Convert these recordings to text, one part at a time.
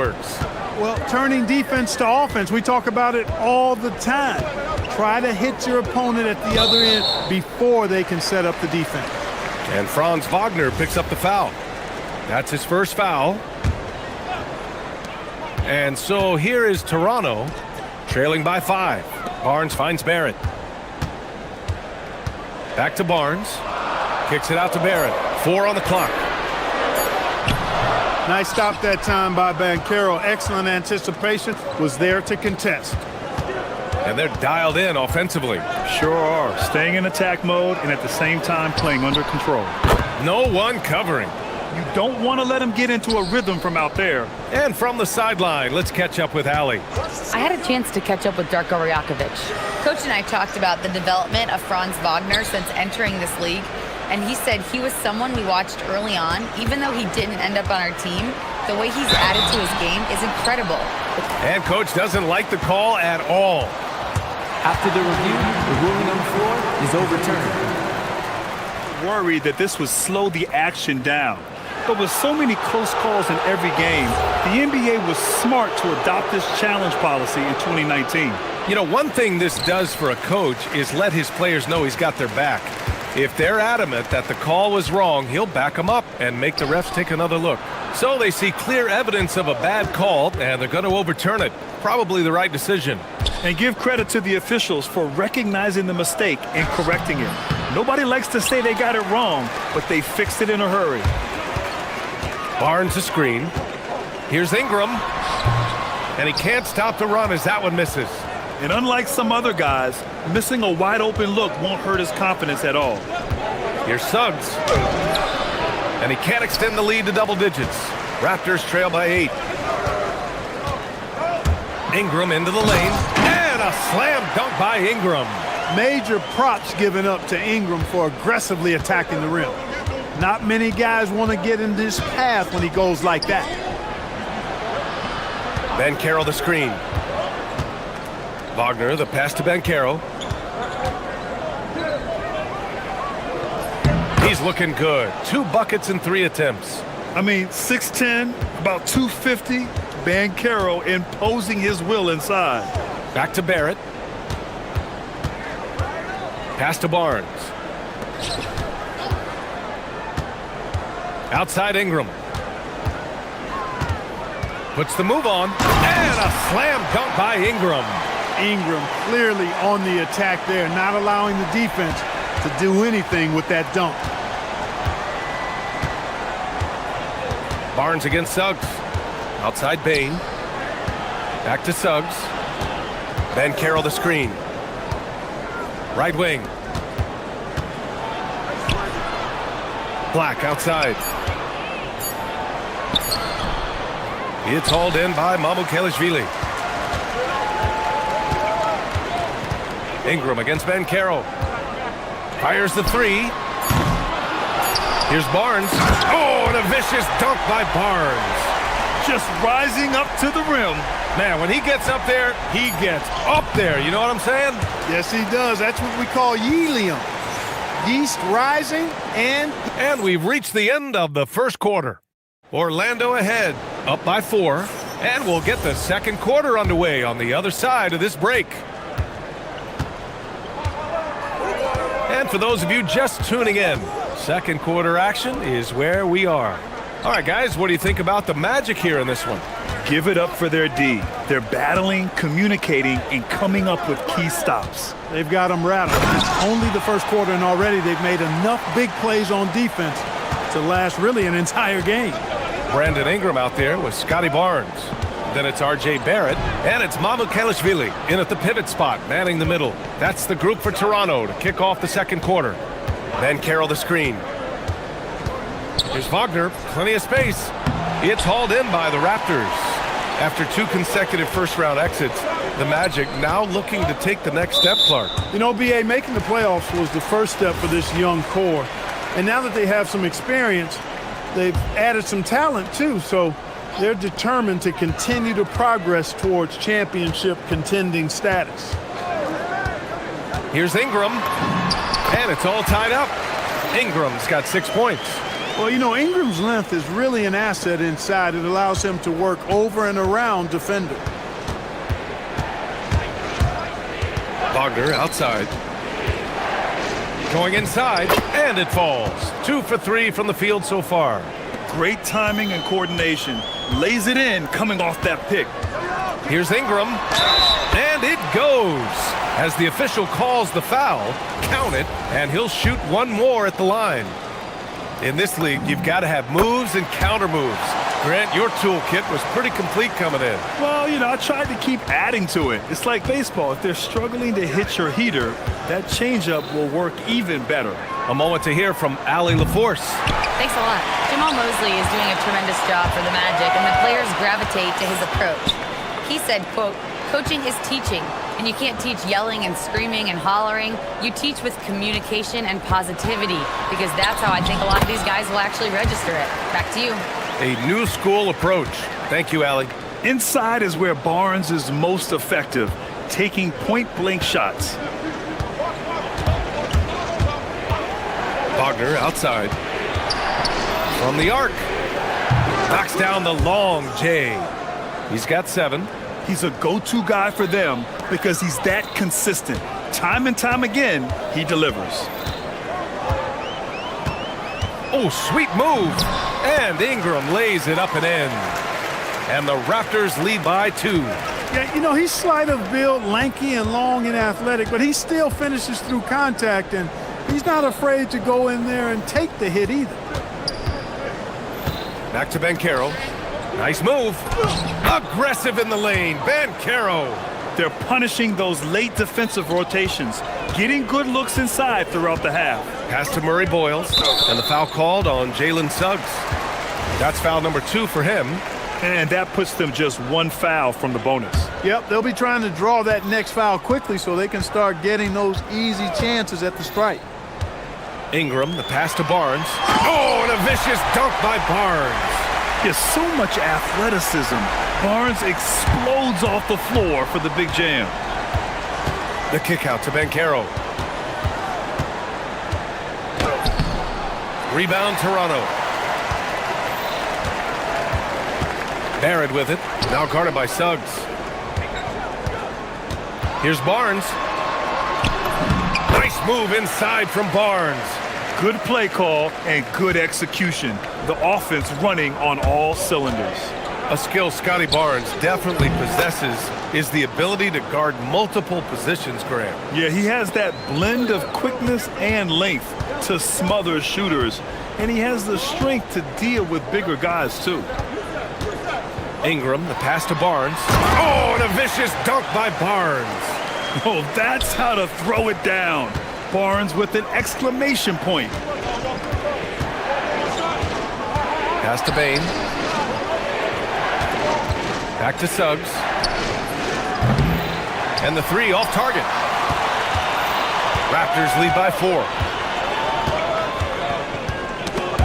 works? Well, turning defense to offense, we talk about it all the time. Try to hit your opponent at the other end before they can set up the defense. And Franz Wagner picks up the foul. That's his first foul. And so here is Toronto, trailing by 5. Barnes finds Barrett. Back to Barnes. Kicks it out to Barrett. 4 on the clock. Nice stop that time by Banchero. Excellent anticipation. Was there to contest. And they're dialed in offensively. Sure are. Staying in attack mode and at the same time playing under control. No one covering. You don't want to let him get into a rhythm from out there. And from the sideline, let's catch up with Allie. I had a chance to catch up with Darko Rajakovic. Coach and I talked about the development of Franz Wagner since entering this league, and he said he was someone we watched early on. Even though he didn't end up on our team, the way he's added to his game is incredible. And coach doesn't like the call at all. After the review, the ruling on the floor is overturned. Worried that this would slow the action down. But with so many close calls in every game, the NBA was smart to adopt this challenge policy in 2019. You know, one thing this does for a coach is let his players know he's got their back. If they're adamant that the call was wrong, he'll back them up and make the refs take another look. So they see clear evidence of a bad call, and they're going to overturn it. Probably the right decision. And give credit to the officials for recognizing the mistake and correcting it. Nobody likes to say they got it wrong, but they fixed it in a hurry. Barnes a screen. Here's Ingram. And he can't stop the run as that one misses. And unlike some other guys, missing a wide open look won't hurt his confidence at all. Here's Suggs. And he can't extend the lead to double digits. Raptors trail by 8. Ingram into the lane. And a slam dunk by Ingram. Major props given up to Ingram for aggressively attacking the rim. Not many guys want to get in this path when he goes like that. Banchero the screen. Wagner, the pass to Banchero. He's looking good. 2 buckets in 3 attempts. I mean, 6'10", about 250. Banchero imposing his will inside. Back to Barrett. Pass to Barnes. Outside Ingram. Puts the move on. And a slam dunk by Ingram. Ingram clearly on the attack there, not allowing the defense to do anything with that dunk. Barnes against Suggs. Outside Bain. Back to Suggs. Banchero the screen. Right wing. Black outside. It's hauled in by Mamukelashvili. Ingram against Banchero. Fires the 3. Here's Barnes. Oh, and a vicious dunk by Barnes. Just rising up to the rim. Man, when he gets up there, he gets up there. You know what I'm saying? Yes, he does. That's what we call helium. Yeast rising and... And we've reached the end of the first quarter. Orlando ahead, up by 4. And we'll get the second quarter underway on the other side of this break. And for those of you just tuning in, second quarter action is where we are. All right, guys, what do you think about the Magic here in this one? Give it up for their D. They're battling, communicating, and coming up with key stops. They've got them rattled. It's only the first quarter, and already they've made enough big plays on defense to last really an entire game. Brandon Ingram out there with Scotty Barnes. Then it's R.J. Barrett, and it's Mamukelashvili in at the pivot spot, manning the middle. That's the group for Toronto to kick off the second quarter. Banchero the screen. Here's Wagner, plenty of space. It's hauled in by the Raptors. After 2 consecutive first-round exits, the Magic now looking to take the next step, Clark. You know, B.A., making the playoffs was the first step for this young core. And now that they have some experience, they've added some talent, too. So they're determined to continue to progress towards championship contending status. Here's Ingram, and it's all tied up. Ingram's got 6 points. Well, you know, Ingram's length is really an asset inside. It allows him to work over and around defender. Wagner outside. Going inside, and it falls. 2 for 3 from the field so far. Great timing and coordination. Lays it in coming off that pick. Here's Ingram, and it goes. As the official calls the foul, count it, and he'll shoot one more at the line. In this league, you've got to have moves and counter moves. Grant, your toolkit was pretty complete coming in. Well, you know, I tried to keep adding to it. It's like baseball. If they're struggling to hit your heater, that changeup will work even better. A moment to hear from Allie LaForce. Thanks a lot. Jamal Mosley is doing a tremendous job for the Magic, and the players gravitate to his approach. He said, quote, "Coaching is teaching, and you can't teach yelling and screaming and hollering. You teach with communication and positivity, because that's how I think a lot of these guys will actually register it." Back to you. A new school approach. Thank you, Allie. Inside is where Barnes is most effective, taking point-blank shots. Wagner outside. From the arc. Knocks down the long J. He's got 7. He's a go-to guy for them because he's that consistent. Time and time again, he delivers. Oh, sweet move. And Ingram lays it up and in. And the Raptors lead by 2. Yeah, you know, he's slight of build, lanky and long and athletic, but he still finishes through contact, and he's not afraid to go in there and take the hit either. Back to Banchero. Nice move. Aggressive in the lane. Banchero. They're punishing those late defensive rotations, getting good looks inside throughout the half. Pass to Murray Boyles, and the foul called on Jalen Suggs. That's foul number 2 for him. And that puts them just 1 foul from the bonus. Yep, they'll be trying to draw that next foul quickly so they can start getting those easy chances at the strike. Ingram, the pass to Barnes. Oh, and a vicious dunk by Barnes. There's so much athleticism. Barnes explodes off the floor for the big jam. The kick out to Banchero. Rebound Toronto. Barrett with it. Now guarded by Suggs. Here's Barnes. Nice move inside from Barnes. Good play call and good execution. The offense running on all cylinders. A skill Scotty Barnes definitely possesses is the ability to guard multiple positions, Graham. Yeah, he has that blend of quickness and length to smother shooters, and he has the strength to deal with bigger guys too. Ingram, the pass to Barnes. Oh, and a vicious dunk by Barnes. Oh, that's how to throw it down. Barnes with an exclamation point. Pass to Bain. Back to Suggs. And the 3 off target. Raptors lead by 4.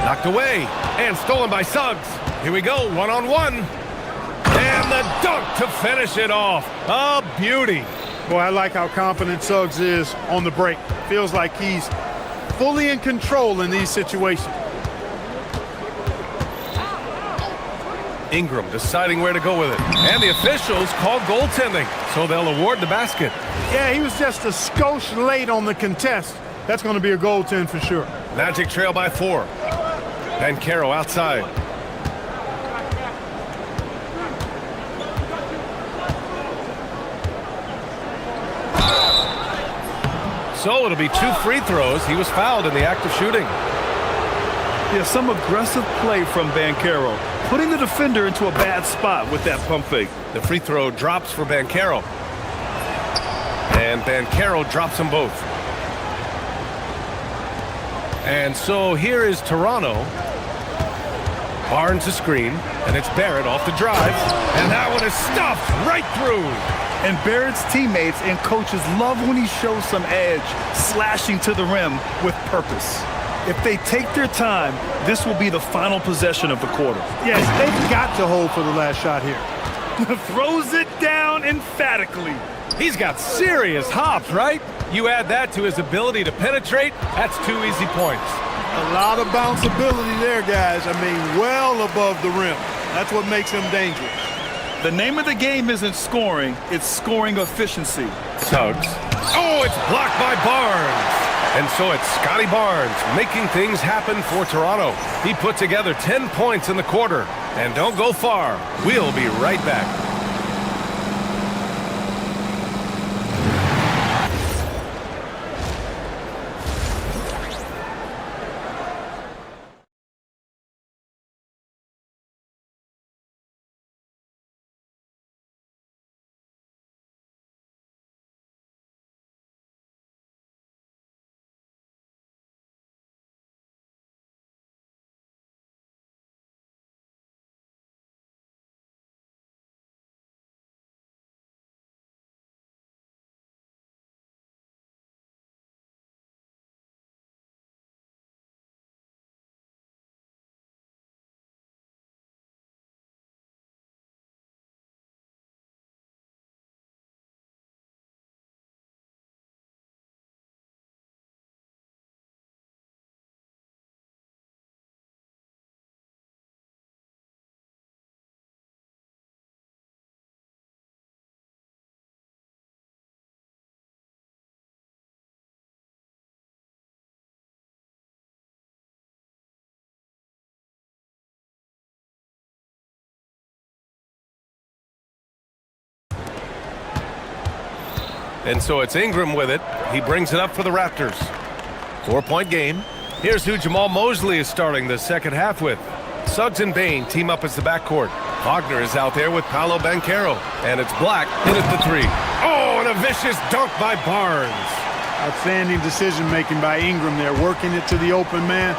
Knocked away and stolen by Suggs. Here we go, 1-on-1. And the dunk to finish it off. A beauty. Boy, I like how confident Suggs is on the break. Feels like he's fully in control in these situations. Ingram deciding where to go with it. And the officials call goaltending, so they'll award the basket. Yeah, he was just a skosh late on the contest. That's going to be a goaltend for sure. Magic trail by 4. Banchero outside. So it'll be 2 free throws. He was fouled in the act of shooting. Yeah, some aggressive play from Banchero, putting the defender into a bad spot with that pump fake. The free throw drops for Banchero. And Banchero drops them both. And so here is Toronto. Barnes a screen, and it's Barrett off the drive. And that one is stuffed right through. And Barrett's teammates and coaches love when he shows some edge, slashing to the rim with purpose. If they take their time, this will be the final possession of the quarter. Yes, they've got to hold for the last shot here. Throws it down emphatically. He's got serious hops, right? You add that to his ability to penetrate, that's 2 easy points. A lot of bounceability there, guys. I mean, well above the rim. That's what makes him dangerous. The name of the game isn't scoring, it's scoring efficiency. Suggs. Oh, it's blocked by Barnes. And so it's Scotty Barnes making things happen for Toronto. He put together 10 points in the quarter. And don't go far. We'll be right back. And so it's Ingram with it. He brings it up for the Raptors. 4-point game. Here's who Jamal Mosley is starting the second half with. Suggs and Bain team up as the backcourt. Wagner is out there with Paolo Banchero. And it's Black in at the three. Oh, and a vicious dunk by Barnes. Outstanding decision-making by Ingram there, working it to the open man.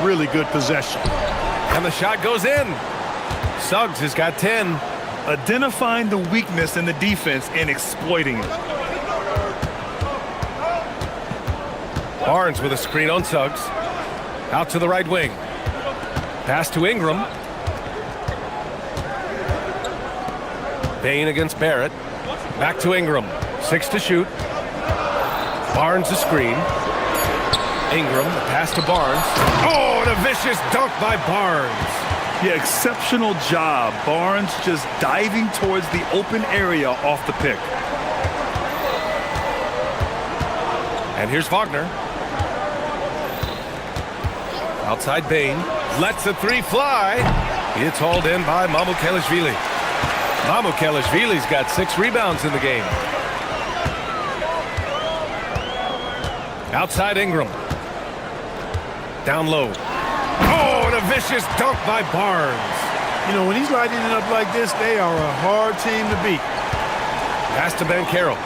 Really good possession. And the shot goes in. Suggs has got 10. Identifying the weakness in the defense and exploiting it. Barnes with a screen on Suggs. Out to the right wing. Pass to Ingram. Bain against Barrett. Back to Ingram. 6 to shoot. Barnes the screen. Ingram, the pass to Barnes. Oh, and a vicious dunk by Barnes. Yeah, exceptional job. Barnes just diving towards the open area off the pick. And here's Wagner. Outside Bain. Lets the three fly. It's hauled in by Mamukelashvili. Mamukelashvili's got 6 rebounds in the game. Outside Ingram. Down low. Oh, and a vicious dunk by Barnes. You know, when he's lighting it up like this, they are a hard team to beat. Pass to Banchero.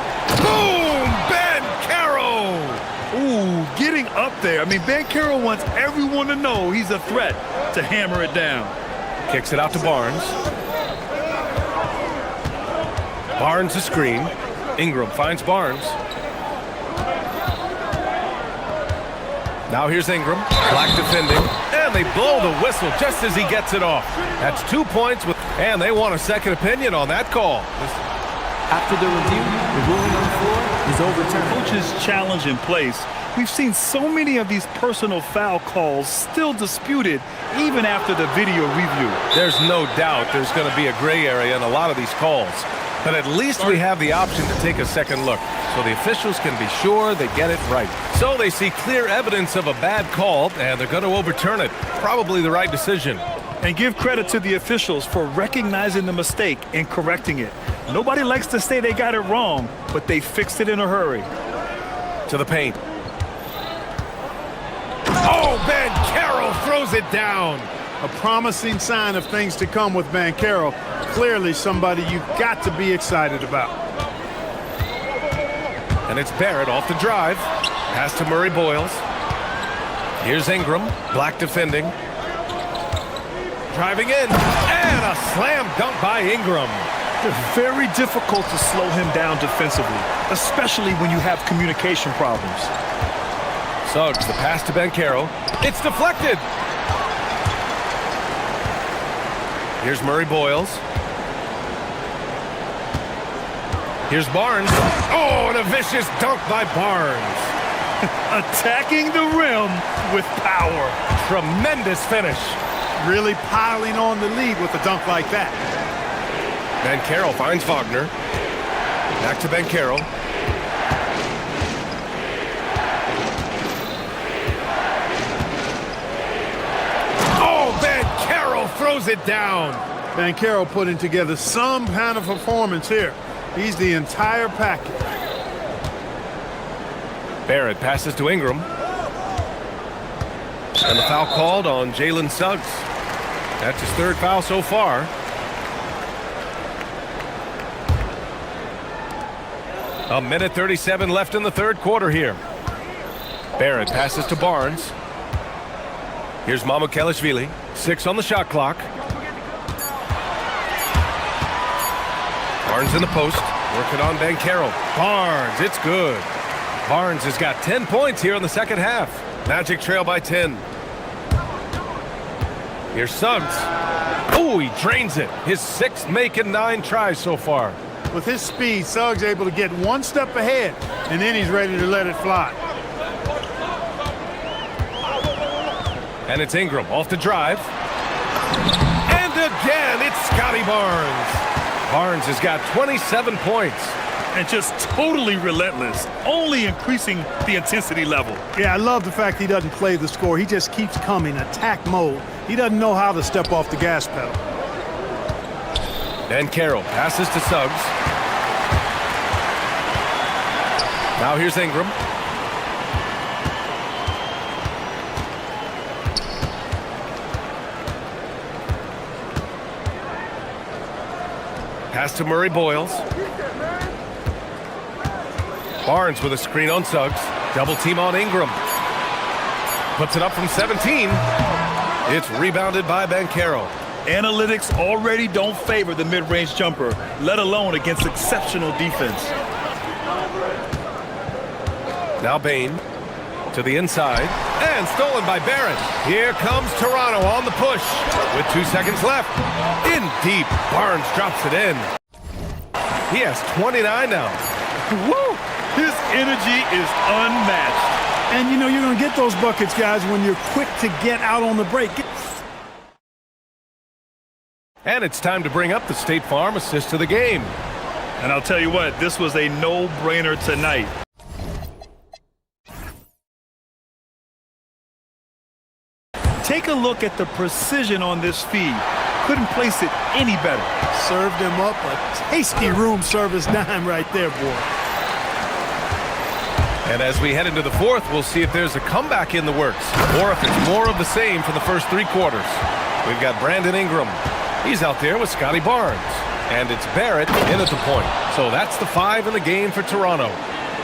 Boom! Banchero! Ooh, getting up there. I mean, Banchero wants everyone to know he's a threat to hammer it down. Kicks it out to Barnes. Barnes the screen. Ingram finds Barnes. Now here's Ingram. Black defending. And they blow the whistle just as he gets it off. That's 2 points, and they want a second opinion on that call. After the review, the ruling on the floor is overturned. Coach's challenge in place. We've seen so many of these personal foul calls still disputed even after the video review. There's no doubt there's going to be a gray area in a lot of these calls. But at least we have the option to take a second look, so the officials can be sure they get it right. So they see clear evidence of a bad call, and they're going to overturn it. Probably the right decision. And give credit to the officials for recognizing the mistake and correcting it. Nobody likes to say they got it wrong, but they fixed it in a hurry. To the paint. Oh, Banchero throws it down. A promising sign of things to come with Banchero. Clearly somebody you've got to be excited about. And it's Barrett off the drive. Pass to Murray Boyles. Here's Ingram. Black defending. Driving in. And a slam dunk by Ingram. It's very difficult to slow him down defensively, especially when you have communication problems. Suggs, the pass to Banchero. It's deflected. Here's Murray Boyles. Here's Barnes. Oh, and a vicious dunk by Barnes. Attacking the rim with power. Tremendous finish. Really piling on the lead with a dunk like that. Banchero finds Wagner. Back to Banchero. Oh, Banchero throws it down. Banchero putting together some kind of performance here. He's the entire package. Barrett passes to Ingram. And the foul called on Jalen Suggs. That's his third foul so far. A minute 37 left in the third quarter here. Barrett passes to Barnes. Here's Mamukelishvili. 6 on the shot clock. Barnes in the post. Working on Banchero. Barnes, it's good. Barnes has got 10 points here in the second half. Magic trail by 10. Here's Suggs. Oh, he drains it. His 6th make in 9 tries so far. With his speed, Suggs able to get one step ahead, and then he's ready to let it fly. And it's Ingram off the drive. And again, it's Scotty Barnes. Barnes has got 27 points. And just totally relentless, only increasing the intensity level. Yeah, I love the fact he doesn't play the score. He just keeps coming, attack mode. He doesn't know how to step off the gas pedal. Banchero passes to Suggs. Now here's Ingram. Pass to Murray Boyles. Barnes with a screen on Suggs. Double team on Ingram. Puts it up from 17. It's rebounded by Banchero. Analytics already don't favor the mid-range jumper, let alone against exceptional defense. Now Bain to the inside. And stolen by Barrett. Here comes Toronto on the push. With 2 seconds left. In deep. Barnes drops it in. He has 29 now. Woo! His energy is unmatched. And, you know, you're going to get those buckets, guys, when you're quick to get out on the break. And it's time to bring up the State Farm assist of the game. And I'll tell you what, this was a no-brainer tonight. Take a look at the precision on this feed. Couldn't place it any better. Served him up a tasty room service dime right there, boy. And as we head into the fourth, we'll see if there's a comeback in the works, or if it's more of the same for the first 3 quarters. We've got Brandon Ingram. He's out there with Scotty Barnes. And it's Barrett in at the point. So that's the 5 in the game for Toronto.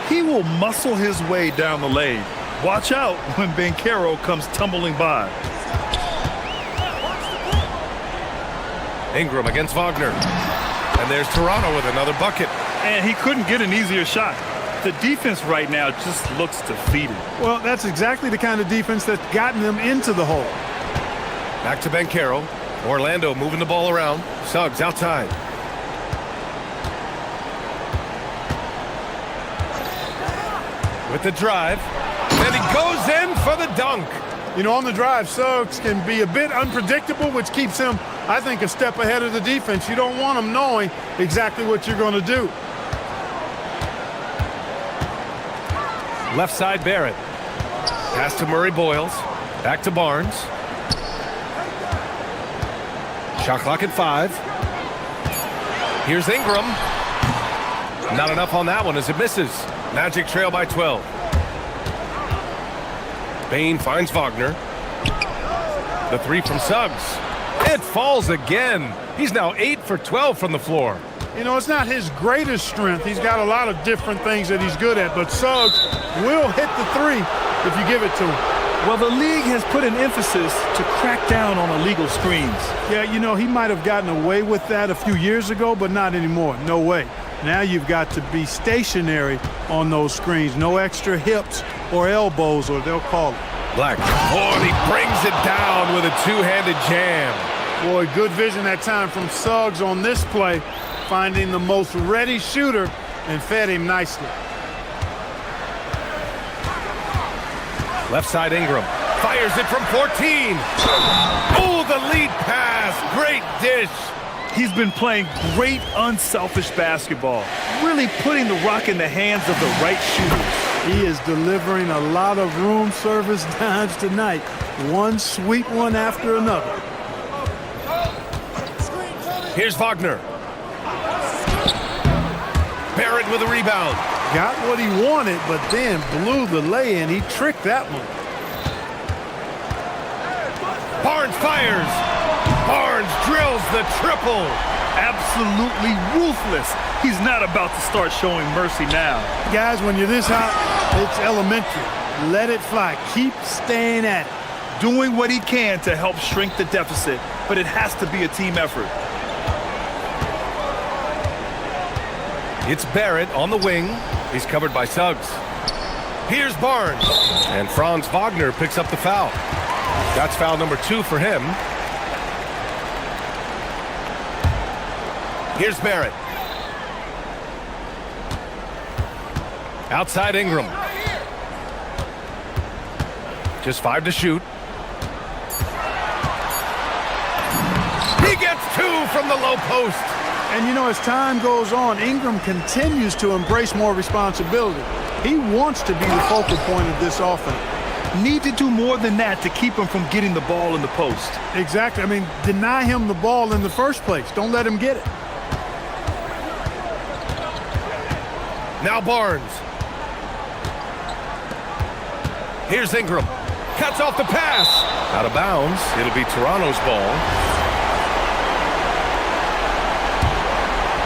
He will muscle his way down the lane. Watch out when Banchero comes tumbling by. Ingram against Wagner. And there's Toronto with another bucket. And he couldn't get an easier shot. The defense right now just looks defeated. Well, that's exactly the kind of defense that's gotten them into the hole. Back to Banchero. Orlando moving the ball around. Suggs outside. With the drive. And he goes in for the dunk. You know, on the drive, Suggs can be a bit unpredictable, which keeps him, I think, a step ahead of the defense. You don't want him knowing exactly what you're going to do. Left side, Barrett. Pass to Murray Boyles. Back to Barnes. Shot clock at 5. Here's Ingram. Not enough on that one as it misses. Magic trail by 12. Bain finds Wagner. The 3 from Suggs. It falls again. He's now 8 for 12 from the floor. You know, it's not his greatest strength. He's got a lot of different things that he's good at, but Suggs will hit the 3 if you give it to him. Well, the league has put an emphasis to crack down on illegal screens. Yeah, you know, he might have gotten away with that a few years ago, but not anymore. No way. Now you've got to be stationary on those screens. No extra hips or elbows, or they'll call it. Black. Oh, and he brings it down with a 2-handed jam. Boy, good vision that time from Suggs on this play, finding the most ready shooter and fed him nicely. Left side Ingram. Fires it from 14. Oh, the lead pass. Great dish. He's been playing great unselfish basketball, really putting the rock in the hands of the right shooters. He is delivering a lot of room service dimes tonight. One sweet one after another. Here's Wagner. Barrett with a rebound. Got what he wanted, but then blew the lay-in. He tricked that one. Barnes fires. Barnes drills the triple. Absolutely ruthless. He's not about to start showing mercy now. Guys, when you're this hot, it's elementary. Let it fly. Keep staying at it. Doing what he can to help shrink the deficit, but it has to be a team effort. It's Barrett on the wing. He's covered by Suggs. Here's Barnes. And Franz Wagner picks up the foul. That's foul number 2 for him. Here's Barrett. Outside Ingram. Just 5 to shoot. He gets 2 from the low post. And you know, as time goes on, Ingram continues to embrace more responsibility. He wants to be the focal point of this offense. Need to do more than that to keep him from getting the ball in the post. Exactly. I mean, deny him the ball in the first place. Don't let him get it. Now Barnes. Here's Ingram. Cuts off the pass. Out of bounds. It'll be Toronto's ball.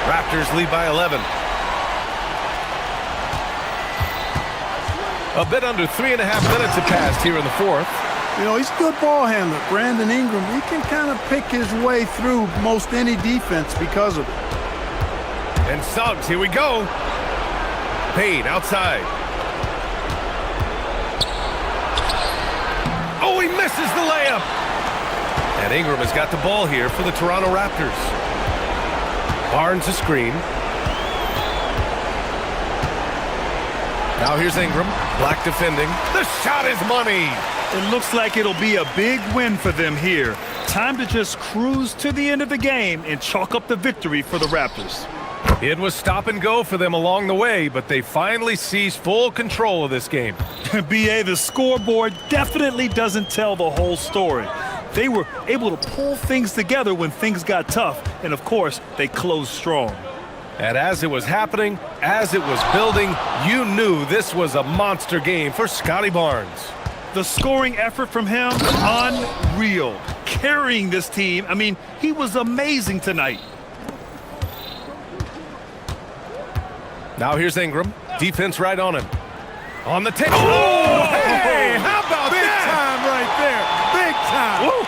Raptors lead by 11. A bit under 3.5 minutes have passed here in the fourth. You know, he's a good ball handler. Brandon Ingram, he can kind of pick his way through most any defense because of it. And Suggs, here we go. Payne outside. Oh, he misses the layup. And Ingram has got the ball here for the Toronto Raptors. Barnes a screen. Now here's Ingram. Black defending. The shot is money. It looks like it'll be a big win for them here. Time to just cruise to the end of the game and chalk up the victory for the Raptors. It was stop and go for them along the way, but they finally seized full control of this game. BA, the scoreboard definitely doesn't tell the whole story. They were able to pull things together when things got tough, and of course, they closed strong. And as it was happening, as it was building, you knew this was a monster game for Scotty Barnes. The scoring effort from him, unreal. Carrying this team, I mean, he was amazing tonight. Now here's Ingram. Defense right on him. On the table. Oh, hey, how about Big that? time right there. Big time. Woo.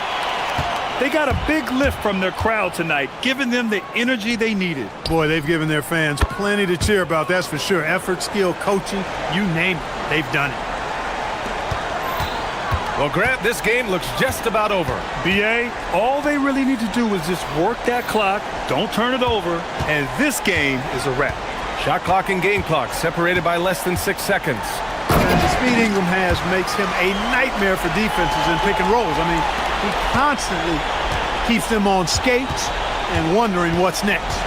They got a big lift from their crowd tonight, giving them the energy they needed. Boy, they've given their fans plenty to cheer about, that's for sure. Effort, skill, coaching, you name it, they've done it. Well, Grant, this game looks just about over. BA, all they really need to do is just work that clock, don't turn it over, and this game is a wrap. Shot clock and game clock separated by less than 6 seconds. And the speed Ingram has makes him a nightmare for defenses in pick and rolls. I mean, he constantly keeps them on skates and wondering what's next.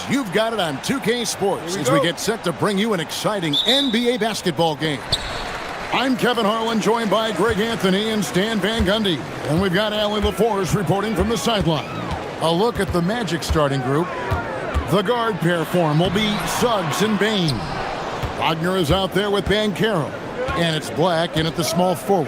You've got it on 2K Sports as we get set to bring you an exciting NBA basketball game. I'm Kevin Harlan, joined by Greg Anthony and Stan Van Gundy. And we've got Allie LaForce reporting from the sideline. A look at the Magic starting group. The guard pair form will be Suggs and Bain. Wagner is out there with Banchero. And it's Black in at the small forward.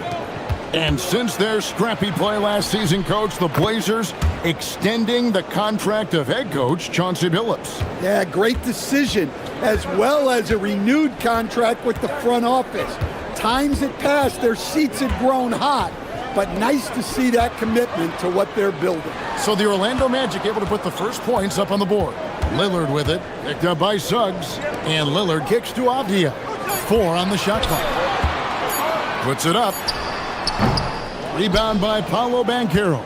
And since their scrappy play last season, Coach, the Blazers extending the contract of head coach Chauncey Billups. Yeah, great decision, as well as a renewed contract with the front office. Times had passed, their seats had grown hot, but nice to see that commitment to what they're building. So the Orlando Magic able to put the first points up on the board. Lillard with it, picked up by Suggs, and Lillard kicks to Avdia. 4 on the shot clock. Puts it up. Rebound by Paolo Banchero.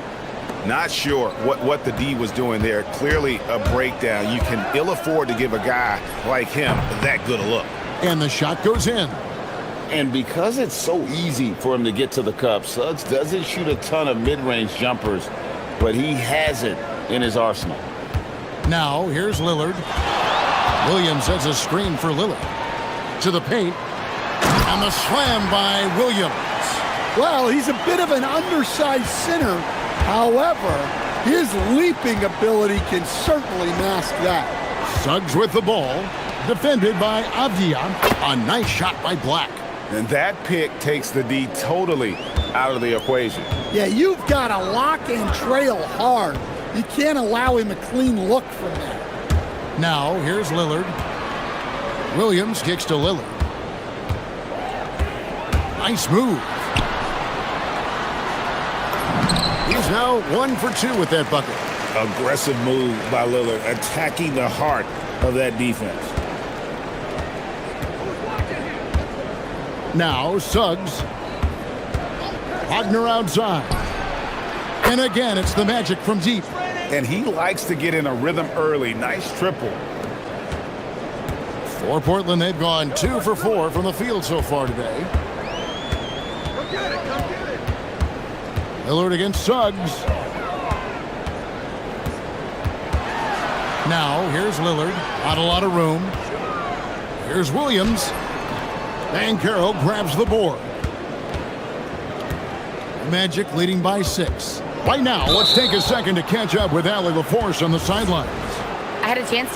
Not sure what the D was doing there. Clearly a breakdown. You can ill afford to give a guy like him that good a look. And the shot goes in. And because it's so easy for him to get to the cup, Suggs doesn't shoot a ton of mid-range jumpers, but he has it in his arsenal. Now, here's Lillard. Williams has a screen for Lillard. To the paint. And the slam by Williams. Well, he's a bit of an undersized center. However, his leaping ability can certainly mask that. Suggs with the ball. Defended by Avdia. A nice shot by Black. And that pick takes the D totally out of the equation. Yeah, you've got to lock and trail hard. You can't allow him a clean look from that. Now, here's Lillard. Williams kicks to Lillard. Nice move. He's now 1 for 2 with that bucket. Aggressive move by Lillard, attacking the heart of that defense. Now, Suggs. Wagner outside. And again, it's the Magic from deep. And he likes to get in a rhythm early. Nice triple. For Portland, they've gone 2 for 4 from the field so far today. Lillard against Suggs. Now, here's Lillard. Not a lot of room. Here's Williams. Banchero grabs the board. Magic leading by 6. Right now, let's take a second to catch up with Allie LaForce on the sidelines. I had a chance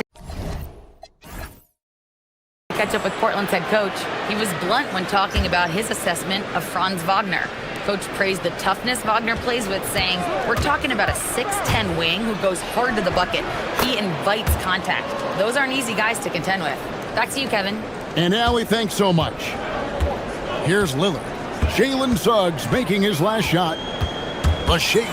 to catch up with Portland's head coach. He was blunt when talking about his assessment of Franz Wagner. Coach praised the toughness Wagner plays with, saying, "We're talking about a 6'10" wing who goes hard to the bucket. He invites contact. Those aren't easy guys to contend with." Back to you, Kevin. And Allie, thanks so much. Here's Lillard. Jalen Suggs making his last shot. A shake.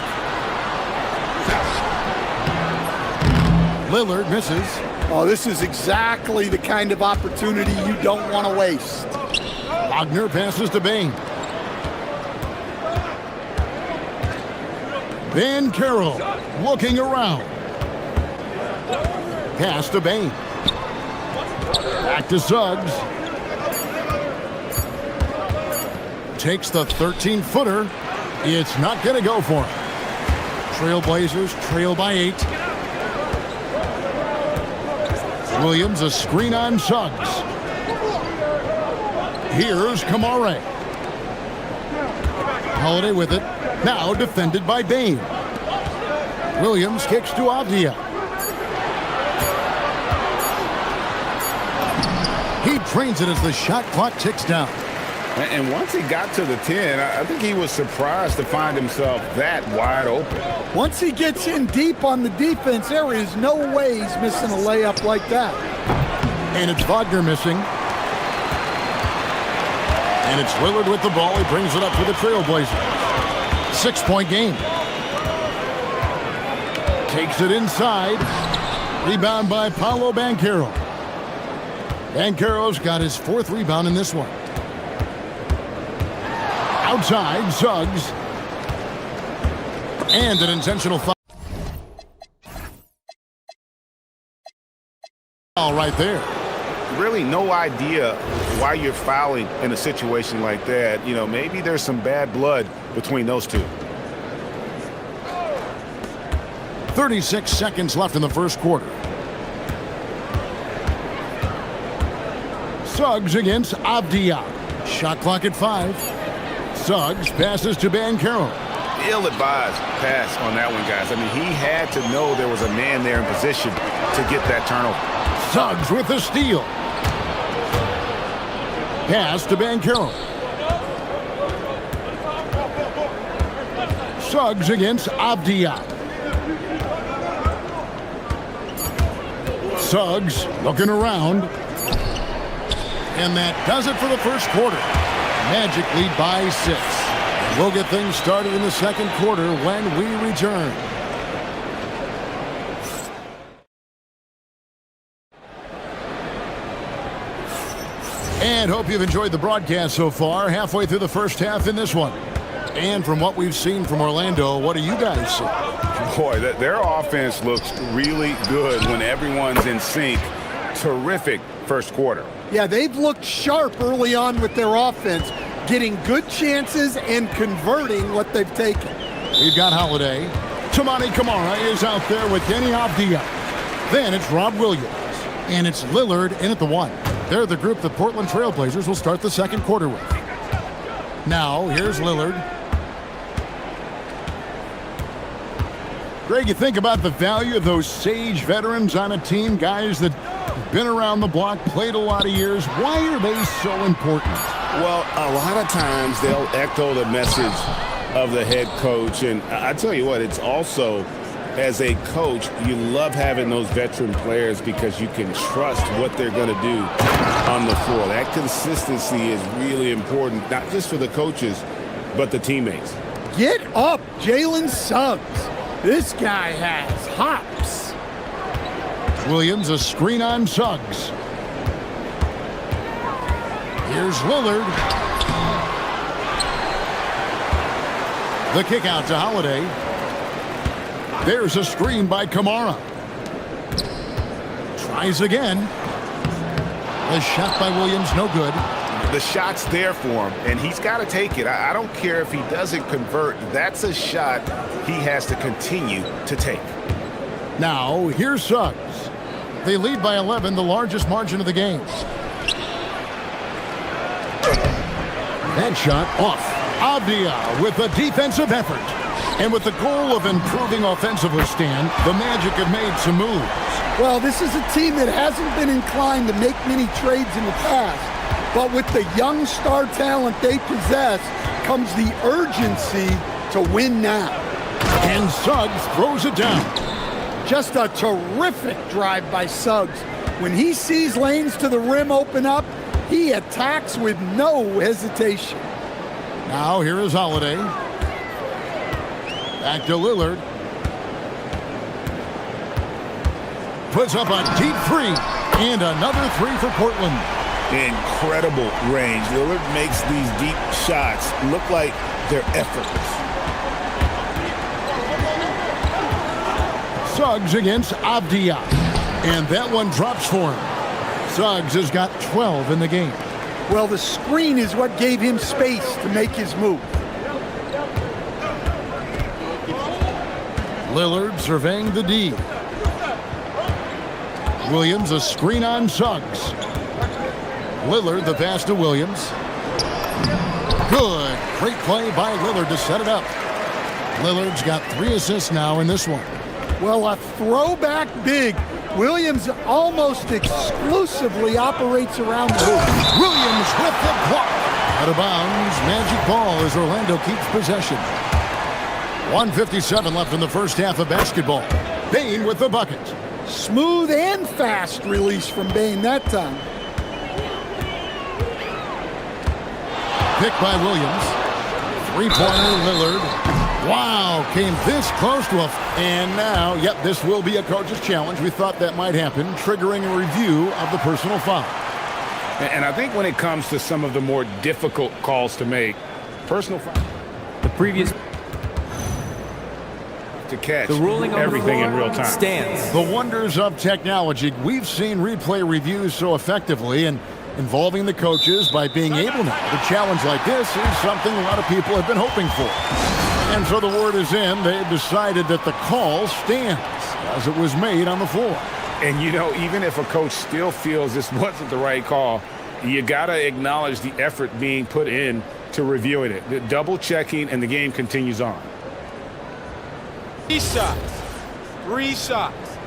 Lillard misses. Oh, this is exactly the kind of opportunity you don't want to waste. Wagner passes to Bain. Banchero looking around. Pass to Bain. Back to Suggs. Takes the 13-footer. It's not going to go for him. Trailblazers trail by 8. Williams a screen on Suggs. Here's Kamare. Holiday with it. Now defended by Bain. Williams kicks to Avdia. He trains it as the shot clock ticks down. And once he got to the 10, I think he was surprised to find himself that wide open. Once he gets in deep on the defense, there is no way he's missing a layup like that. And it's Wagner missing. And it's Lillard with the ball. He brings it up for the Trailblazers. 6-point game. Takes it inside. Rebound by Paolo Banchero. Banchero's got his 4th rebound in this one. Outside, Suggs. And an intentional foul right there. Really no idea why you're fouling in a situation like that. You know, maybe there's some bad blood between those two. 36 seconds left in the first quarter. Suggs against Avdia. Shot clock at 5. Suggs passes to Banchero. Ill-advised pass on that one, guys. I mean, he had to know there was a man there in position to get that turnover. Suggs with the steal. Pass to Banchero. Suggs against Avdia. Suggs looking around. And that does it for the first quarter. Magic lead by 6. We'll get things started in the second quarter when we return. And hope you've enjoyed the broadcast so far. Halfway through the first half in this one. And from what we've seen from Orlando, what do you guys see? Boy, their offense looks really good when everyone's in sync. Terrific first quarter. Yeah, they've looked sharp early on with their offense, getting good chances and converting what they've taken. We've got Holiday. Toumani Camara is out there with Denny Avdia. Then it's Rob Williams. And it's Lillard in at the 1. They're the group the Portland Trailblazers will start the second quarter with. Now, here's Lillard. Greg, you think about the value of those sage veterans on a team, guys that have been around the block, played a lot of years. Why are they so important? Well, a lot of times they'll echo the message of the head coach. And I tell you what, it's also, as a coach, you love having those veteran players because you can trust what they're going to do on the floor. That consistency is really important, not just for the coaches, but the teammates. Get up, Jalen Suggs. This guy has hops. Williams, a screen on Suggs. Here's Lillard. The kick out to Holiday. There's a screen by Camara. Tries again. The shot by Williams, no good. The shot's there for him, and he's got to take it. I don't care if he doesn't convert. That's a shot he has to continue to take. Now, here's Suggs. They lead by 11, the largest margin of the game. That shot off. Avdia with a defensive effort. And with the goal of improving offensively, Stan, the Magic have made some moves. Well, this is a team that hasn't been inclined to make many trades in the past. But with the young star talent they possess comes the urgency to win now. And Suggs throws it down. Just a terrific drive by Suggs. When he sees lanes to the rim open up, he attacks with no hesitation. Now here is Holiday. Back to Lillard. Puts up a deep 3. And another 3 for Portland. Incredible range. Lillard makes these deep shots look like they're effortless. Suggs against Avdia. And that one drops for him. Suggs has got 12 in the game. Well, the screen is what gave him space to make his move. Lillard surveying the D. Williams, a screen on Suggs. Lillard, the pass to Williams. Good. Great play by Lillard to set it up. Lillard's got 3 assists now in this one. Well, a throwback big. Williams almost exclusively operates around the hoop. Williams with the block. Out of bounds. Magic ball as Orlando keeps possession. 1:57 left in the first half of basketball. Bain with the bucket. Smooth and fast release from Bain that time. Picked by Williams. 3-pointer Lillard. Wow, came this close to a... And now, yep, this will be a coach's challenge. We thought that might happen, triggering a review of the personal foul. And I think when it comes to some of the more difficult calls to make, personal foul. The previous... To catch the ruling on everything the in real time. Stands. The wonders of technology. We've seen replay reviews so effectively and involving the coaches by being able now to challenge like this is something a lot of people have been hoping for. And so the word is in. They've decided that the call stands as it was made on the floor. And, you know, even if a coach still feels this wasn't the right call, You got to acknowledge the effort being put in to reviewing it. The double checking, and the game continues on. 3 shots. 3 shots.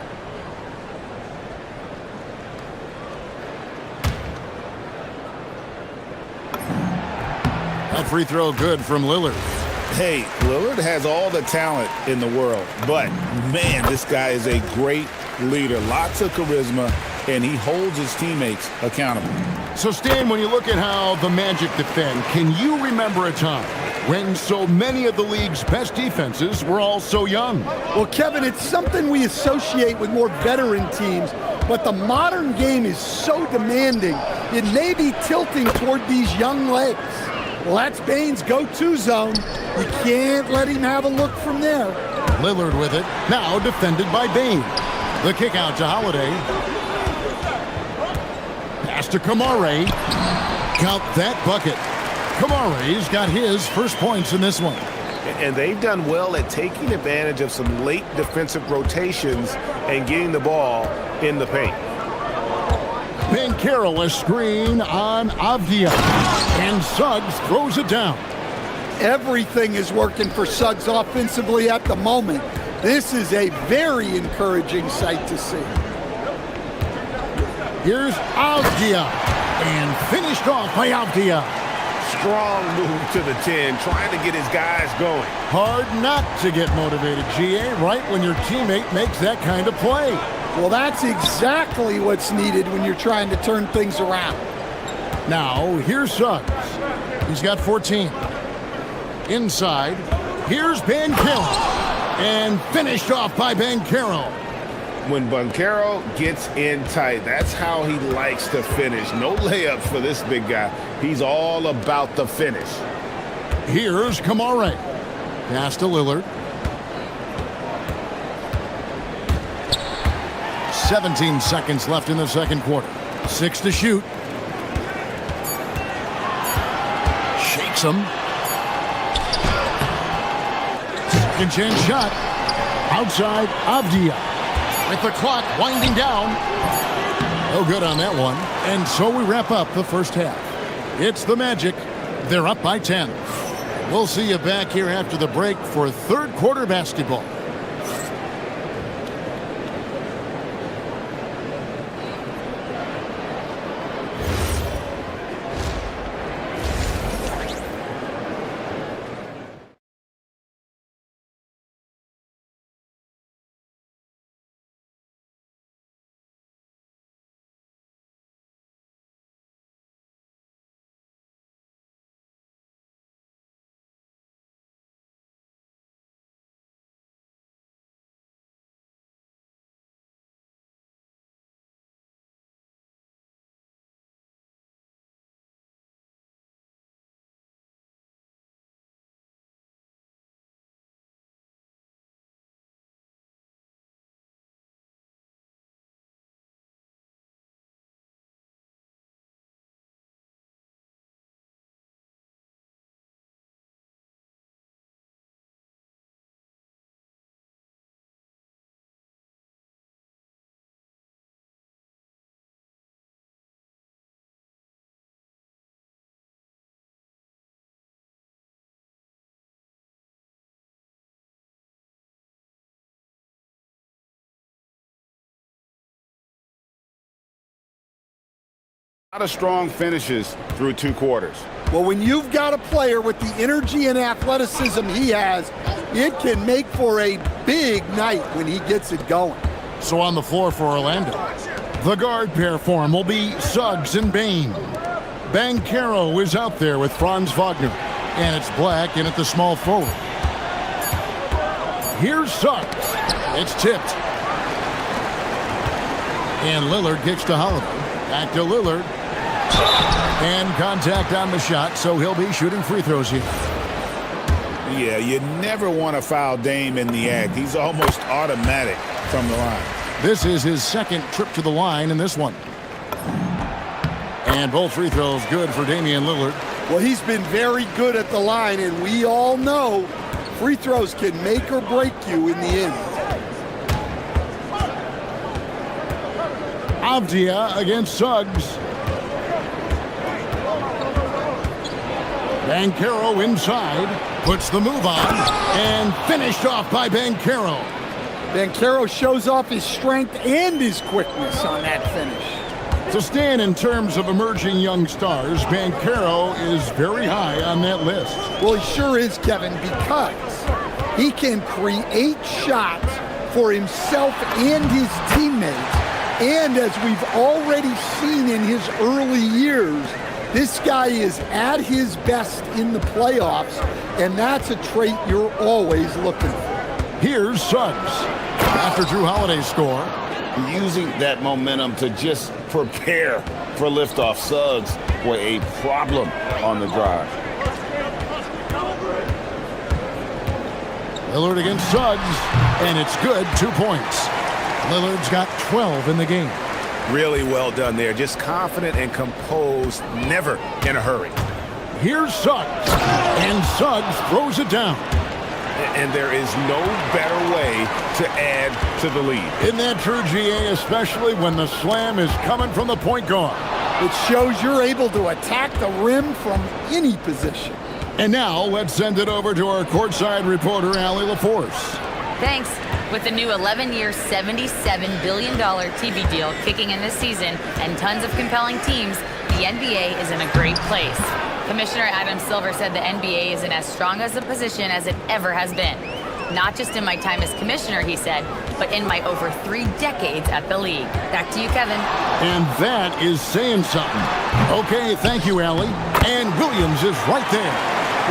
That free throw good from Lillard. Hey, Lillard has all the talent in the world, but man, this guy is a great leader. Lots of charisma, and he holds his teammates accountable. So, Stan, when you look at how the Magic defend, can you remember a time when so many of the league's best defenses were all so young? Well, Kevin, it's something we associate with more veteran teams, but the modern game is so demanding, it may be tilting toward these young legs. Well, that's Bane's go-to zone. You can't let him have a look from there. Lillard with it, now defended by Bane. The kick out to Holiday. Pass to Kamare. Count that bucket. Kamare's got his first points in this one. And they've done well at taking advantage of some late defensive rotations and getting the ball in the paint. Ben Carroll a screen on Avdia. And Suggs throws it down. Everything is working for Suggs offensively at the moment. This is a very encouraging sight to see. Here's Avdia. And finished off by Avdia. Strong move to the 10, trying to get his guys going. Hard not to get motivated, GA, right when your teammate makes that kind of play. Well, that's exactly what's needed when you're trying to turn things around. Now, here's Suggs. He's got 14. Inside, here's Ben Carroll. And finished off by Ben Carroll. When Banchero gets in tight, that's how he likes to finish. No layups for this big guy. He's all about the finish. Here's Kamare. Pass to Lillard. 17 seconds left in the second quarter. 6 to shoot. Shakes him. Second chance shot. Outside Avdia. With the clock winding down. No good on that one. And so we wrap up the first half. It's the Magic. They're up by 10. We'll see you back here after the break for third quarter basketball. A lot of strong finishes through 2 quarters. Well, when you've got a player with the energy and athleticism he has, it can make for a big night when he gets it going. So on the floor for Orlando, the guard pair for him will be Suggs and Bane. Banchero is out there with Franz Wagner, and it's Black in at the small forward. Here's Suggs. It's tipped. And Lillard kicks to Holiday. Back to Lillard. And contact on the shot, so he'll be shooting free throws here. Yeah, you never want to foul Dame in the act. He's almost automatic from the line. This is his second trip to the line in this one. And both free throws good for Damian Lillard. Well, he's been very good at the line, and we all know free throws can make or break you in the end. Avdia against Suggs. Banchero inside, puts the move on, and finished off by Banchero. Banchero shows off his strength and his quickness on that finish. To stand in terms of emerging young stars, Banchero is very high on that list. Well, he sure is, Kevin, because he can create shots for himself and his teammates. And as we've already seen in his early years, this guy is at his best in the playoffs, and that's a trait you're always looking for. Here's Suggs. After Drew Holiday's score, Using that momentum to just prepare for liftoff. Suggs were a problem on the drive. Lillard against Suggs, and it's good, 2 points. Lillard's got 12 in the game. Really well done there. Just confident and composed, never in a hurry. Here's Suggs, and Suggs throws it down. And there is no better way to add to the lead. Isn't that true, GA, especially when the slam is coming from the point guard? It shows you're able to attack the rim from any position. And now let's send it over to our courtside reporter, Allie LaForce. Thanks. With the new 11-year, $77 billion TV deal kicking in this season and tons of compelling teams, the NBA is in a great place. Commissioner Adam Silver said the NBA is in as strong as a position as it ever has been. Not just in my time as commissioner, he said, but in my over 3 decades at the league. Back to you, Kevin. And that is saying something. Okay, thank you, Allie. And Williams is right there.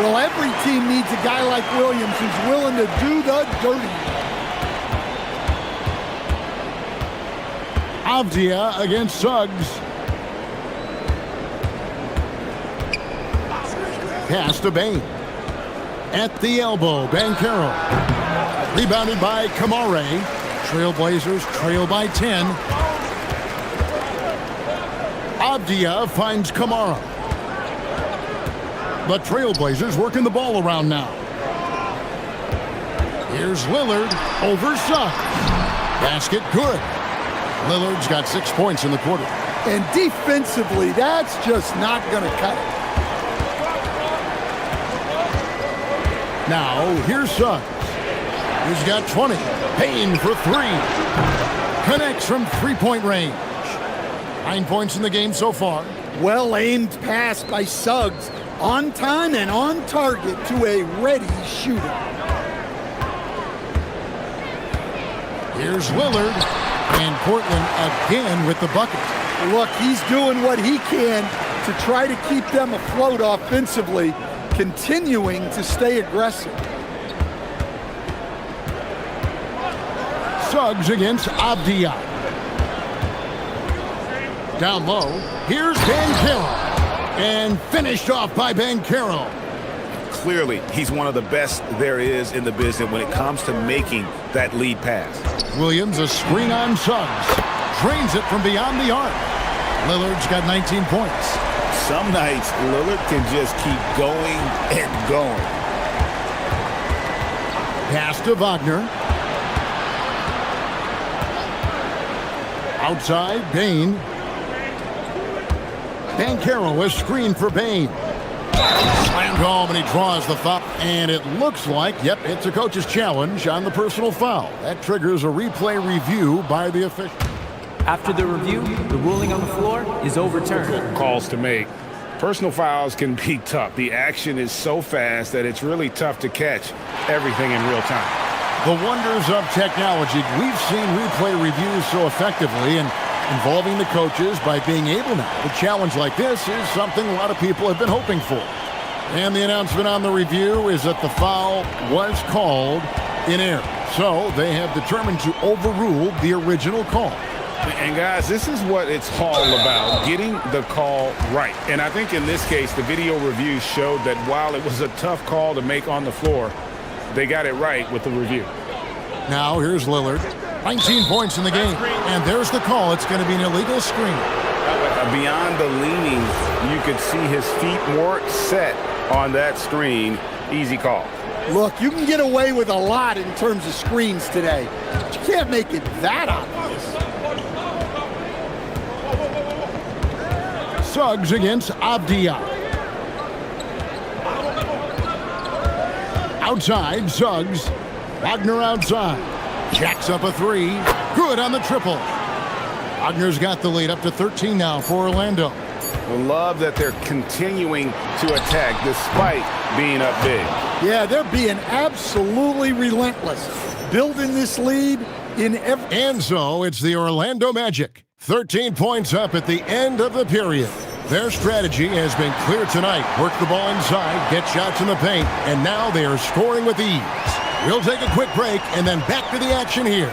Well, every team needs a guy like Williams who's willing to do the dirty. Avdia against Suggs. Pass to Bain. At the elbow, Banchero. Rebounded by Kamare. Trailblazers trail by 10. Avdia finds Kamara. The Trailblazers working the ball around now. Here's Lillard over Suggs. Basket good. Lillard's got 6 points in the quarter. And defensively, that's just not going to cut it. Now, here's Suggs. He's got 20. Payne for 3. Connects from three-point range. 9 points in the game so far. Well-aimed pass by Suggs. On time and on target to a ready shooter. Here's Lillard. And Portland again with the bucket. Look, he's doing what he can to try to keep them afloat offensively, continuing to stay aggressive. Suggs against Avdia. Down low, here's Banchero. And finished off by Banchero. Clearly, he's one of the best there is in the business when it comes to making that lead pass. Williams, a screen on Suggs. Drains it from beyond the arc. Lillard's got 19 points. Some nights, Lillard can just keep going and going. Pass to Wagner. Outside, Bain. Banchero is screened for Bain. Slammed home, and he draws the foul. And it looks like, yep, it's a coach's challenge on the personal foul. That triggers a replay review by the official. After the review, the ruling on the floor is overturned. Calls to make. Personal fouls can be tough. The action is so fast that it's really tough to catch everything in real time. The wonders of technology. We've seen replay reviews so effectively, and involving the coaches by being able now. A challenge like this is something a lot of people have been hoping for. And the announcement on the review is that the foul was called in error. So they have determined to overrule the original call. And guys, this is what it's all about, getting the call right. And I think in this case, the video review showed that while it was a tough call to make on the floor, they got it right with the review. Now here's Lillard. 19 points in the game. And there's the call. It's going to be an illegal screen. Beyond the leaning, you could see his feet more set on that screen. Easy call. Look, you can get away with a lot in terms of screens today, but you can't make it that obvious. Suggs against Avdia. Outside, Suggs. Wagner outside. Jacks up a three. Good on the triple. Wagner's got the lead up to 13 now for Orlando. I love that they're continuing to attack despite being up big. Yeah, they're being absolutely relentless, building this lead in every... And so it's the Orlando Magic. 13 points up at the end of the period. Their strategy has been clear tonight. Work the ball inside, get shots in the paint, and now they are scoring with ease. We'll take a quick break and then back to the action here.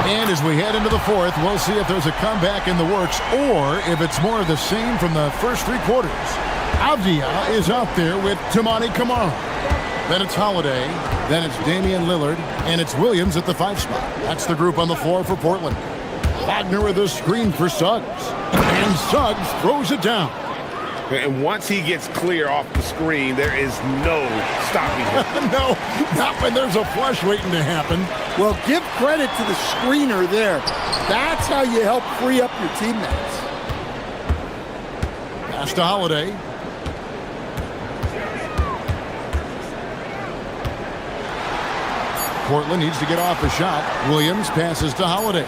And as we head into the fourth, we'll see if there's a comeback in the works or if it's more of the same from the first three quarters. Avdia is out there with Tamani Kamara. Then it's Holiday. Then it's Damian Lillard. And it's Williams at the 5 spot. That's the group on the floor for Portland. Wagner with a screen for Suggs. And Suggs throws it down. And once he gets clear off the screen, there is no stopping him. No, not when there's a flush waiting to happen. Well, give credit to the screener there. That's how you help free up your teammates. Pass to Holiday. Portland needs to get off a shot. Williams passes to Holiday.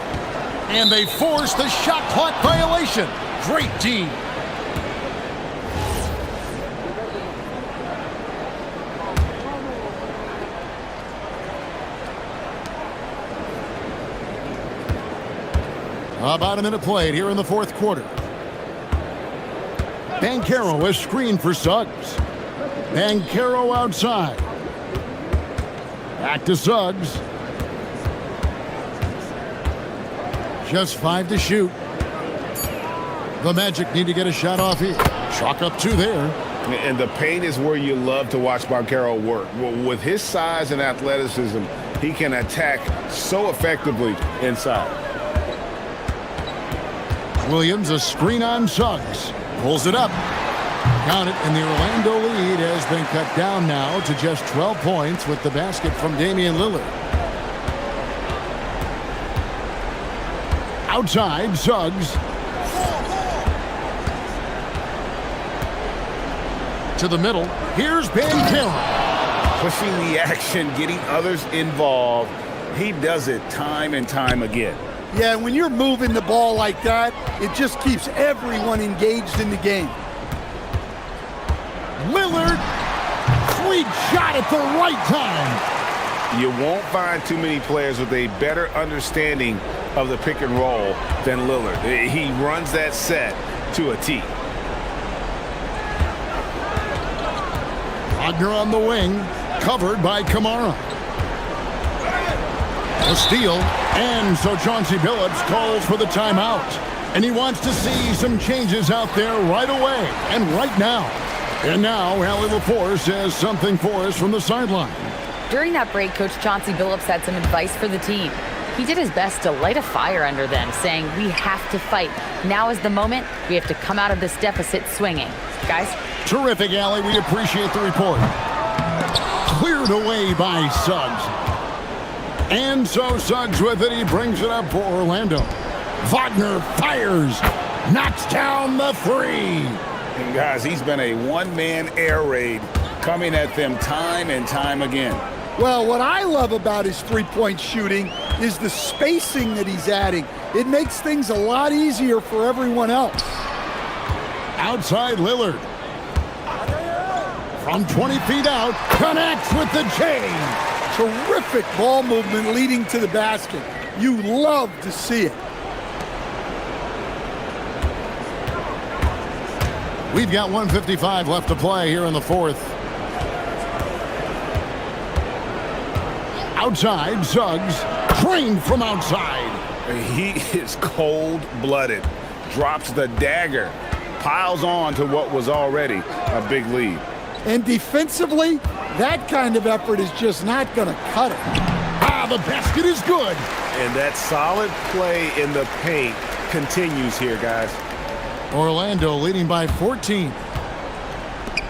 And they force the shot clock violation. Great D. About a minute played here in the fourth quarter. Banchero is screened for Suggs. Banchero outside. Back to Suggs. Just 5 to shoot. The Magic need to get a shot off here. Chalk up 2 there. And the paint is where you love to watch Banchero work. With his size and athleticism, he can attack so effectively inside. Williams, a screen on Suggs. Pulls it up. Count it, and the Orlando lead has been cut down now to just 12 points with the basket from Damian Lillard. Outside, Suggs. To the middle. Here's Banchero. Pushing the action, getting others involved. He does it time and time again. Yeah, when you're moving the ball like that, it just keeps everyone engaged in the game. Lillard, sweet shot at the right time. You won't find too many players with a better understanding of the pick and roll than Lillard. He runs that set to a T. Wagner on the wing, covered by Kamara. A steal, and so Chauncey Billups calls for the timeout. And he wants to see some changes out there right away and right now. And now, Allie LaForce has something for us from the sideline. During that break, Coach Chauncey Billups had some advice for the team. He did his best to light a fire under them, saying, we have to fight. Now is the moment. We have to come out of this deficit swinging. Guys? Terrific, Allie. We appreciate the report. Cleared away by Suggs. And so Suggs with it. He brings it up for Orlando. Wagner fires. Knocks down the 3. And guys, he's been a one-man air raid coming at them time and time again. Well, what I love about his three-point shooting is the spacing that he's adding. It makes things a lot easier for everyone else. Outside Lillard. From 20 feet out, connects with the chain. Terrific ball movement leading to the basket. You love to see it. We've got 1:55 left to play here in the fourth. Outside, Suggs, trained from outside. He is cold-blooded, drops the dagger, piles on to what was already a big lead. And defensively, that kind of effort is just not going to cut it. Ah, the basket is good. And that solid play in the paint continues here, guys. Orlando leading by 14.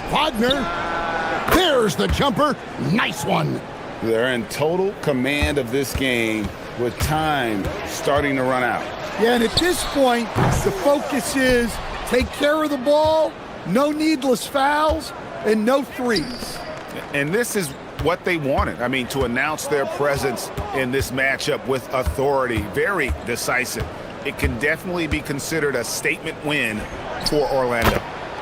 Wagner, there's the jumper. Nice one. They're in total command of this game with time starting to run out. Yeah, and at this point, the focus is take care of the ball, no needless fouls, and no threes. And this is what they wanted. I mean, to announce their presence in this matchup with authority, very decisive. It can definitely be considered a statement win for Orlando.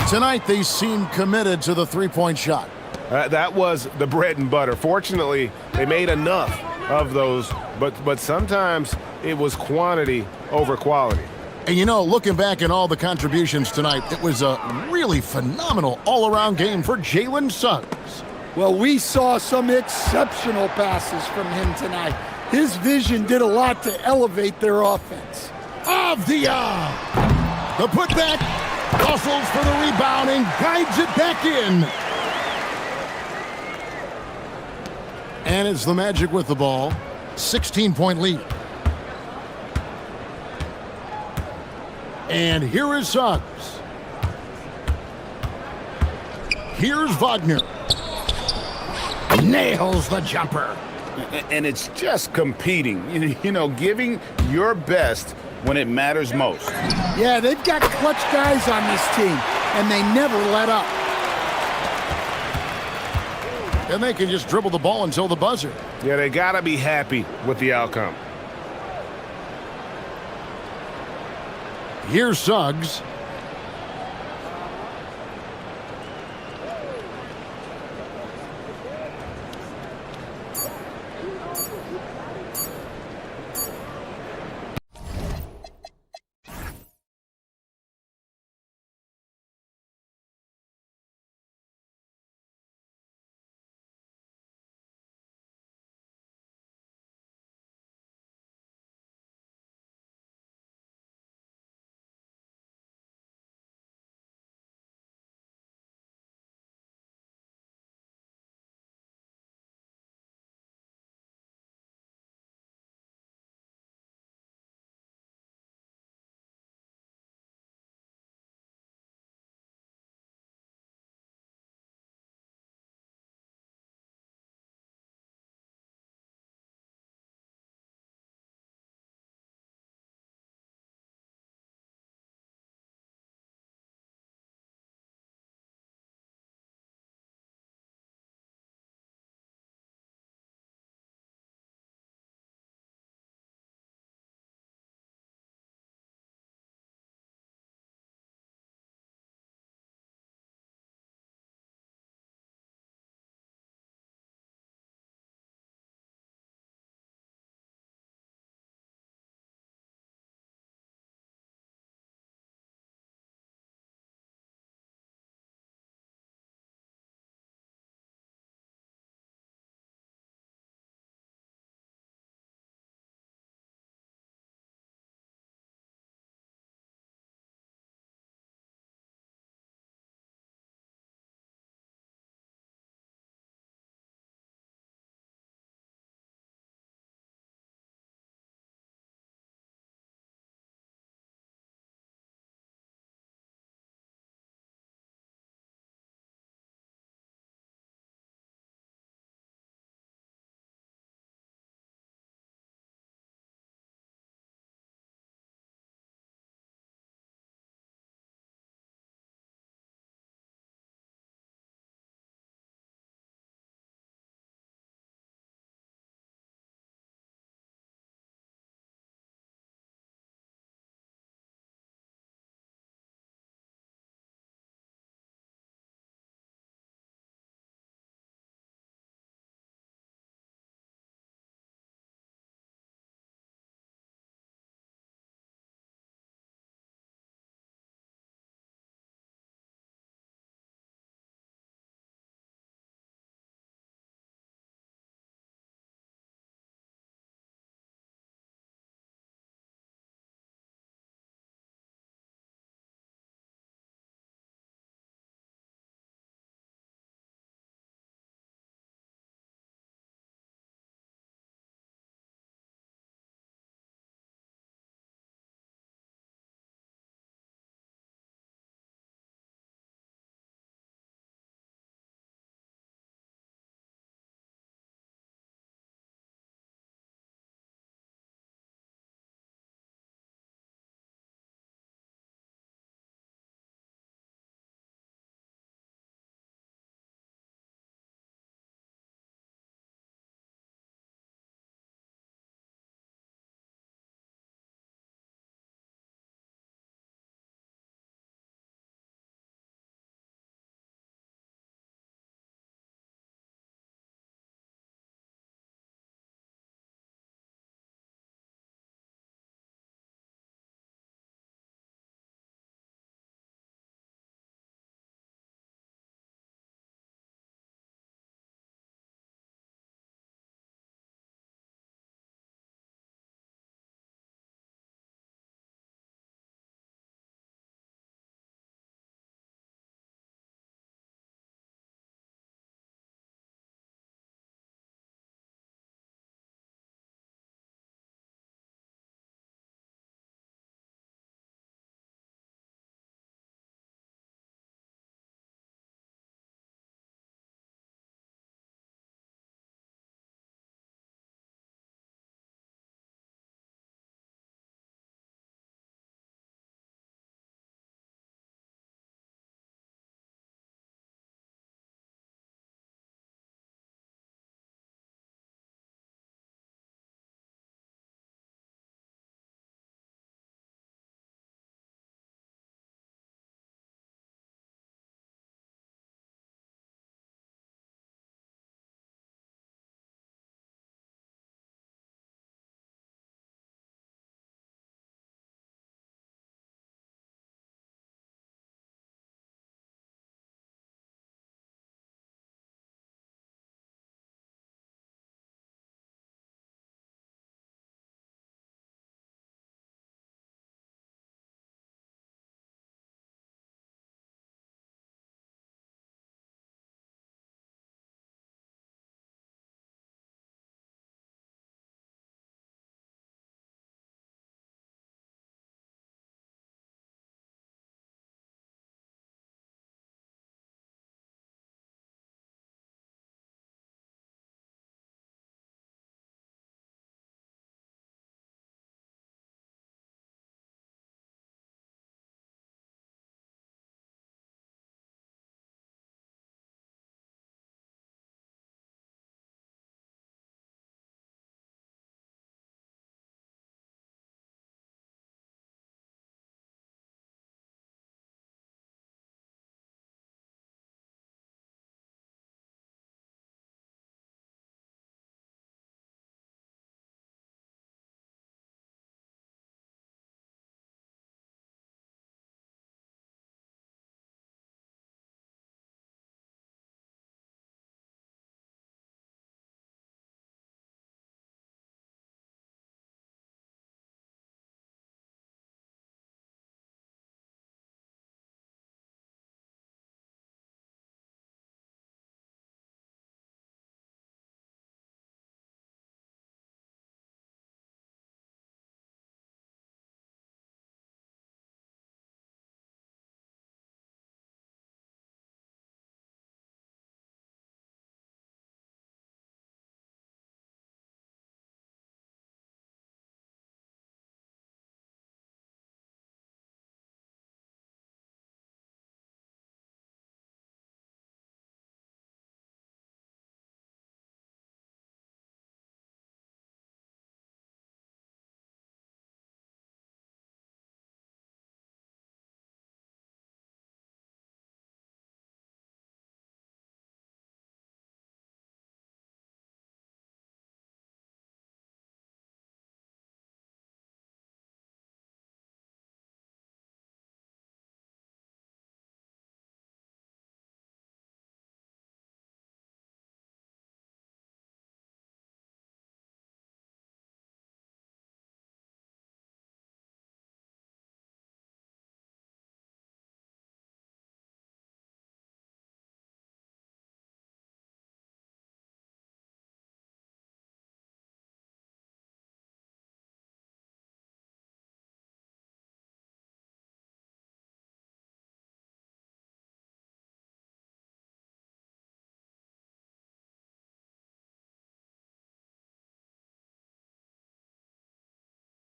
Tonight, they seem committed to the three-point shot. That was the bread and butter. Fortunately, they made enough of those, but sometimes it was quantity over quality. And you know, looking back at all the contributions tonight, it was a really phenomenal all-around game for Jalen Suggs. Well, we saw some exceptional passes from him tonight. His vision did a lot to elevate their offense. Avdia! The putback, hustles for the rebound and guides it back in. And it's the Magic with the ball. 16-point lead. And here is Suggs. Here's Wagner. Nails the jumper. And it's just competing, you know, giving your best when it matters most. Yeah, they've got clutch guys on this team, and they never let up. And they can just dribble the ball until the buzzer. Yeah, they got to be happy with the outcome. Here's Suggs.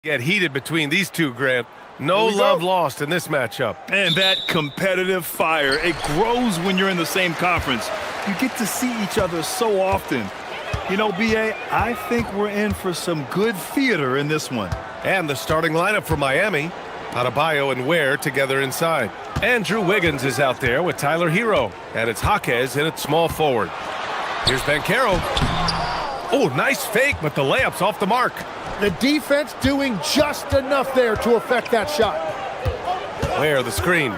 Get heated between these two, Grant. No love lost in this matchup. And that competitive fire, it grows when you're in the same conference. You get to see each other so often. You know, B.A., I think we're in for some good theater in this one. And the starting lineup for Miami. Adebayo and Ware together inside. Andrew Wiggins is out there with Tyler Hero. And it's Jaquez in at small forward. Here's Banchero. Oh, nice fake, but the layup's off the mark. The defense doing just enough there to affect that shot. Ware the screen.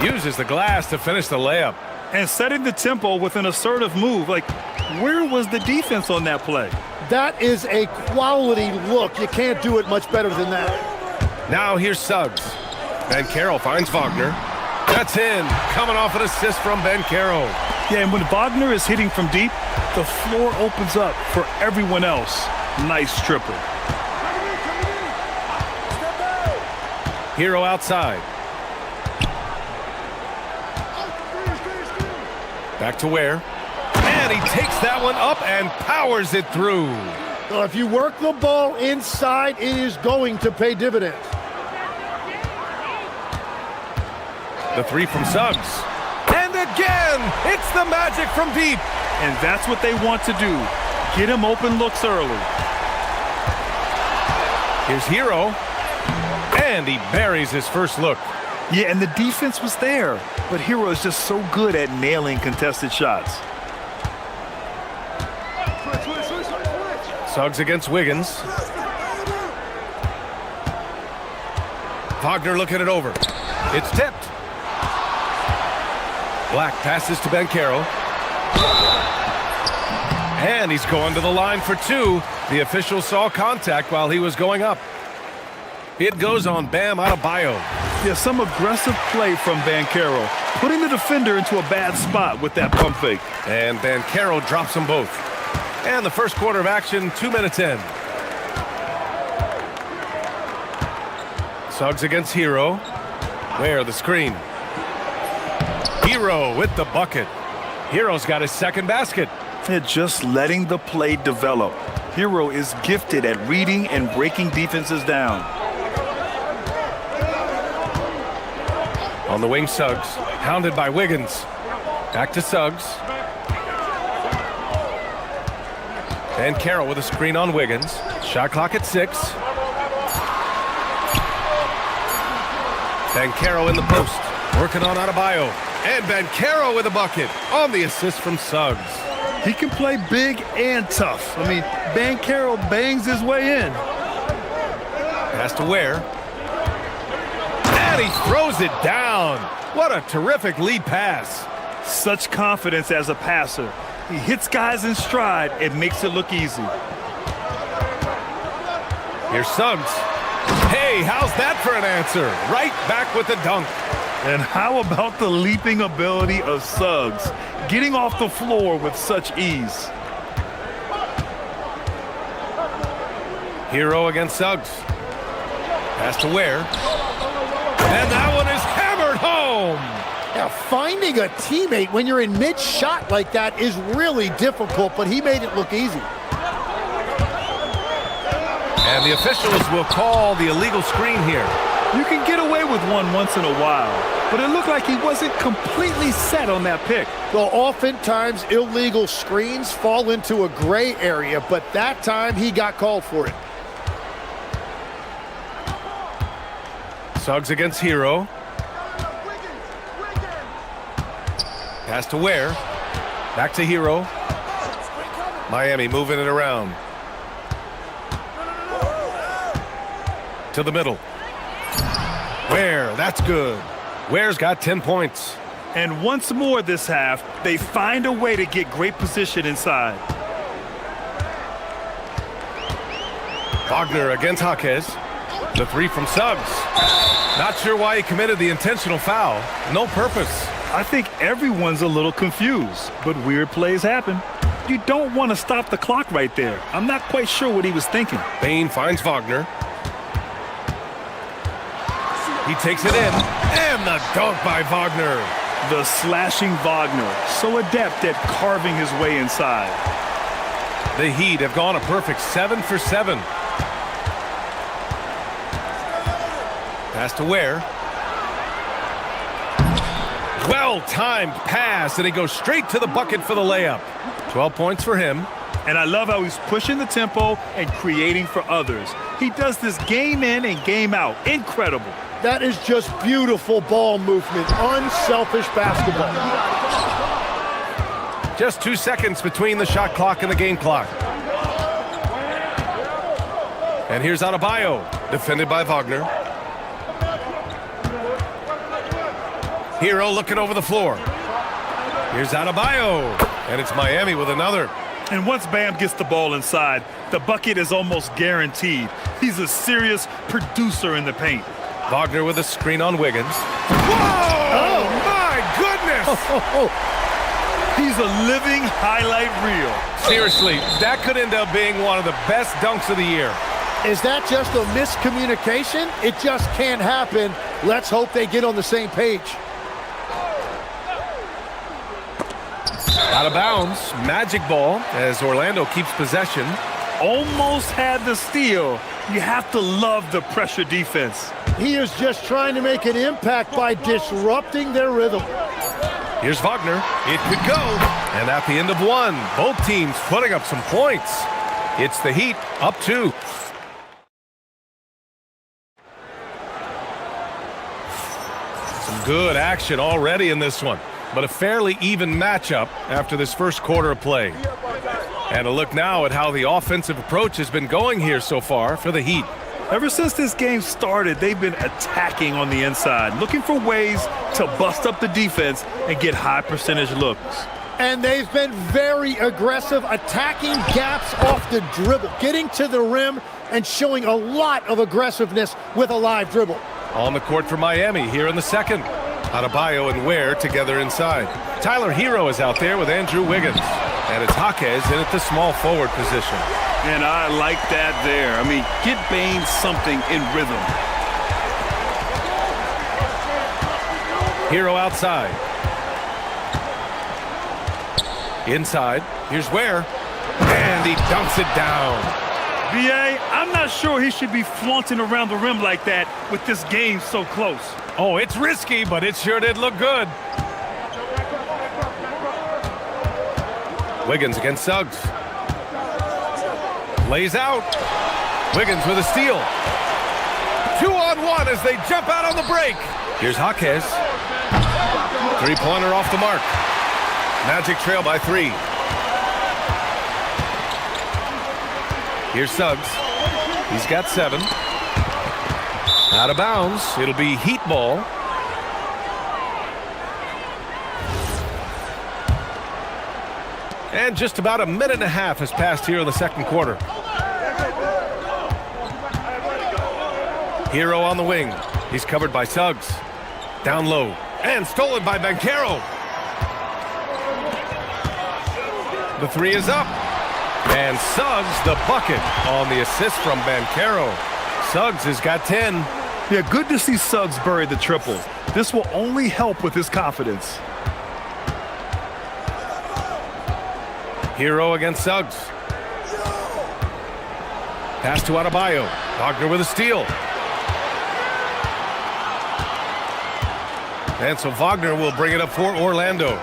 Uses the glass to finish the layup. And setting the tempo with an assertive move. Like, where was the defense on that play? That is a quality look. You can't do it much better than that. Now here's Suggs. Banchero finds Wagner. That's in. Coming off an assist from Banchero. Yeah, and when Wagner is hitting from deep, the floor opens up for everyone else. Nice triple. Hero outside. Back to Ware. And he takes that one up and powers it through. Well, if you work the ball inside, it is going to pay dividends. The three from Suggs. And again, it's the magic from deep. And that's what they want to do. Get him open looks early. Here's Hero. And he buries his first look. Yeah, and the defense was there. But Hero is just so good at nailing contested shots. Suggs against Wiggins. Wagner looking it over. It's tipped. Black passes to Banchero. And he's going to the line for two. The official saw contact while he was going up. It goes on Bam Adebayo. Yeah, some aggressive play from Banchero, putting the defender into a bad spot with that pump fake. And Banchero drops them both. And the first quarter of action, 2 minutes in. Suggs against Hero. Where the screen. Hero with the bucket. Hero's got his second basket. Yeah, just letting the play develop. Hero is gifted at reading and breaking defenses down. On the wing, Suggs. Hounded by Wiggins. Back to Suggs. And Banchero with a screen on Wiggins. Shot clock at 6. Banchero in the post. Working on Adebayo. And Banchero with a bucket on the assist from Suggs. He can play big and tough. I mean, Banchero bangs his way in. Pass to Ware. And he throws it down. What a terrific lead pass. Such confidence as a passer. He hits guys in stride and makes it look easy. Here's Suggs. Hey, how's that for an answer? Right back with the dunk. And how about the leaping ability of Suggs? Getting off the floor with such ease. Hero against Suggs. Pass to Ware. And that one is hammered home. Now, finding a teammate when you're in mid-shot like that is really difficult, but he made it look easy. And the officials will call the illegal screen here. You can get away with one once in a while, but it looked like he wasn't completely set on that pick. Well, oftentimes illegal screens fall into a gray area, but that time he got called for it. Suggs against Hero. Pass to Ware. Back to Hero. Miami moving it around. To the middle. Ware, that's good. Ware's got 10 points. And once more this half, they find a way to get great position inside. Wagner against Jaquez. The three from Suggs. Not sure why he committed the intentional foul. No purpose. I think everyone's a little confused, but weird plays happen. You don't want to stop the clock right there. I'm not quite sure what he was thinking. Bain finds Wagner. He takes it in, and the dunk by Wagner. The slashing Wagner, so adept at carving his way inside. The Heat have gone a perfect 7 for 7. Pass to Ware. Well-timed pass, and he goes straight to the bucket for the layup. 12 points for him. And I love how he's pushing the tempo and creating for others. He does this game in and game out. Incredible. That is just beautiful ball movement, unselfish basketball. Just 2 seconds between the shot clock and the game clock. And here's Adebayo, defended by Wagner. Hero looking over the floor. Here's Adebayo, and it's Miami with another. And once Bam gets the ball inside, the bucket is almost guaranteed. He's a serious producer in the paint. Wagner with a screen on Wiggins. Whoa! Oh, my goodness! He's a living highlight reel. Seriously, that could end up being one of the best dunks of the year. Is that just a miscommunication? It just can't happen. Let's hope they get on the same page. Out of bounds, magic ball as Orlando keeps possession. Almost had the steal. You have to love the pressure defense. He is just trying to make an impact by disrupting their rhythm. Here's Wagner. It could go. And at the end of one, both teams putting up some points. It's the Heat up 2. Some good action already in this one, but a fairly even matchup after this first quarter of play. And a look now at how the offensive approach has been going here so far for the Heat. Ever since this game started, they've been attacking on the inside, looking for ways to bust up the defense and get high percentage looks. And they've been very aggressive, attacking gaps off the dribble, getting to the rim and showing a lot of aggressiveness with a live dribble. On the court for Miami here in the second. Adebayo and Ware together inside. Tyler Hero is out there with Andrew Wiggins. And it's Jaquez in at the small forward position. And I like that there. I mean, get Baines something in rhythm. Hero outside. Inside. Here's Ware. And he dunks it down. B.A., I'm not sure he should be flaunting around the rim like that with this game so close. Oh, it's risky, but it sure did look good. Wiggins against Suggs. Lays out. Wiggins with a steal. 2-on-1 as they jump out on the break. Here's Jaquez. Three-pointer off the mark. Magic trail by 3. Here's Suggs. He's got 7. Out of bounds. It'll be Heat ball. And just about a minute and a half has passed here in the second quarter. Hero on the wing. He's covered by Suggs. Down low. And stolen by Banchero. The 3 is up. And Suggs the bucket on the assist from Banchero. Suggs has got 10. Yeah, good to see Suggs bury the triple. This will only help with his confidence. Hero against Suggs. Pass to Adebayo. Wagner with a steal. And so Wagner will bring it up for Orlando.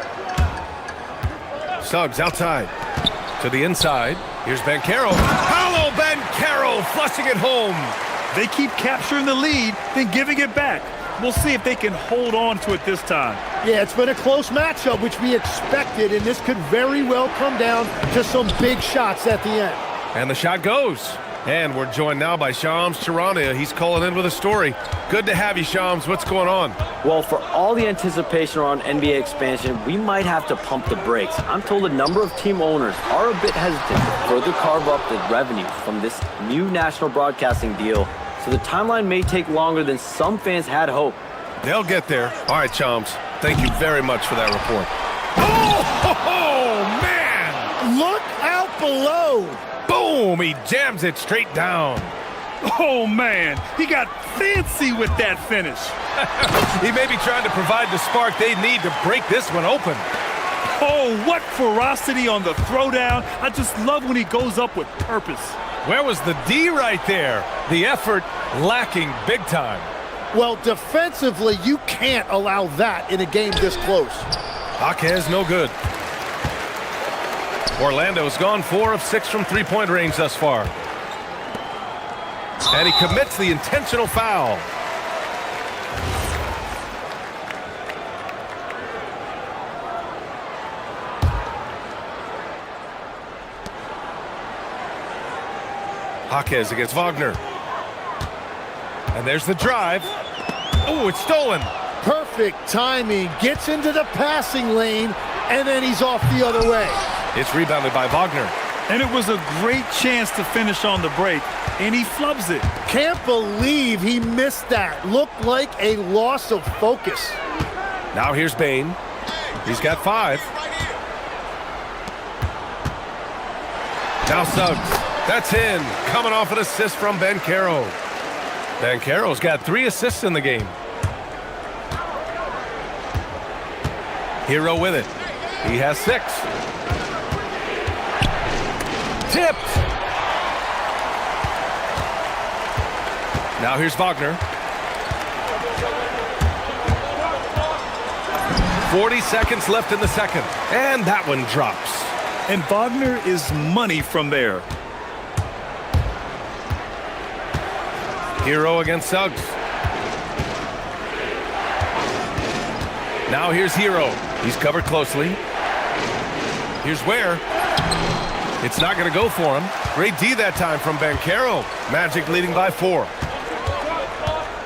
Suggs outside. To the inside. Here's Banchero. Paolo Banchero flushing it home. They keep capturing the lead, then giving it back. We'll see if they can hold on to it this time. Yeah, it's been a close matchup, which we expected, and this could very well come down to some big shots at the end. And the shot goes. And we're joined now by Shams Charania. He's calling in with a story. Good to have you, Shams. What's going on? Well, for all the anticipation around NBA expansion, we might have to pump the brakes. I'm told a number of team owners are a bit hesitant to further carve up the revenue from this new national broadcasting deal, so the timeline may take longer than some fans had hoped. They'll get there. All right, Shams. Thank you very much for that report. Oh, man! Look out below! Boom! He jams it straight down. Oh, man, he got fancy with that finish. He may be trying to provide the spark they need to break this one open. Oh, what ferocity on the throwdown. I just love when he goes up with purpose. Where was the D right there? The effort lacking big time. Well, defensively, you can't allow that in a game this close. Jaquez no good. Orlando's gone 4 of 6 from three-point range thus far. And he commits the intentional foul. Jaquez against Wagner. And there's the drive. Oh, it's stolen. Perfect timing. Gets into the passing lane, and then he's off the other way. It's rebounded by Wagner. And it was a great chance to finish on the break, and he flubs it. Can't believe he missed that. Looked like a loss of focus. Now here's Bain. He's got 5. Now Suggs. That's in. Coming off an assist from Banchero. Banchero's got 3 assists in the game. Hero with it. He has 6. Tipped. Now here's Wagner. 40 seconds left in the second. And that one drops. And Wagner is money from there. Hero against Suggs. Now here's Hero. He's covered closely. Here's Ware. It's not going to go for him. Great D that time from Banchero. Magic leading by 4.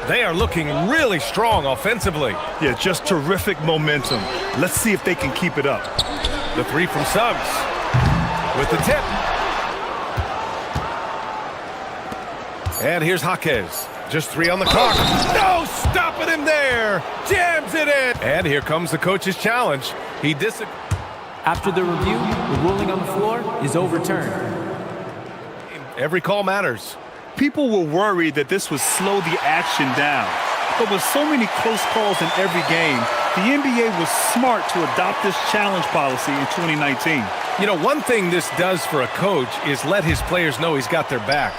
They are looking really strong offensively. Yeah, just terrific momentum. Let's see if they can keep it up. The 3 from Suggs. With the tip. And here's Jaquez. Just 3 on the clock. No, stopping him there. Jams it in. And here comes the coach's challenge. He disagrees. After the review, the ruling on the floor is overturned. Every call matters. People were worried that this would slow the action down. But with so many close calls in every game, the NBA was smart to adopt this challenge policy in 2019. You know, one thing this does for a coach is let his players know he's got their back.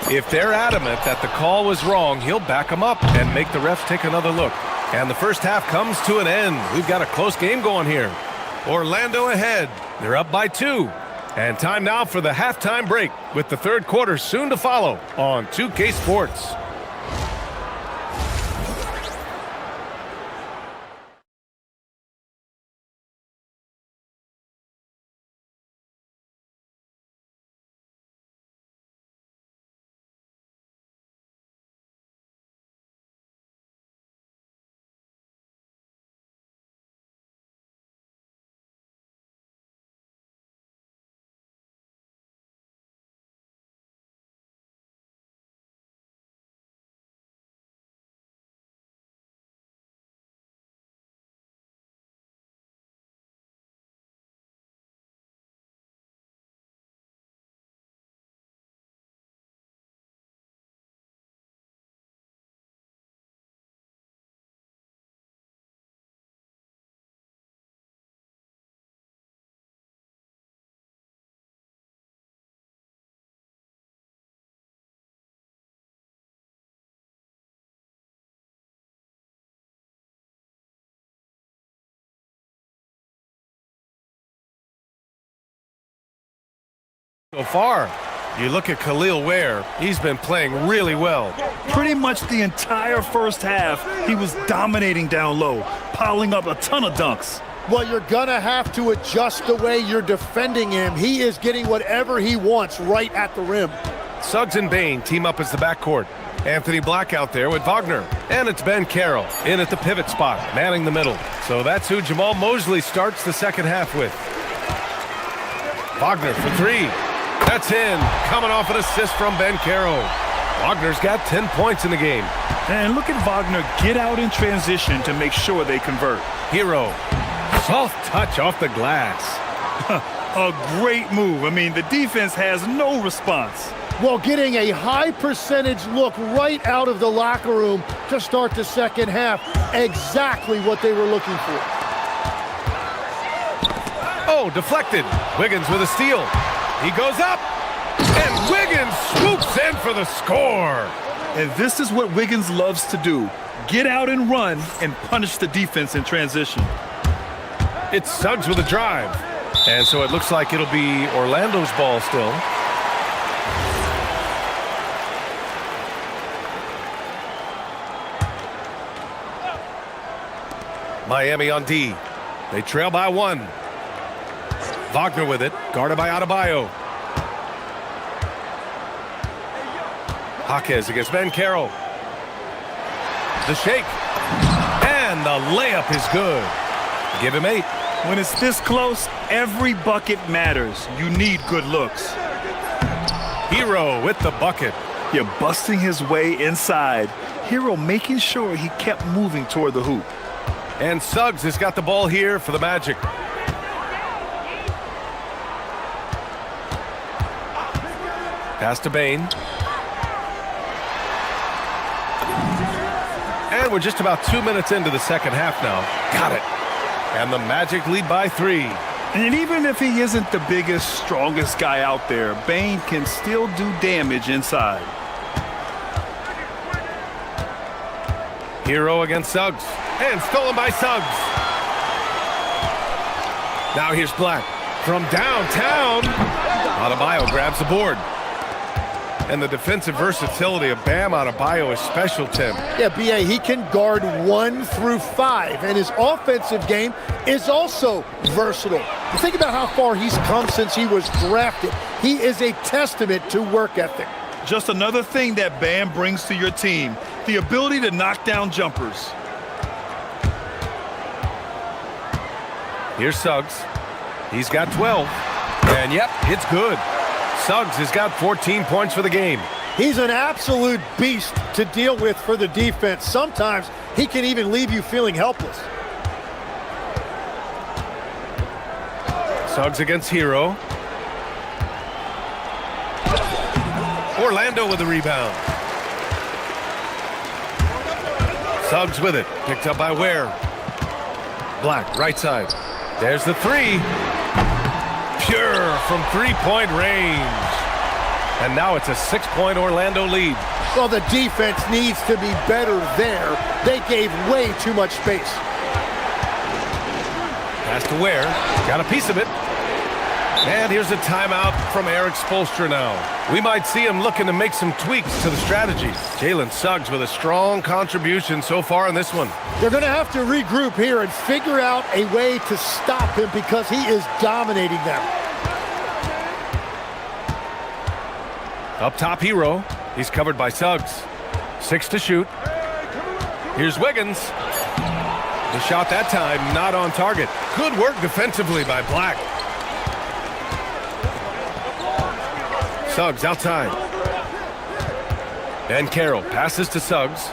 If they're adamant that the call was wrong, he'll back them up and make the refs take another look. And the first half comes to an end. We've got a close game going here. Orlando ahead. They're up by 2. And time now for the halftime break, with the third quarter soon to follow on 2K Sports. So far, you look at Khalil Ware, he's been playing really well. Pretty much the entire first half, he was dominating down low, piling up a ton of dunks. Well, you're gonna have to adjust the way you're defending him. He is getting whatever he wants right at the rim. Suggs and Bain team up as the backcourt. Anthony Black out there with Wagner. And it's Banchero in at the pivot spot, manning the middle. So that's who Jamal Mosley starts the second half with. Wagner for 3. That's in. Coming off an assist from Banchero. Wagner's got 10 points in the game. And look at Wagner get out in transition to make sure they convert. Hero. Soft touch off the glass. A great move. I mean, the defense has no response. Well, getting a high percentage look right out of the locker room to start the second half. Exactly what they were looking for. Oh, deflected. Wiggins with a steal. He goes up, and Wiggins swoops in for the score. And this is what Wiggins loves to do. Get out and run and punish the defense in transition. It's Suggs with a drive. And so it looks like it'll be Orlando's ball still. Miami on D. They trail by 1. Wagner with it, guarded by Adebayo. Jaquez against Ben Carroll. The shake. And the layup is good. Give him 8. When it's this close, every bucket matters. You need good looks. Hero with the bucket. You're busting his way inside. Hero making sure he kept moving toward the hoop. And Suggs has got the ball here for the Magic. Pass to Bain. And we're just about 2 minutes into the second half now. Got it. And the Magic lead by 3. And even if he isn't the biggest, strongest guy out there, Bain can still do damage inside. Hero against Suggs. And stolen by Suggs. Now here's Black. From downtown. Adebayo grabs the board. And the defensive versatility of Bam Adebayo is special, Tim. Yeah, B.A., he can guard 1 through 5, and his offensive game is also versatile. You think about how far he's come since he was drafted. He is a testament to work ethic. Just another thing that Bam brings to your team, the ability to knock down jumpers. Here's Suggs. He's got 12. And yep, it's good. Suggs has got 14 points for the game. He's an absolute beast to deal with for the defense. Sometimes he can even leave you feeling helpless. Suggs against Hero. Orlando with the rebound. Suggs with it. Picked up by Ware. Black, right side. There's the 3. Pure from three-point range. And now it's a 6-point Orlando lead. Well, the defense needs to be better there. They gave way too much space. Pass to Ware. Got a piece of it. And here's a timeout from Eric Spoelstra now. We might see him looking to make some tweaks to the strategy. Jalen Suggs with a strong contribution so far in this one. They're going to have to regroup here and figure out a way to stop him because he is dominating them. Up top, Hero. He's covered by Suggs. 6 to shoot. Here's Wiggins. The shot that time not on target. Good work defensively by Black. Suggs outside. Ben Carroll passes to Suggs.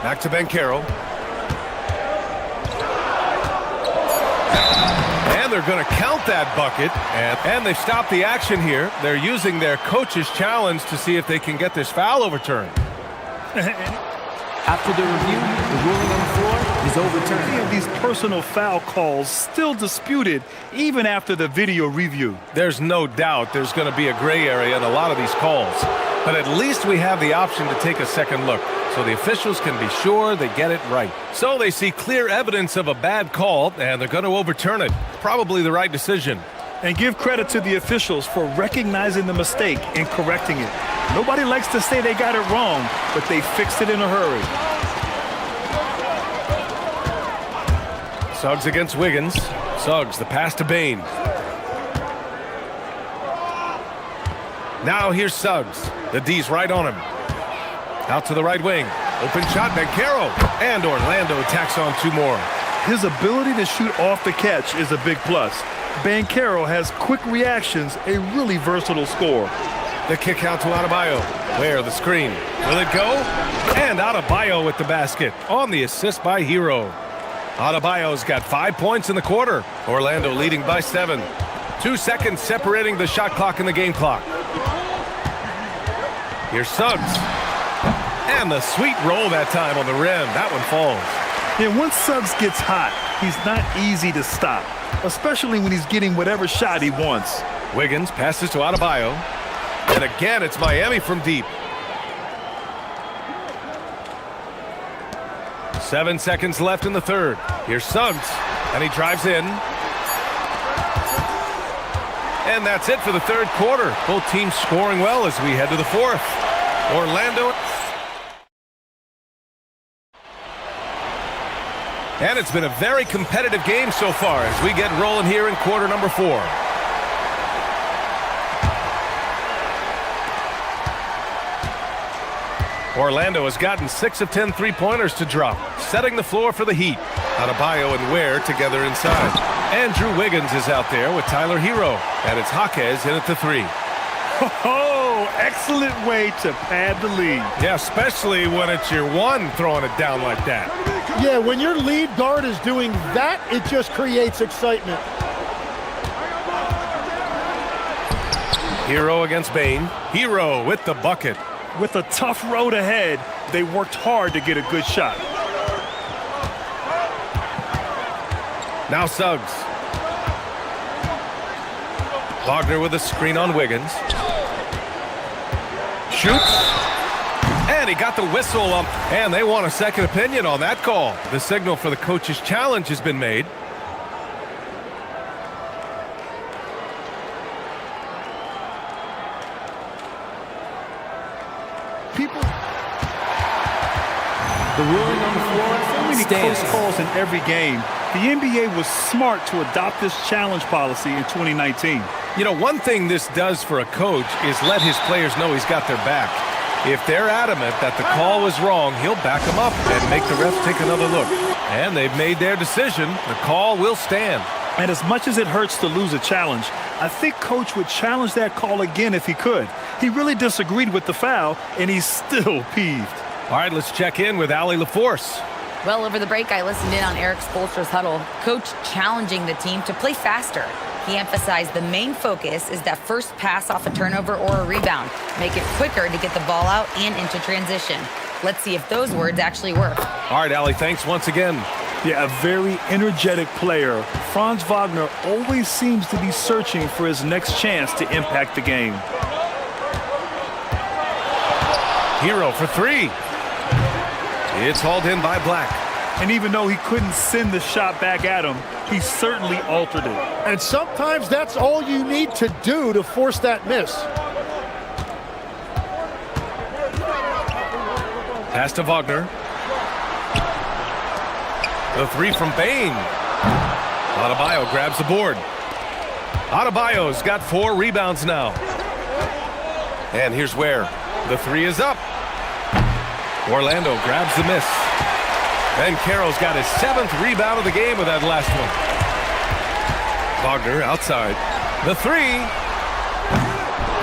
Back to Ben Carroll. And they're going to count that bucket. And they stop the action here. They're using their coach's challenge to see if they can get this foul overturned. After the review, the ruling on the floor is overturned. These personal foul calls still disputed even after the video review. There's no doubt there's going to be a gray area in a lot of these calls. But at least we have the option to take a second look, so the officials can be sure they get it right. So they see clear evidence of a bad call, and they're going to overturn it. Probably the right decision. And give credit to the officials for recognizing the mistake and correcting it. Nobody likes to say they got it wrong, but they fixed it in a hurry. Suggs against Wiggins. Suggs, the pass to Bain. Now here's Suggs. The D's right on him. Out to the right wing. Open shot, Ben Carroll. And Orlando tacks on 2 more. His ability to shoot off the catch is a big plus. Ben Carroll has quick reactions, a really versatile scorer. The kick out to Adebayo. Where the screen. Will it go? And Adebayo with the basket on the assist by Hero. Adebayo's got 5 points in the quarter. Orlando leading by 7. 2 seconds separating the shot clock and the game clock. Here's Suggs. And the sweet roll that time on the rim. That one falls. Yeah, once Suggs gets hot, he's not easy to stop, especially when he's getting whatever shot he wants. Wiggins passes to Adebayo. And again, it's Miami from deep. 7 seconds left in the third. Here's Suggs, and he drives in. And that's it for the third quarter. Both teams scoring well as we head to the fourth. Orlando. And it's been a very competitive game so far as we get rolling here in quarter number 4. Orlando has gotten 6 of 10 three-pointers to drop, setting the floor for the Heat. Adebayo and Ware together inside. Andrew Wiggins is out there with Tyler Hero, and it's Jaquez in at the 3. Oh, excellent way to pad the lead. Yeah, especially when it's your one throwing it down like that. Yeah, when your lead guard is doing that, it just creates excitement. Hero against Bain. Hero with the bucket. With a tough road ahead, they worked hard to get a good shot. Now Suggs. Wagner with a screen on Wiggins. Shoots. And he got the whistle up. And they want a second opinion on that call. The signal for the coach's challenge has been made. The ruling on the floor So many stands. close calls in every game. The NBA was smart to adopt this challenge policy in 2019. You know, one thing this does for a coach is let his players know he's got their back. If they're adamant that the call was wrong, he'll back them up and make the refs take another look. And they've made their decision. The call will stand. And as much as it hurts to lose a challenge, I think Coach would challenge that call again if he could. He really disagreed with the foul, and he's still peeved. All right, let's check in with Allie LaForce. Well, over the break, I listened in on Eric Spoelstra's huddle, coach challenging the team to play faster. He emphasized the main focus is that first pass off a turnover or a rebound. Make it quicker to get the ball out and into transition. Let's see if those words actually work. All right, Allie, thanks once again. Yeah, a very energetic player. Franz Wagner always seems to be searching for his next chance to impact the game. Hero for 3. It's hauled in by Black. And even though he couldn't send the shot back at him, he certainly altered it. And sometimes that's all you need to do to force that miss. Pass to Wagner. The 3 from Bain. Adebayo grabs the board. Adebayo's got 4 rebounds now. And here's Ware. The 3 is up. Orlando grabs the miss. And Carroll's got his 7th rebound of the game with that last one. Wagner outside. The 3.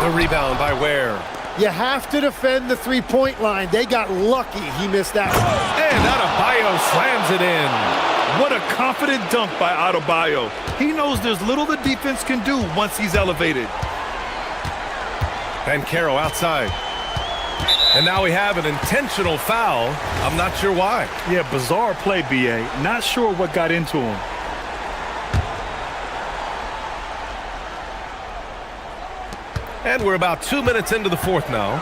The rebound by Ware. You have to defend the three-point line. They got lucky he missed that one. And Adebayo slams it in. What a confident dunk by Adebayo. He knows there's little the defense can do once he's elevated. And Carroll outside. And now we have an intentional foul. I'm not sure why. Yeah, bizarre play, B.A. Not sure what got into him. And we're about 2 minutes into the fourth now.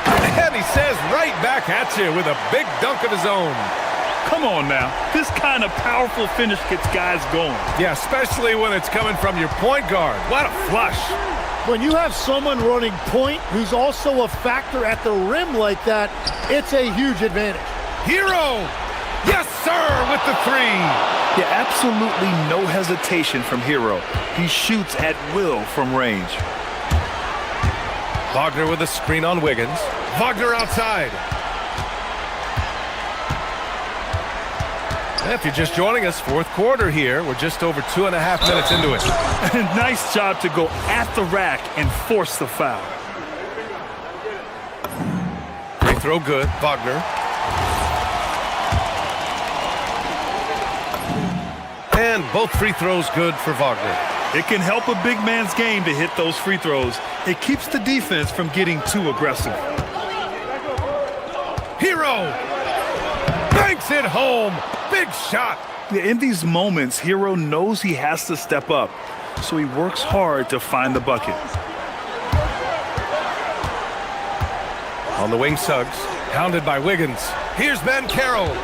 And he says right back at you with a big dunk of his own. Come on now. This kind of powerful finish gets guys going. Yeah, especially when it's coming from your point guard. What a flush. When you have someone running point who's also a factor at the rim like that, it's a huge advantage. Hero! Yes, sir, with the 3. Yeah, absolutely no hesitation from Hero. He shoots at will from range. Wagner with a screen on Wiggins. Wagner outside. If you're just joining us, fourth quarter here. We're just over 2.5 minutes into it. Nice job to go at the rack and force the foul. Free throw good. Wagner. And both free throws good for Wagner. It can help a big man's game to hit those free throws. It keeps the defense from getting too aggressive. Hero banks it home. Big shot. In these moments, Hero knows he has to step up, so he works hard to find the bucket. On the wing, Suggs, hounded by Wiggins. Here's Ben Carroll.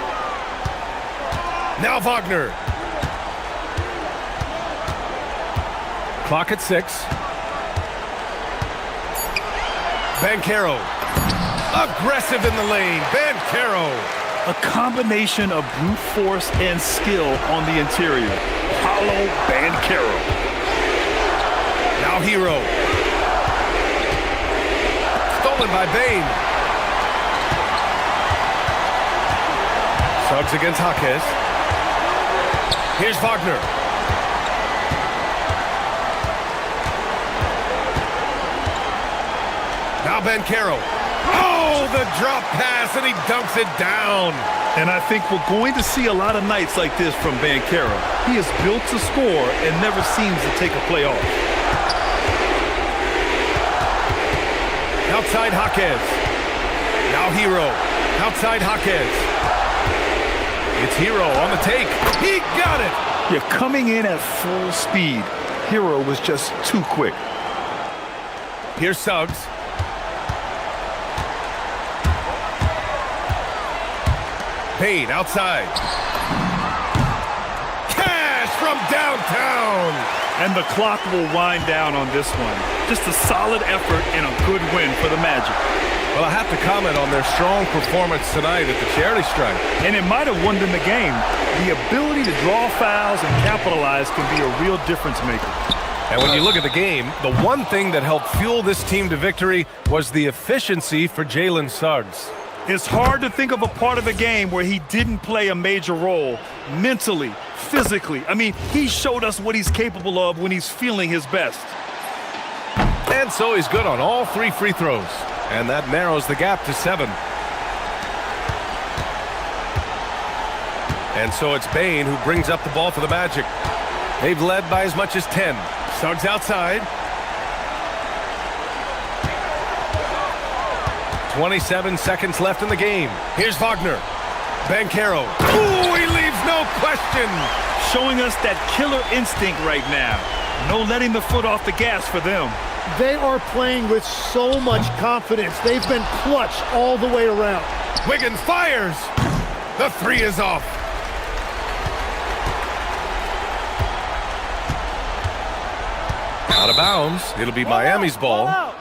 Now Wagner. Clock at 6. Banchero. Aggressive in the lane. Banchero. A combination of brute force and skill on the interior. Paulo Banchero. Now Hero. Stolen by Bane. Suggs against Jaquez. Here's Wagner. Now Banchero. Oh, the drop pass, and he dunks it down. And I think we're going to see a lot of nights like this from Banchero. He is built to score and never seems to take a play off. Outside Jaquez. Now Hero. Outside Jaquez. It's Hero on the take. He got it. You're coming in at full speed. Hero was just too quick. Here's Suggs. Payne outside. Cash from downtown. And the clock will wind down on this one. Just a solid effort and a good win for the Magic. Well, I have to comment on their strong performance tonight at the charity stripe. And it might have won them the game. The ability to draw fouls and capitalize can be a real difference maker. And when you look at the game, the one thing that helped fuel this team to victory was the efficiency for Jalen Suggs. It's hard to think of a part of the game where he didn't play a major role mentally, physically. I mean, he showed us what he's capable of when he's feeling his best. And so he's good on all 3 free throws. And that narrows the gap to 7. And so it's Bane who brings up the ball for the Magic. They've led by as much as 10. Suggs outside. 27 seconds left in the game. Here's Wagner. Banchero. Ooh, he leaves no question. Showing us that killer instinct right now. No letting the foot off the gas for them. They are playing with so much confidence. They've been clutch all the way around. Wiggins fires. The 3 is off. Out of bounds. It'll be Miami's ball.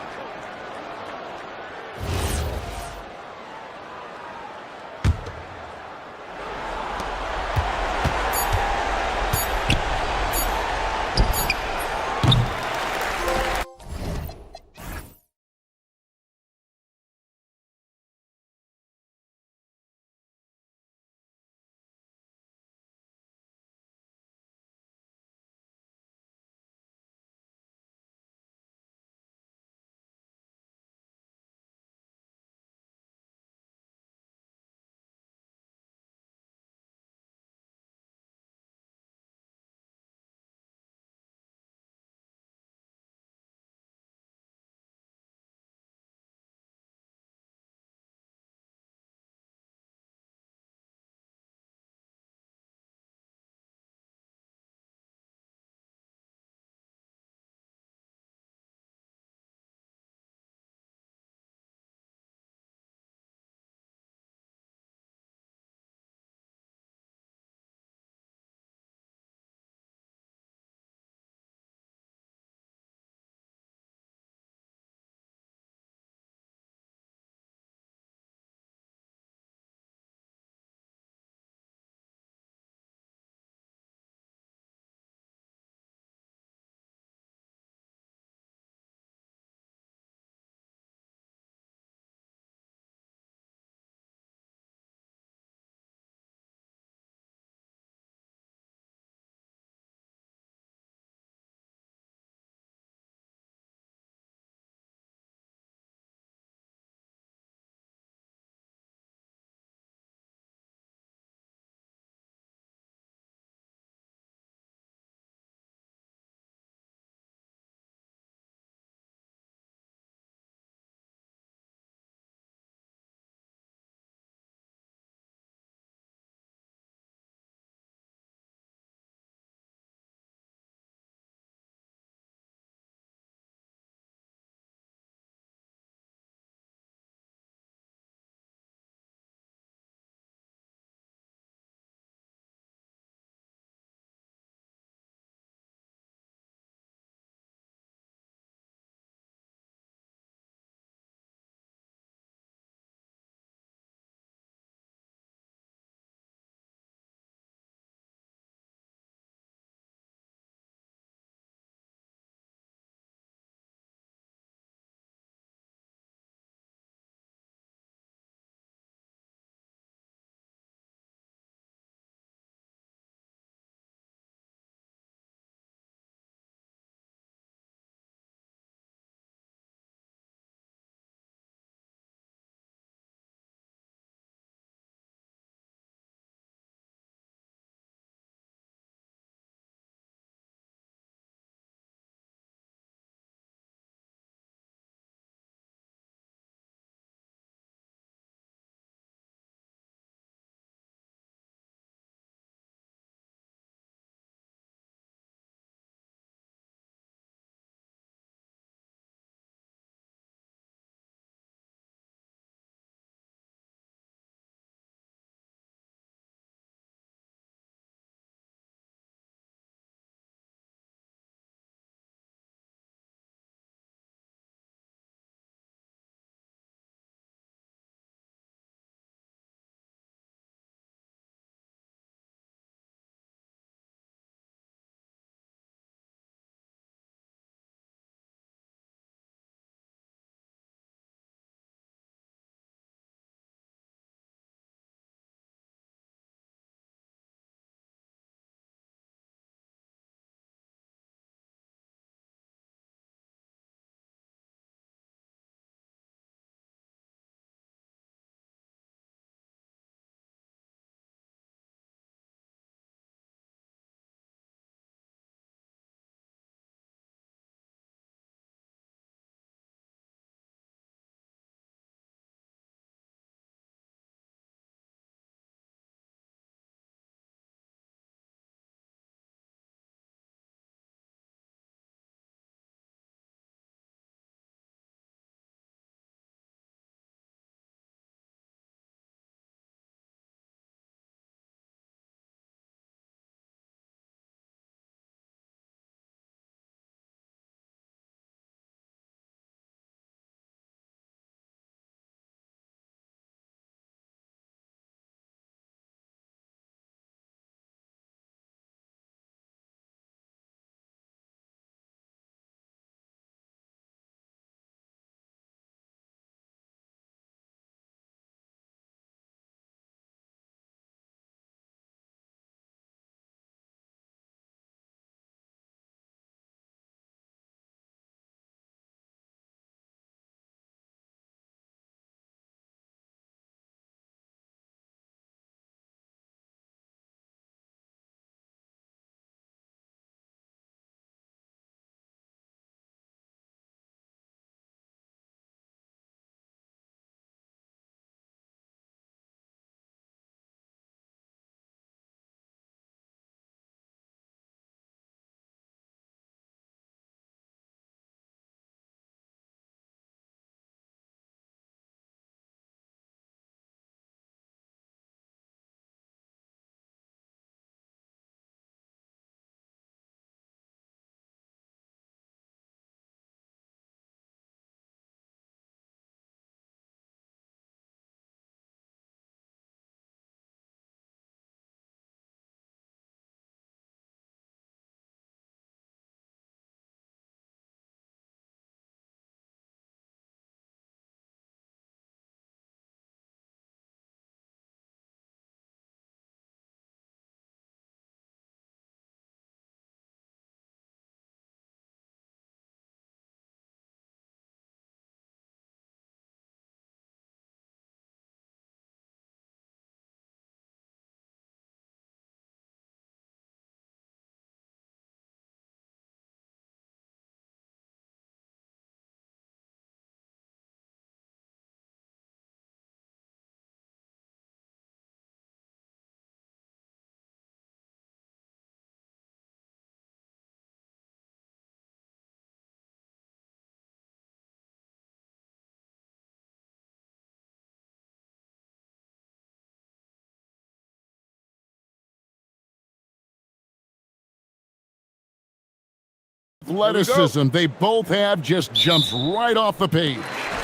Athleticism they both have just jumps right off the page.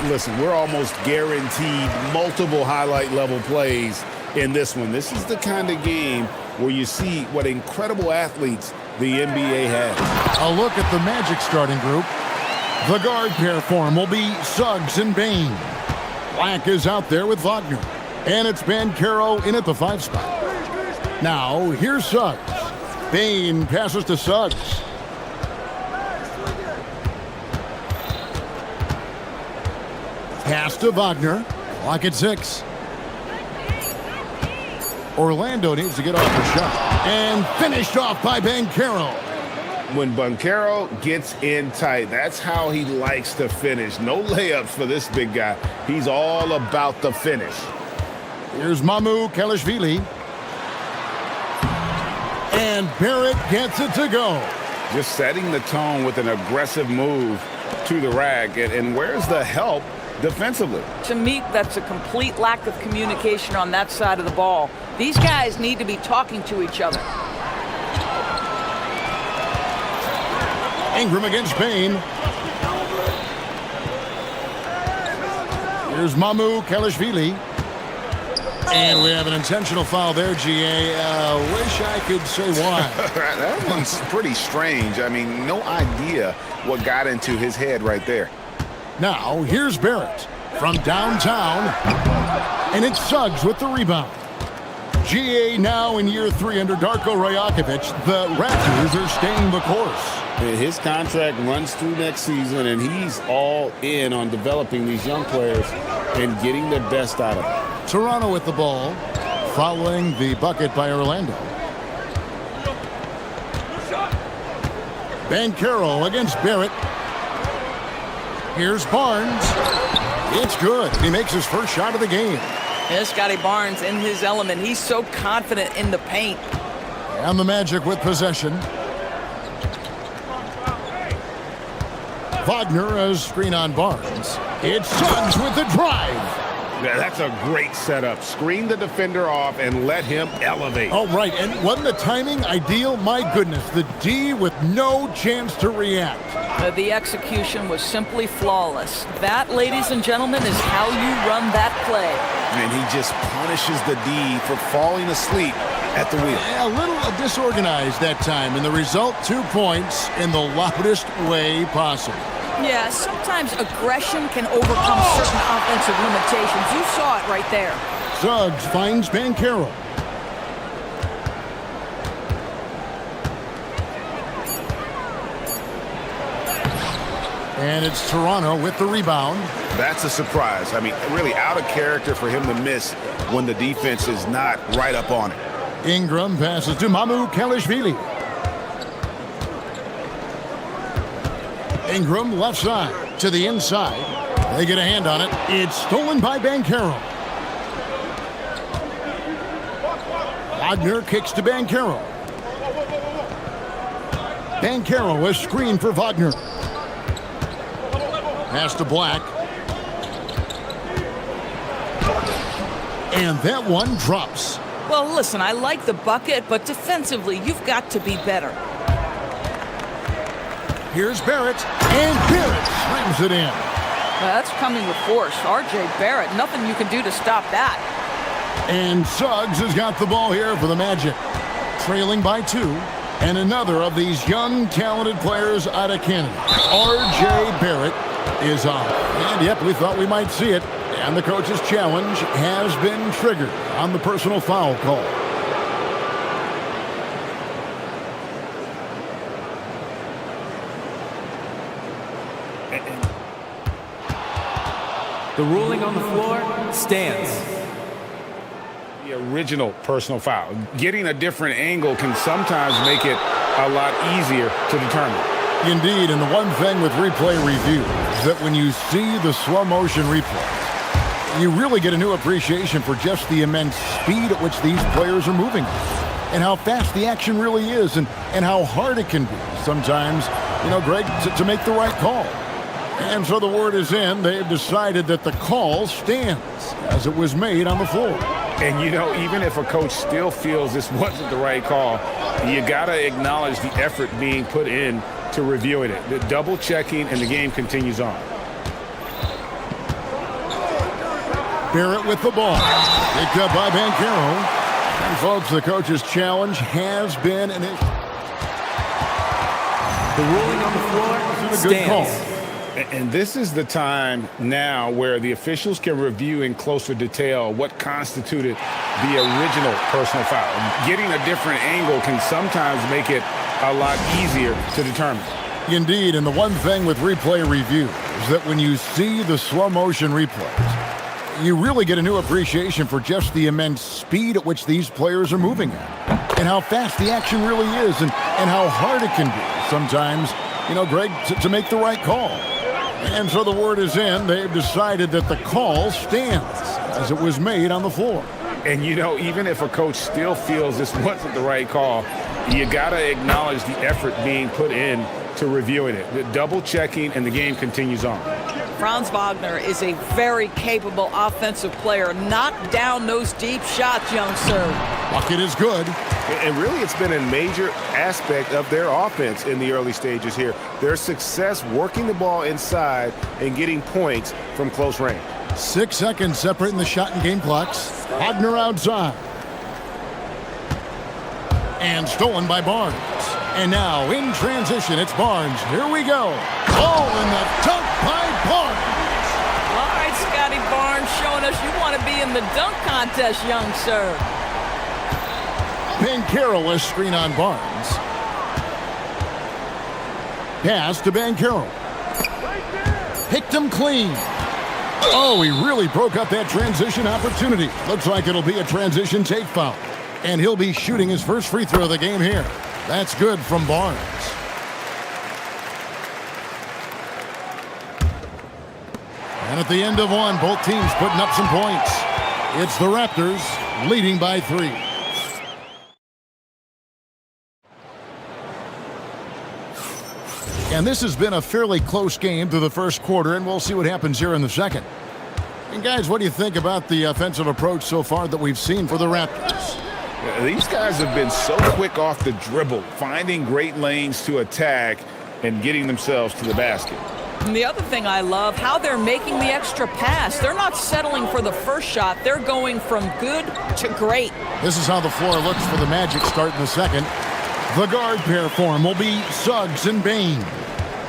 Listen, we're almost guaranteed multiple highlight level plays in this one. This is the kind of game where you see what incredible athletes the NBA has. A look at the Magic starting group. The guard pair form will be Suggs and Bain. Black is out there with Wagner. And it's Banchero in at the 5 spot. Now, here's Suggs. Bain passes to Suggs. Pass to Wagner. Clock at 6. Orlando needs to get off the shot. And finished off by Banchero. When Banchero gets in tight, that's how he likes to finish. No layups for this big guy. He's all about the finish. Here's Mamukelashvili. And Barrett gets it to go. Just setting the tone with an aggressive move to the rack. And where's the help defensively? To me, that's a complete lack of communication on that side of the ball. These guys need to be talking to each other. Ingram against Bain. Here's Mamukelashvili. And we have an intentional foul there, GA. Wish I could say why. That one's pretty strange. I mean, no idea what got into his head right there. Now, here's Barrett from downtown. And it's Suggs with the rebound. GA now in year 3 under Darko Rajakovic. The Raptors are staying the course. His contract runs through next season, and he's all in on developing these young players and getting the best out of them. Toronto with the ball, following the bucket by Orlando. Banchero against Barrett. Here's Barnes. It's good. He makes his first shot of the game. Yeah, Scotty Barnes in his element. He's so confident in the paint. And the Magic with possession. Wagner as screen on Barnes. It's Suggs with the drive. Yeah, that's a great setup. Screen the defender off and let him elevate. Oh, right. And wasn't the timing ideal? My goodness, the D with no chance to react. The execution was simply flawless. That, ladies and gentlemen, is how you run that play. And he just punishes the D for falling asleep at the wheel. A little disorganized that time, and the result, 2 points in the loudest way possible. Yeah, sometimes aggression can overcome certain offensive limitations. You saw it right there. Suggs finds Banchero. And it's Toronto with the rebound. That's a surprise. I mean, really out of character for him to miss when the defense is not right up on it. Ingram passes to Mamukelashvili. Ingram left side to the inside. They get a hand on it. It's stolen by Banchero. Wagner kicks to Banchero. Banchero is screened for Wagner. Pass to Black. And that one drops. Well, listen, I like the bucket, but defensively, you've got to be better. Here's Barrett, and Barrett slams it in. That's coming with force. R.J. Barrett, nothing you can do to stop that. And Suggs has got the ball here for the Magic. Trailing by 2. And another of these young, talented players out of Canada. R.J. Barrett is on. And yep, we thought we might see it. And the coach's challenge has been triggered on the personal foul call. The ruling on the floor stands. The original personal foul. Getting a different angle can sometimes make it a lot easier to determine. Indeed, and the one thing with replay review is that when you see the slow motion replay, you really get a new appreciation for just the immense speed at which these players are moving and how fast the action really is and how hard it can be sometimes, Greg, to make the right call. And so the word is in. They've decided that the call stands as it was made on the floor. And, even if a coach still feels this wasn't the right call, you got to acknowledge the effort being put in to reviewing it. The double checking, and the game continues on. Barrett with the ball. Picked up by Banchero. And folks, the coach's challenge has been an issue. The ruling on the floor It's a good call. stands. And this is the time now where the officials can review in closer detail what constituted the original personal foul. Getting a different angle can sometimes make it a lot easier to determine. Indeed, and the one thing with replay review is that when you see the slow motion replays, you really get a new appreciation for just the immense speed at which these players are moving at, and how fast the action really is, and how hard it can be sometimes, you know, Greg, to make the right call. And so the word is in. They've decided that the call stands as it was made on the floor. And, you know, even if a coach still feels this wasn't the right call, you got to acknowledge the effort being put in to reviewing it. The double checking, and the game continues on. Franz Wagner is a very capable offensive player. Knock down those deep shots, young sir. Bucket is good. And really, it's been a major aspect of their offense in the early stages here. Their success working the ball inside and getting points from close range. 6 seconds separating the shot and game clocks. Wagner outside. And stolen by Barnes. And now in transition, it's Barnes. Here we go. Oh, and the dunk by Barnes. All right, Scotty Barnes showing us you want to be in the dunk contest, young sir. Banchero, a screen on Barnes. Pass to Banchero. Picked him clean. Oh, he really broke up that transition opportunity. Looks like it'll be a transition take foul. And he'll be shooting his first free throw of the game here. That's good from Barnes. And at the end of one, both teams putting up some points. It's the Raptors leading by 3. And this has been a fairly close game through the first quarter, and we'll see what happens here in the second. And guys, what do you think about the offensive approach so far that we've seen for the Raptors? These guys have been so quick off the dribble, finding great lanes to attack and getting themselves to the basket. And the other thing I love, how they're making the extra pass. They're not settling for the first shot. They're going from good to great. This is how the floor looks for the Magic start in the second. The guard pair for him will be Suggs and Bain.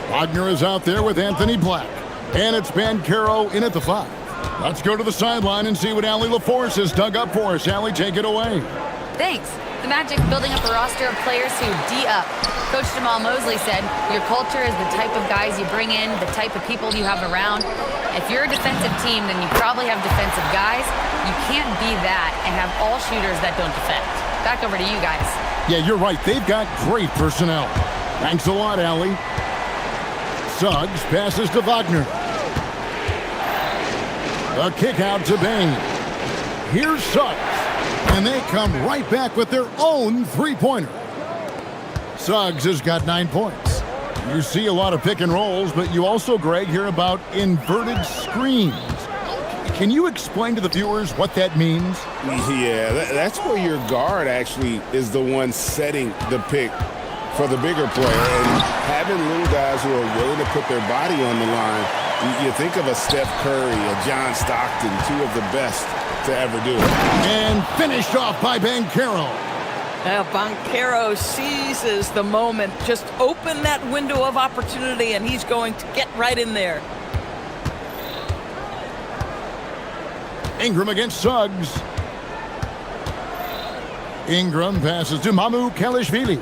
Wagner is out there with Anthony Black. And it's Banchero in at the 5. Let's go to the sideline and see what Allie LaForce has dug up for us. Allie, take it away. Thanks. The Magic building up a roster of players who D up. Coach Jamal Mosley said, your culture is the type of guys you bring in, the type of people you have around. If you're a defensive team, then you probably have defensive guys. You can't be that and have all shooters that don't defend. Back over to you guys. Yeah, you're right. They've got great personnel. Thanks a lot, Allie. Suggs passes to Wagner. A kick out to Bain. Here's Suggs. And they come right back with their own three-pointer. Suggs has got 9 points. You see a lot of pick and rolls, but you also, Greg, hear about inverted screens. Can you explain to the viewers what that means? Yeah, that's where your guard actually is the one setting the pick for the bigger player. And having little guys who are willing to put their body on the line, you think of a Steph Curry, a John Stockton, two of the best to ever do it. And finished off by Banchero. Now Banchero seizes the moment. Just open that window of opportunity, and he's going to get right in there. Ingram against Suggs. Ingram passes to Mamu Kalishvili.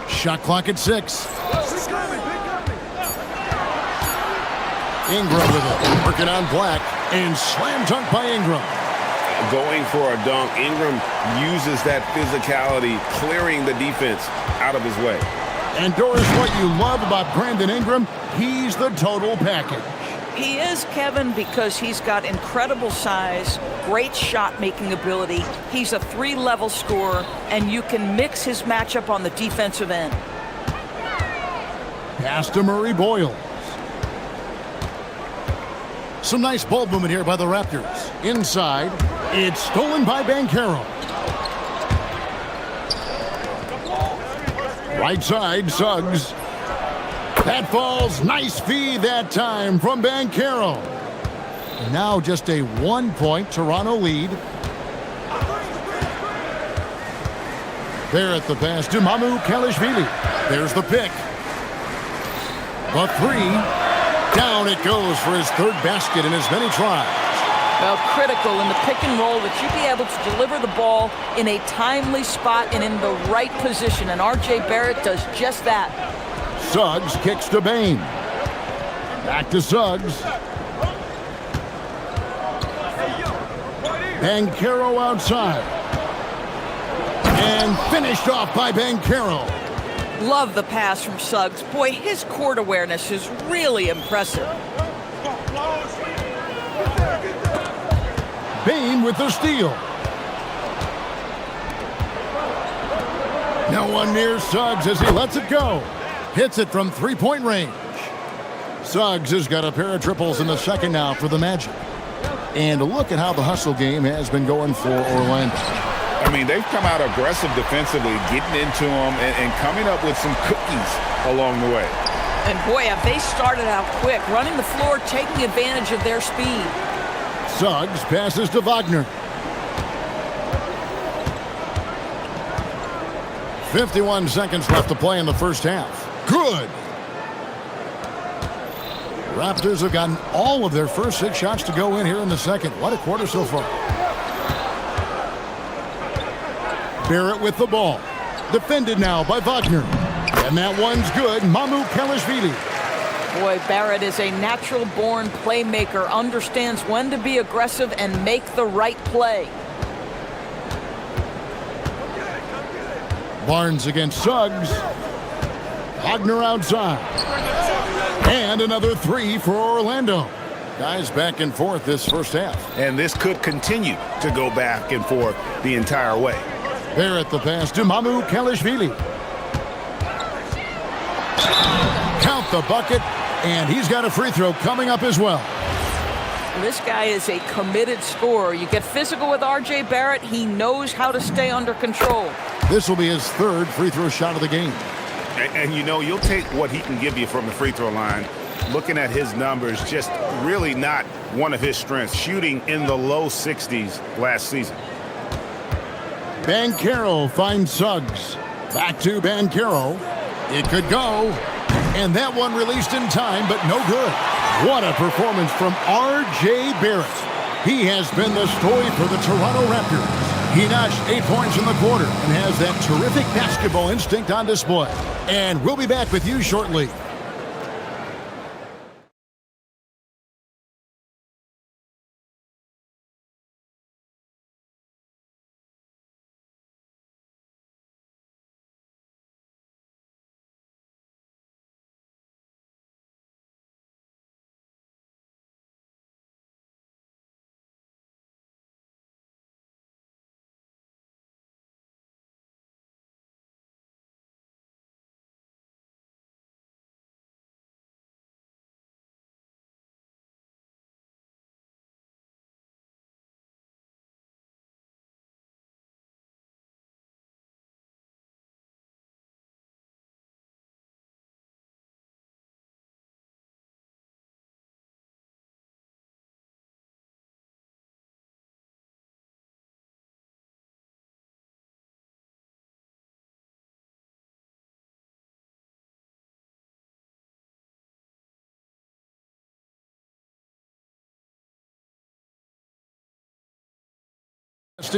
Shot clock at 6. Ingram with it. Working on Black. And slam dunk by Ingram. Going for a dunk. Ingram uses that physicality, clearing the defense out of his way. And Doris, what you love about Brandon Ingram, he's the total package. He is, Kevin, because he's got incredible size, great shot-making ability. He's a 3-level scorer, and you can mix his matchup on the defensive end. Pass to Murray Boyle. Some nice ball movement here by the Raptors. Inside, it's stolen by Banchero. Right side, Suggs. That falls. Nice feed that time from Banchero. Now just a 1-point Toronto lead. Barrett the pass to Mamukelashvili. There's the pick. The three. Down it goes for his third basket in as many tries. Well, critical in the pick and roll that you be able to deliver the ball in a timely spot and in the right position. And R.J. Barrett does just that. Suggs kicks to Bain. Back to Suggs. Banchero outside. And finished off by Banchero. Love the pass from Suggs. Boy, his court awareness is really impressive. Bain with the steal. No one near Suggs as he lets it go. Hits it from three-point range. Suggs has got a pair of triples in the second now for the Magic. And look at how the hustle game has been going for Orlando. I mean, they've come out aggressive defensively, getting into them and coming up with some cookies along the way. And boy, have they started out quick, running the floor, taking advantage of their speed. Suggs passes to Wagner. 51 seconds left to play in the first half. Good. Raptors have gotten all of their first 6 shots to go in here in the second. What a quarter so far. Barrett with the ball. Defended now by Wagner. And that one's good. Mamukelashvili. Boy, Barrett is a natural-born playmaker, understands when to be aggressive and make the right play. Barnes against Suggs. Wagner outside. And another three for Orlando. Guys back and forth this first half. And this could continue to go back and forth the entire way. Barrett the pass to Mamukelashvili. Count the bucket, and he's got a free throw coming up as well. This guy is a committed scorer. You get physical with R.J. Barrett, he knows how to stay under control. This will be his third free throw shot of the game. And you know, you'll take what he can give you from the free throw line. Looking at his numbers, just really not one of his strengths. Shooting in the low 60s last season. Banchero finds Suggs. Back to Banchero. It could go. And that one released in time, but no good. What a performance from R.J. Barrett. He has been the story for the Toronto Raptors. He notched 8 points in the quarter and has that terrific basketball instinct on display. And we'll be back with you shortly.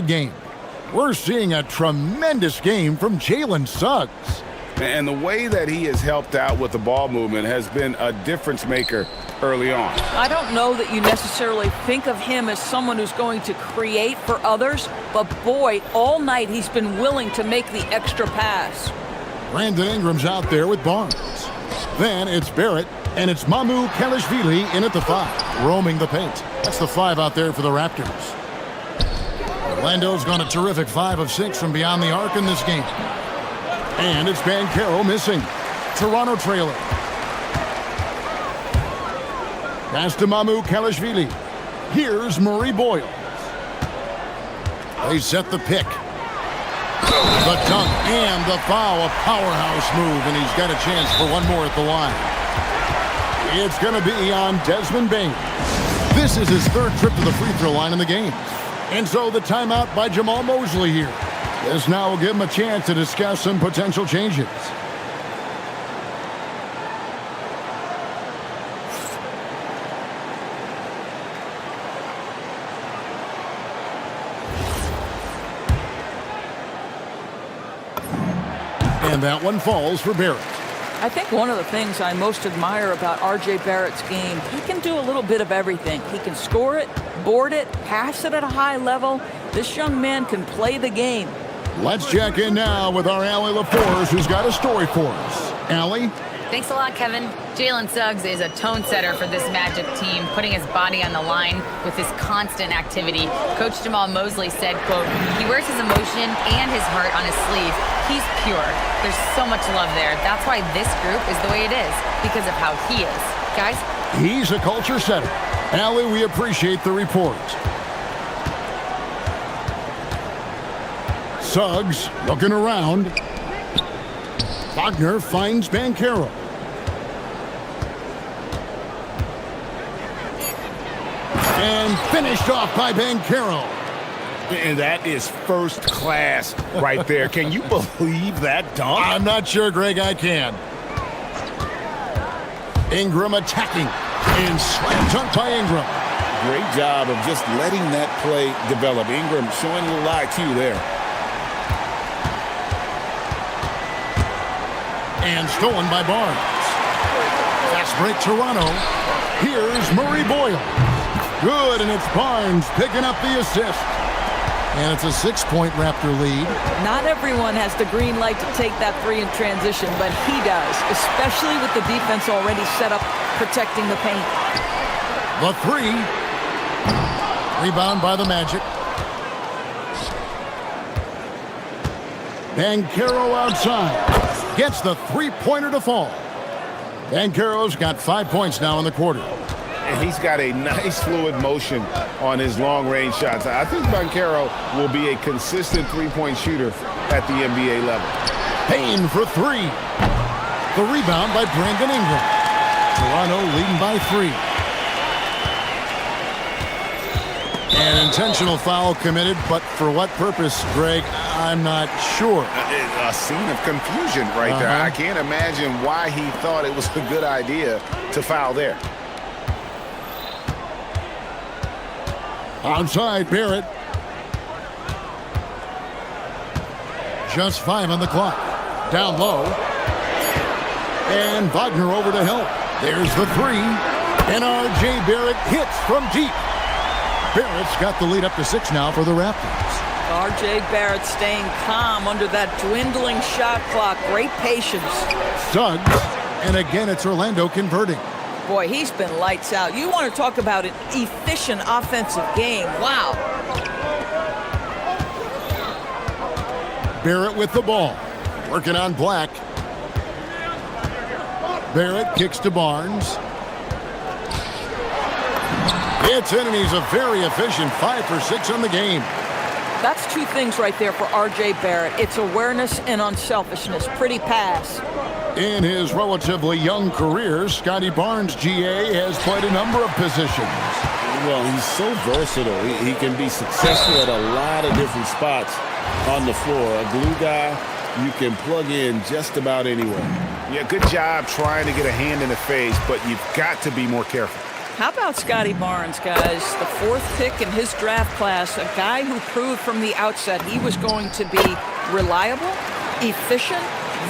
Game. We're seeing a tremendous game from Jalen Suggs. And the way that he has helped out with the ball movement has been a difference maker early on. I don't know that you necessarily think of him as someone who's going to create for others, but boy, all night he's been willing to make the extra pass. Brandon Ingram's out there with Barnes. Then it's Barrett, and it's Mamukelashvili in at the 5, roaming the paint. That's the 5 out there for the Raptors. Orlando's gone a terrific 5 of 6 from beyond the arc in this game. And it's Banchero missing. Toronto trailing. Pass to Mamukelashvili. Here's Murray Boyle. They set the pick. The dunk and the foul. A powerhouse move, and he's got a chance for one more at the line. It's going to be on Desmond Bain. This is his third trip to the free throw line in the game. And so the timeout by Jamal Mosley here. This now will give him a chance to discuss some potential changes. And that one falls for Barrett. I think one of the things I most admire about R.J. Barrett's game, he can do a little bit of everything. He can score it, board it, pass it at a high level. This young man can play the game. Let's check in now with our Allie LaForce, who's got a story for us. Allie? Thanks a lot, Kevin. Jalen Suggs is a tone setter for this Magic team, putting his body on the line with his constant activity. Coach Jamal Mosley said, quote, he wears his emotion and his heart on his sleeve. He's pure. There's so much love there. That's why this group is the way it is, because of how he is. Guys? He's a culture setter. Allie, we appreciate the report. Suggs looking around. Wagner finds Banchero. And finished off by Banchero. And that is first class right there. Can you believe that dunk? I'm not sure, Greg, I can. Ingram attacking. And slam dunk by Ingram. Great job of just letting that play develop. Ingram showing a little IQ there. And stolen by Barnes. Fast break Toronto. Here's Murray Boyle. Good, and it's Barnes picking up the assist. And it's a 6-point Raptor lead. Not everyone has the green light to take that three in transition, but he does, especially with the defense already set up protecting the paint. The three. Rebound by the Magic. Banchero outside. Gets the three-pointer to fall. Banchero's got 5 points now in the quarter. And he's got a nice fluid motion on his long-range shots. I think Banchero will be a consistent three-point shooter at the NBA level. Payne for three. The rebound by Brandon Ingram. Toronto leading by 3. An intentional foul committed, but for what purpose, Greg, I'm not sure. A scene of confusion right there. I can't imagine why he thought it was a good idea to foul there. Outside, Barrett. Just 5 on the clock. Down low. And Wagner over to help. There's the three. And R.J. Barrett hits from deep. Barrett's got the lead up to 6 now for the Raptors. R.J. Barrett staying calm under that dwindling shot clock. Great patience. Suggs. And again, it's Orlando converting. Boy, he's been lights out. You want to talk about an efficient offensive game. Wow. Barrett with the ball. Working on Black. Barrett kicks to Barnes. It's in, and he's a very efficient 5 for 6 on the game. That's two things right there for R.J. Barrett. It's awareness and unselfishness. Pretty pass. In his relatively young career, Scotty Barnes, GA, has played a number of positions. Well, he's so versatile. He can be successful at a lot of different spots on the floor. A glue guy, you can plug in just about anywhere. Yeah, good job trying to get a hand in the face, but you've got to be more careful. How about Scotty Barnes, guys? The 4th pick in his draft class, a guy who proved from the outset he was going to be reliable, efficient,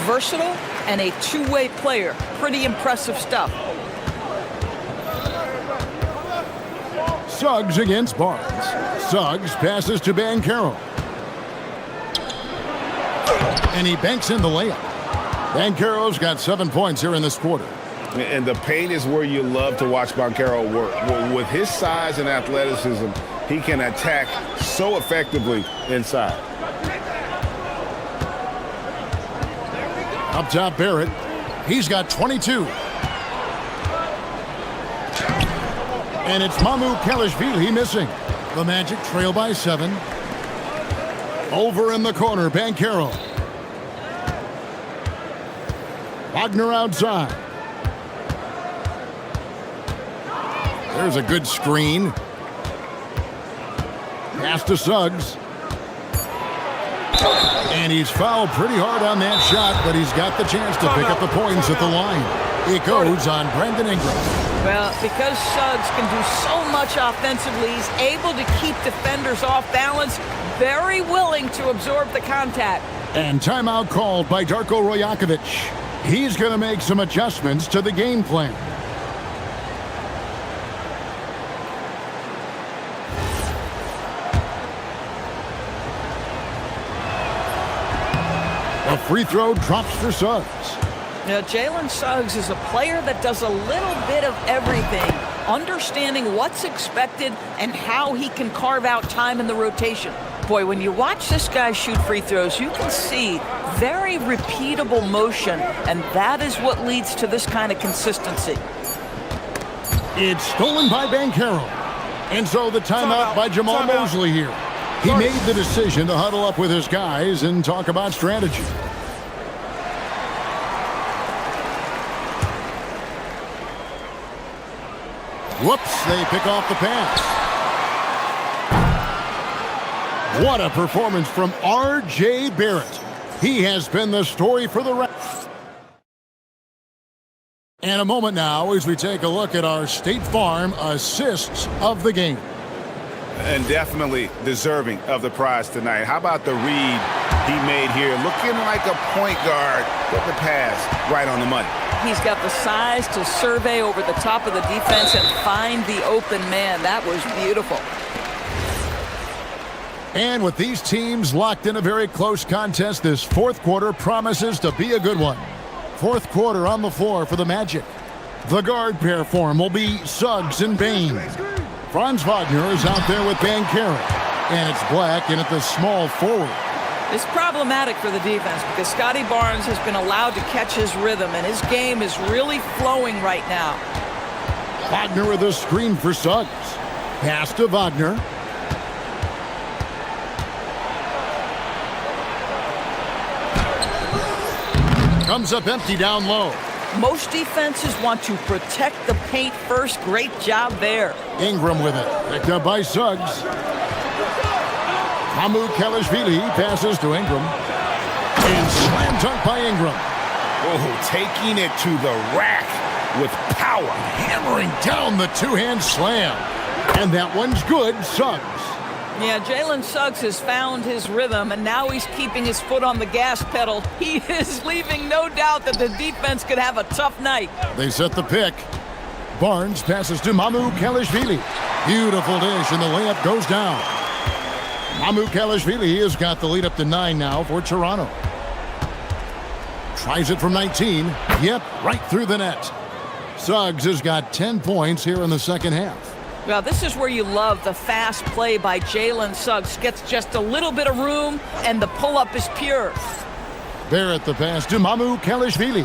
versatile, and a two-way player. Pretty impressive stuff. Suggs against Barnes. Suggs passes to Banchero. And he banks in the layup. Banchero's got 7 points here in this quarter. And the paint is where you love to watch Banchero work. With his size and athleticism, he can attack so effectively inside. Up top, Barrett. He's got 22. And it's Mamu Kalashvili missing. The Magic trail by 7. Over in the corner, Banchero. Wagner outside. There's a good screen. Pass to Suggs. And he's fouled pretty hard on that shot, but he's got the chance to pick up the points at the line. It goes on Brandon Ingram. Well, because Suggs can do so much offensively, he's able to keep defenders off balance, very willing to absorb the contact. And timeout called by Darko Rojakovic. He's going to make some adjustments to the game plan. A free throw drops for Suggs. Now, Jalen Suggs is a player that does a little bit of everything, understanding what's expected and how he can carve out time in the rotation. Boy, when you watch this guy shoot free throws, you can see very repeatable motion, and that is what leads to this kind of consistency. It's stolen by Banchero. And so the timeout by Jamal Mosley here. He made the decision to huddle up with his guys and talk about strategy. Whoops, they pick off the pass. What a performance from R.J. Barrett. He has been the story for the rest. And a moment now as we take a look at our State Farm assists of the game. And definitely deserving of the prize tonight. How about the read he made here? Looking like a point guard. Put the pass right on the money. He's got the size to survey over the top of the defense and find the open man. That was beautiful. And with these teams locked in a very close contest, this fourth quarter promises to be a good one. Fourth quarter on the floor for the Magic. The guard pair form will be Suggs and Bain. Franz Wagner is out there with Banchero. And it's Black in at the small forward. It's problematic for the defense because Scotty Barnes has been allowed to catch his rhythm, and his game is really flowing right now. Wagner with a screen for Suggs. Pass to Wagner. Comes up empty down low. Most defenses want to protect the paint first. Great job there. Ingram with it. Picked up by Suggs. Hamu Kalashvili passes to Ingram. And slam dunk by Ingram. Oh, taking it to the rack with power. Hammering down the two-hand slam. And that one's good, Suggs. Yeah, Jalen Suggs has found his rhythm, and now he's keeping his foot on the gas pedal. He is leaving no doubt that the defense could have a tough night. They set the pick. Barnes passes to Mamu Kalashvili. Beautiful dish, and the layup goes down. Mamu Kalashvili has got the lead up to 9 now for Toronto. Tries it from 19. Yep, right through the net. Suggs has got 10 points here in the second half. Well, this is where you love the fast play by Jalen Suggs. Gets just a little bit of room, and the pull-up is pure. Barrett the pass to Mamu Kalashvili.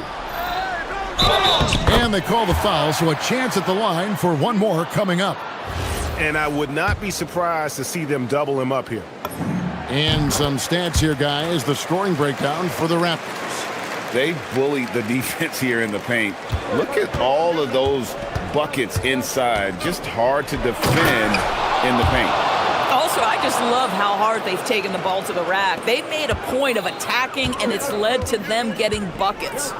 And they call the foul, so a chance at the line for one more coming up. And I would not be surprised to see them double him up here. And some stats here, guys. The scoring breakdown for the Raptors. They bullied the defense here in the paint. Look at all of those buckets inside. Just hard to defend in the paint. Also, I just love how hard they've taken the ball to the rack. They've made a point of attacking, and it's led to them getting buckets.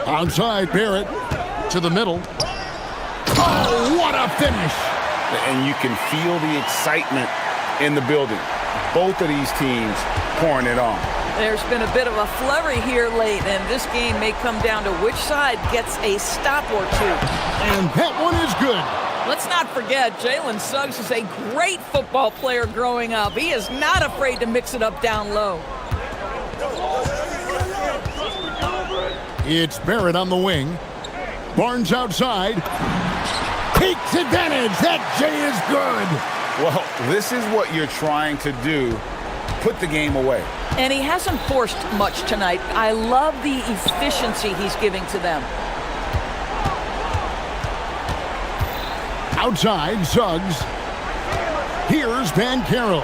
Outside, Barrett to the middle. Oh, what a finish! And you can feel the excitement in the building. Both of these teams pouring it on. There's been a bit of a flurry here late, and this game may come down to which side gets a stop or two. And that one is good. Let's not forget, Jalen Suggs is a great football player growing up. He is not afraid to mix it up down low. It's Barrett on the wing. Barnes outside. Takes advantage. That J is good. Well, this is what you're trying to do. Put the game away. And he hasn't forced much tonight. I love the efficiency he's giving to them. Outside, Suggs. Here's Banchero.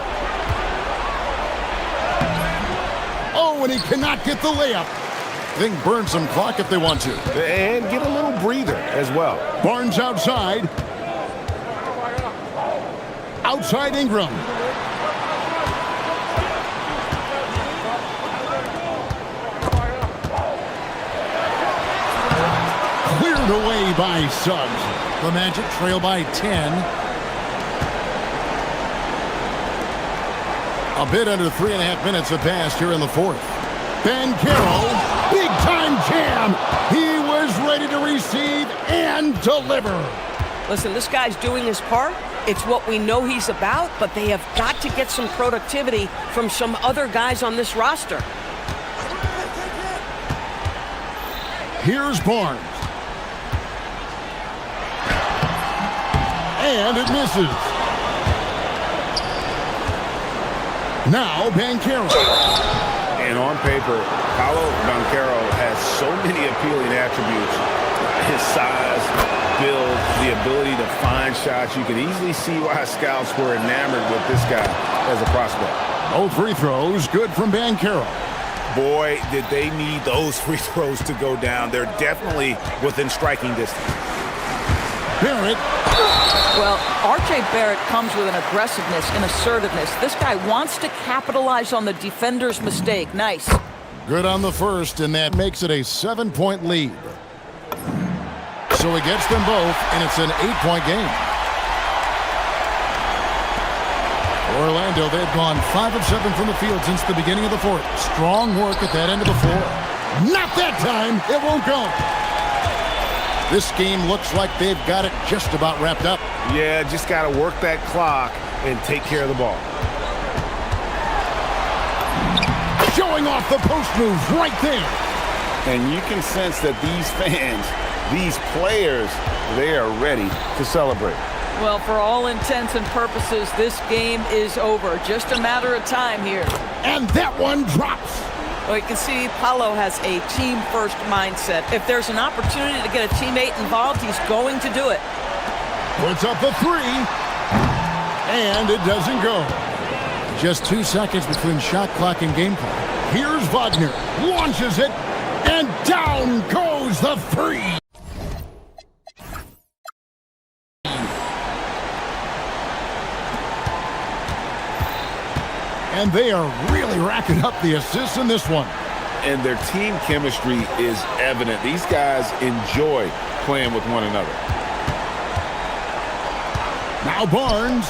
Oh, and he cannot get the layup. think burn some clock if they want to. And get a little breather as well. Barnes outside. Outside Ingram. Cleared away by Suggs. The Magic trail by 10. A bit under 3.5 minutes have passed here in the fourth. Banchero, big-time jam. He was ready to receive and deliver. Listen, this guy's doing his part. It's what we know he's about, but they have got to get some productivity from some other guys on this roster. Here's Barnes. And it misses. Now Banchero. And on paper, Paolo Banchero has so many appealing attributes. His size, build, the ability to find shots. You can easily see why scouts were enamored with this guy as a prospect. Both free throws good from Banchero. Boy, did they need those free throws to go down. They're definitely within striking distance. Barrett. Well, R.J. Barrett comes with an aggressiveness and assertiveness. This guy wants to capitalize on the defender's mistake. Nice. Good on the first, and that makes it a 7-point lead. So he gets them both, and it's an 8-point game. Orlando, they've gone 5 of 7 from the field since the beginning of the fourth. Strong work at that end of the floor. Not that time. It won't go. This game looks like they've got it just about wrapped up. Yeah, just got to work that clock and take care of the ball. Showing off the post move right there. And you can sense that these fans, these players, they are ready to celebrate. Well, for all intents and purposes, this game is over. Just a matter of time here. And that one drops. Well, you can see Paolo has a team-first mindset. If there's an opportunity to get a teammate involved, he's going to do it. Puts up a three. And it doesn't go. Just 2 seconds between shot clock and game clock. Here's Wagner. Launches it. And down goes the three. And they are really racking up the assists in this one. And their team chemistry is evident. These guys enjoy playing with one another. Now Barnes.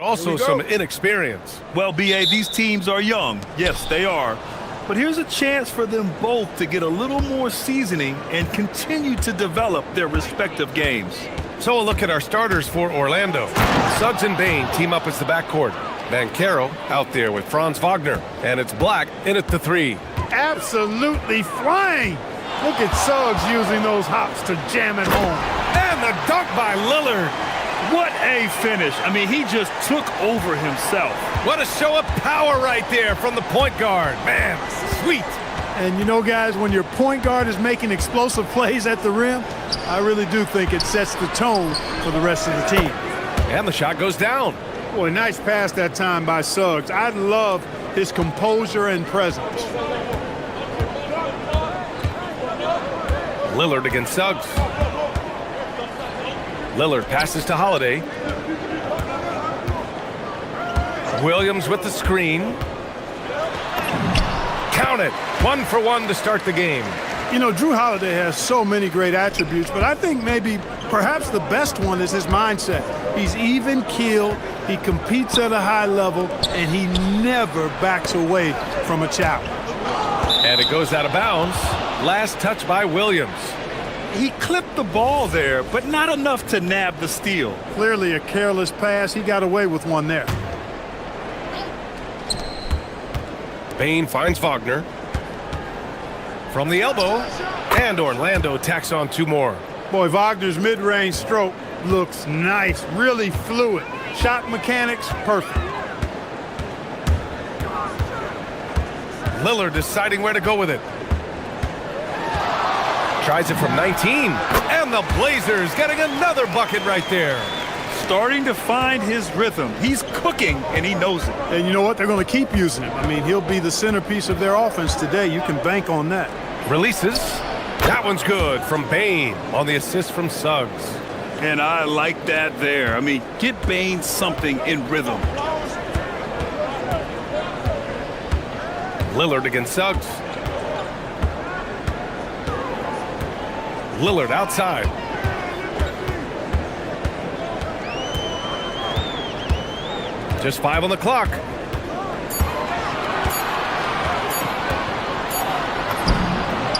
Also some inexperience. Well, BA, these teams are young. Yes, they are. But here's a chance for them both to get a little more seasoning and continue to develop their respective games. So a look at our starters for Orlando. Suggs and Bain team up as the backcourt. Bankero out there with Franz Wagner. And it's Black in at the three. Absolutely flying. Look at Suggs using those hops to jam it home. And the dunk by Lillard. What a finish. I mean, he just took over himself. What a show of power right there from the point guard. Man, sweet. And you know, guys, when your point guard is making explosive plays at the rim, I really do think it sets the tone for the rest of the team. And the shot goes down. Boy, nice pass that time by Suggs. I love his composure and presence. Lillard against Suggs. Lillard passes to Holiday. Williams with the screen. Count it. 1 for 1 to start the game. You know, Drew Holiday has so many great attributes, but I think maybe perhaps the best one is his mindset. He's even-keeled, he competes at a high level, and he never backs away from a challenge. And it goes out of bounds. Last touch by Williams. He clipped the ball there, but not enough to nab the steal. Clearly a careless pass. He got away with one there. Bain finds Wagner. From the elbow, and Orlando tacks on 2 more. Boy, Wagner's mid-range stroke looks nice, really fluid. Shot mechanics, perfect. Lillard deciding where to go with it. Tries it from 19, and the Blazers getting another bucket right there. Starting to find his rhythm. He's cooking, and he knows it. And you know what? They're going to keep using him. I mean, he'll be the centerpiece of their offense today. You can bank on that. Releases. That one's good from Bain on the assist from Suggs. And I like that there. I mean, get Bain something in rhythm. Lillard against Suggs. Lillard outside. Just 5 on the clock.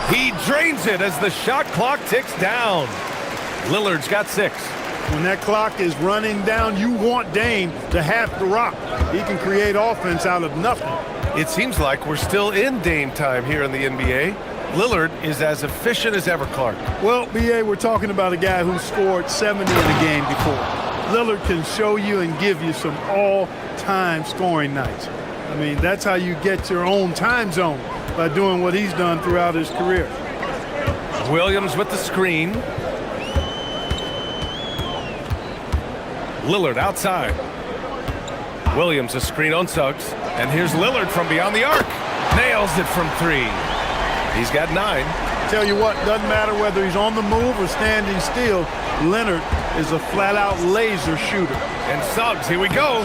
He drains it as the shot clock ticks down. Lillard's got 6. When that clock is running down, you want Dame to have to rock. He can create offense out of nothing. It seems like we're still in Dame time here in the NBA. Lillard is as efficient as ever, Clark. Well, BA, we're talking about a guy who scored 70 in a game before. Lillard can show you and give you some all-time scoring nights. I mean, that's how you get your own time zone, by doing what he's done throughout his career. Williams with the screen. Lillard outside. Williams a screen on Suggs. And here's Lillard from beyond the arc. Nails it from 3. He's got 9. Tell you what, doesn't matter whether he's on the move or standing still, Leonard is a flat-out laser shooter. And Suggs, here we go.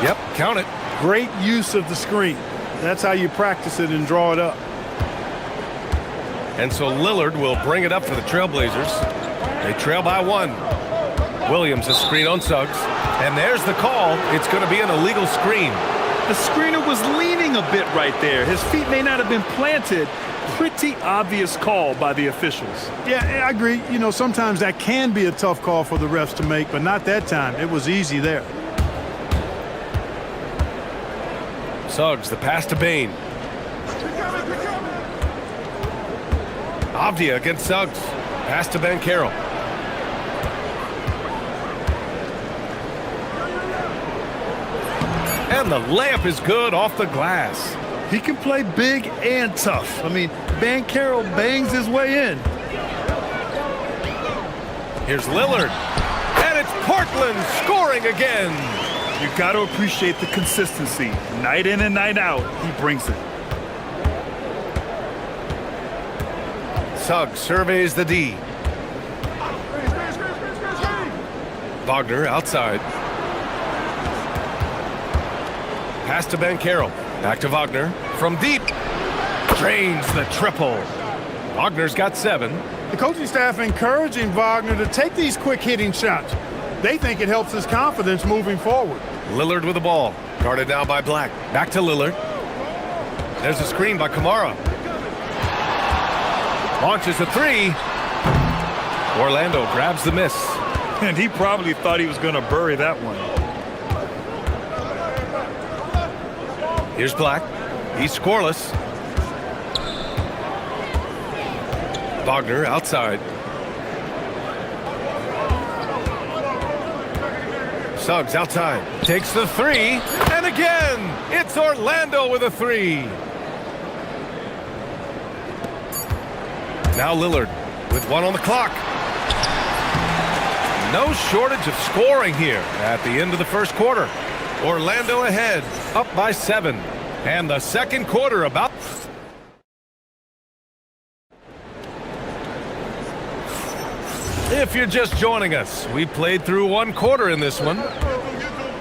Yep, count it. Great use of the screen. That's how you practice it and draw it up. And so Lillard will bring it up for the Trailblazers. They trail by 1. Williams a screen on Suggs. And there's the call. It's going to be an illegal screen. The screener was leaning a bit right there. His feet may not have been planted. Pretty obvious call by the officials. Yeah, I agree. You know, sometimes that can be a tough call for the refs to make, but not that time. It was easy there. Suggs, the pass to Bain. Avdia against Suggs. Pass to Bankero. And the layup is good off the glass. He can play big and tough. I mean, Bankero bangs his way in. Here's Lillard. And it's Portland scoring again. You got to appreciate the consistency. Night in and night out, he brings it. Suggs surveys the D. Wagner outside. Pass to Bankero. Back to Wagner. From deep. Drains the triple. Wagner's got 7. The coaching staff encouraging Wagner to take these quick hitting shots. They think it helps his confidence moving forward. Lillard with the ball. Guarded now by Black. Back to Lillard. There's a screen by Kamara. Launches a three. Orlando grabs the miss. And he probably thought he was going to bury that one. Here's Black. He's scoreless. Wagner outside. Suggs outside. Takes the three. And again, it's Orlando with a three. Now Lillard with one on the clock. No shortage of scoring here at the end of the first quarter. Orlando ahead, up by 7. And the second quarter about... If you're just joining us, we played through one quarter in this one.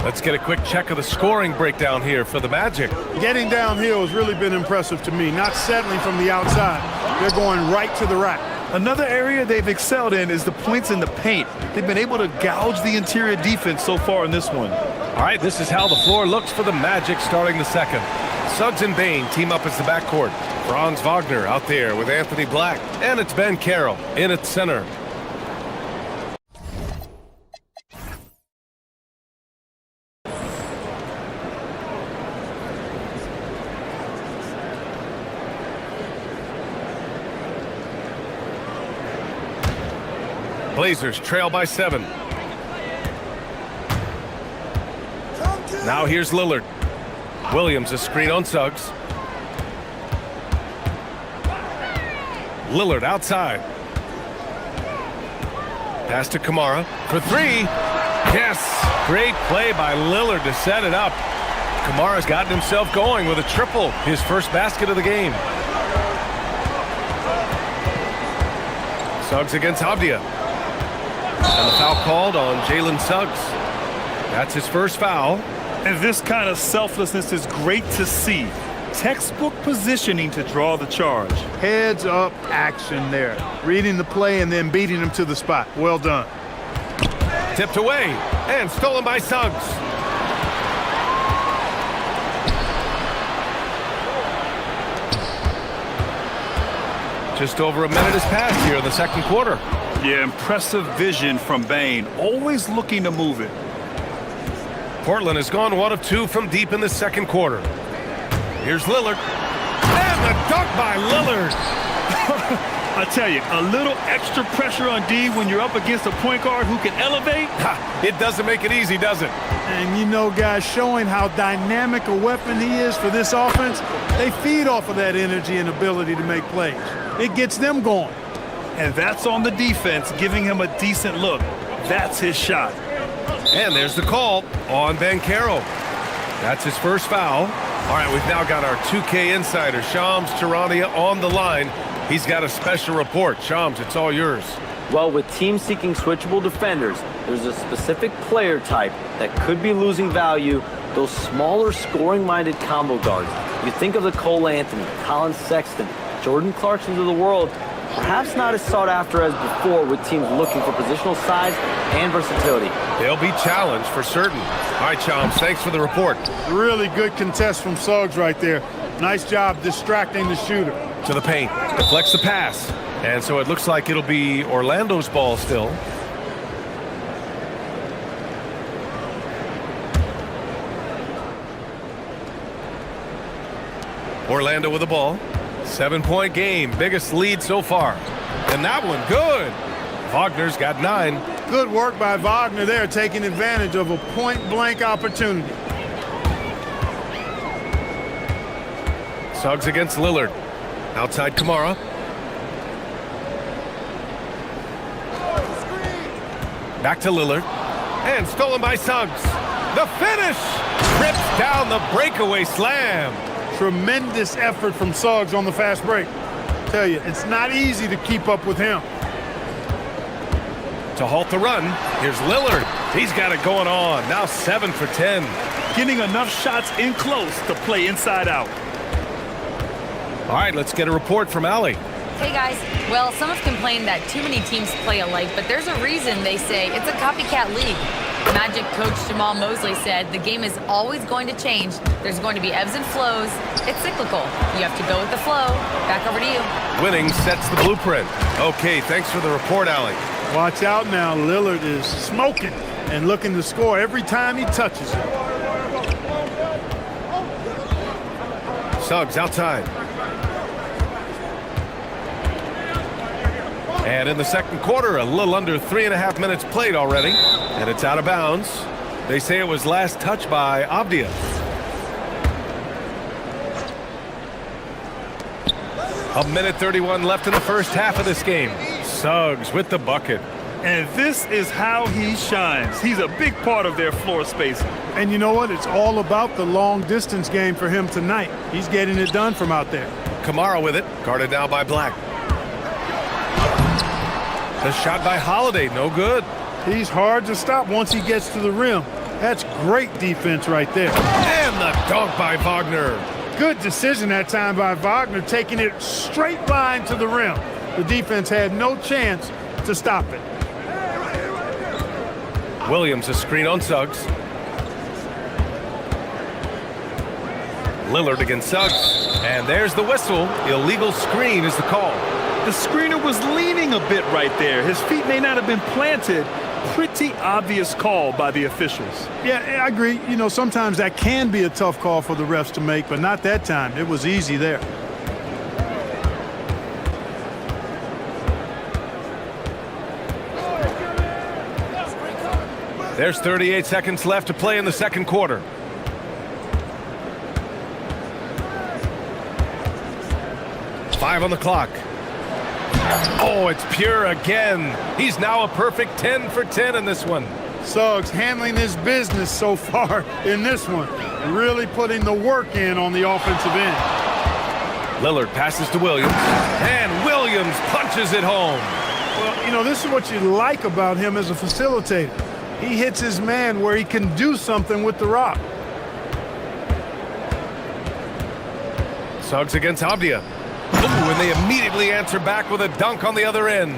Let's get a quick check of the scoring breakdown here for the Magic. Getting downhill has really been impressive to me, not settling from the outside. They're going right to the rack. Another area they've excelled in is the points in the paint. They've been able to gouge the interior defense so far in this one. All right, this is how the floor looks for the Magic starting the second. Suggs and Bain team up as the backcourt. Franz Wagner out there with Anthony Black. And it's Ben Carroll in at center. Blazers trail by 7. Now here's Lillard. Williams a screen on Suggs. Lillard outside. Pass to Kamara for 3. Yes! Great play by Lillard to set it up. Kamara's gotten himself going with a triple, his first basket of the game. Suggs against Abdia. And the foul called on Jalen Suggs. That's his first foul. And this kind of selflessness is great to see. Textbook positioning to draw the charge. Heads up action there. Reading the play and then beating him to the spot. Well done. Tipped away and stolen by Suggs. Just over a minute has passed here in the second quarter. Yeah, impressive vision from Bain. Always looking to move it. Portland has gone 1 of 2 from deep in the second quarter. Here's Lillard. And the dunk by Lillard. I tell you, a little extra pressure on D when you're up against a point guard who can elevate. It doesn't make it easy, does it? And you know, guys, showing how dynamic a weapon he is for this offense, they feed off of that energy and ability to make plays. It gets them going. And that's on the defense, giving him a decent look. That's his shot. And there's the call on Ben Carroll. That's his first foul. All right, we've now got our 2K insider, Shams Charania, on the line. He's got a special report. Shams, it's all yours. Well, with teams seeking switchable defenders, there's a specific player type that could be losing value, those smaller scoring-minded combo guards. You think of the Cole Anthony, Colin Sexton, Jordan Clarksons of the world, perhaps not as sought after as before with teams looking for positional size and versatility. They'll be challenged for certain. All right, Shams, thanks for the report. Really good contest from Suggs right there. Nice job distracting the shooter. To the paint, deflects the pass. And so it looks like it'll be Orlando's ball still. Orlando with the ball. 7-point game, biggest lead so far. And that one, good. Wagner's got 9. Good work by Wagner there, taking advantage of a point-blank opportunity. Suggs against Lillard. Outside Kamara. Back to Lillard. And stolen by Suggs. The finish! Trips down the breakaway slam. Tremendous effort from Suggs on the fast break. Tell you, it's not easy to keep up with him. To halt the run, here's Lillard. He's got it going on. Now 7 for 10. Getting enough shots in close to play inside out. All right, let's get a report from Allie. Hey guys, well, some have complained that too many teams play alike, but there's a reason they say it's a copycat league. Magic coach Jamal Mosley said the game is always going to change. There's going to be ebbs and flows. It's cyclical. You have to go with the flow. Back over to you. Winning sets the blueprint. Okay, thanks for the report, Allie. Watch out now. Lillard is smoking and looking to score every time he touches it. Suggs outside. And in the second quarter, a little under 3.5 minutes played already. And it's out of bounds. They say it was last touched by Avdia. A minute 31 left in the first half of this game. Suggs with the bucket. And this is how he shines. He's a big part of their floor spacing. And you know what? It's all about the long distance game for him tonight. He's getting it done from out there. Kamara with it, guarded now by Black. The shot by Holiday, no good. He's hard to stop once he gets to the rim. That's great defense right there. And the dunk by Wagner. Good decision that time by Wagner, taking it straight line to the rim. The defense had no chance to stop it. Williams a screen on Suggs. Lillard against Suggs. And there's the whistle. Illegal screen is the call. The screener was leaning a bit right there. His feet may not have been planted. Pretty obvious call by the officials. Yeah, I agree. You know, sometimes that can be a tough call for the refs to make, but not that time. It was easy there. There's 38 seconds left to play in the second quarter. Five on the clock. Oh, it's Pure again. He's now a perfect 10 for 10 in this one. Suggs handling his business so far in this one. Really putting the work in on the offensive end. Lillard passes to Williams. And Williams punches it home. Well, you know, this is what you like about him as a facilitator. He hits his man where he can do something with the rock. Suggs against Avdia. Ooh, and they immediately answer back with a dunk on the other end.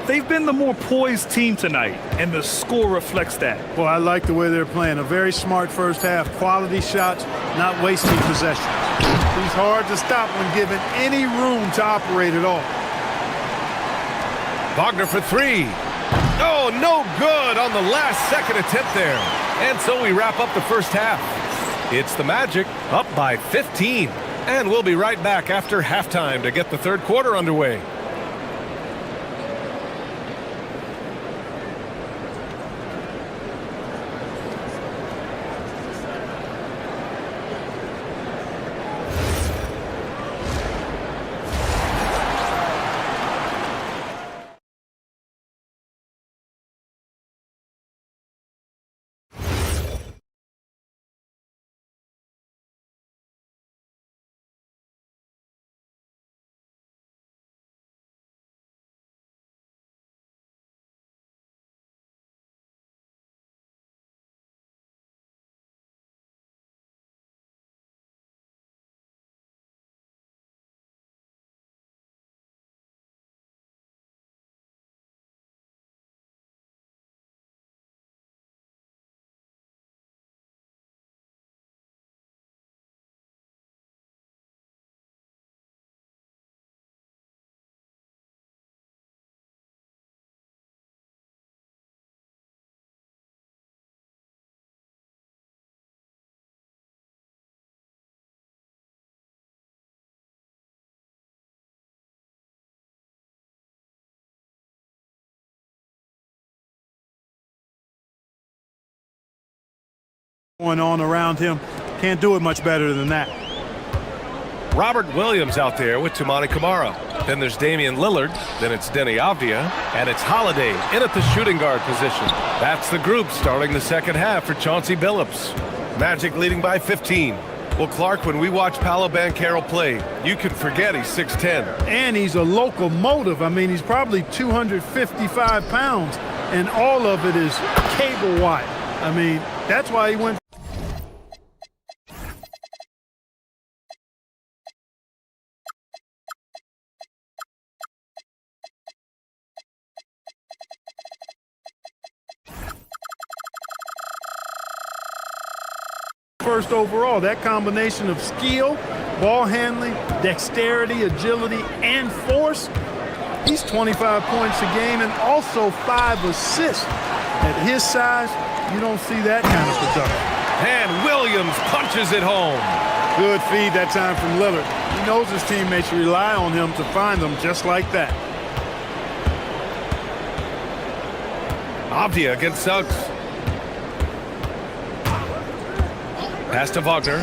They've been the more poised team tonight, and the score reflects that. Well, I like the way they're playing. A very smart first half. Quality shots, not wasting possession. He's hard to stop when given any room to operate at all. Wagner for three. Oh, no good on the last second attempt there. And so we wrap up the first half. It's the Magic up by 15. And we'll be right back after halftime to get the third quarter underway. Going on around him. Can't do it much better than that. Robert Williams out there with Toumani Camara. Then there's Damian Lillard. Then it's Denny Avdia. And it's Holiday in at the shooting guard position. That's the group starting the second half for Chauncey Billups. Magic leading by 15. Well, Clark, when we watch Paolo Banchero play, you can forget he's 6'10". And he's a locomotive. I mean, he's probably 255 pounds. And all of it is cable wire. I mean, that's why he went. 21st overall. That combination of skill, ball handling, dexterity, agility, and force. He's 25 points a game and also 5 assists. At his size, you don't see that kind of production. And Williams punches it home. Good feed that time from Lillard. He knows his teammates rely on him to find them just like that. Avdia against Suggs. Pass to Wagner.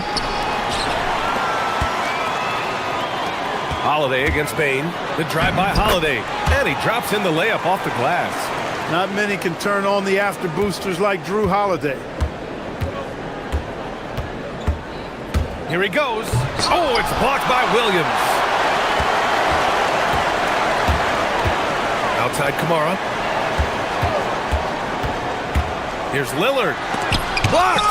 Holiday against Bain. The drive by Holiday. And he drops in the layup off the glass. Not many can turn on the after boosters like Drew Holiday. Here he goes. Oh, it's blocked by Williams. Outside Kamara. Here's Lillard. Blocked!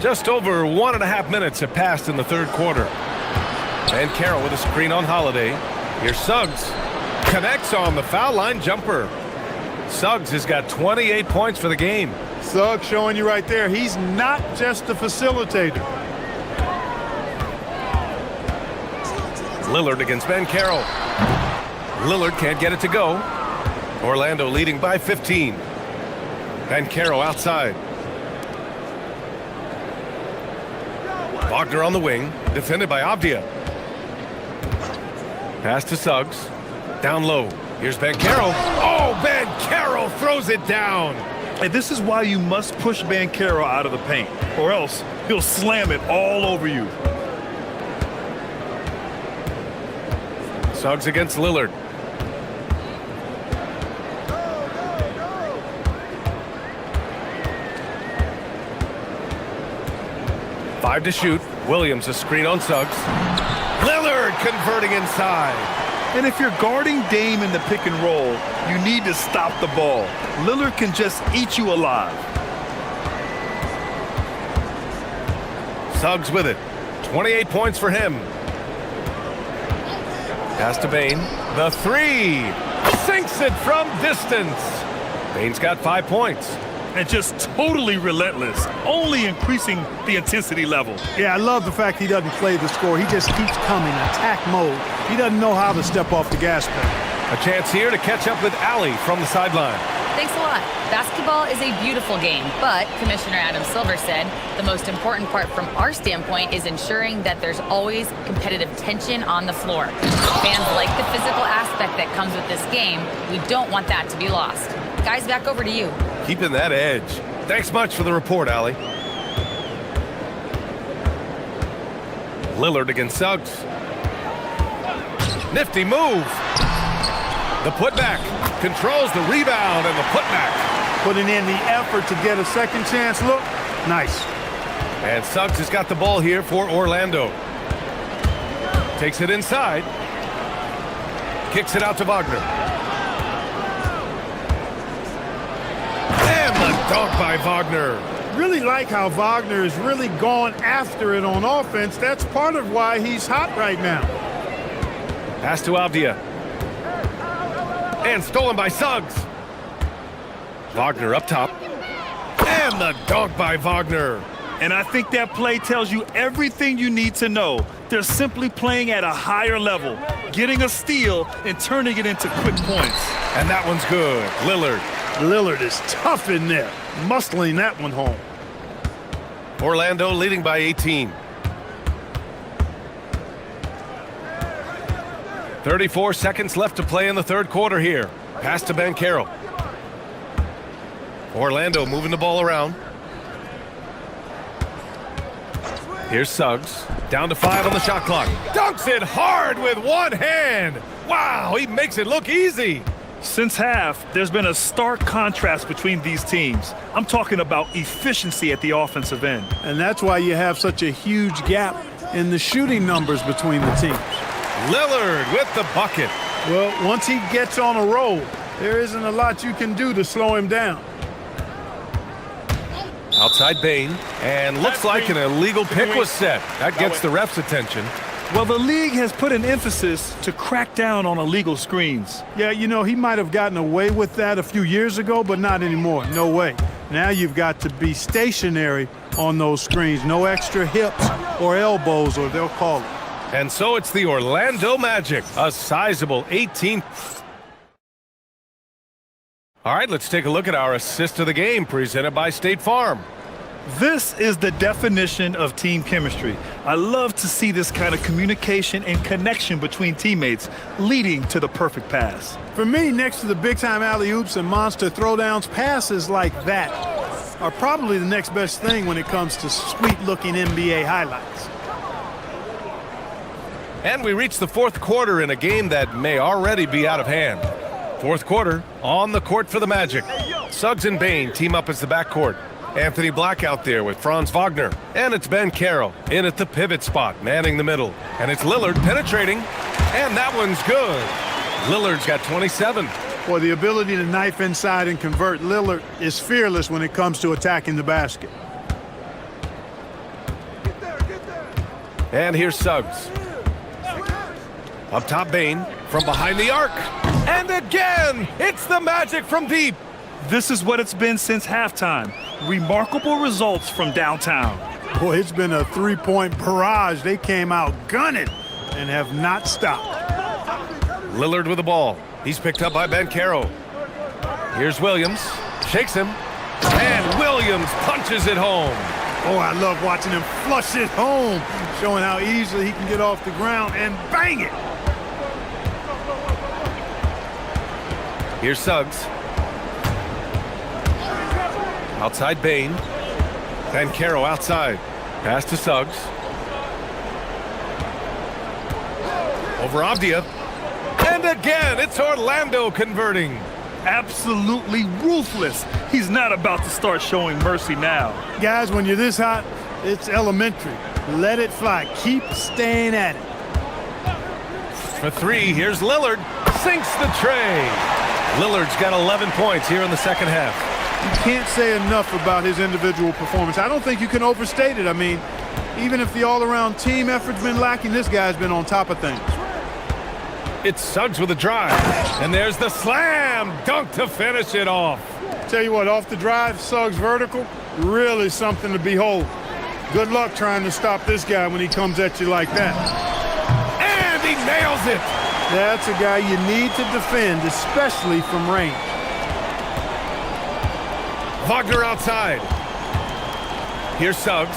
Just over 1.5 minutes have passed in the third quarter. And Carroll with a screen on Holiday. Here's Suggs. Connects on the foul line jumper. Suggs has got 28 points for the game. Suggs showing you right there, he's not just a facilitator. Lillard against Ben Carroll. Lillard can't get it to go. Orlando leading by 15. Ben Carroll outside. Wagner on the wing, defended by Avdia. Pass to Suggs. Down low. Here's Ben Carroll. Oh, Ben Carroll throws it down. And this is why you must push Ben Carroll out of the paint, or else he'll slam it all over you. Suggs against Lillard. Five to shoot. Williams a screen on Suggs. Lillard converting inside. And if you're guarding Dame in the pick and roll, you need to stop the ball. Lillard can just eat you alive. Suggs with it. 28 points for him. Pass to Bain. The three. Sinks it from distance. Bain's got 5 points. And just totally relentless, only increasing the intensity level. Yeah, I love the fact he doesn't play the score. He just keeps coming, attack mode. He doesn't know how to step off the gas pedal. A chance here to catch up with Allie from the sideline. Thanks a lot. Basketball is a beautiful game, but Commissioner Adam Silver said the most important part from our standpoint is ensuring that there's always competitive tension on the floor. Fans like the physical aspect that comes with this game. We don't want that to be lost. Guys, back over to you. Keeping that edge. Thanks much for the report, Allie. Lillard against Suggs. Nifty move. The putback. Controls the rebound and the putback. Putting in the effort to get a second chance look. Nice. And Suggs has got the ball here for Orlando. Takes it inside. Kicks it out to Wagner. And the dunk by Wagner. Really like how Wagner is really gone after it on offense. That's part of why he's hot right now. Pass to Avdia. And stolen by Suggs. Wagner up top. And the dunk by Wagner. And I think that play tells you everything you need to know. They're simply playing at a higher level, getting a steal and turning it into quick points. And that one's good. Lillard. Lillard is tough in there, muscling that one home. Orlando leading by 18. 34 seconds left to play in the third quarter here. Pass to Ben Carroll. Orlando moving the ball around. Here's Suggs. Down to 5 on the shot clock. Dunks it hard with one hand. Wow, he makes it look easy. Since half, there's been a stark contrast between these teams. I'm talking about efficiency at the offensive end. And that's why you have such a huge gap in the shooting numbers between the teams. Lillard with the bucket. Well, once he gets on a roll, there isn't a lot you can do to slow him down. Outside Bain, and looks like an illegal pick was set. That gets the ref's attention. Well, the league has put an emphasis to crack down on illegal screens. Yeah, you know, he might have gotten away with that a few years ago, but not anymore. No way. Now you've got to be stationary on those screens. No extra hips or elbows, or they'll call it. And so it's the Orlando Magic, a sizable 18. All right, let's take a look at our assist of the game presented by State Farm. This is the definition of team chemistry. I love to see this kind of communication and connection between teammates leading to the perfect pass. For me, next to the big-time alley-oops and monster throwdowns, passes like that are probably the next best thing when it comes to sweet-looking NBA highlights. And we reach the fourth quarter in a game that may already be out of hand. Fourth quarter, on the court for the Magic. Suggs and Bain team up as the backcourt. Anthony Black out there with Franz Wagner. And it's Ben Carroll in at the pivot spot, manning the middle. And it's Lillard penetrating. And that one's good. Lillard's got 27. Boy, the ability to knife inside and convert. Lillard is fearless when it comes to attacking the basket. And here's Suggs. Up top, Bain from behind the arc. And again, it's the Magic from deep. This is what it's been since halftime. Remarkable results from downtown. Boy, it's been a three-point barrage. They came out gunning and have not stopped. Lillard with the ball. He's picked up by Ben Carroll. Here's Williams. Shakes him. And Williams punches it home. Oh, I love watching him flush it home, showing how easily he can get off the ground and bang it. Here's Suggs. Outside Bain. Ben Carroll outside. Pass to Suggs. Over Avdia. And again, it's Orlando converting. Absolutely ruthless. He's not about to start showing mercy now. Guys, when you're this hot, it's elementary. Let it fly. Keep staying at it. For three, here's Lillard. Sinks the tray. Lillard's got 11 points here in the second half. You can't say enough about his individual performance. I don't think you can overstate it. I mean, even if the all-around team effort's been lacking, this guy's been on top of things. It's Suggs with a drive. And there's the slam dunk to finish it off. Tell you what, off the drive, Suggs vertical, really something to behold. Good luck trying to stop this guy when he comes at you like that. And he nails it. That's a guy you need to defend, especially from range. Wagner outside. Here's Suggs.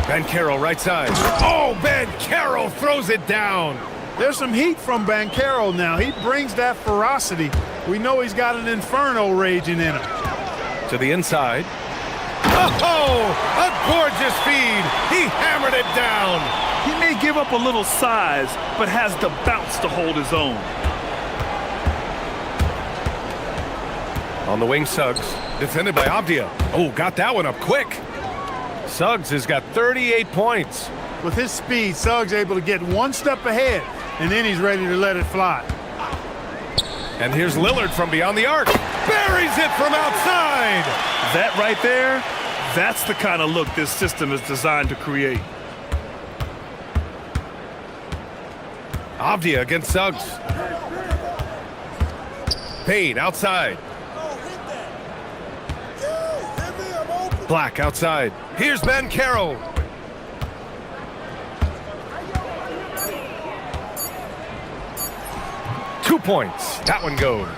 Ben Carroll right side. Oh, Ben Carroll throws it down. There's some heat from Ben Carroll now. He brings that ferocity. We know he's got an inferno raging in him. To the inside. Oh, a gorgeous feed. He hammered it down. He may give up a little size, but has the bounce to hold his own. On the wing, Suggs. Defended by Avdia. Oh, got that one up quick. Suggs has got 38 points. With his speed, Suggs able to get one step ahead, and then he's ready to let it fly. And here's Lillard from beyond the arc. Buries it from outside. That right there, that's the kind of look this system is designed to create. Avdia against Suggs. Payne outside. Black outside. Here's Ben Carroll. Two points. That one goes.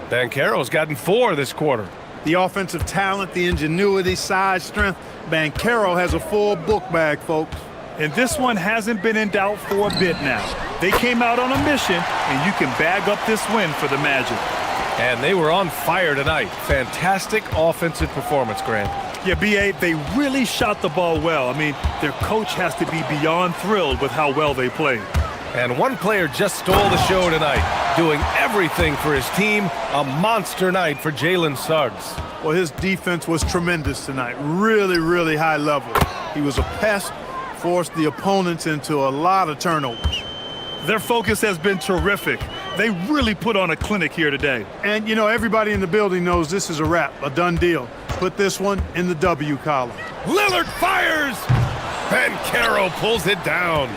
Ben Carroll's gotten 4 this quarter. The offensive talent, the ingenuity, size, strength. Ben Carroll has a full book bag, folks. And this one hasn't been in doubt for a bit now. They came out on a mission, and you can bag up this win for the Magic. And they were on fire tonight. Fantastic offensive performance, Grant. Yeah, B.A., they really shot the ball well. I mean, their coach has to be beyond thrilled with how well they played. And one player just stole the show tonight, doing everything for his team. A monster night for Jalen Suggs. Well, his defense was tremendous tonight. Really, really high level. He was a pest, forced the opponents into a lot of turnovers. Their focus has been terrific. They really put on a clinic here today. And, you know, everybody in the building knows this is a wrap, a done deal. Put this one in the W column. Lillard fires! Ben Carroll pulls it down.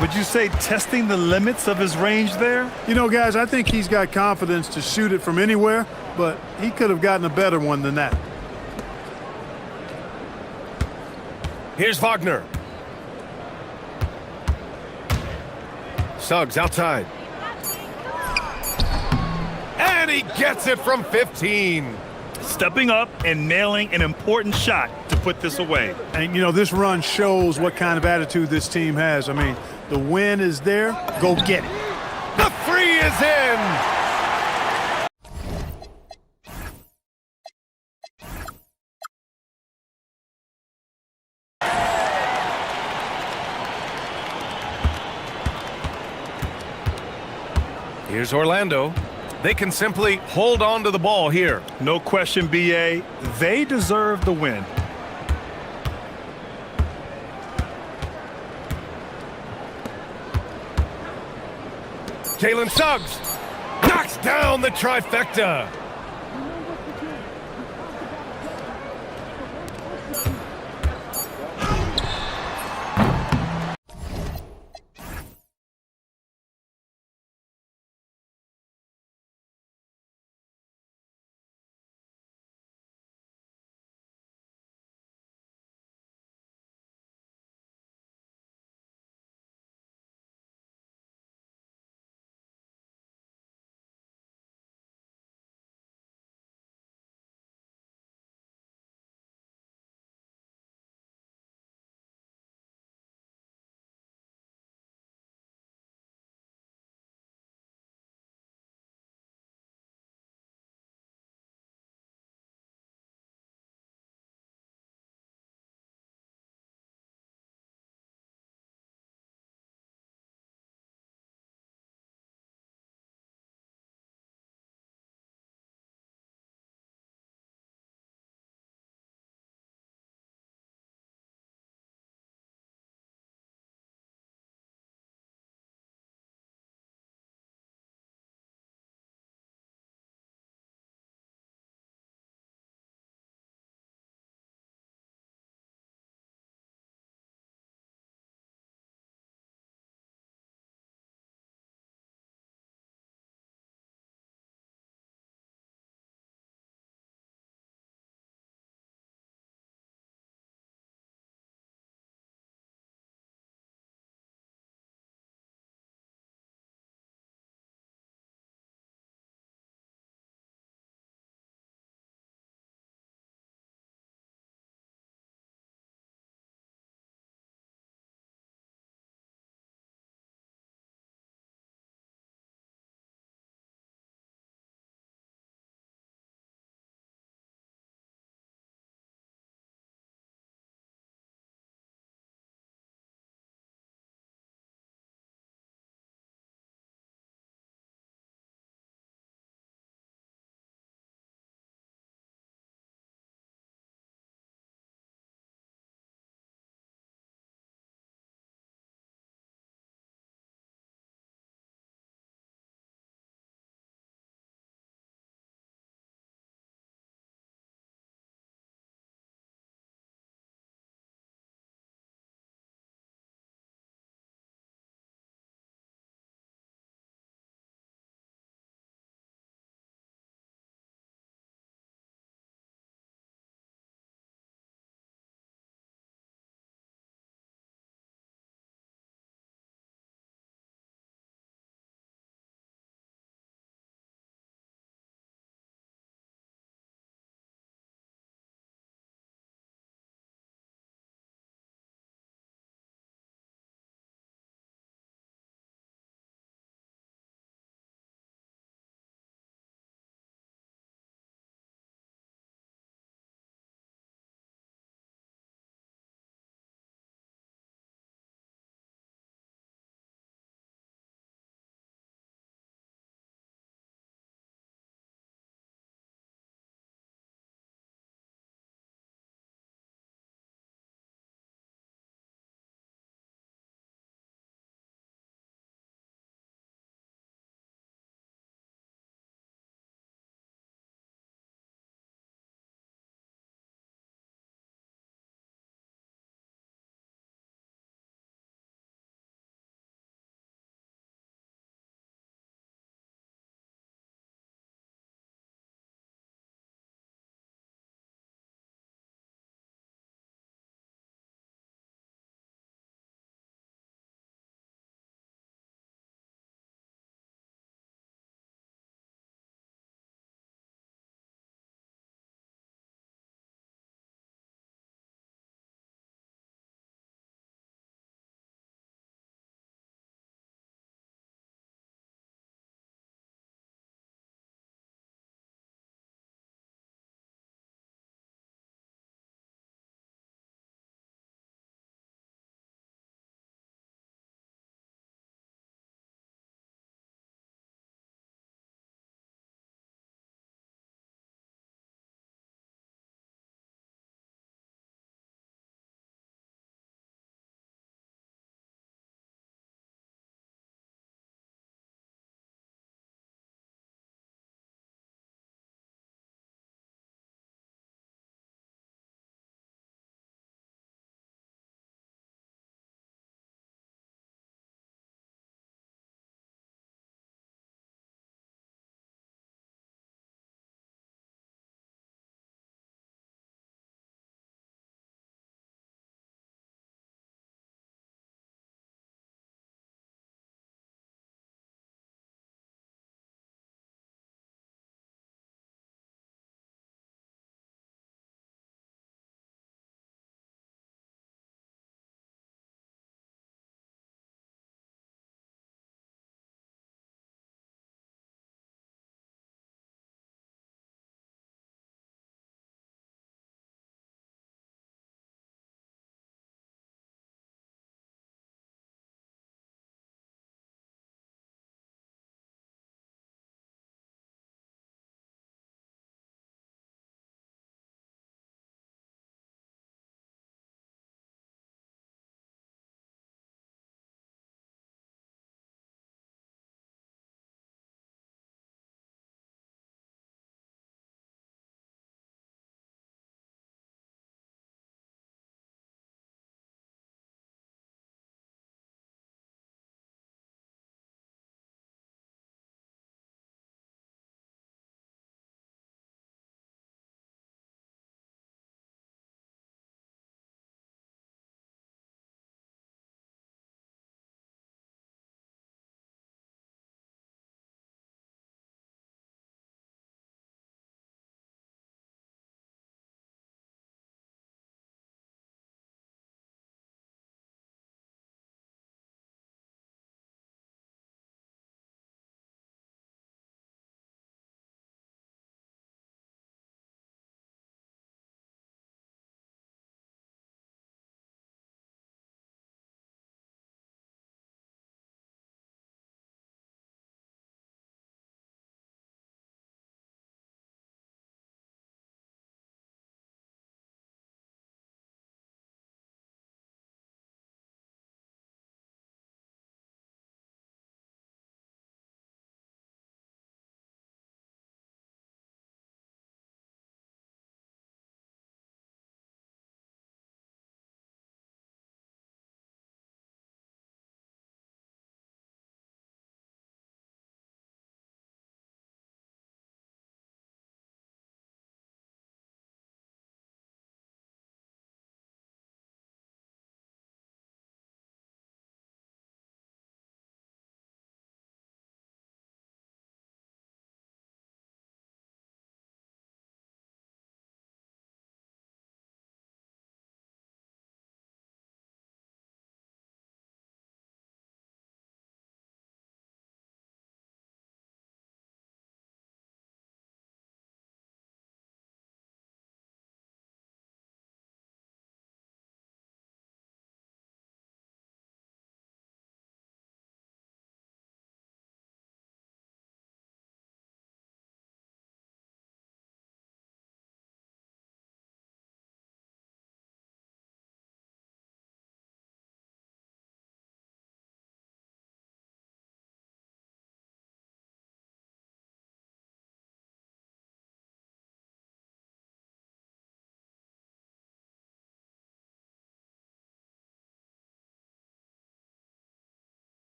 Would you say testing the limits of his range there? You know, guys, I think he's got confidence to shoot it from anywhere, but he could have gotten a better one than that. Here's Wagner. Suggs outside. And he gets it from 15. Stepping up and nailing an important shot to put this away. And, you know, this run shows what kind of attitude this team has. I mean, the win is there. Go get it. The three is in. Here's Orlando. They can simply hold on to the ball here. No question, BA. They deserve the win. Jalen Suggs knocks down the trifecta.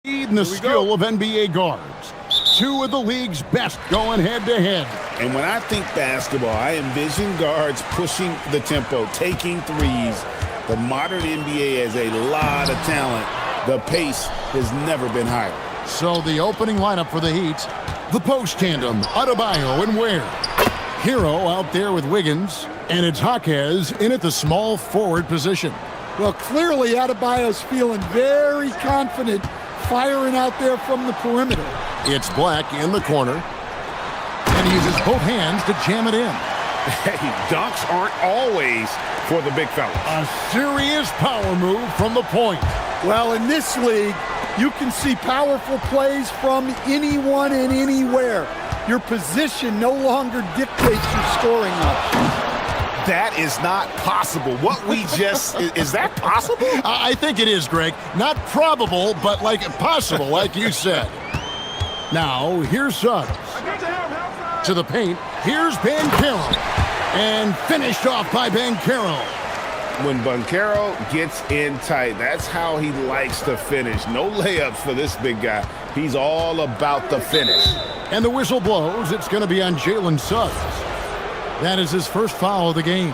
And the skill of NBA guards. Two of the league's best going head-to-head. And when I think basketball, I envision guards pushing the tempo, taking threes. The modern NBA has a lot of talent. The pace has never been higher. So the opening lineup for the Heat, the post tandem, Adebayo and Ware. Hero out there with Wiggins, and it's Jaquez in at the small forward position. Well, clearly Adebayo's feeling very confident firing out there from the perimeter. It's Black in the corner, and he uses both hands to jam it in. Hey, dunks aren't always for the big fellas. A serious power move from the point. Well, in this league, you can see powerful plays from anyone and anywhere. Your position no longer dictates your scoring options. That is not possible. What we just, is that possible? I think it is, Greg. Not probable, but like possible, like you said. Now, here's Suggs. To the paint, here's Banchero. And finished off by Banchero. When Banchero gets in tight, that's how he likes to finish. No layups for this big guy. He's all about the finish. And the whistle blows. It's going to be on Jalen Suggs. That is his first foul of the game.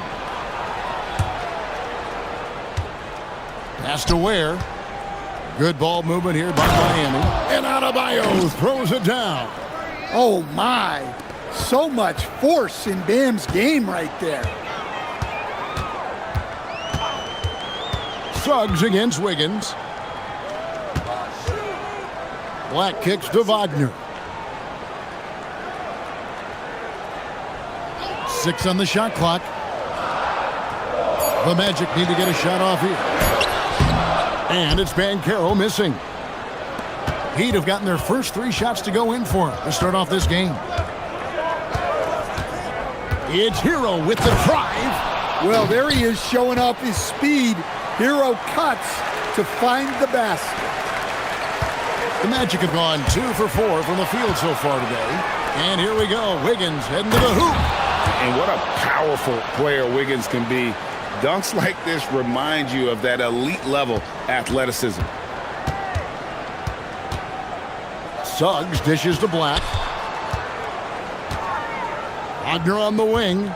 Pass to Ware. Good ball movement here by Miami. And Adebayo throws it down. Oh, my. So much force in Bam's game right there. Suggs against Wiggins. Black kicks to Wagner. 6 on the shot clock. The Magic need to get a shot off here. And it's Banchero missing. Heat have gotten their first 3 shots to go in for him to start off this game. It's Hero with the drive. Well, there he is showing off his speed. Hero cuts to find the basket. The Magic have gone 2 for 4 from the field so far today. And here we go. Wiggins heading to the hoop. And what a powerful player Wiggins can be. Dunks like this remind you of that elite level athleticism. Suggs dishes to Black. Wagner on the wing.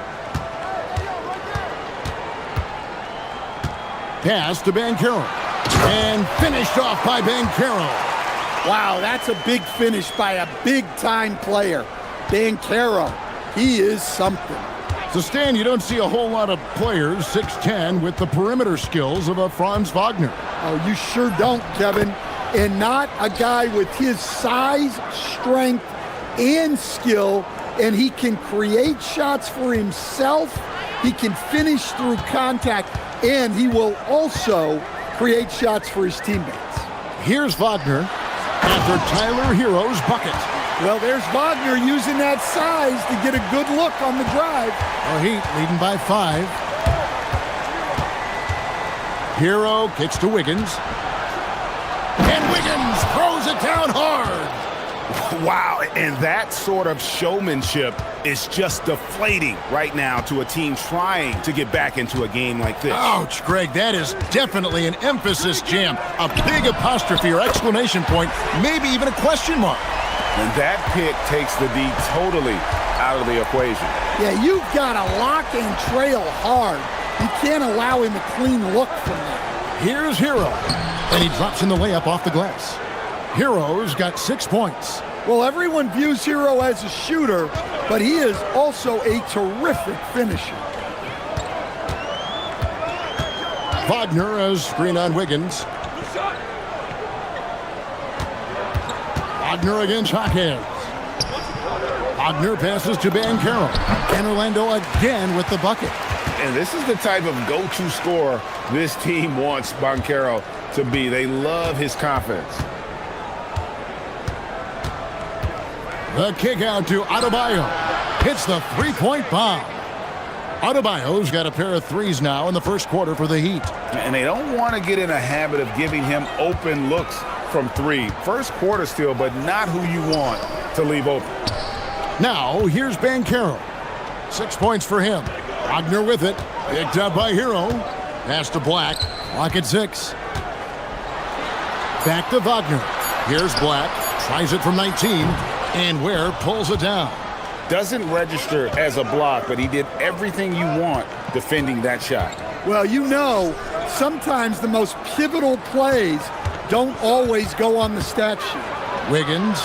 Pass to Banchero. And finished off by Banchero. Wow, that's a big finish by a big-time player. Banchero, he is something. So, Stan, you don't see a whole lot of players, 6'10", with the perimeter skills of a Franz Wagner. Oh, you sure don't, Kevin. And not a guy with his size, strength, and skill. And he can create shots for himself. He can finish through contact. And he will also create shots for his teammates. Here's Wagner after Tyler Hero's bucket. Well, there's Wagner using that size to get a good look on the drive. The Heat leading by 5. Hero kicks to Wiggins. And Wiggins throws it down hard. Wow, and that sort of showmanship is just deflating right now to a team trying to get back into a game like this. Ouch, Greg, that is definitely an emphasis jam. A big apostrophe or exclamation point, maybe even a question mark. And that pick takes the D totally out of the equation. Yeah, you've got to lock and trail hard. You can't allow him a clean look from that. Here's Hero, and he drops in the layup off the glass. Hero's got 6 points. Well, everyone views Hero as a shooter, but he is also a terrific finisher. Wagner has screen on Wiggins. Wagner against Jaquez. Wagner passes to Banchero. And Orlando again with the bucket. And this is the type of go-to scorer this team wants Banchero to be. They love his confidence. The kick out to Adebayo. Hits the three-point bomb. Adebayo's got a pair of threes now in the first quarter for the Heat. And they don't want to get in a habit of giving him open looks from 3. First quarter still, but not who you want to leave open. Now, here's Banchero. 6 points for him. Wagner with it. Picked up by Hero. Pass to Black. Clock at 6. Back to Wagner. Here's Black, tries it from 19, and Ware pulls it down. Doesn't register as a block, but he did everything you want defending that shot. Well, you know, sometimes the most pivotal plays don't always go on the stat sheet. Wiggins.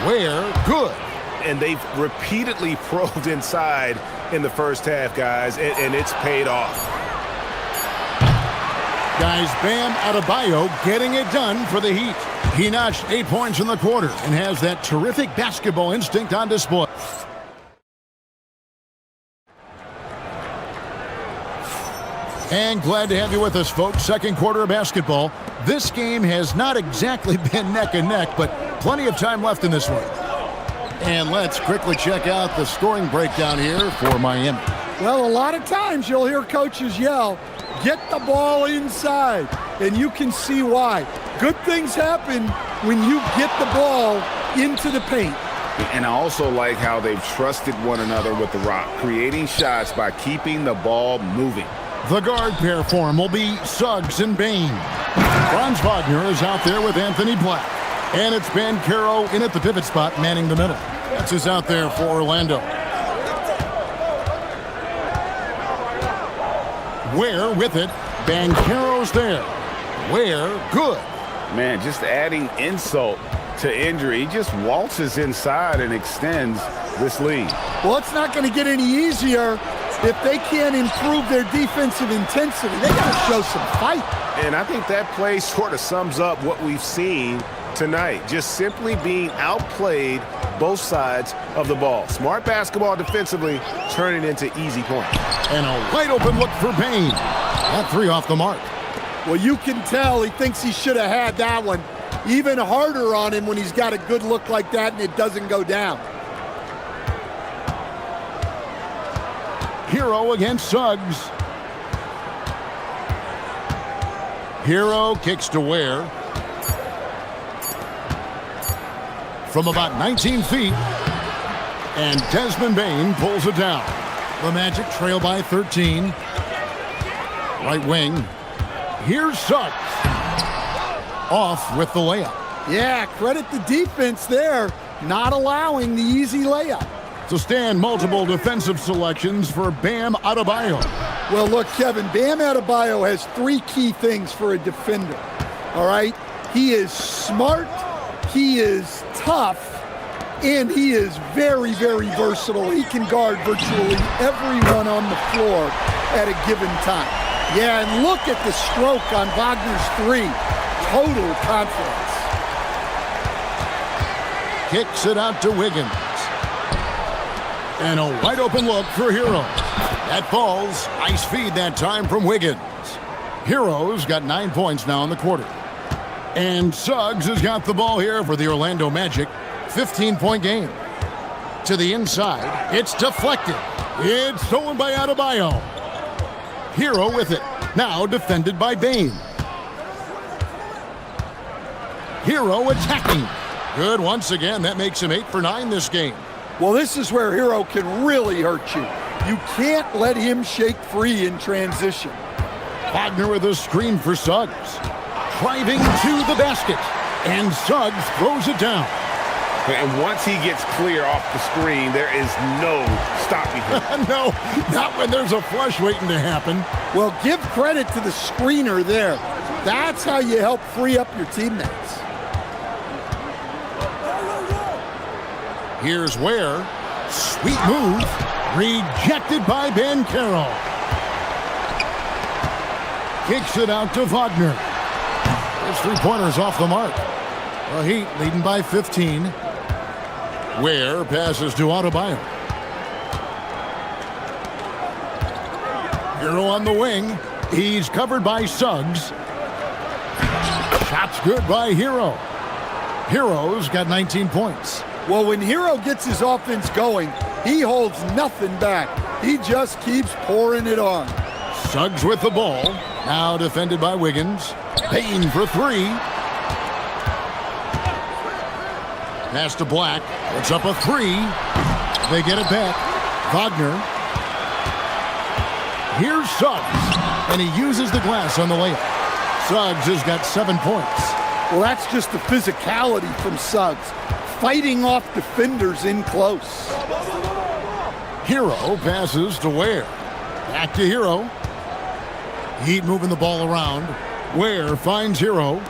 Ware, good. And they've repeatedly probed inside in the first half, guys, and it's paid off. Guys, Bam Adebayo getting it done for the Heat. He notched 8 points in the quarter and has that terrific basketball instinct on display. And glad to have you with us, folks. Second quarter of basketball. This game has not exactly been neck and neck, but plenty of time left in this one. And let's quickly check out the scoring breakdown here for Miami. Well, a lot of times you'll hear coaches yell, "Get the ball inside," and you can see why. Good things happen when you get the ball into the paint. And I also like how they've trusted one another with the rock, creating shots by keeping the ball moving. The guard pair for him will be Suggs and Bain. Franz Wagner is out there with Anthony Black. And it's Banchero in at the pivot spot, manning the middle. That's who's out there for Orlando. Ware with it. Banchero's there. Ware, good. Man, just adding insult to injury. He just waltzes inside and extends this lead. Well, it's not going to get any easier if they can't improve their defensive intensity. They got to show some fight. And I think that play sort of sums up what we've seen tonight. Just simply being outplayed both sides of the ball. Smart basketball defensively, turning into easy points. And a wide open look for Bain. That three off the mark. Well, you can tell he thinks he should have had that one. Even harder on him when he's got a good look like that and it doesn't go down. Hero against Suggs. Hero kicks to Ware. From about 19 feet. And Desmond Bain pulls it down. The Magic trail by 13. Right wing. Here's Suggs. Off with the layup. Yeah, credit the defense there. Not allowing the easy layup. To stand multiple defensive selections for Bam Adebayo. Well, look, Kevin, Bam Adebayo has three key things for a defender. All right? He is smart, he is tough, and he is very, very versatile. He can guard virtually everyone on the floor at a given time. Yeah, and look at the stroke on Wagner's three. Total confidence. Kicks it out to Wiggins. And a wide open look for Hero. That falls. Nice feed that time from Wiggins. Hero's got 9 points now in the quarter. And Suggs has got the ball here for the Orlando Magic. 15-point game. To the inside. It's deflected. It's stolen by Adebayo. Hero with it. Now defended by Bain. Hero attacking. Good once again. That makes him 8 for 9 this game. Well, this is where Hero can really hurt you. You can't let him shake free in transition. Wagner with a screen for Suggs. Driving to the basket. And Suggs throws it down. And once he gets clear off the screen, there is no stopping him. No, not when there's a flush waiting to happen. Well, give credit to the screener there. That's how you help free up your teammates. Here's Ware. Sweet move. Rejected by Banchero. Kicks it out to Wagner. His three-pointers off the mark. The Heat leading by 15. Ware passes to Adebayo. Hero on the wing. He's covered by Suggs. Shot's good by Hero. Hero's got 19 points. Well, when Hero gets his offense going, he holds nothing back. He just keeps pouring it on. Suggs with the ball. Now defended by Wiggins. Bain for three. Pass to Black. It's up a three. They get it back. Wagner. Here's Suggs. And he uses the glass on the layup. Suggs has got 7 points. Well, that's just the physicality from Suggs, fighting off defenders in close. Hero passes to Ware. Back to Hero. Heat moving the ball around. Ware finds Hero.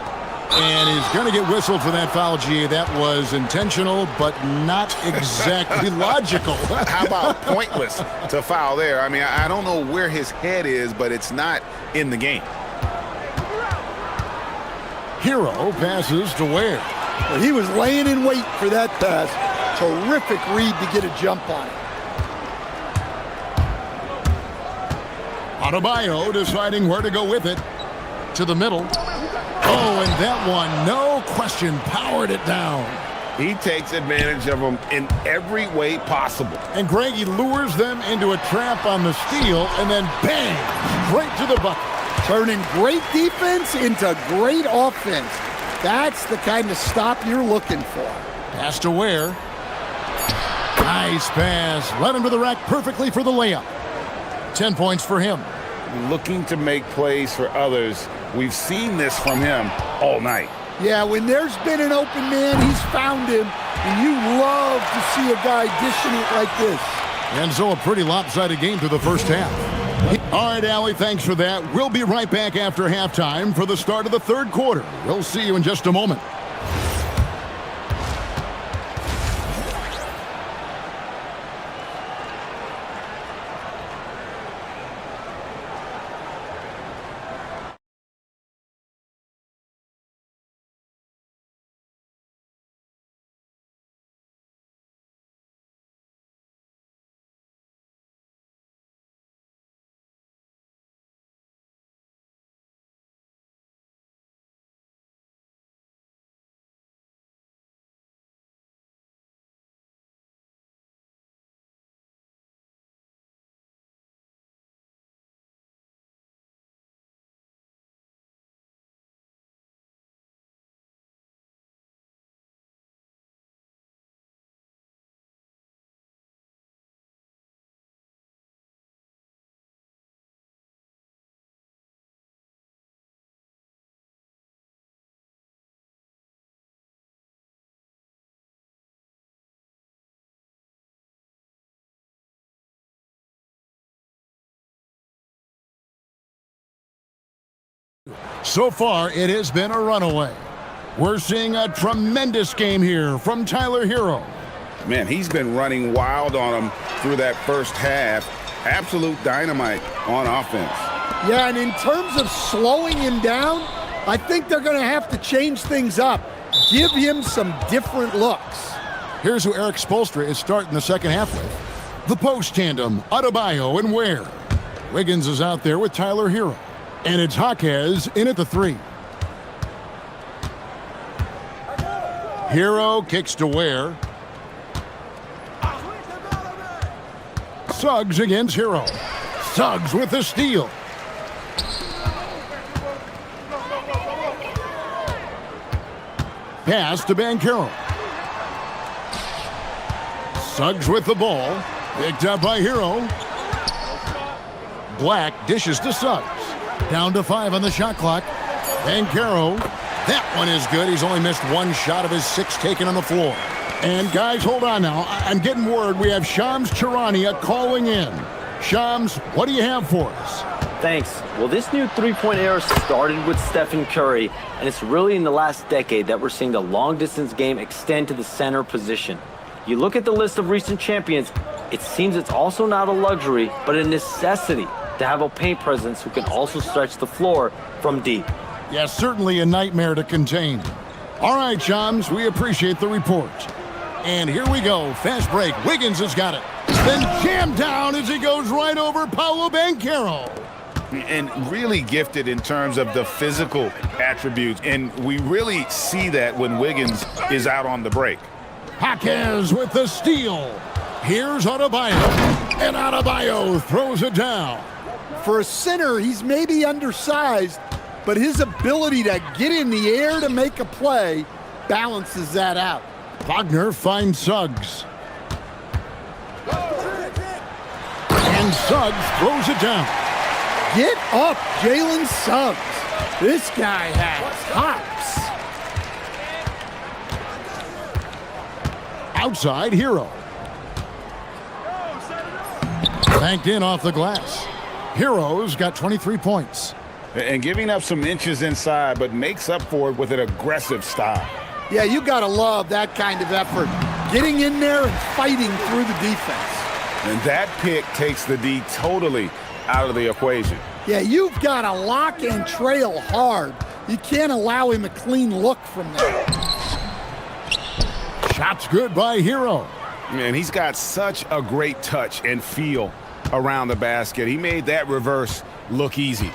And he's going to get whistled for that foul, G. That was intentional, but not exactly logical. How about pointless to foul there? I mean, I don't know where his head is, but it's not in the game. Hero passes to Ware. Well, he was laying in wait for that pass. Terrific read to get a jump on it. Adebayo deciding where to go with it. To the middle. Oh, and that one, no question, powered it down. He takes advantage of them in every way possible. And Greg, he lures them into a trap on the steal, and then bang, straight to the bucket. Turning great defense into great offense. That's the kind of stop you're looking for. Pass to Ware. Nice pass. Led him to the rack perfectly for the layup. 10 points for him. Looking to make plays for others. We've seen this from him all night. Yeah, when there's been an open man, he's found him. And you love to see a guy dishing it like this. And so a pretty lopsided game through the first half. All right, Allie, thanks for that. We'll be right back after halftime for the start of the third quarter. We'll see you in just a moment. So far, it has been a runaway. We're seeing a tremendous game here from Tyler Hero. Man, he's been running wild on him through that first half. Absolute dynamite on offense. Yeah, and in terms of slowing him down, I think they're going to have to change things up. Give him some different looks. Here's who Eric Spoelstra is starting the second half with. The post tandem, Adebayo and Ware. Wiggins is out there with Tyler Hero. And it's Jaquez in at the 3. Hero kicks to Ware. Suggs against Hero. Suggs with the steal. Pass to Banchero. Suggs with the ball. Picked up by Hero. Black dishes to Suggs. Down to 5 on the shot clock. Banchero. That one is good. He's only missed one shot of his 6 taken on the floor. And guys, hold on now. I'm getting word we have Shams Charania calling in. Shams, what do you have for us? Thanks. Well, this new three-point era started with Stephen Curry, and it's really in the last decade that we're seeing the long-distance game extend to the center position. You look at the list of recent champions, it seems it's also not a luxury, but a necessity to have a paint presence who can also stretch the floor from deep. Yes, certainly a nightmare to contain. All right, Shams, we appreciate the report. And here we go. Fast break. Wiggins has got it. Then jammed down as he goes right over Paolo Banchero. And really gifted in terms of the physical attributes. And we really see that when Wiggins is out on the break. Jaquez with the steal. Here's Adebayo. And Adebayo throws it down. For a center, he's maybe undersized, but his ability to get in the air to make a play balances that out. Wagner finds Suggs. And Suggs throws it down. Get up, Jalen Suggs. This guy has hops. Outside, Hero. Banked in off the glass. Hero's got 23 points. And giving up some inches inside, but makes up for it with an aggressive style. Yeah, you got to love that kind of effort. Getting in there and fighting through the defense. And that pick takes the D totally out of the equation. Yeah, you've got to lock and trail hard. You can't allow him a clean look from there. Shot's good by Hero. Man, he's got such a great touch and feel around the basket. He made that reverse look easy.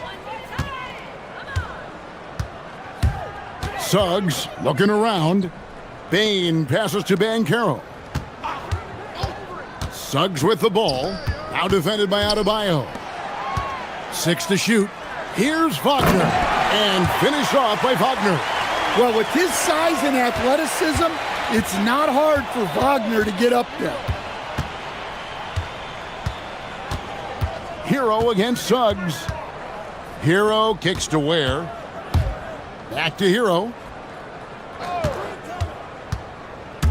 Suggs looking around. Bain passes to Bankero. Suggs with the ball. Now defended by Adebayo. 6 to shoot. Here's Wagner. And finished off by Wagner. Well, with his size and athleticism, it's not hard for Wagner to get up there. Hero against Suggs. Hero kicks to Ware. Back to Hero.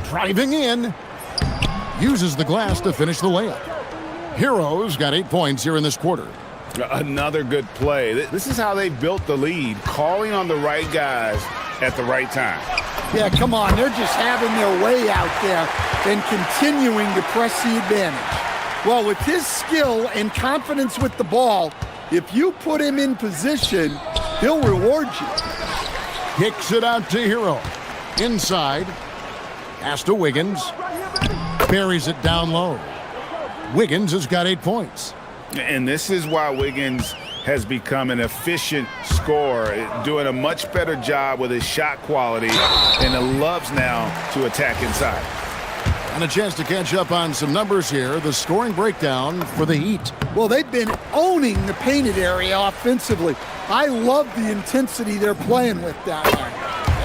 Driving in. Uses the glass to finish the layup. Hero's got 8 points here in this quarter. Another good play. This is how they built the lead, calling on the right guys at the right time. Yeah, come on. They're just having their way out there and continuing to press the advantage. Well, with his skill and confidence with the ball, if you put him in position, he'll reward you. Kicks it out to Hero. Inside. Pass to Wiggins. Buries it down low. Wiggins has got 8 points. And this is why Wiggins has become an efficient scorer, doing a much better job with his shot quality, and loves now to attack inside. And a chance to catch up on some numbers here. The scoring breakdown for the Heat. Well, they've been owning the painted area offensively. I love the intensity they're playing with down there.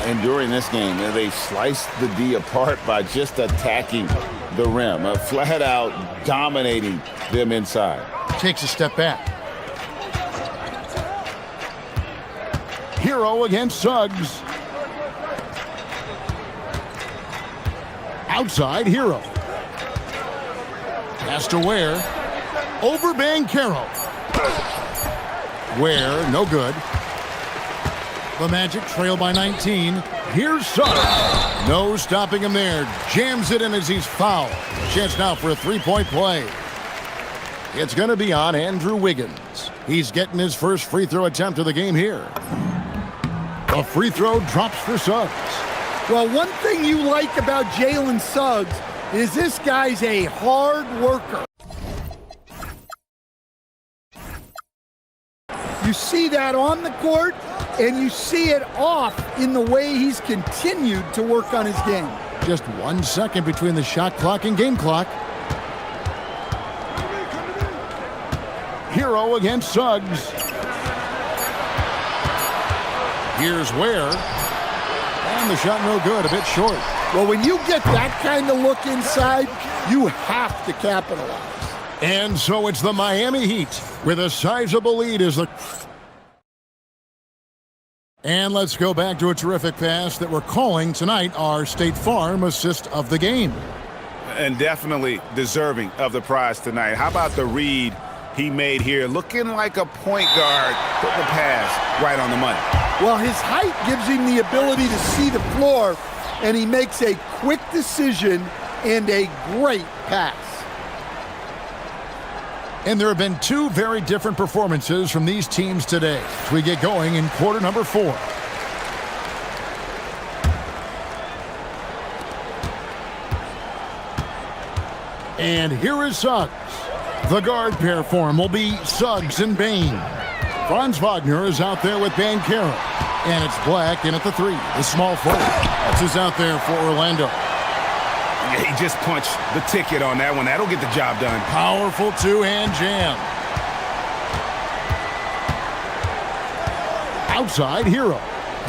And during this game, they sliced the D apart by just attacking the rim, flat out dominating them inside. Takes a step back. Hero against Suggs. Outside, Hero. Pass to Ware. Over Bankero. Ware, no good. The Magic trail by 19. Here's Suggs. No stopping him there. Jams it in as he's fouled. Chance now for a three-point play. It's going to be on Andrew Wiggins. He's getting his first free throw attempt of the game here. A free throw drops for Suggs. Well, one thing you like about Jalen Suggs is this guy's a hard worker. You see that on the court, and you see it off in the way he's continued to work on his game. Just 1 second between the shot clock and game clock. Hero against Suggs. Here's Ware. And the shot no good, a bit short. Well, when you get that kind of look inside, you have to capitalize. And so it's the Miami Heat with a sizable lead as the... And let's go back to a terrific pass that we're calling tonight our State Farm assist of the game. And definitely deserving of the prize tonight. How about the read he made here? Looking like a point guard, putting the pass right on the money. Well, his height gives him the ability to see the floor, and he makes a quick decision and a great pass. And there have been two very different performances from these teams today as we get going in quarter number 4. And here is Suggs. The guard pair for him will be Suggs and Bain. Franz Wagner is out there with Bankero. And it's Black in at the 3, the small forward. That's who's out there for Orlando. Yeah, he just punched the ticket on that one. That'll get the job done. Powerful two-hand jam. Outside, Hero.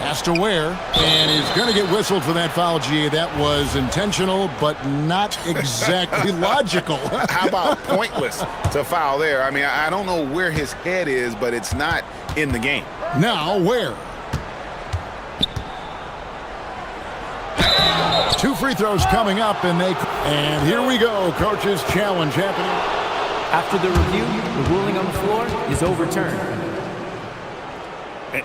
Pass to Ware. And he's going to get whistled for that foul, G. That was intentional, but not exactly logical. How about pointless to foul there? I mean, I don't know where his head is, but it's not in the game. Now, Ware. 2 free throws coming up, and here we go. Coach's challenge happening. After the review, the ruling on the floor is overturned.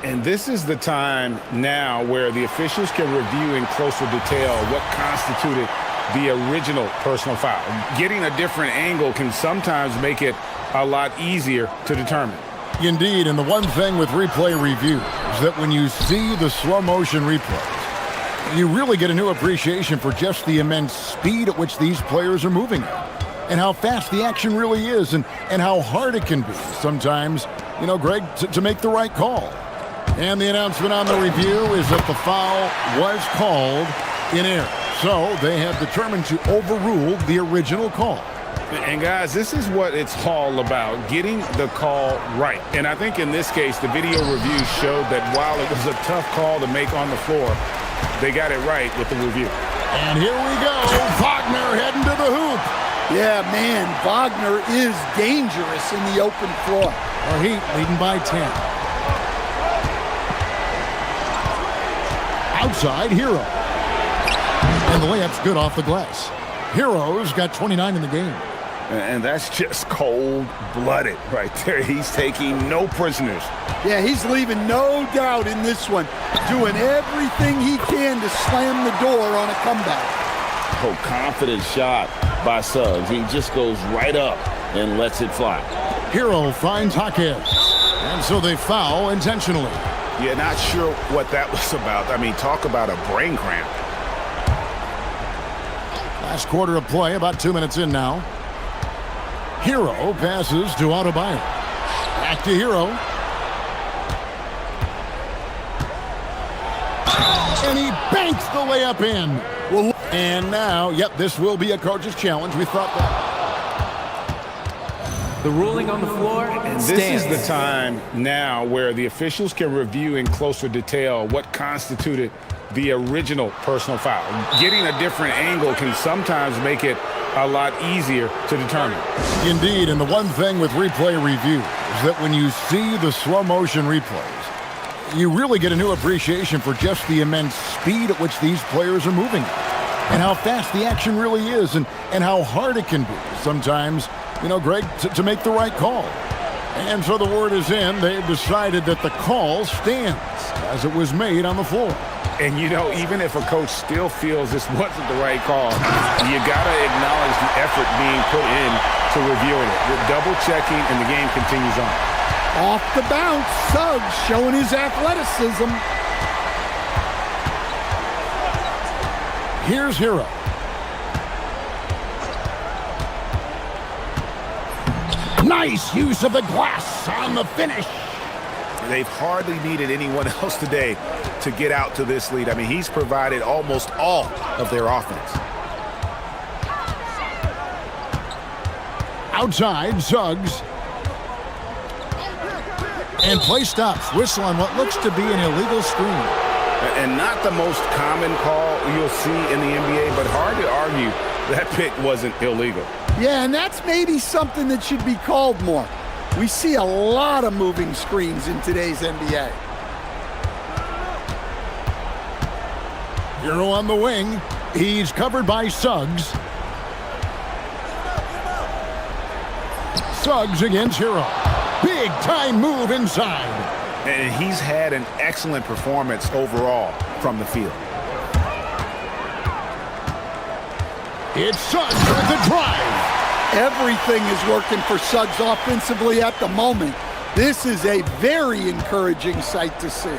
And this is the time now where the officials can review in closer detail what constituted the original personal foul. Getting a different angle can sometimes make it a lot easier to determine. Indeed, and the one thing with replay review is that when you see the slow motion replays, you really get a new appreciation for just the immense speed at which these players are moving at, and how fast the action really is, and how hard it can be sometimes, you know, Greg, to make the right call. And the announcement on the review is that the foul was called in error. So they have determined to overrule the original call. And guys, this is what it's all about, getting the call right. And I think in this case, the video review showed that while it was a tough call to make on the floor, they got it right with the review. And here we go. Wagner heading to the hoop. Yeah, man, Wagner is dangerous in the open floor. Our Heat leading by 10. Outside, Hero. And the layup's good off the glass. Hero's got 29 in the game. And that's just cold-blooded right there. He's taking no prisoners. Yeah, he's leaving no doubt in this one. Doing everything he can to slam the door on a comeback. Oh, confident shot by Suggs. He just goes right up and lets it fly. Hero finds Hawkins. And so they foul intentionally. Yeah, not sure what that was about. I mean, talk about a brain cramp. Last quarter of play, about 2 minutes in now. Hero passes to Adebayo. Back to Hero. And he banks the layup in. And now, yep, this will be a coach's challenge. We thought that. The ruling on the floor stands. This is the time now where the officials can review in closer detail what constituted the original personal foul. Getting a different angle can sometimes make it a lot easier to determine. Indeed, and the one thing with replay review is that when you see the slow motion replays, you really get a new appreciation for just the immense speed at which these players are moving at, and how fast the action really is, and how hard it can be sometimes, you know, Greg, to make the right call. And so the word is in. They've decided that the call stands as it was made on the floor. And, you know, even if a coach still feels this wasn't the right call, you got to acknowledge the effort being put in to reviewing it. We're double-checking, and the game continues on. Off the bounce, Suggs showing his athleticism. Here's Hero. Nice use of the glass on the finish. They've hardly needed anyone else today to get out to this lead. I mean, he's provided almost all of their offense. Outside, Suggs. And play stops. Whistle on what looks to be an illegal screen. And not the most common call you'll see in the NBA, but hard to argue that pick wasn't illegal. Yeah, and that's maybe something that should be called more. We see a lot of moving screens in today's NBA. Hero on the wing. He's covered by Suggs. Suggs against Hero. Big time move inside. And he's had an excellent performance overall from the field. It's Suggs with the drive. Everything is working for Suggs offensively at the moment. This is a very encouraging sight to see.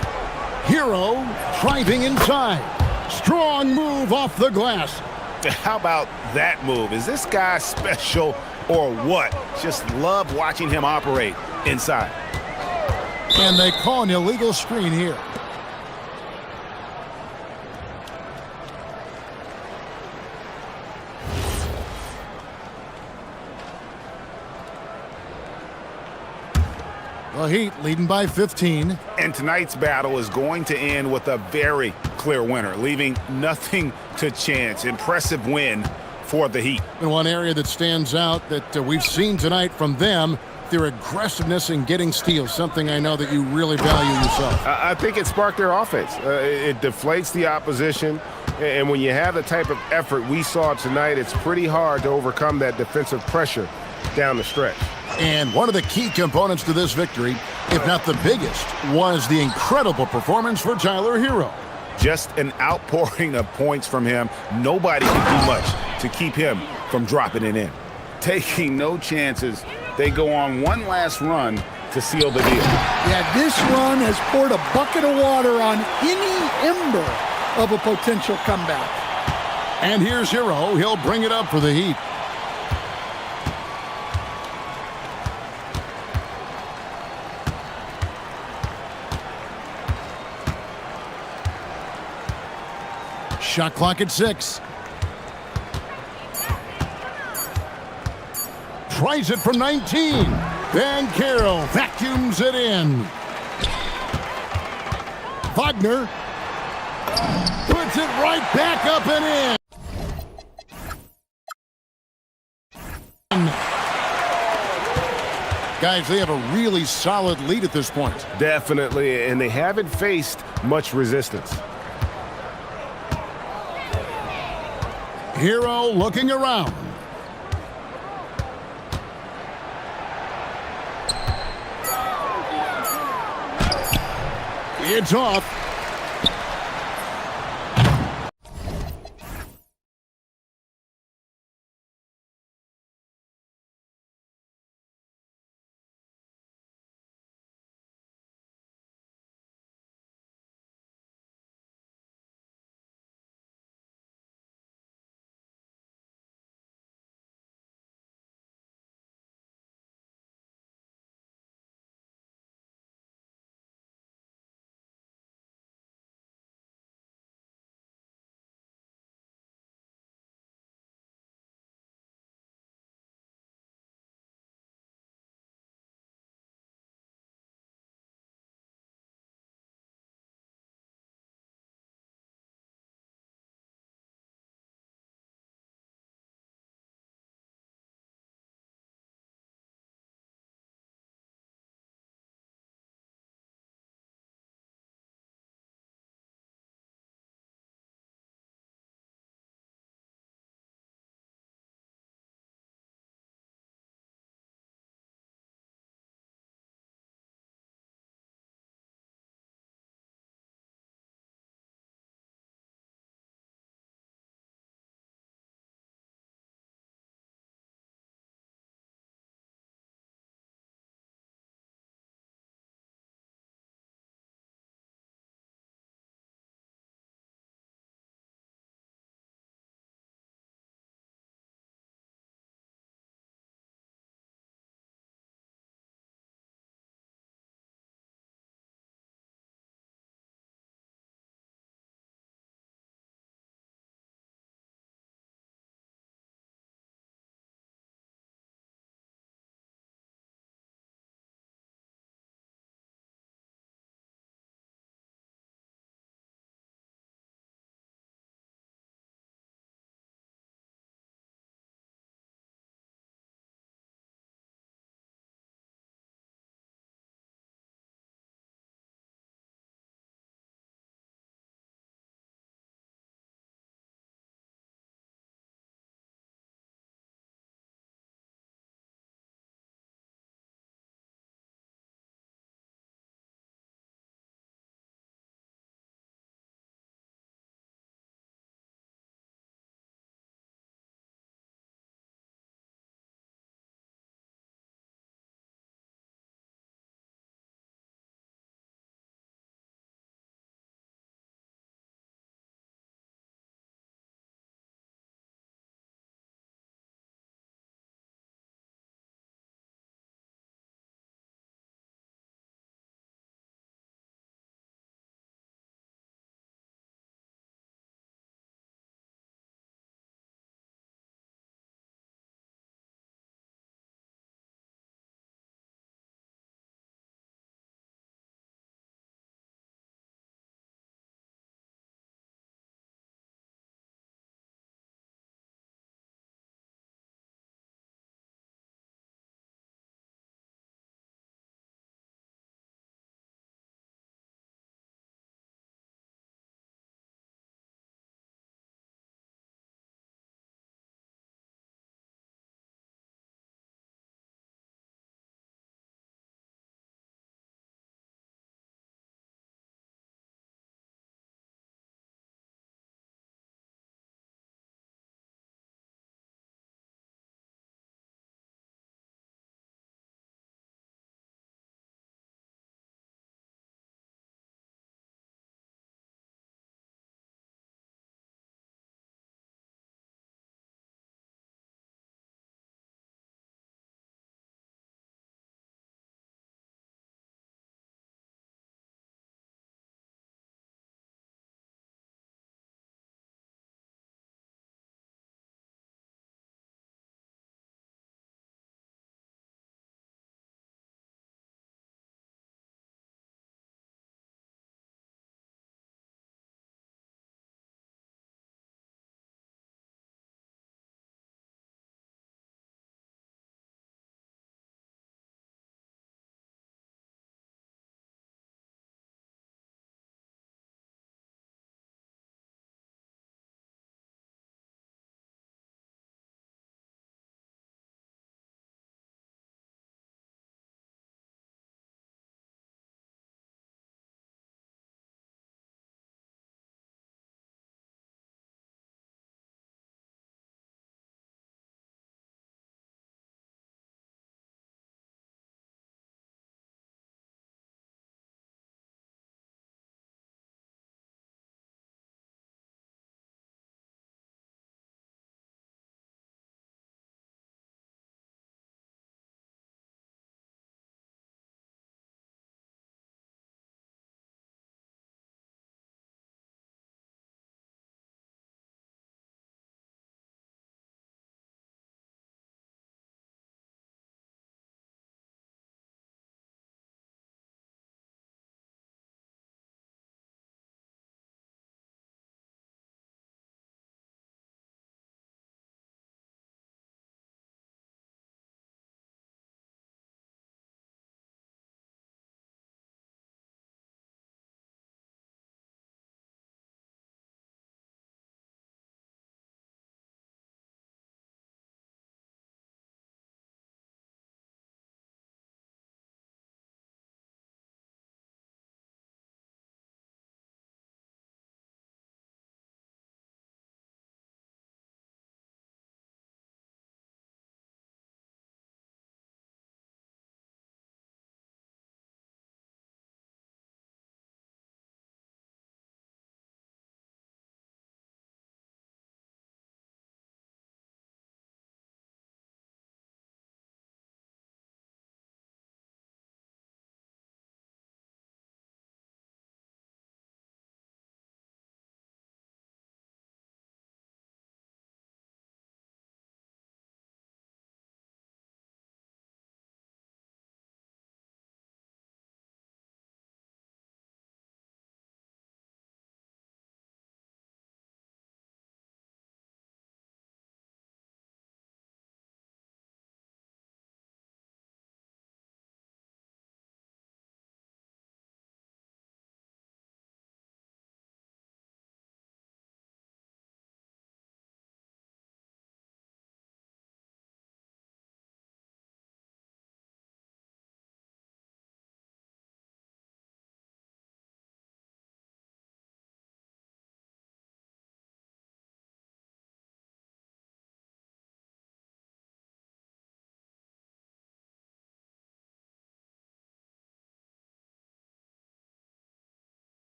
Hero driving inside. Strong move off the glass. How about that move? Is this guy special or what? Just love watching him operate inside. And they call an illegal screen here. The Heat leading by 15. And tonight's battle is going to end with a very clear winner, leaving nothing to chance. Impressive win for the Heat. And one area that stands out that we've seen tonight from them, their aggressiveness in getting steals, something I know that you really value yourself. I think it sparked their offense. It deflates the opposition, And when you have the type of effort we saw tonight, it's pretty hard to overcome that defensive pressure down the stretch. And one of the key components to this victory, if not the biggest, was the incredible performance for Tyler Hero. Just an outpouring of points from him. Nobody can do much to keep him from dropping it in. Taking no chances, they go on one last run to seal the deal. Yeah, this run has poured a bucket of water on any ember of a potential comeback. And here's Hero. He'll bring it up for the Heat. Shot clock at 6. Tries it from 19. Van Carroll vacuums it in. Wagner puts it right back up and in. Guys, they have a really solid lead at this point. Definitely, and they haven't faced much resistance. Hero looking around. It's off.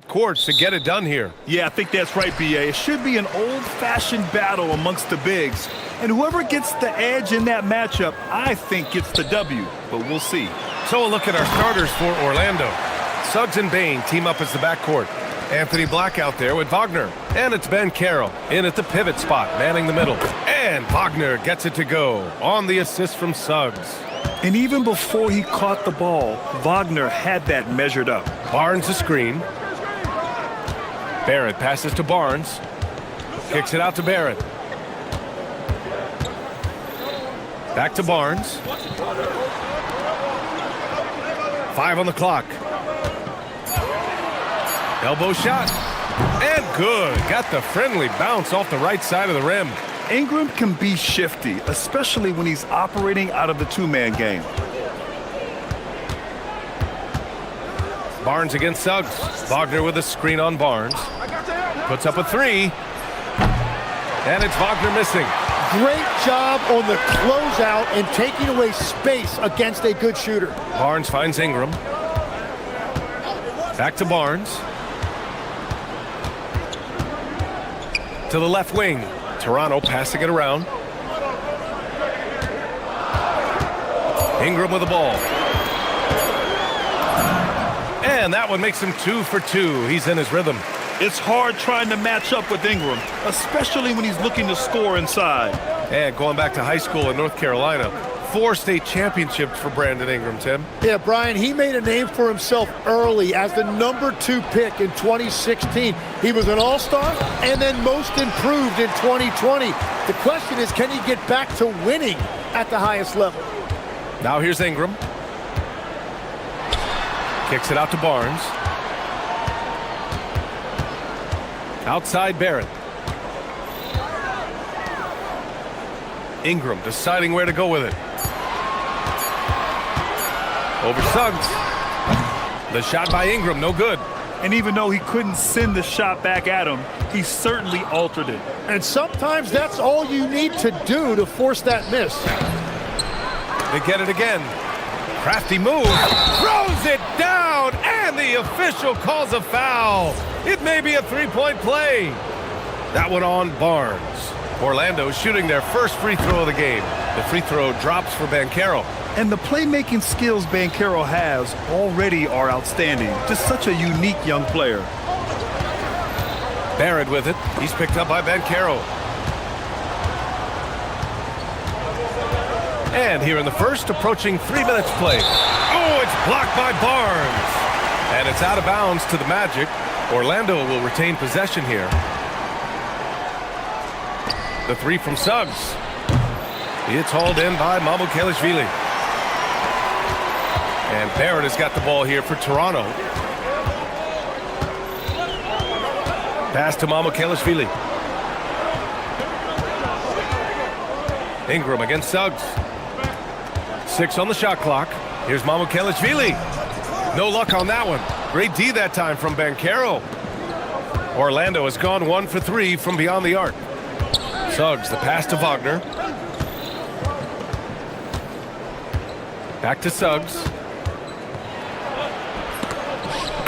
courts to get it done here. Yeah, I think that's right, B.A. It should be an old-fashioned battle amongst the bigs. And whoever gets the edge in that matchup, I think gets the W. But we'll see. So a look at our starters for Orlando. Suggs and Bain team up as the backcourt. Anthony Black out there with Wagner. And it's Ben Carroll in at the pivot spot, manning the middle. And Wagner gets it to go on the assist from Suggs. And even before he caught the ball, Wagner had that measured up. Barnes a screen. Barrett passes to Barnes. Kicks it out to Barrett. Back to Barnes. 5 on the clock. Elbow shot. And good. Got the friendly bounce off the right side of the rim. Ingram can be shifty, especially when he's operating out of the two-man game. Barnes against Suggs. Wagner with a screen on Barnes. Puts up a three. And it's Wagner missing. Great job on the closeout and taking away space against a good shooter. Barnes finds Ingram. Back to Barnes. To the left wing. Toronto passing it around. Ingram with the ball. And that one makes him 2 for 2. He's in his rhythm. It's hard trying to match up with Ingram, especially when he's looking to score inside. And going back to high school in North Carolina, 4 state championships for Brandon Ingram, Tim. Yeah, Brian, he made a name for himself early as the #2 pick in 2016. He was an all-star and then most improved in 2020. The question is, can he get back to winning at the highest level? Now here's Ingram. Kicks it out to Barnes. Outside Barrett. Ingram deciding where to go with it. Over Suggs. The shot by Ingram, no good. And even though he couldn't send the shot back at him, he certainly altered it. And sometimes that's all you need to do to force that miss. They get it again. Crafty move. Throws it down, and the official calls a foul. It may be a three-point play. That one on Barnes. Orlando shooting their first free throw of the game. The free throw drops for Banchero. And the playmaking skills Banchero has already are outstanding. Just such a unique young player. Barrett with it. He's picked up by Banchero. And here in the first, approaching 3 minutes played. Oh, it's blocked by Barnes. And it's out of bounds to the Magic. Orlando will retain possession here. The three from Suggs. It's hauled in by Mamukelashvili. And Barrett has got the ball here for Toronto. Pass to Mamukelashvili. Ingram against Suggs. 6 on the shot clock. Here's Mamukelashvili. No luck on that one. Great D that time from Banchero. Orlando has gone 1 for 3 from beyond the arc. Suggs, the pass to Wagner. Back to Suggs.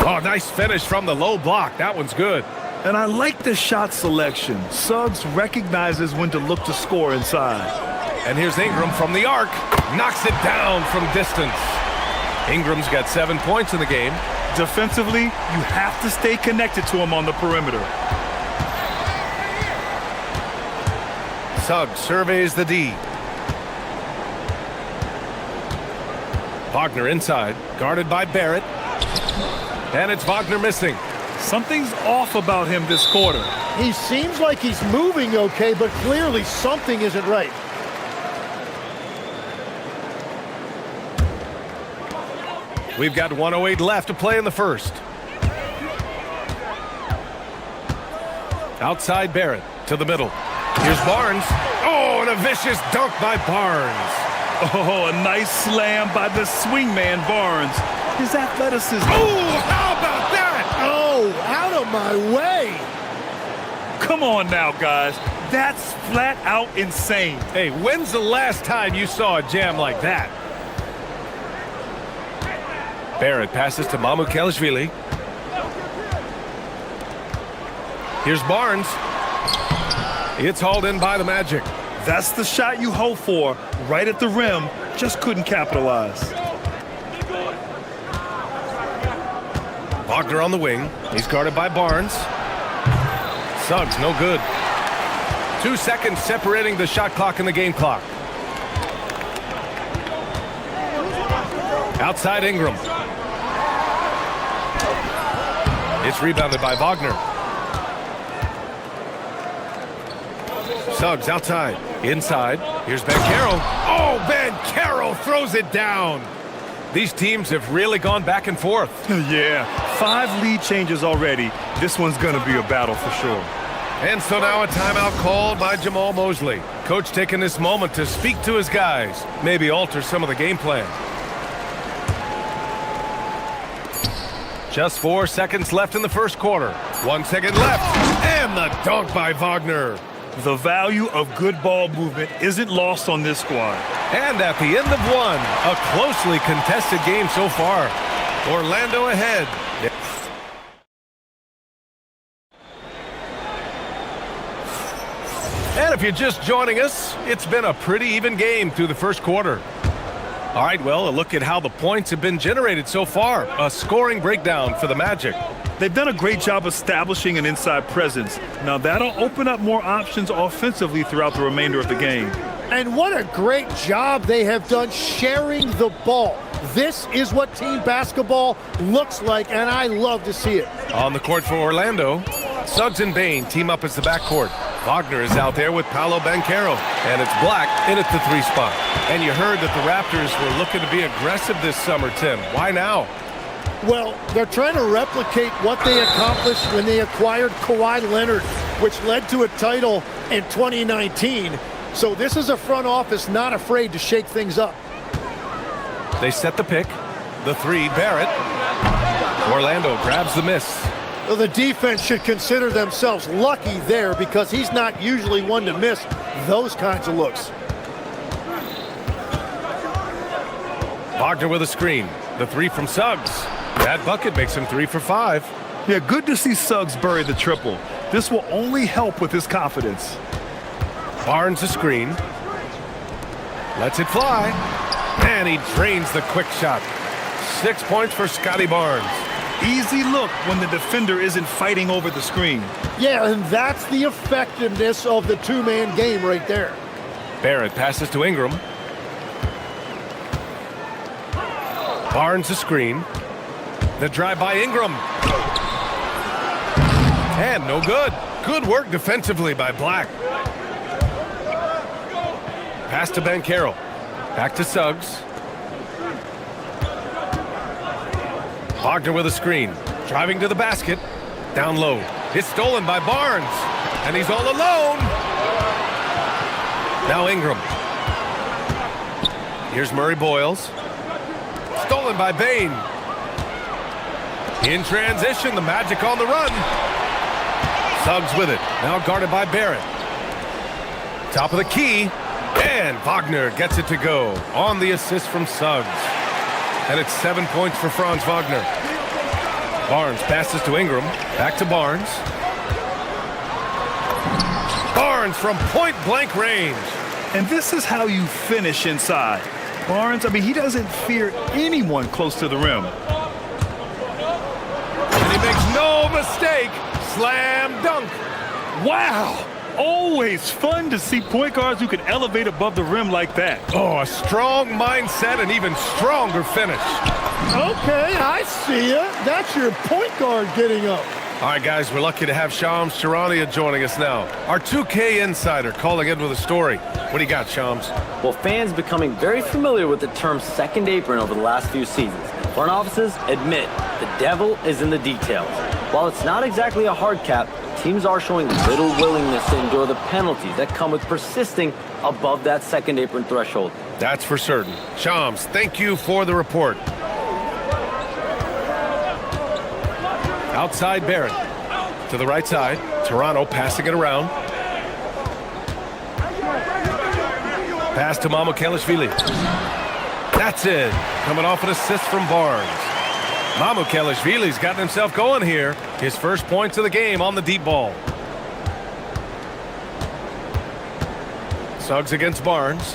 Oh, nice finish from the low block. That one's good. And I like the shot selection. Suggs recognizes when to look to score inside. And here's Ingram from the arc. Knocks it down from distance. Ingram's got 7 points in the game. Defensively, you have to stay connected to him on the perimeter. Suggs surveys the D. Wagner inside, guarded by Barrett. And it's Wagner missing. Something's off about him this quarter. He seems like he's moving okay, but clearly something isn't right. We've got 1:08 left to play in the first. Outside Barrett to the middle. Here's Barnes. Oh, and a vicious dunk by Barnes. Oh, a nice slam by the swingman Barnes. His athleticism. Oh, how about that? Oh, out of my way. Come on now, guys. That's flat out insane. Hey, when's the last time you saw a jam like that? Barrett passes to Mamukelashvili. Here's Barnes. It's hauled in by the Magic. That's the shot you hope for, right at the rim. Just couldn't capitalize. Wagner on the wing. He's guarded by Barnes. Suggs, no good. 2 seconds separating the shot clock and the game clock. Outside Ingram. It's rebounded by Wagner. Suggs outside. Inside. Here's Banchero. Oh, Banchero throws it down. These teams have really gone back and forth. Yeah, 5 lead changes already. This one's going to be a battle for sure. And so now a timeout called by Jamal Mosley. Coach taking this moment to speak to his guys, maybe alter some of the game plan. Just 4 seconds left in the first quarter. 1 second left, and the dunk by Wagner. The value of good ball movement isn't lost on this squad. And at the end of one, a closely contested game so far. Orlando ahead. And if you're just joining us, it's been a pretty even game through the first quarter. All right, well, a look at how the points have been generated so far. A scoring breakdown for the Magic. They've done a great job establishing an inside presence. Now that'll open up more options offensively throughout the remainder of the game. And what a great job they have done sharing the ball. This is what team basketball looks like, and I love to see it. On the court for Orlando, Suggs and Bain team up as the backcourt. Wagner is out there with Paolo Banchero, and it's Black in at the 3 spot. And you heard that the Raptors were looking to be aggressive this summer, Tim. Why now? Well, they're trying to replicate what they accomplished when they acquired Kawhi Leonard, which led to a title in 2019. So this is a front office not afraid to shake things up. They set the pick. The 3, Barrett. Orlando grabs the miss. Well, the defense should consider themselves lucky there because he's not usually one to miss those kinds of looks. Wagner with a screen. The 3 from Suggs. That bucket makes him 3 for 5. Yeah, good to see Suggs bury the triple. This will only help with his confidence. Barnes a screen. Lets it fly. And he drains the quick shot. 6 points for Scotty Barnes. Easy look when the defender isn't fighting over the screen. Yeah, and that's the effectiveness of the two-man game right there. Barrett passes to Ingram. Barnes a screen. The drive by Ingram. And no good. Good work defensively by Black. Pass to Banchero. Back to Suggs. Wagner with a screen. Driving to the basket. Down low. It's stolen by Barnes. And he's all alone. Now Ingram. Here's Murray Boyles. Stolen by Bain. In transition, the Magic on the run. Suggs with it. Now guarded by Barrett. Top of the key. And Wagner gets it to go on the assist from Suggs. And it's 7 points for Franz Wagner. Barnes passes to Ingram. Back to Barnes. Barnes from point-blank range. And this is how you finish inside. Barnes, I mean, he doesn't fear anyone close to the rim. And he makes no mistake. Slam dunk. Wow. Always fun to see point guards who can elevate above the rim like that. Oh, a strong mindset and even stronger finish. Okay, I see you. That's your point guard getting up. All right, guys, we're lucky to have Shams Charania joining us now. Our 2K insider calling in with a story. What do you got, Shams? Well, fans becoming very familiar with the term second apron over the last few seasons. Front offices admit the devil is in the details. While it's not exactly a hard cap, teams are showing little willingness to endure the penalties that come with persisting above that second apron threshold. That's for certain. Shams, thank you for the report. Outside Barrett. To the right side. Toronto passing it around. Pass to Mamukelashvili. That's it. Coming off an assist from Barnes. Mamukelashvili's gotten himself going here. His first points of the game on the deep ball. Suggs against Barnes.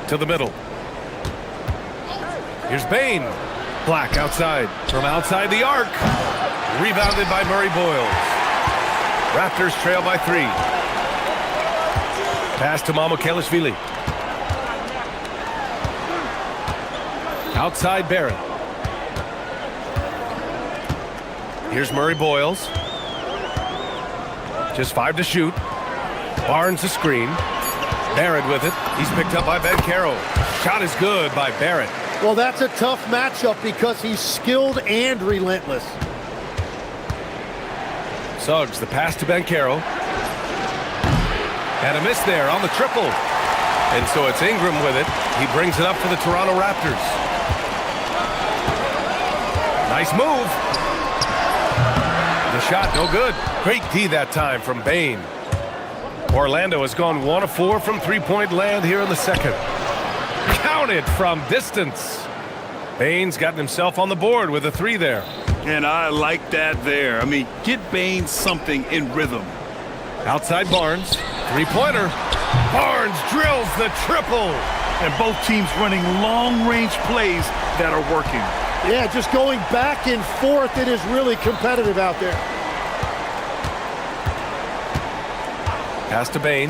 To the middle. Here's Bain. Black outside. From outside the arc. Rebounded by Murray Boyles. Raptors trail by 3. Pass to Mamukelashvili. Outside Barrett. Here's Murray Boyles. Just 5 to shoot. Barnes the screen. Barrett with it. He's picked up by Bencaro. Shot is good by Barrett. Well, that's a tough matchup because he's skilled and relentless. Suggs, the pass to Bencaro. And a miss there on the triple. And so it's Ingram with it. He brings it up for the Toronto Raptors. Nice move. The shot, no good. Great D that time from Bain. Orlando has gone 1 of 4 from three-point land here in the second. Counted from distance. Bain's gotten himself on the board with a 3 there. And I like that there. I mean, get Bain something in rhythm. Outside Barnes. Three-pointer. Barnes drills the triple. And both teams running long-range plays that are working. Yeah, just going back and forth. It is really competitive out there. Pass to Bain.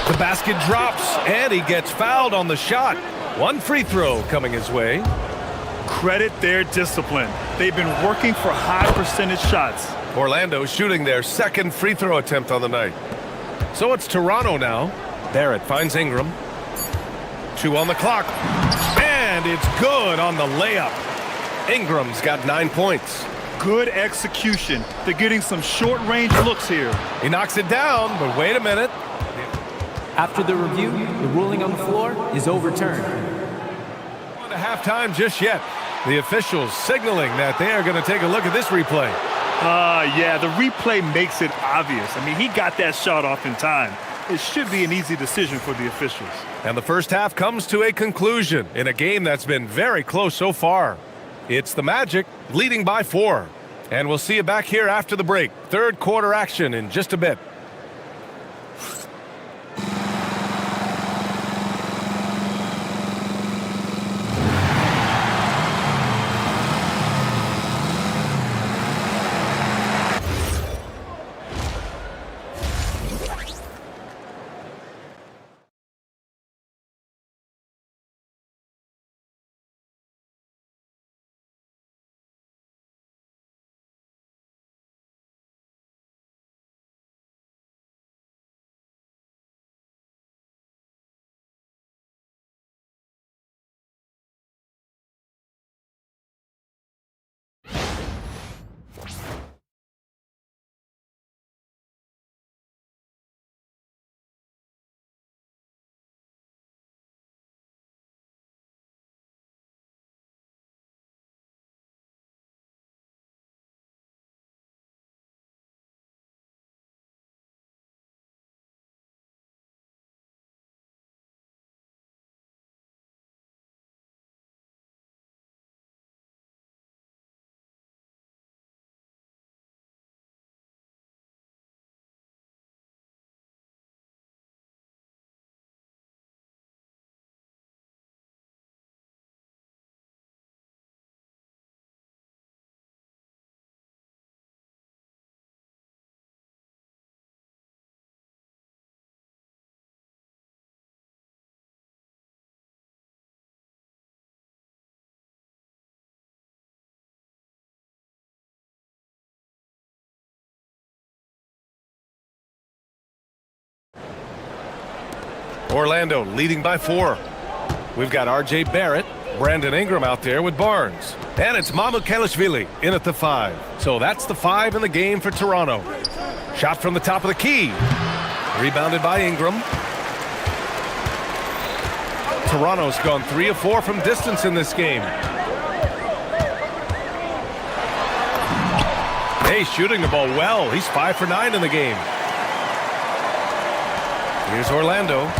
The basket drops, and he gets fouled on the shot. 1 free throw coming his way. Credit their discipline. They've been working for high percentage shots. Orlando shooting their second free throw attempt on the night. So it's Toronto now. Barrett finds Ingram. 2 on the clock. And it's good on the layup. Ingram's got 9 points. Good execution. They're getting some short-range looks here. He knocks it down, but wait a minute. After the review, the ruling on the floor is overturned. Not to halftime just yet. The officials signaling that they are going to take a look at this replay. Yeah, the replay makes it obvious. I mean, he got that shot off in time. It should be an easy decision for the officials. And the first half comes to a conclusion in a game that's been very close so far. It's the Magic leading by 4. And we'll see you back here after the break. Third quarter action in just a bit. Orlando leading by 4. We've got R.J. Barrett, Brandon Ingram out there with Barnes. And it's Mamukelashvili in at the 5. So that's the 5 in the game for Toronto. Shot from the top of the key. Rebounded by Ingram. Toronto's gone 3 of 4 from distance in this game. Hey, shooting the ball well. He's 5 for 9 in the game. Here's Orlando.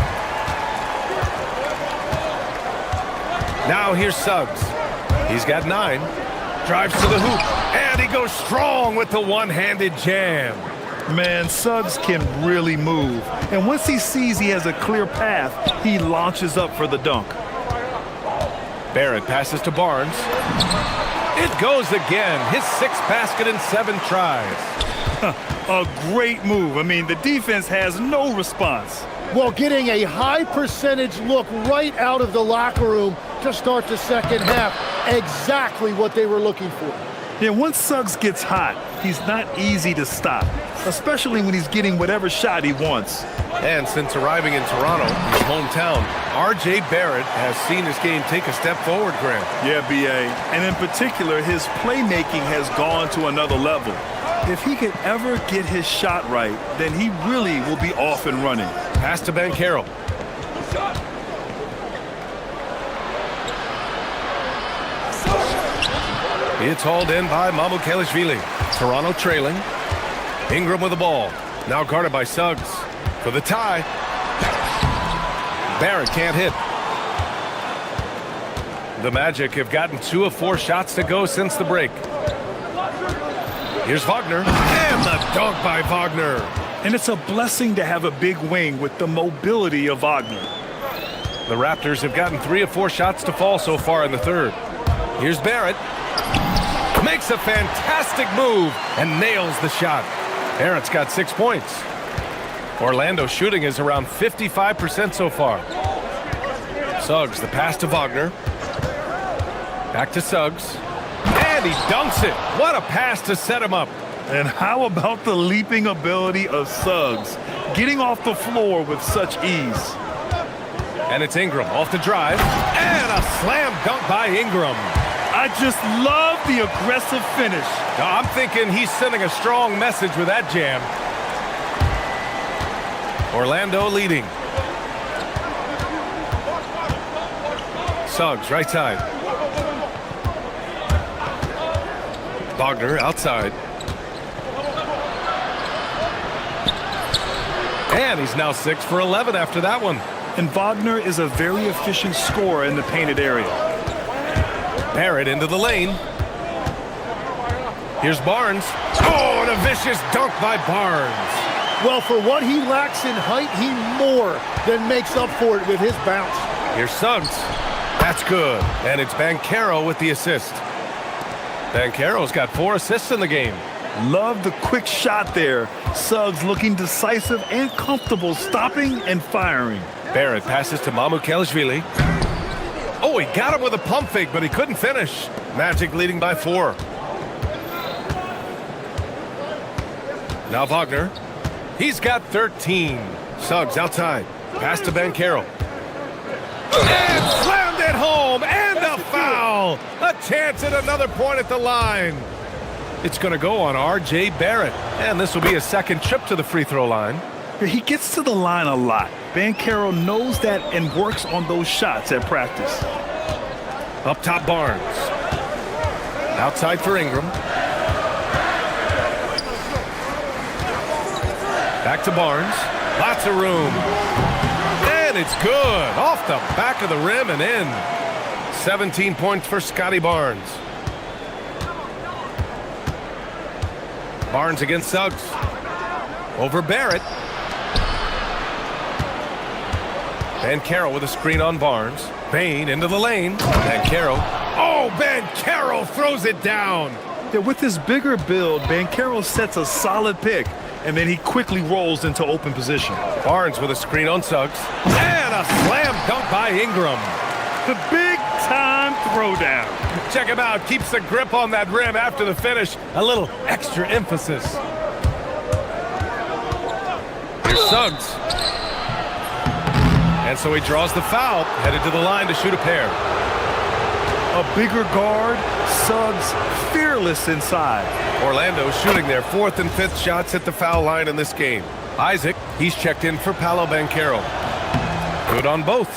Now here's Suggs. He's got 9. Drives to the hoop, and he goes strong with the one-handed jam. Man, Suggs can really move. And once he sees he has a clear path, he launches up for the dunk. Barrett passes to Barnes. It goes again. His 6th basket in 7 tries. A great move. I mean, the defense has no response. Well, getting a high percentage look right out of the locker room to start the second half. Exactly what they were looking for. Yeah, once Suggs gets hot, he's not easy to stop, especially when he's getting whatever shot he wants. And since arriving in Toronto, his hometown, R.J. Barrett has seen his game take a step forward, Grant. Yeah, B.A. And in particular, his playmaking has gone to another level. If he could ever get his shot right, then he really will be off and running. Pass to Banchero. It's hauled in by Mamukelishvili. Toronto trailing. Ingram with the ball. Now guarded by Suggs. For the tie. Barrett can't hit. The Magic have gotten 2 of 4 shots to go since the break. Here's Wagner. And the dunk by Wagner. And it's a blessing to have a big wing with the mobility of Wagner. The Raptors have gotten 3 of 4 shots to fall so far in the third. Here's Barrett. Makes a fantastic move and nails the shot. Barrett's got 6 points. Orlando's shooting is around 55% so far. Suggs, the pass to Wagner. Back to Suggs. And he dunks it. What a pass to set him up. And how about the leaping ability of Suggs, getting off the floor with such ease. And it's Ingram off the drive. And a slam dunk by Ingram. I just love the aggressive finish. I'm thinking he's sending a strong message with that jam. Orlando leading. Suggs, right side. Wagner outside. And he's now 6 for 11 after that one. And Wagner is a very efficient scorer in the painted area. Barrett into the lane. Here's Barnes. Oh, and a vicious dunk by Barnes. Well, for what he lacks in height, he more than makes up for it with his bounce. Here's Suggs. That's good. And it's Banchero with the assist. Banchero's got 4 assists in the game. Love the quick shot there. Suggs looking decisive and comfortable stopping and firing. Barrett passes to Mamukelishvili. Oh, he got him with a pump fake, but he couldn't finish. Magic leading by 4. Now Wagner. He's got 13. Suggs outside. Pass to Banchero. And slammed it home. And a foul. A chance at another point at the line. It's going to go on R.J. Barrett. And this will be a second trip to the free throw line. He gets to the line a lot. Banchero knows that and works on those shots at practice. Up top, Barnes. Outside for Ingram. Back to Barnes. Lots of room. And it's good. Off the back of the rim and in. 17 points for Scotty Barnes. Barnes against Suggs. Over Barrett. Banchero with a screen on Barnes. Bain into the lane. Banchero. Oh, Banchero throws it down. Yeah, with his bigger build, Banchero sets a solid pick, and then he quickly rolls into open position. Barnes with a screen on Suggs. And a slam dunk by Ingram. The big-time throwdown. Check him out. Keeps the grip on that rim after the finish. A little extra emphasis. Here's Suggs. And so he draws the foul, headed to the line to shoot a pair. A bigger guard, Suggs fearless inside. Orlando shooting their 4th and 5th shots at the foul line in this game. Isaac, he's checked in for Paolo Banchero. Good on both.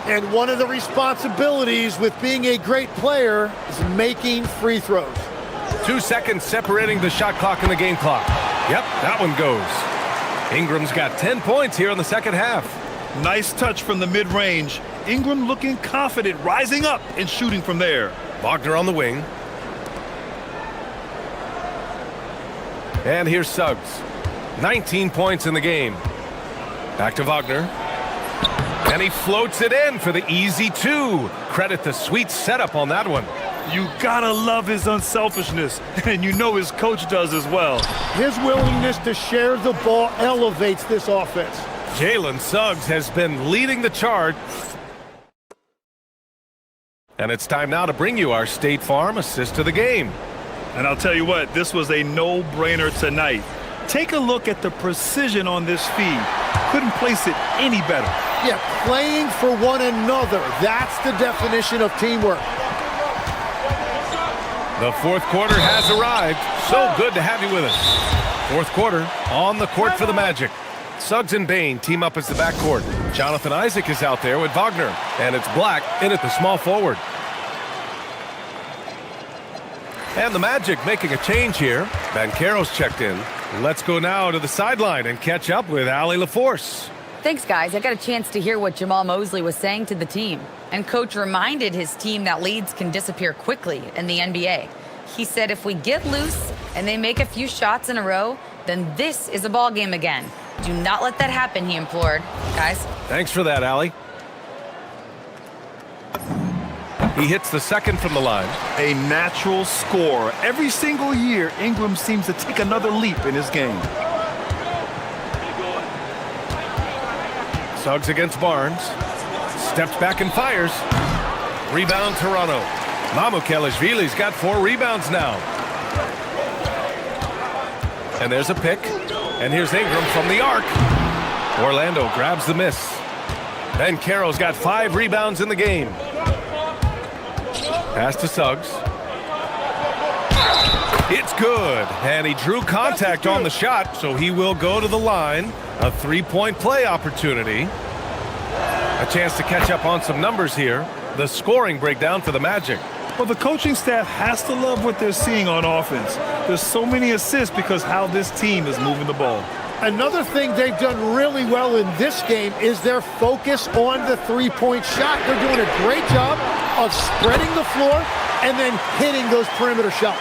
And one of the responsibilities with being a great player is making free throws. 2 seconds separating the shot clock and the game clock. Yep, that one goes. Ingram's got 10 points here in the second half. Nice touch from the mid-range. Ingram looking confident, rising up and shooting from there. Wagner on the wing. And here's Suggs. 19 points in the game. Back to Wagner. And he floats it in for the easy two. Credit the sweet setup on that one. You gotta love his unselfishness, and you know his coach does as well. His willingness to share the ball elevates this offense. Jalen Suggs has been leading the charge. And it's time now to bring you our State Farm assist of the game. And I'll tell you what, this was a no-brainer tonight. Take a look at the precision on this feed. Couldn't place it any better. Yeah, playing for one another. That's the definition of teamwork. The fourth quarter has arrived. So good to have you with us. Fourth quarter on the court for the Magic. Suggs and Bain team up as the backcourt. Jonathan Isaac is out there with Wagner. And it's Black in at the small forward. And the Magic making a change here. Banchero's checked in. Let's go now to the sideline and catch up with Allie LaForce. Thanks, guys. I got a chance to hear what Jamal Mosley was saying to the team. And Coach reminded his team that leads can disappear quickly in the NBA. He said if we get loose and they make a few shots in a row, then this is a ball game again. Do not let that happen, he implored. Guys. Thanks for that, Allie. He hits the second from the line. A natural scorer. Every single year, Ingram seems to take another leap in his game. Suggs against Barnes. Steps back and fires. Rebound Toronto. Mamukelashvili's got 4 rebounds now. And there's a pick. And here's Ingram from the arc. Orlando grabs the miss. Banchero's got 5 rebounds in the game. Pass to Suggs. It's good. And he drew contact on the shot, so he will go to the line. A 3-point play opportunity. A chance to catch up on some numbers here. The scoring breakdown for the Magic. Well, the coaching staff has to love what they're seeing on offense. There's so many assists because how this team is moving the ball. Another thing they've done really well in this game is their focus on the three-point shot. They're doing a great job of spreading the floor and then hitting those perimeter shots.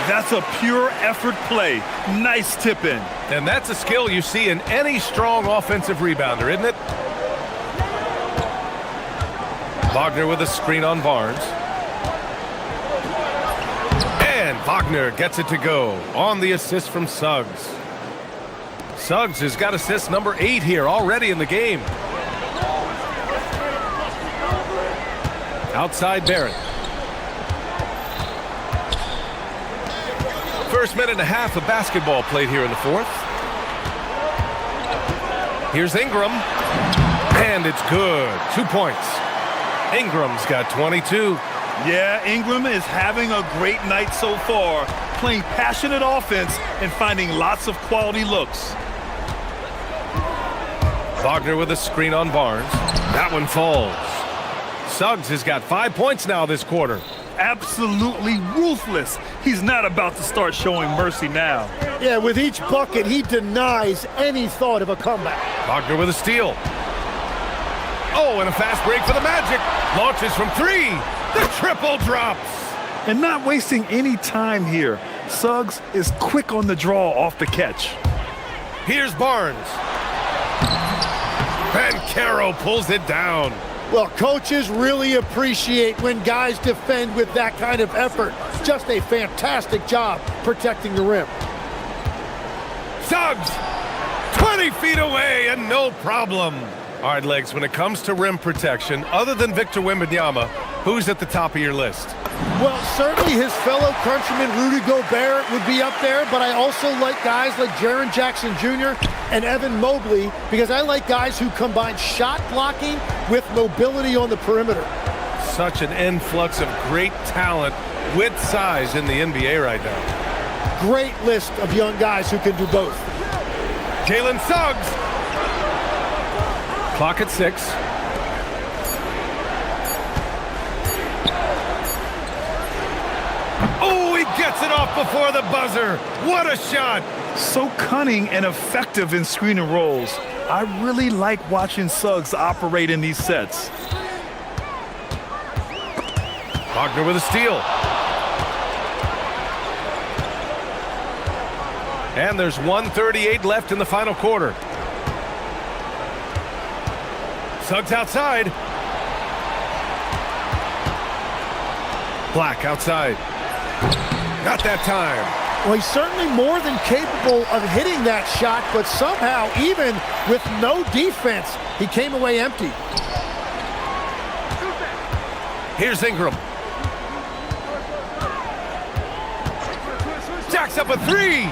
That's a pure effort play. Nice tip in. And that's a skill you see in any strong offensive rebounder, isn't it? Wagner with a screen on Barnes. And Wagner gets it to go on the assist from Suggs. Suggs has got assist number 8 here already in the game. Outside Barrett. First minute and a half of basketball played here in the fourth. Here's Ingram. And it's good. 2 points. Ingram's got 22. Yeah, Ingram is having a great night so far, playing passionate offense and finding lots of quality looks. Wagner with a screen on Barnes. That one falls. Suggs has got 5 points now this quarter. Absolutely ruthless. He's not about to start showing mercy now. Yeah, with each bucket, he denies any thought of a comeback. Wagner with a steal. Oh, and a fast break for the Magic. Launches from 3. The triple drops. And not wasting any time here. Suggs is quick on the draw off the catch. Here's Barnes. Banchero pulls it down. Well, coaches really appreciate when guys defend with that kind of effort. Just a fantastic job protecting the rim. Suggs, 20 feet away and no problem. All right, Legs, when it comes to rim protection, other than Victor Wembanyama, who's at the top of your list? Well, certainly his fellow countryman Rudy Gobert would be up there, but I also like guys like Jaren Jackson Jr. and Evan Mobley because I like guys who combine shot blocking with mobility on the perimeter. Such an influx of great talent with size in the NBA right now. Great list of young guys who can do both. Jalen Suggs. Clock at 6. Oh, he gets it off before the buzzer. What a shot. So cunning and effective in screen and rolls. I really like watching Suggs operate in these sets. Wagner with a steal. And there's 1:38 left in the final quarter. Suggs outside. Black outside. Not that time. Well, he's certainly more than capable of hitting that shot, but somehow, even with no defense, he came away empty. Here's Ingram. Jacks up a three.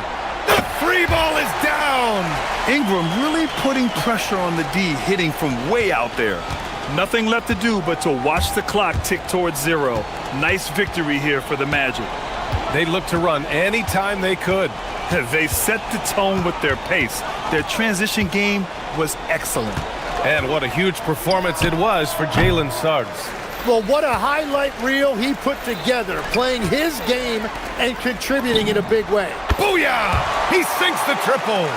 The three ball is down. Ingram really putting pressure on the D, hitting from way out there. Nothing left to do but to watch the clock tick towards zero. Nice victory here for the Magic. They looked to run anytime they could. They set the tone with their pace. Their transition game was excellent. And what a huge performance it was for Jalen Suggs. Well, what a highlight reel he put together, playing his game and contributing in a big way. Booyah! He sinks the triple.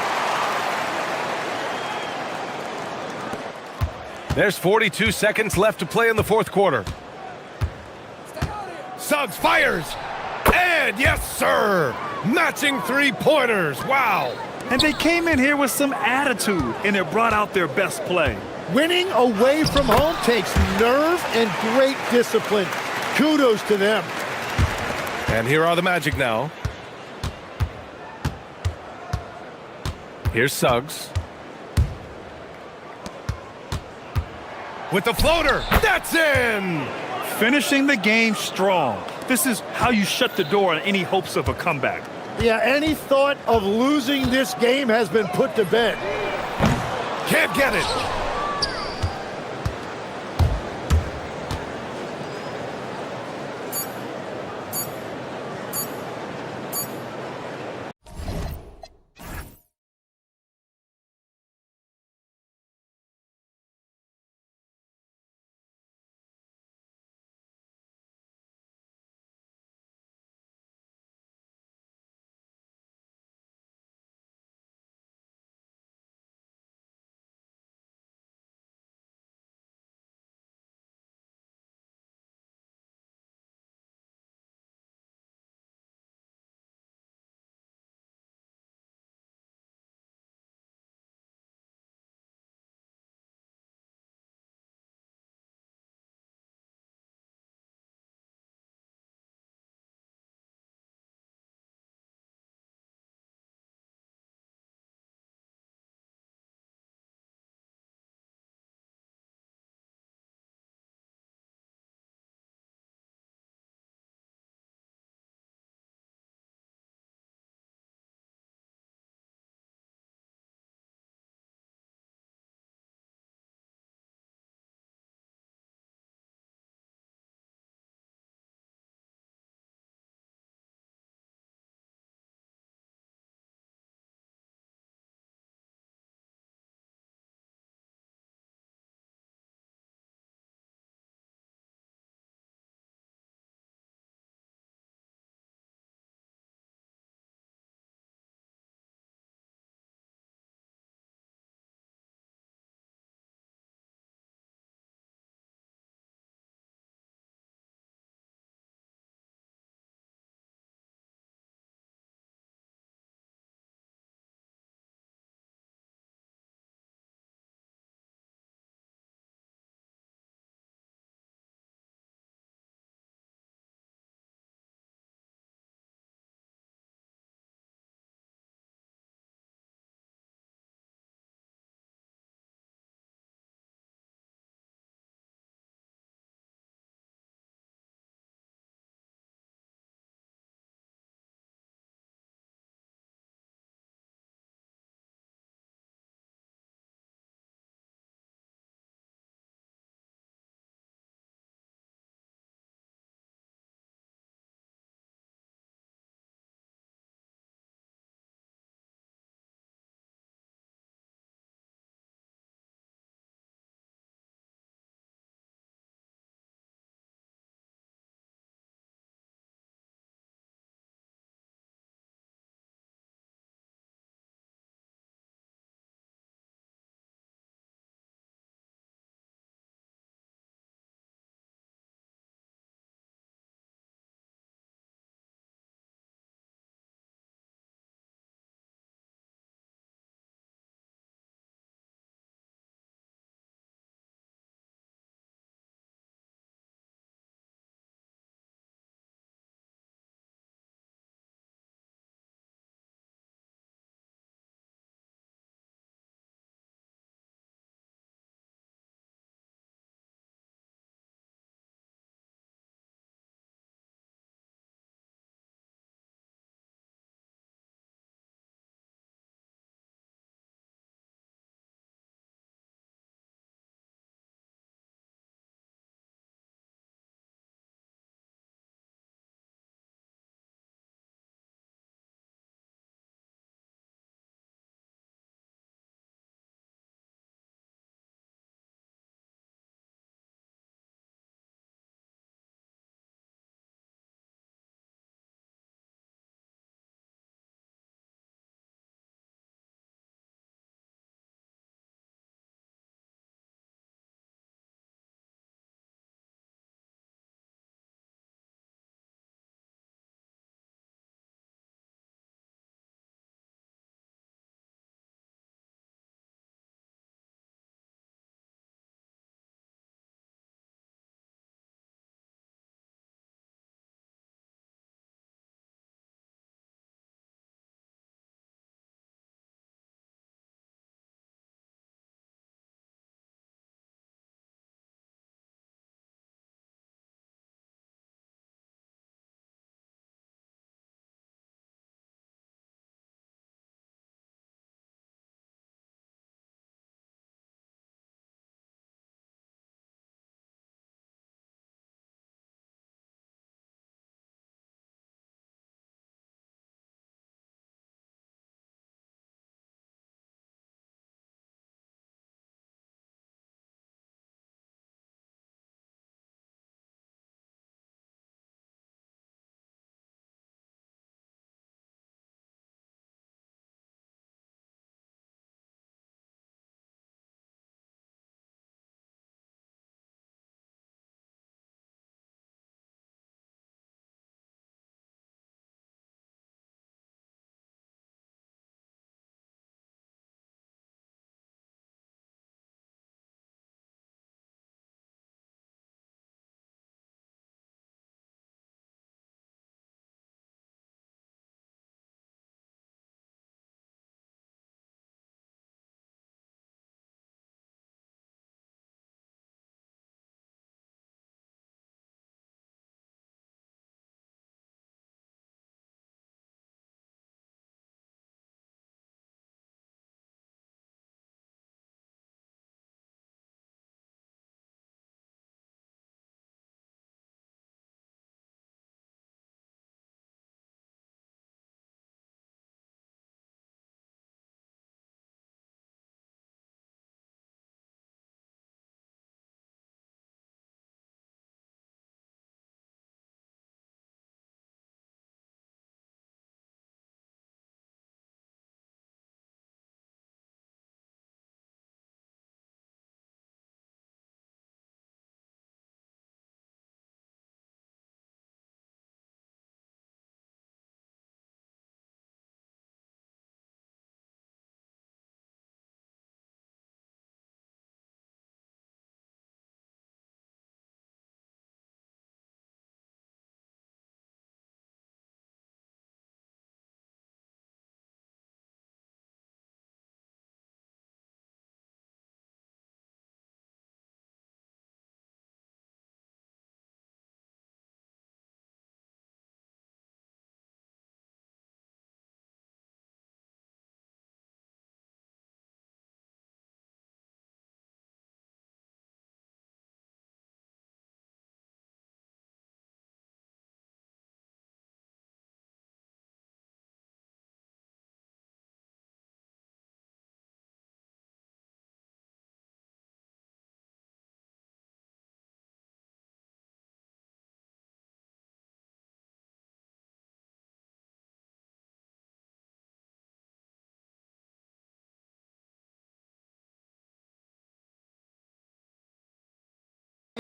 There's 42 seconds left to play in the fourth quarter. Suggs fires. And yes, sir! Matching three-pointers. Wow! And they came in here with some attitude, and it brought out their best play. Winning away from home takes nerve and great discipline. Kudos to them. And here are the Magic now. Here's Suggs. With the floater. That's in! Finishing the game strong. This is how you shut the door on any hopes of a comeback. Yeah, any thought of losing this game has been put to bed. Can't get it.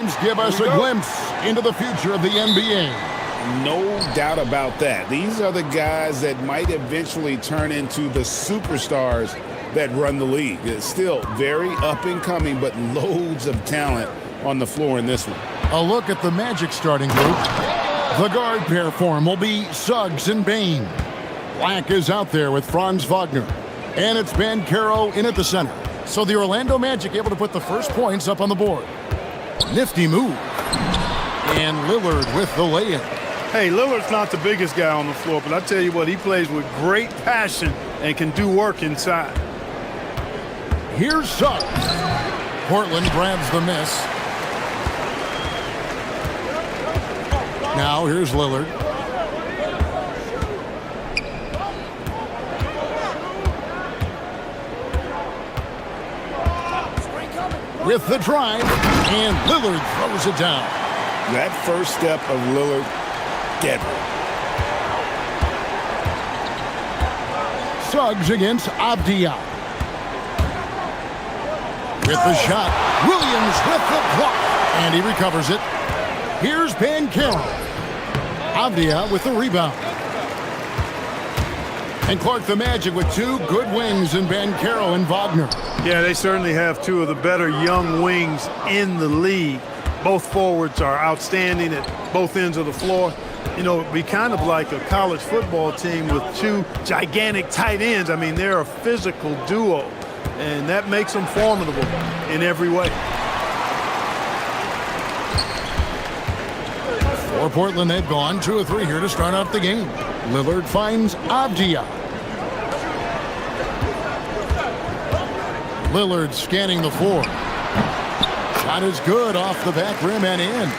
Give us a glimpse into the future of the NBA. No doubt about that. These are the guys that might eventually turn into the superstars that run the league. It's still very up and coming, but loads of talent on the floor in this one. A look at the Magic starting group. The guard pair form will be Suggs and Bain. Black is out there with Franz Wagner. And it's Banchero in at the center. So the Orlando Magic able to put the first points up on the board. Nifty move. And Lillard with the lay-in. Hey, Lillard's not the biggest guy on the floor, but I tell you what, he plays with great passion and can do work inside. Here's Suggs. Portland grabs the miss. Now here's Lillard. With the drive, and Lillard throws it down. That first step of Lillard, deadly. Suggs against Avdia. With the shot, Williams with the block, and he recovers it. Here's Banchero. Avdia with the rebound. And Clark, the Magic with two good wings in Banchero and Wagner. Yeah, they certainly have two of the better young wings in the league. Both forwards are outstanding at both ends of the floor. You know, it'd be kind of like a college football team with two gigantic tight ends. I mean, they're a physical duo, and that makes them formidable in every way. For Portland, they've gone 2 of 3 here to start off the game. Lillard finds Avdia. Lillard scanning the floor. Shot is good off the back rim and in.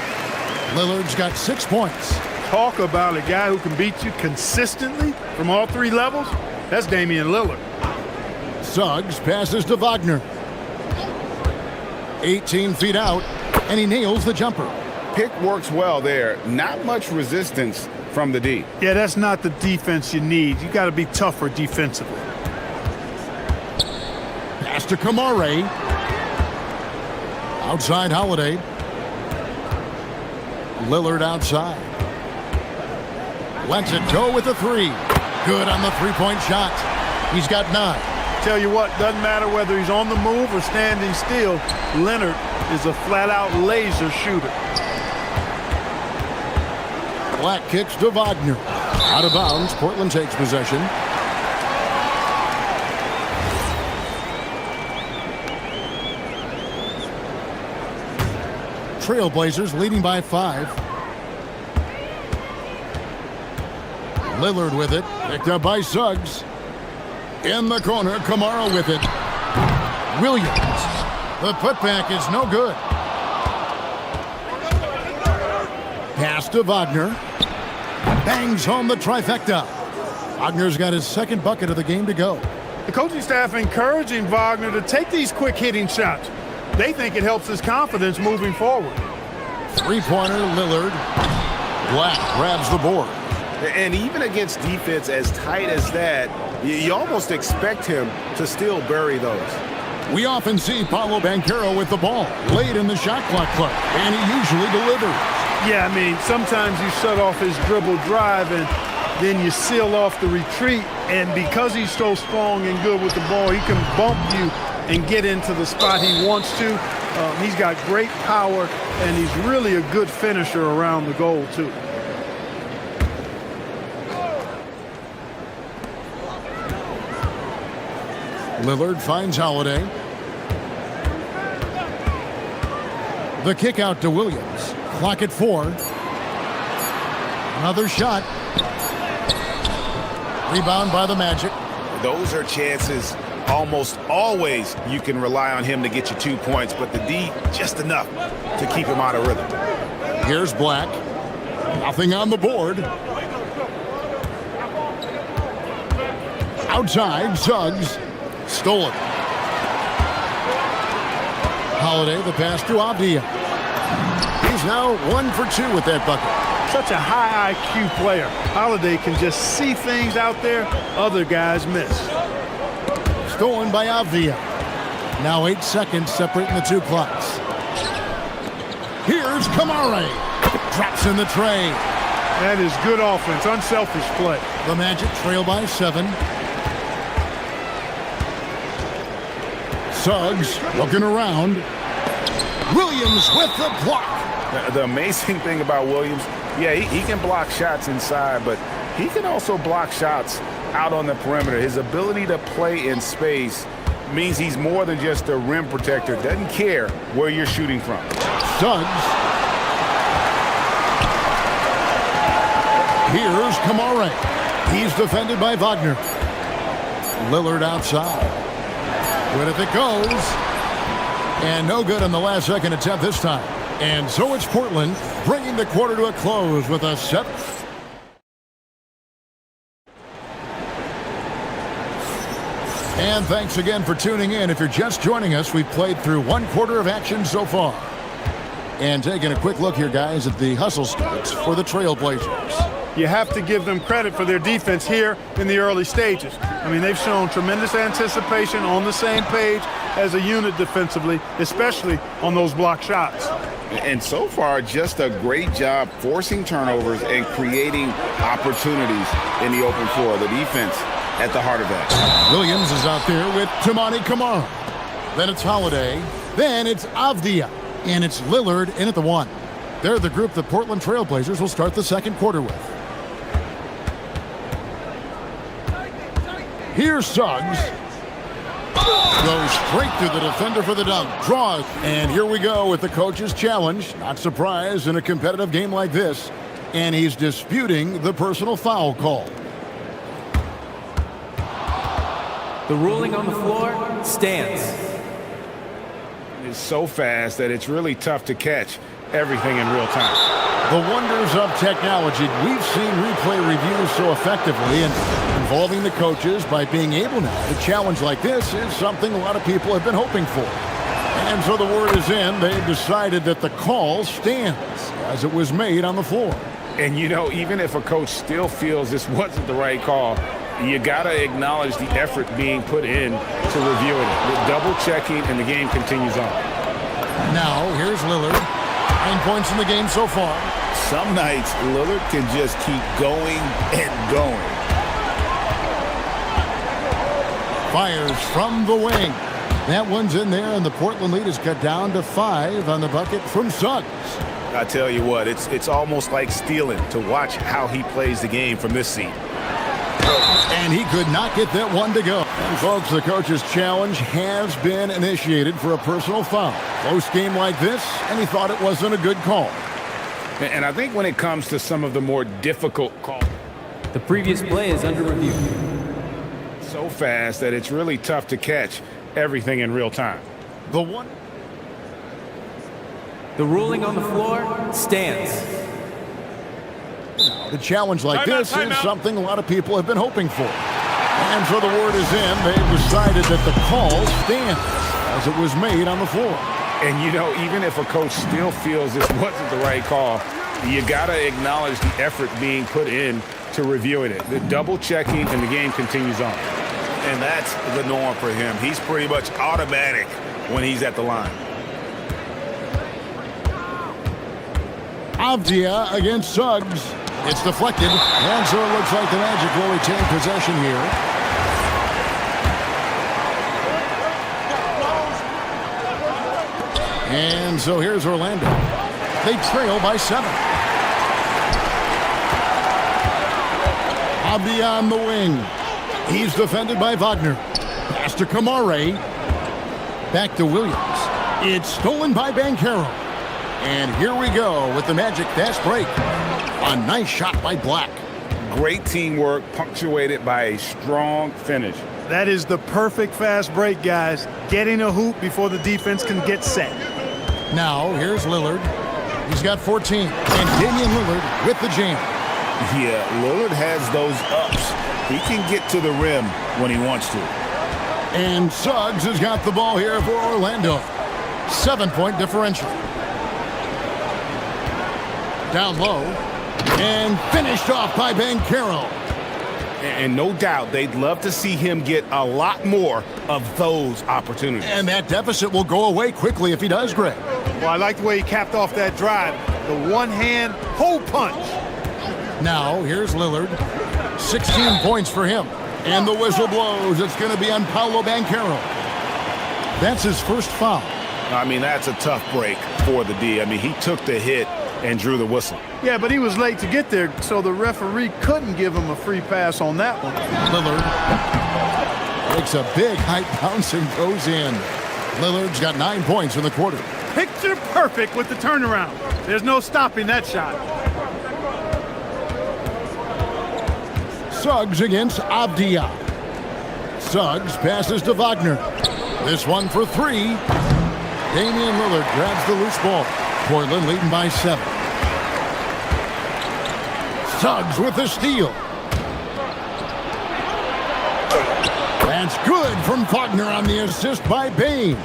Lillard's got 6 points. Talk about a guy who can beat you consistently from all 3 levels. That's Damian Lillard. Suggs passes to Wagner. 18 feet out, and he nails the jumper. Pick works well there. Not much resistance from the D. Yeah, that's not the defense you need. You got to be tougher defensively. Pass to Kamare. Outside Holiday. Lillard outside. Lets it go with the 3. Good on the 3-point shot. He's got 9. Tell you what, doesn't matter whether he's on the move or standing still, Leonard is a flat-out laser shooter. Black kicks to Wagner. Out of bounds, Portland takes possession. Trailblazers leading by 5. Lillard with it, picked up by Suggs. In the corner, Kamara with it. Williams. The putback is no good. Pass to Wagner. Bangs home the trifecta. Wagner's got his 2nd bucket of the game to go. The coaching staff encouraging Wagner to take these quick hitting shots. They think it helps his confidence moving forward. 3-pointer, Lillard. Black grabs the board. And even against defense as tight as that, you almost expect him to still bury those. We often see Paolo Banchero with the ball late in the shot clock, and he usually delivers. Yeah, I mean, sometimes you shut off his dribble drive and then you seal off the retreat. And because he's so strong and good with the ball, he can bump you and get into the spot he wants to. He's got great power, and he's really a good finisher around the goal, too. Lillard finds Holiday. The kick out to Williams. Clock at 4. Another shot. Rebound by the Magic. Those are chances almost always you can rely on him to get you 2 points, but the D just enough to keep him out of rhythm. Here's Black. Nothing on the board. Outside, Suggs. Stolen. Holiday, the pass to Avdia. He's now 1 for 2 with that bucket. Such a high IQ player. Holiday can just see things out there other guys miss. Stolen by Avdia. Now 8 seconds separating the 2 clocks. Here's Here's Kamare. Drops in the tray. That is good offense, unselfish play. The Magic trail by 7. Suggs looking around. Williams with the block. The amazing thing about Williams, yeah, he can block shots inside, but he can also block shots out on the perimeter. His ability to play in space means he's more than just a rim protector. Doesn't care where you're shooting from. Suggs. Here's Kamare. He's defended by Wagner. Lillard outside. Good if it goes. And no good on the last second attempt this time. And so it's Portland bringing the quarter to a close with a 7. And thanks again for tuning in. If you're just joining us, we've played through 1 quarter of action so far. And taking a quick look here, guys, at the hustle starts for the Trailblazers. You have to give them credit for their defense here in the early stages. I mean, they've shown tremendous anticipation, on the same page as a unit defensively, especially on those block shots. And so far, just a great job forcing turnovers and creating opportunities in the open floor. The defense at the heart of that. Williams is out there with Tamani Kamara. Then it's Holiday. Then it's Avdia. And it's Lillard in at the 1. They're the group the Portland Trailblazers will start the second quarter with. Here's Suggs. Goes straight through the defender for the dunk. Draws. And here we go with the coach's challenge. Not surprised in a competitive game like this. And he's disputing the personal foul call. The ruling on the floor stands. It's so fast that it's really tough to catch everything in real time. The wonders of technology. We've seen replay reviews so effectively, and involving the coaches by being able now to challenge like this is something a lot of people have been hoping for. And so the word is in. They've decided that the call stands as it was made on the floor. And, you know, even if a coach still feels this wasn't the right call, you got to acknowledge the effort being put in to reviewing it. With double checking, and the game continues on. Now, here's Lillard. 9 points in the game so far. Some nights, Lillard can just keep going and going. Fires from the wing. That one's in there, and the Portland lead is cut down to 5 on the bucket from Suggs. I tell you what, it's almost like stealing to watch how he plays the game from this seat. And he could not get that one to go. And folks, the coach's challenge has been initiated for a personal foul. Close game like this, and he thought it wasn't a good call. And I think when it comes to some of the more difficult calls, The previous play is under review. So fast that it's really tough to catch everything in real time. The ruling on the floor stands. A challenge like this is something a lot of people have been hoping for. And so the word is in. They've decided that the call stands as it was made on the floor. And, you know, even if a coach still feels this wasn't the right call, you got to acknowledge the effort being put in to reviewing it. The double checking, and the game continues on. And that's the norm for him. He's pretty much automatic when he's at the line. Avdia against Suggs. It's deflected, and so it looks like the Magic will retain possession here. And so here's Orlando. They trail by 7. Avdia on the wing. He's defended by Wagner. Pass to Kamare. Back to Williams. It's stolen by Banchero. And here we go with the Magic fast break. A nice shot by Black. Great teamwork, punctuated by a strong finish. That is the perfect fast break, guys. Getting a hoop before the defense can get set. Now, here's Lillard. He's got 14. And Damian Lillard with the jam. Yeah, Lillard has those ups. He can get to the rim when he wants to. And Suggs has got the ball here for Orlando. 7-point differential. Down low. And finished off by Banchero. And no doubt they'd love to see him get a lot more of those opportunities. And that deficit will go away quickly if he does, Greg. Well, I like the way he capped off that drive. The one-hand hole punch. Now, here's Lillard. 16 points for him. And the whistle blows. It's going to be on Paolo Banchero. That's his first foul. I mean, that's a tough break for the D. I mean, he took the hit and drew the whistle. Yeah, but he was late to get there, so the referee couldn't give him a free pass on that one. Lillard makes a big height bounce and goes in. Lillard's got 9 points in the quarter. Picture perfect with the turnaround. There's no stopping that shot. Suggs against Avdia. Suggs passes to Wagner. This one for three. Damian Lillard grabs the loose ball. Portland leading by 7. Suggs with the steal. That's good from Wagner on the assist by Bain.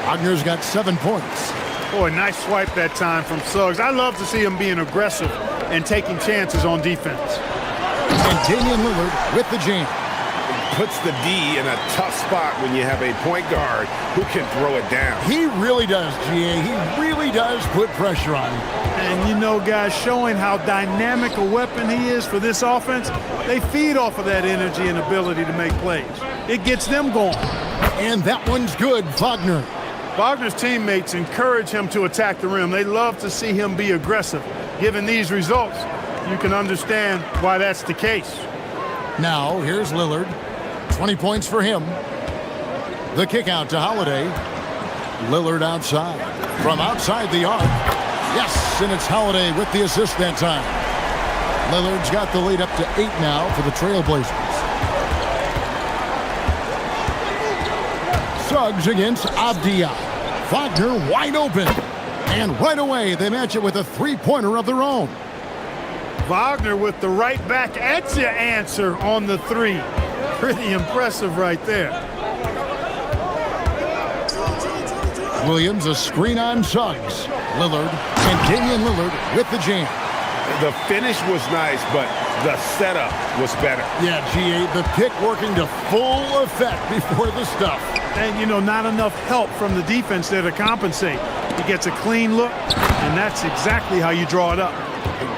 Wagner's got 7 points. Boy, nice swipe that time from Suggs. I love to see him being aggressive and taking chances on defense. And Damian Lillard with the jam. Puts the D in a tough spot when you have a point guard who can throw it down. He really does, GA. He really does put pressure on him. And you know, guys, showing how dynamic a weapon he is for this offense, they feed off of that energy and ability to make plays. It gets them going. And that one's good, Wagner. Wagner's teammates encourage him to attack the rim. They love to see him be aggressive. Given these results, you can understand why that's the case. Now, here's Lillard. 20 points for him. The kick out to Holiday. Lillard outside. From outside the arc. Yes, and it's Holiday with the assist that time. Lillard's got the lead up to 8 now for the Trailblazers. Suggs against Avdia. Wagner wide open. And right away, they match it with a three-pointer of their own. Wagner with the right back at you answer on the three. Pretty impressive right there. Williams, a screen on Suggs. Lillard and Damian Lillard with the jam. The finish was nice, but the setup was better. Yeah, GA, the pick working to full effect before the stuff. And, you know, not enough help from the defense there to compensate. He gets a clean look, and that's exactly how you draw it up.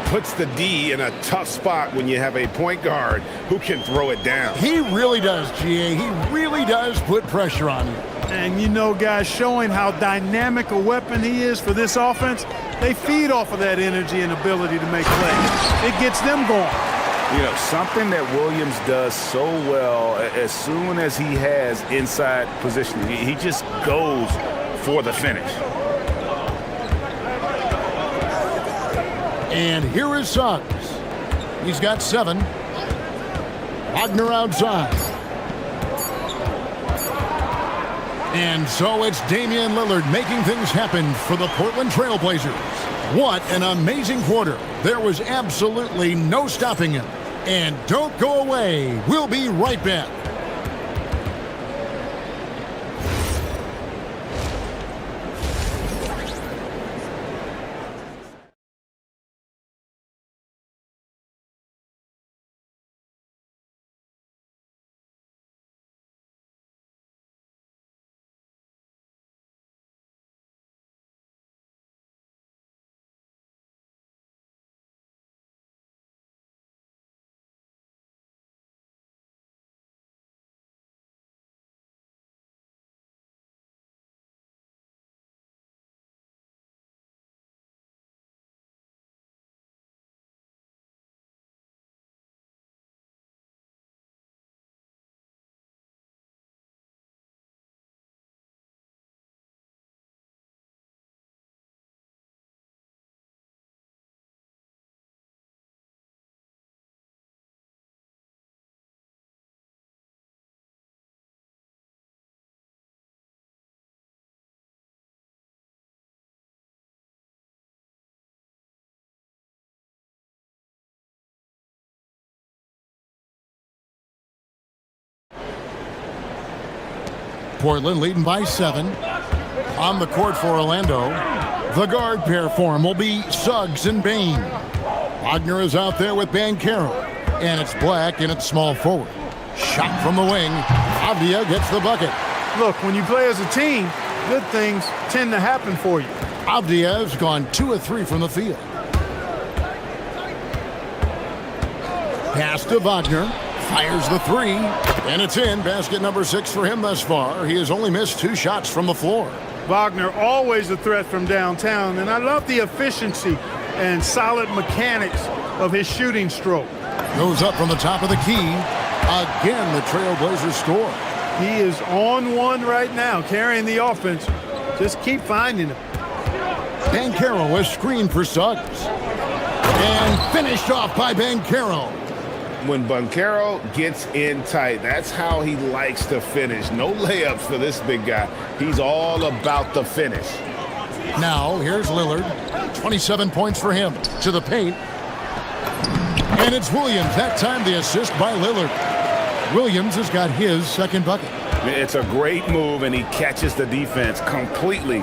Puts the D in a tough spot when you have a point guard who can throw it down. He really does, GA. He really does put pressure on you. And you know, guys, showing how dynamic a weapon he is for this offense, they feed off of that energy and ability to make plays. It gets them going. You know, something that Williams does so well, as soon as he has inside position, he just goes for the finish. And here is Suggs. He's got 7. Wagner outside. And so it's Damian Lillard making things happen for the Portland Trailblazers. What an amazing quarter. There was absolutely no stopping him. And don't go away. We'll be right back. Portland leading by 7. On the court for Orlando, the guard pair for him will be Suggs and Bain. Wagner is out there with Banchero, and it's Black in at small forward. Shot from the wing. Avdia gets the bucket. Look, when you play as a team, good things tend to happen for you. Avdiev's gone 2 of 3 from the field. Pass to Wagner. Fires the 3. And it's in. Basket number 6 for him thus far. He has only missed 2 shots from the floor. Wagner always a threat from downtown, and I love the efficiency and solid mechanics of his shooting stroke. Goes up from the top of the key. Again, the Trailblazers score. He is on one right now, carrying the offense. Just keep finding him. Banchero is screened for Suggs. And finished off by Banchero. When Banchero gets in tight, that's how he likes to finish. No layups for this big guy. He's all about the finish. Now, here's Lillard. 27 points for him. To the paint. And it's Williams. That time the assist by Lillard. Williams has got his second bucket. It's a great move, and he catches the defense completely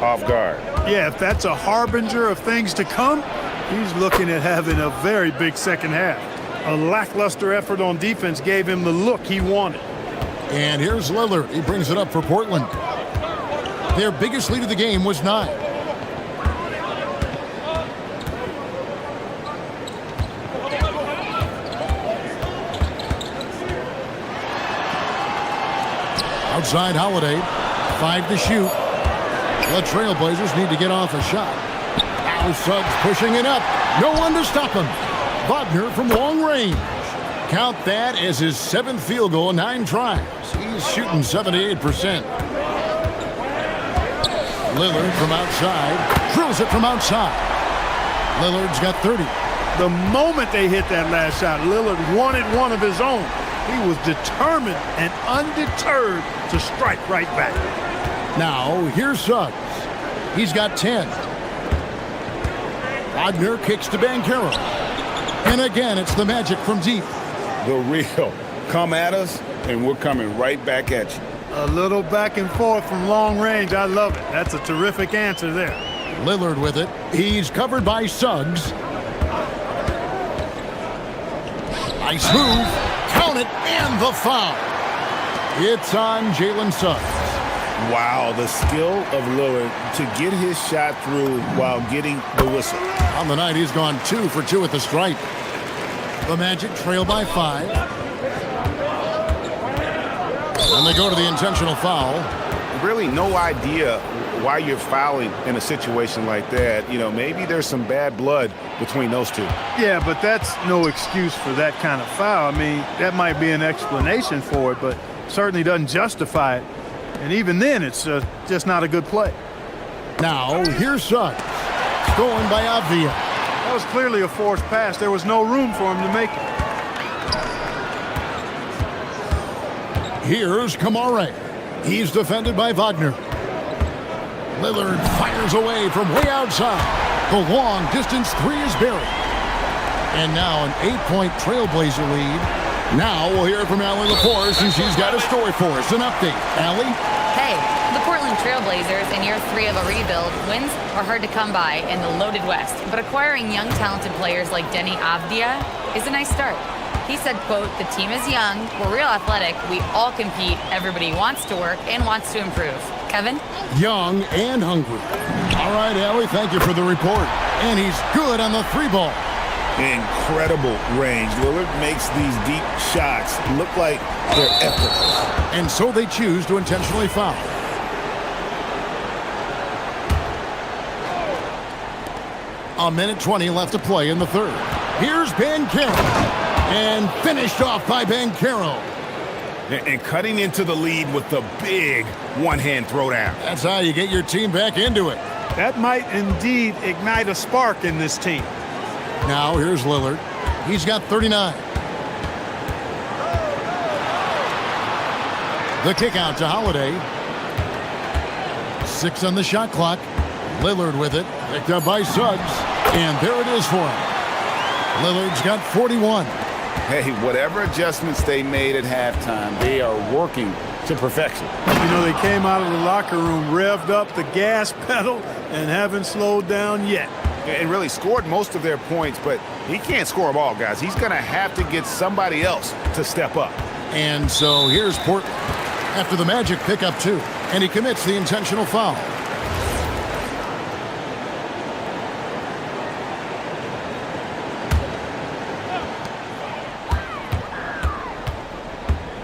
off guard. Yeah, if that's a harbinger of things to come, he's looking at having a very big second half. A lackluster effort on defense gave him the look he wanted. And here's Lillard. He brings it up for Portland. Their biggest lead of the game was 9. Outside Holiday. 5 to shoot. The Trailblazers need to get off a shot. Now Suggs pushing it up. No one to stop him. Wagner from long range. Count that as his 7th field goal in 9 tries. He's shooting 78%. Lillard from outside. Drills it from outside. Lillard's got 30. The moment they hit that last shot, Lillard wanted one of his own. He was determined and undeterred to strike right back. Now, here's Suggs. He's got 10. Wagner kicks to Banchero. And again, it's the Magic from deep. The real. Come at us, and we're coming right back at you. A little back and forth from long range. I love it. That's a terrific answer there. Lillard with it. He's covered by Suggs. Nice move. Count it, and the foul. It's on Jalen Suggs. Wow, the skill of Lillard to get his shot through while getting the whistle. On the night, he's gone 2 for 2 at the stripe. The Magic trail by 5. And they go to the intentional foul. Really no idea why you're fouling in a situation like that. You know, maybe there's some bad blood between those two. Yeah, but that's no excuse for that kind of foul. I mean, that might be an explanation for it, but certainly doesn't justify it. And even then, it's just not a good play. Now, here's Suggs. Stolen by Avdia. That was clearly a forced pass. There was no room for him to make it. Here's Kamare. He's defended by Wagner. Lillard fires away from way outside. The long distance 3 is buried. And now an 8-point Trailblazer lead. Now we'll hear from Allie LaForce, and she's got a story for us. An update. Allie? Hey, the Portland Trailblazers in year 3 of a rebuild, wins are hard to come by in the loaded West, but acquiring young, talented players like Denny Avdia is a nice start. He said, quote, "The team is young, we're real athletic, we all compete, everybody wants to work and wants to improve." Kevin? Young and hungry. All right, Allie, thank you for the report. And he's good on the 3-ball. Incredible range. Lillard makes these deep shots look like they're effortless. And so they choose to intentionally foul. A minute 20 left to play in the third. Here's Banchero. And finished off by Banchero. And cutting into the lead with the big one-hand throwdown. That's how you get your team back into it. That might indeed ignite a spark in this team. Now here's Lillard. He's got 39. The kick out to Holiday. 6 on the shot clock. Lillard with it. Picked up by Suggs. And there it is for him. Lillard's got 41. Hey, whatever adjustments they made at halftime, they are working to perfection. You know, they came out of the locker room, revved up the gas pedal, and haven't slowed down yet. And really scored most of their points, but he can't score them all, guys. He's going to have to get somebody else to step up. And so here's Portland after the Magic pick up 2, and he commits the intentional foul.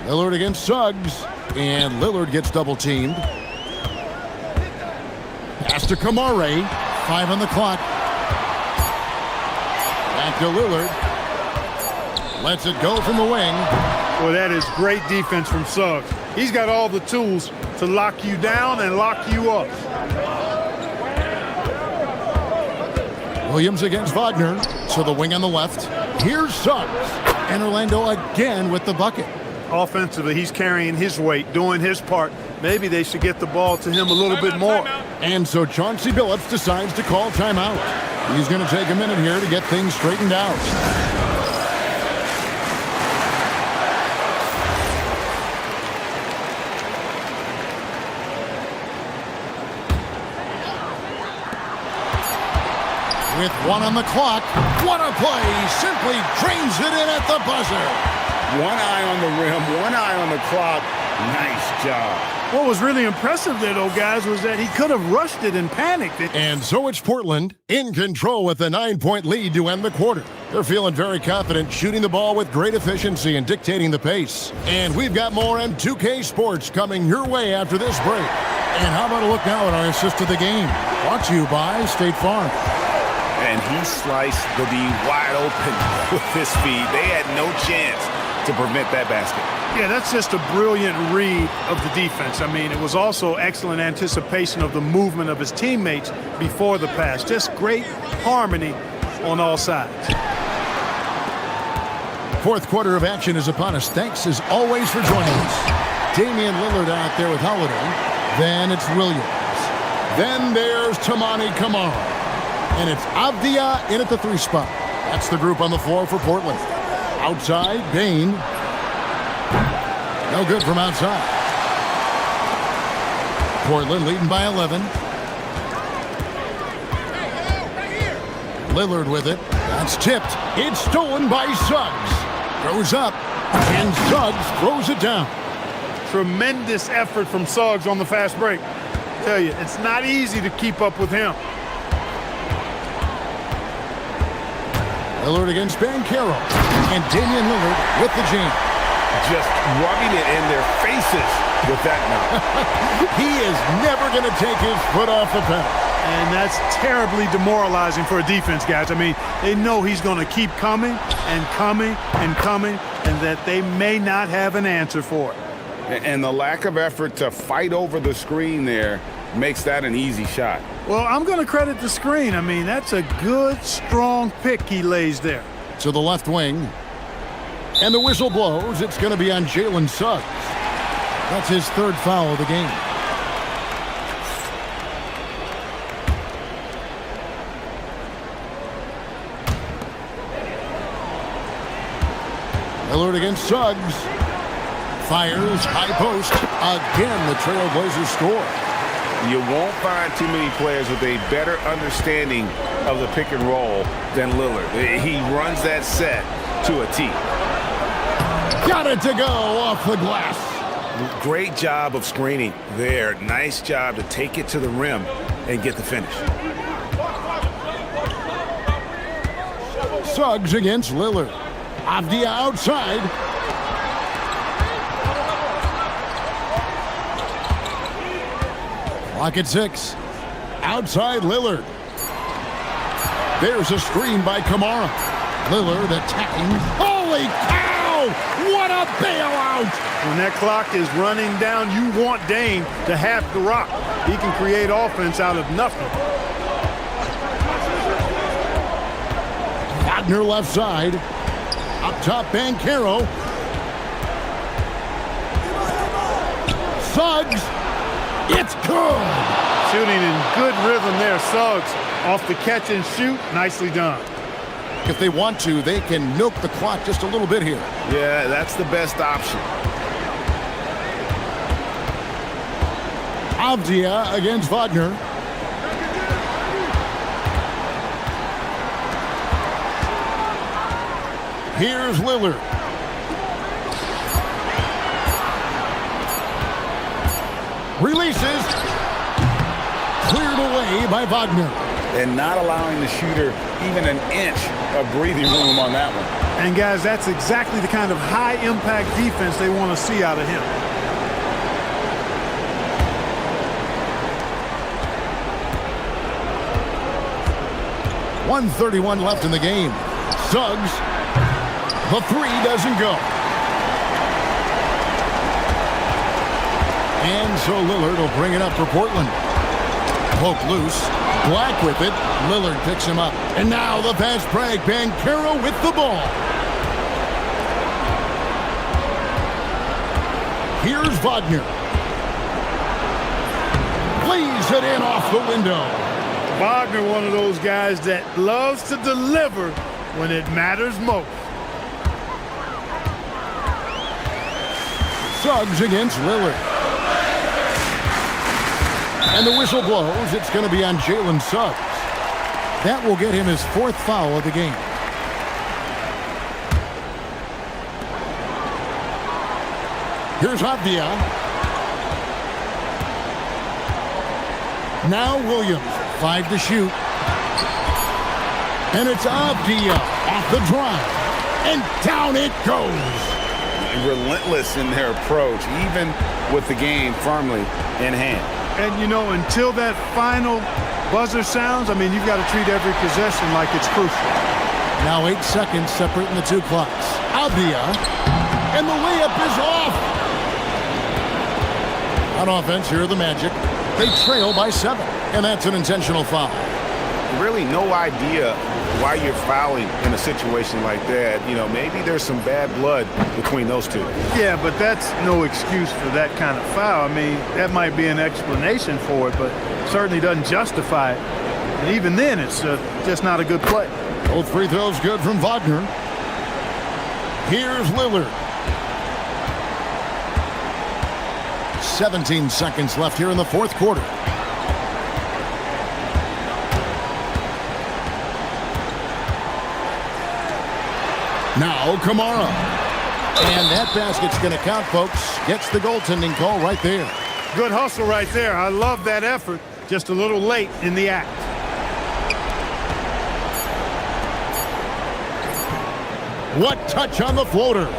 Lillard against Suggs, and Lillard gets double-teamed. Pass to Kamare. 5 on the clock. Back to Lillard. Lets it go from the wing. Well, that is great defense from Suggs. He's got all the tools to lock you down and lock you up. Williams against Wagner. So the wing on the left. Here's Suggs. And Orlando again with the bucket. Offensively, he's carrying his weight, doing his part. Maybe they should get the ball to him a little bit more. And so Chauncey Billups decides to call timeout. He's going to take a minute here to get things straightened out. With 1 on the clock, what a play! Simply drains it in at the buzzer. 1 eye on the rim, 1 eye on the clock. Nice job. What was really impressive there, though, guys, was that he could have rushed it and panicked it. And so it's Portland in control with a 9-point lead to end the quarter. They're feeling very confident, shooting the ball with great efficiency and dictating the pace. And we've got more M2K Sports coming your way after this break. And how about a look now at our assist of the game? Brought to you by State Farm. And he sliced the D wide open with his feed. They had no chance to prevent that basket. Yeah, that's just a brilliant read of the defense. I mean, it was also excellent anticipation of the movement of his teammates before the pass. Just great harmony on all sides. Fourth quarter of action is upon us. Thanks as always for joining us. Damian Lillard out there with Holiday. Then it's Williams. Then there's Tamani Kamara. And it's Avdia in at the 3 spot. That's the group on the floor for Portland. Outside, Bain. No good from outside. Portland leading by 11. Lillard with it. That's tipped. It's stolen by Suggs. Throws up. And Suggs throws it down. Tremendous effort from Suggs on the fast break. I tell you, it's not easy to keep up with him. Lillard against Banchero. And Damian Lillard with the jam. Just rubbing it in their faces with that now. He is never going to take his foot off the pedal. And that's terribly demoralizing for a defense, guys. I mean, they know he's going to keep coming and coming and coming, and that they may not have an answer for it. And the lack of effort to fight over the screen there makes that an easy shot. Well, I'm going to credit the screen. I mean, that's a good, strong pick he lays there. To the left wing. And the whistle blows. It's going to be on Jalen Suggs. That's his 3rd foul of the game. Lillard against Suggs. Fires, high post. Again, the Trailblazers score. You won't find too many players with a better understanding of the pick and roll than Lillard. He runs that set to a T. Got it to go off the glass. Great job of screening there. Nice job to take it to the rim and get the finish. Suggs against Lillard. Avdia outside. Clock at 6. Outside Lillard. There's a screen by Kamara. Lillard attacking. Holy cow! What a bailout! When that clock is running down, you want Dame to have the rock. He can create offense out of nothing. Wagner left side. Up top, Banchero. Suggs. It's good. Shooting in good rhythm there, Suggs. Off the catch and shoot, nicely done. If they want to, they can milk the clock just a little bit here. Yeah, that's the best option. Avdia against Wagner. Here's Lillard. Releases. Cleared away by Wagner. And not allowing the shooter even an inch of breathing room on that one. And guys, that's exactly the kind of high-impact defense they want to see out of him. .131 left in the game. Suggs. The three doesn't go. And so Lillard will bring it up for Portland. Poke loose. Black with it. Lillard picks him up. And now the fast break. Banchero with the ball. Here's Wagner. Plays it in off the window. Wagner, one of those guys that loves to deliver when it matters most. Suggs against Lillard. And the whistle blows. It's going to be on Jalen Suggs. That will get him his fourth foul of the game. Here's Avdia. Now Williams. 5 to shoot. And it's Avdia off the drive. And down it goes. Relentless in their approach, even with the game firmly in hand. And, you know, until that final buzzer sounds, I mean, you've got to treat every possession like it's crucial. Now 8 seconds separating the two clocks. Avdia. And the layup is off. On offense, here are the Magic. They trail by 7. And that's an intentional foul. Really no idea why you're fouling in a situation like that. You know, maybe there's some bad blood between those two. Yeah, but that's no excuse for that kind of foul. I mean, that might be an explanation for it, but certainly doesn't justify it. And even then, it's just not a good play. Both free throws good from Wagner. Here's Lillard. 17 seconds left here in the fourth quarter. Now Kamara. And that basket's going to count, folks. Gets the goaltending call right there. Good hustle right there. I love that effort. Just a little late in the act. What touch on the floater.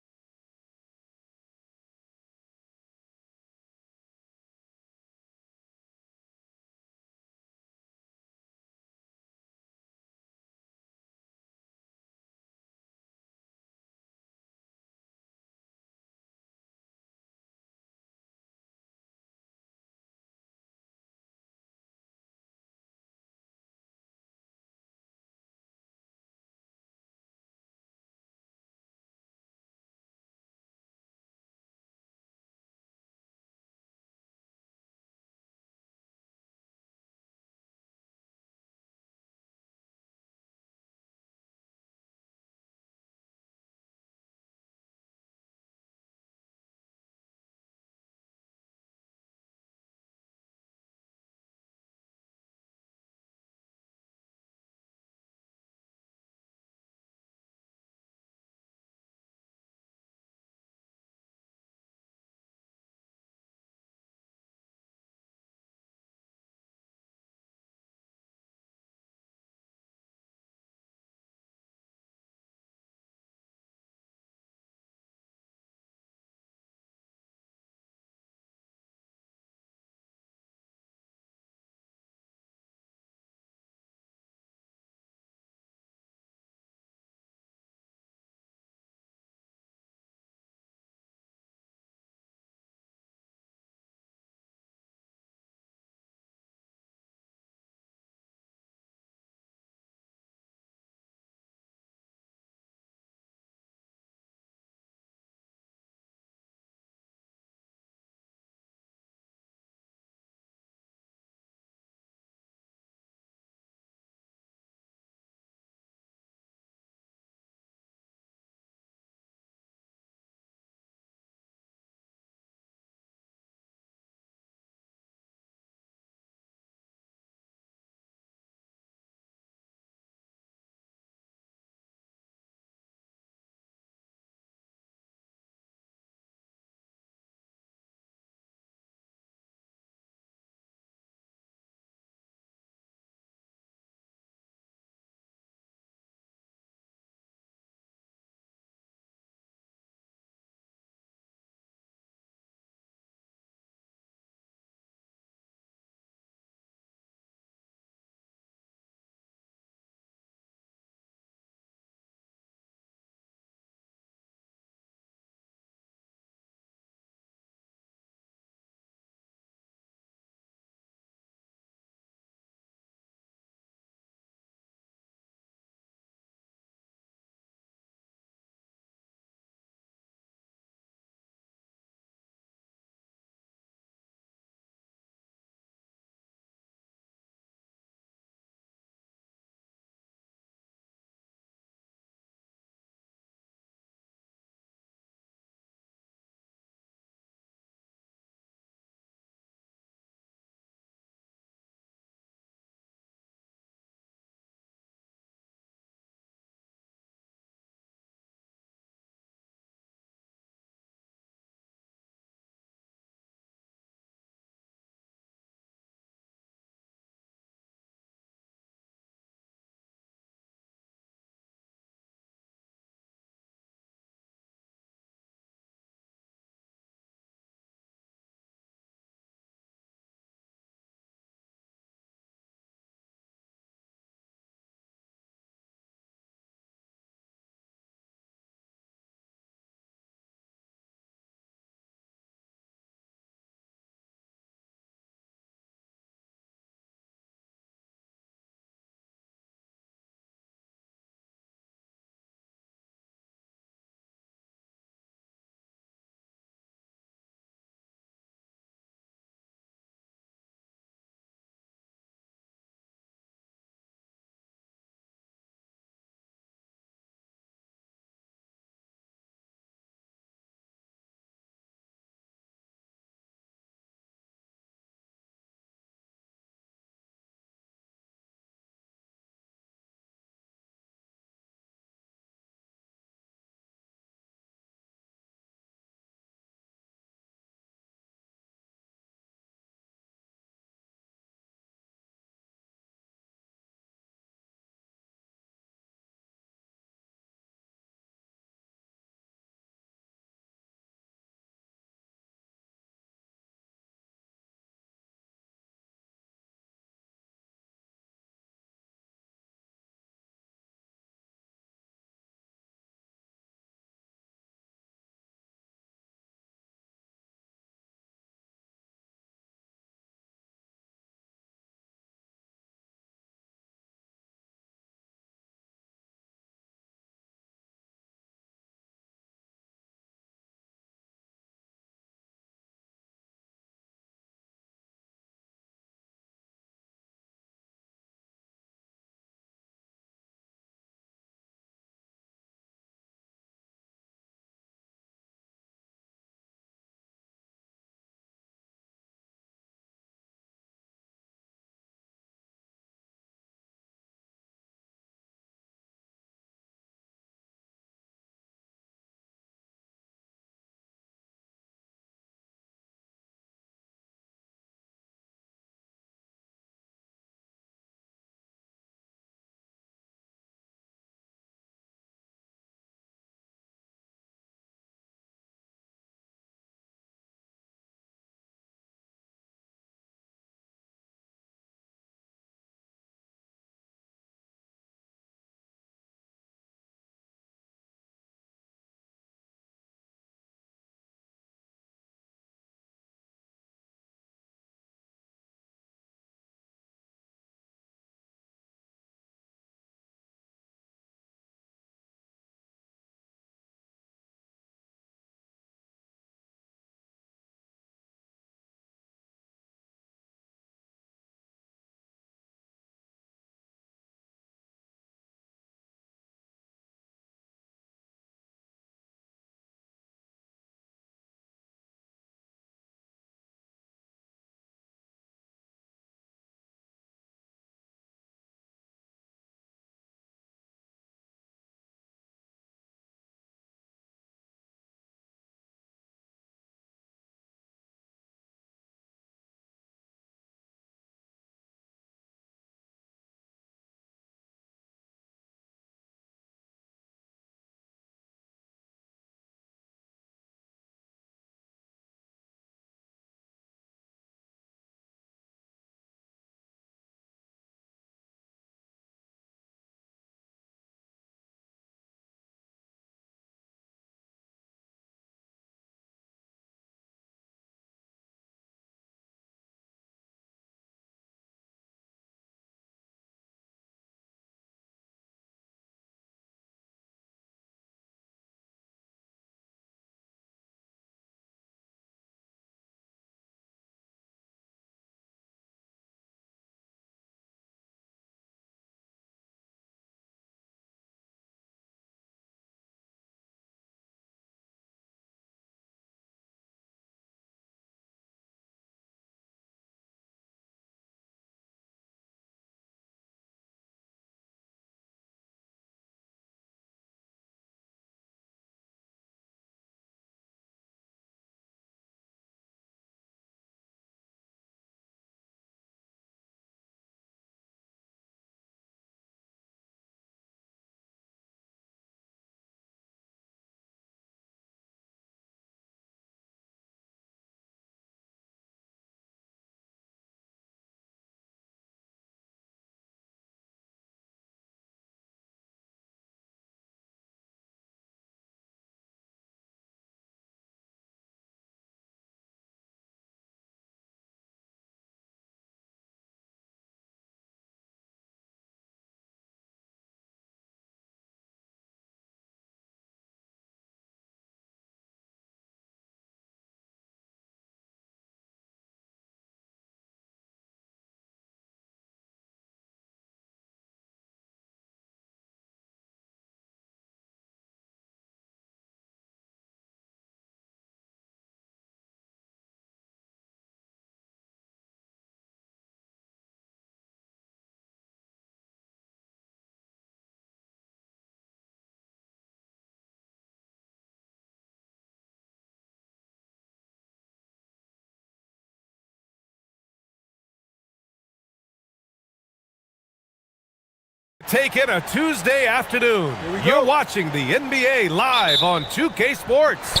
Take in a Tuesday afternoon. You're watching the NBA live on 2K Sports.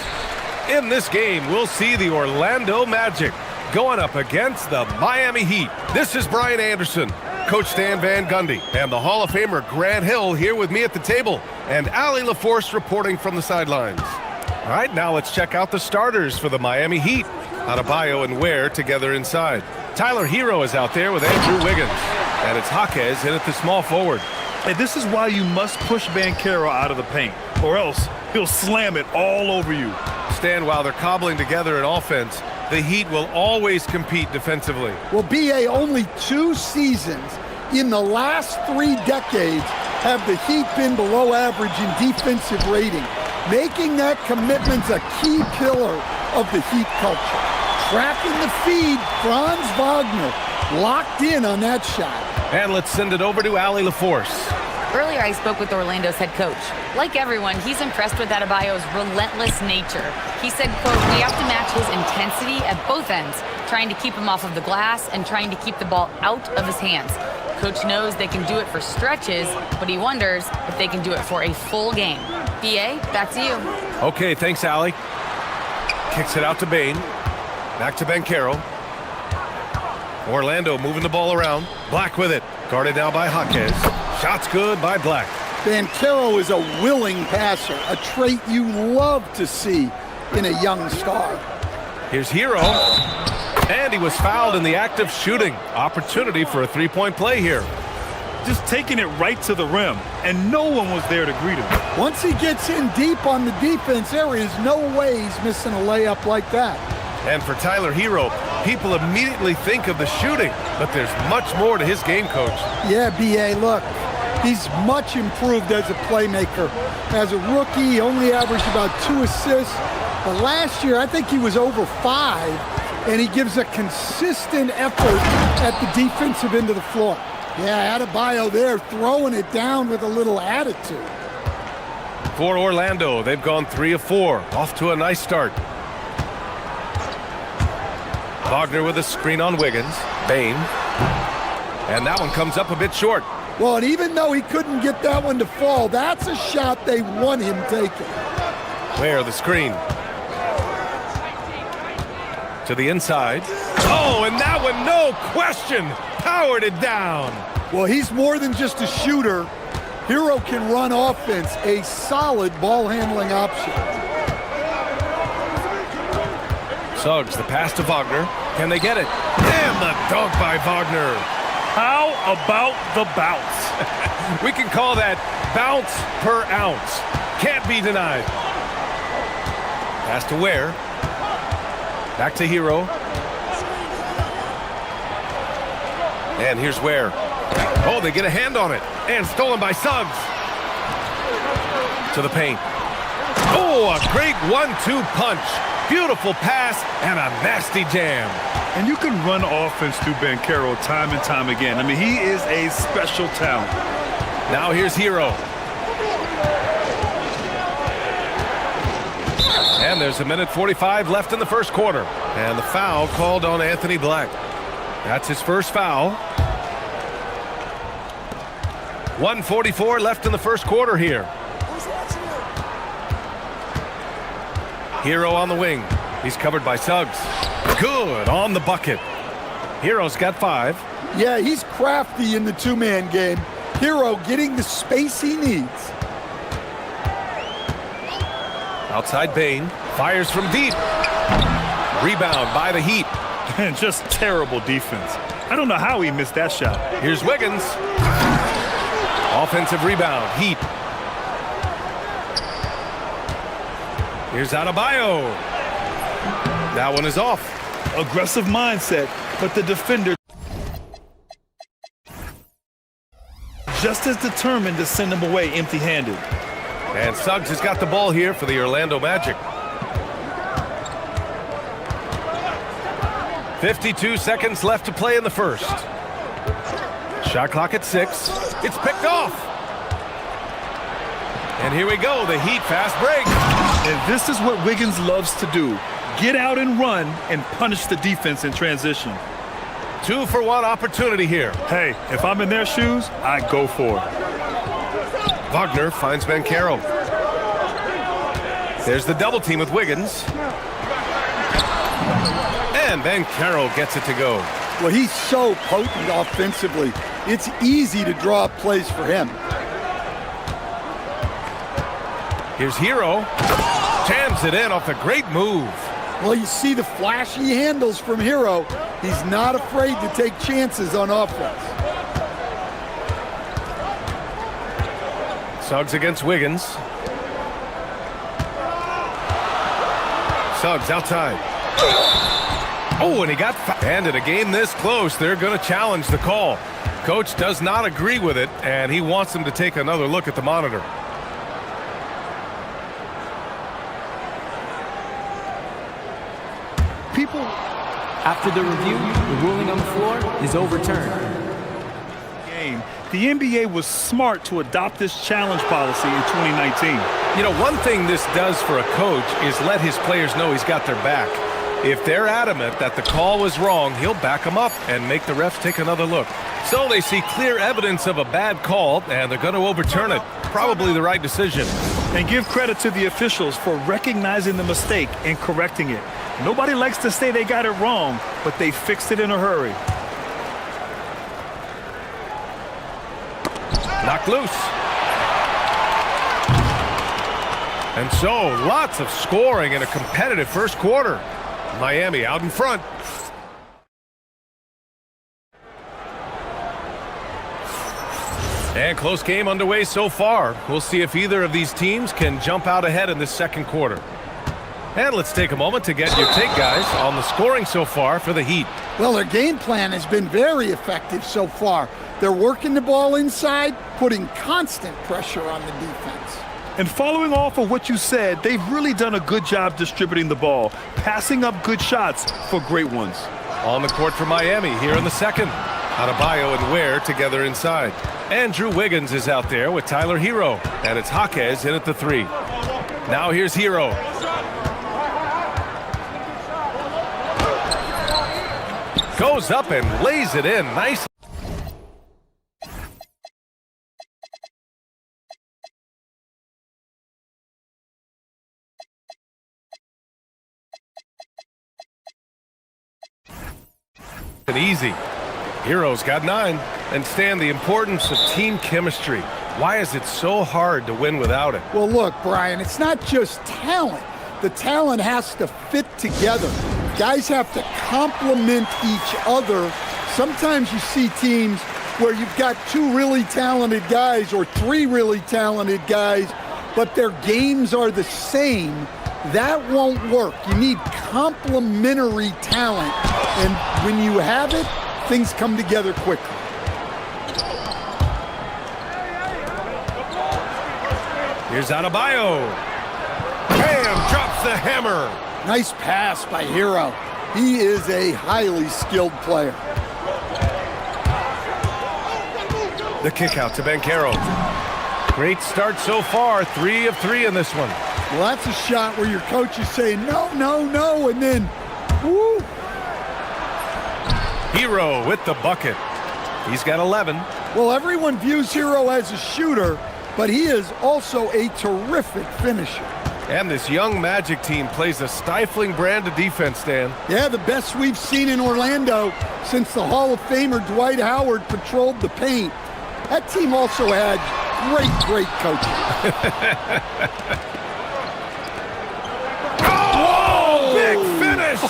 In this game, we'll see the Orlando Magic going up against the Miami Heat. This is Brian Anderson, Coach Stan Van Gundy, and the Hall of Famer Grant Hill here with me at the table, and Allie LaForce reporting from the sidelines. All right, now let's check out the starters for the Miami Heat. Adebayo and Ware together inside. Tyler Hero is out there with Andrew Wiggins, and it's Jaquez in at the small forward. Hey, this is why you must push Banchero out of the paint, or else he'll slam it all over you. Stan, while they're cobbling together an offense, the Heat will always compete defensively. Well, BA, only 2 seasons in the last 3 decades have the Heat been below average in defensive rating, making that commitment a key pillar of the Heat culture. Tracking the feed, Franz Wagner locked in on that shot. And let's send it over to Allie LaForce. Earlier, I spoke with Orlando's head coach. Like everyone, he's impressed with Adebayo's relentless nature. He said, quote, we have to match his intensity at both ends, trying to keep him off of the glass and trying to keep the ball out of his hands. Coach knows they can do it for stretches, but he wonders if they can do it for a full game. BA, back to you. Okay, thanks, Allie. Kicks it out to Bain. Back to Banchero. Orlando moving the ball around. Black with it. Guarded now by Jaquez. Shot's good by Black. Banchero is a willing passer, a trait you love to see in a young star. Here's Hero. And he was fouled in the act of shooting. Opportunity for a three-point play here. Just taking it right to the rim, and no one was there to greet him. Once he gets in deep on the defense, there is no way he's missing a layup like that. And for Tyler Hero, people immediately think of the shooting, but there's much more to his game, Coach. Yeah, B.A., look, he's much improved as a playmaker. As a rookie, he only averaged about 2 assists, but last year I think he was over 5, and he gives a consistent effort at the defensive end of the floor. Yeah, Adebayo there throwing it down with a little attitude. For Orlando, they've gone 3 of 4, off to a nice start. Wagner with a screen on Wiggins. Bain. And that one comes up a bit short. Well, and even though he couldn't get that one to fall, that's a shot they want him taking. Where the screen. To the inside. Oh, and that one, no question, powered it down. Well, he's more than just a shooter. Hero can run offense, a solid ball handling option. Suggs, the pass to Wagner. Can they get it? And the dunk by Wagner. How about the bounce? We can call that bounce per ounce. Can't be denied. Pass to Ware. Back to Hero. And here's Ware. Oh, they get a hand on it. And stolen by Suggs. To the paint. Oh, a great 1-2 punch. Beautiful pass and a nasty jam. And you can run offense through Banchero time and time again. I mean, he is a special talent. Now here's Hero. And there's 1:45 left in the first quarter. And the foul called on Anthony Black. That's his first foul. 1:44 left in the first quarter here. Hero on the wing. He's covered by Suggs. Good on the bucket. Hero's got 5. Yeah, he's crafty in the 2-man game. Hero getting the space he needs. Outside Bain. Fires from deep. Rebound by the Heat. And just terrible defense. I don't know how he missed that shot. Here's Wiggins. Offensive rebound. Heat. Here's Adebayo. That one is off. Aggressive mindset, but the defender just as determined to send him away empty-handed. And Suggs has got the ball here for the Orlando Magic. 52 seconds left to play in the first. Shot clock at 6. It's picked off. And here we go, the Heat fast break. And this is what Wiggins loves to do. Get out and run and punish the defense in transition. 2-for-1 opportunity here. Hey, if I'm in their shoes, I go for it. Wagner finds Bankero. There's the double team with Wiggins. And Bankero gets it to go. Well, he's so potent offensively. It's easy to draw up plays for him. Here's Hero. Jams it in off a great move. Well, you see the flashy handles from Hero. He's not afraid to take chances on offense. Suggs against Wiggins. Suggs outside. Oh, and he got and in a game this close, they're going to challenge the call. Coach does not agree with it, and he wants them to take another look at the monitor. People, after the review, the ruling on the floor is overturned. The NBA was smart to adopt this challenge policy in 2019. You know, one thing this does for a coach is let his players know he's got their back. If they're adamant that the call was wrong, he'll back them up and make the refs take another look. So they see clear evidence of a bad call, and they're going to overturn it. Probably the right decision. And give credit to the officials for recognizing the mistake and correcting it. Nobody likes to say they got it wrong, but they fixed it in a hurry. Knocked loose. And so, lots of scoring in a competitive first quarter. Miami out in front. And close game underway so far. We'll see if either of these teams can jump out ahead in this second quarter. And let's take a moment to get your take, guys, on the scoring so far for the Heat. Well, their game plan has been very effective so far. They're working the ball inside, putting constant pressure on the defense. And following off of what you said, they've really done a good job distributing the ball, passing up good shots for great ones. On the court for Miami here in the second. Adebayo and Ware together inside. Andrew Wiggins is out there with Tyler Hero. And it's Jaquez in at the three. Now here's Hero. Goes up and lays it in. Nice. And easy. Hero's got 9. And Stan, the importance of team chemistry. Why is it so hard to win without it? Well, look, Brian, it's not just talent. The talent has to fit together. Guys have to complement each other. Sometimes you see teams where you've got 2 really talented guys or 3 really talented guys, but their games are the same. That won't work. You need complementary talent. And when you have it, things come together quickly. Here's Adebayo. Bam! Drops the hammer. Nice pass by Hero. He is a highly skilled player. The kick out to Bankero. Great start so far. 3 of 3 in this one. Well, that's a shot where your coach is saying, no, no, no, and then, woo. Hero with the bucket. He's got 11. Well, everyone views Hero as a shooter, but he is also a terrific finisher. And this young Magic team plays a stifling brand of defense, Dan. Yeah, the best we've seen in Orlando since the Hall of Famer Dwight Howard patrolled the paint. That team also had great coaching. Oh, big finish!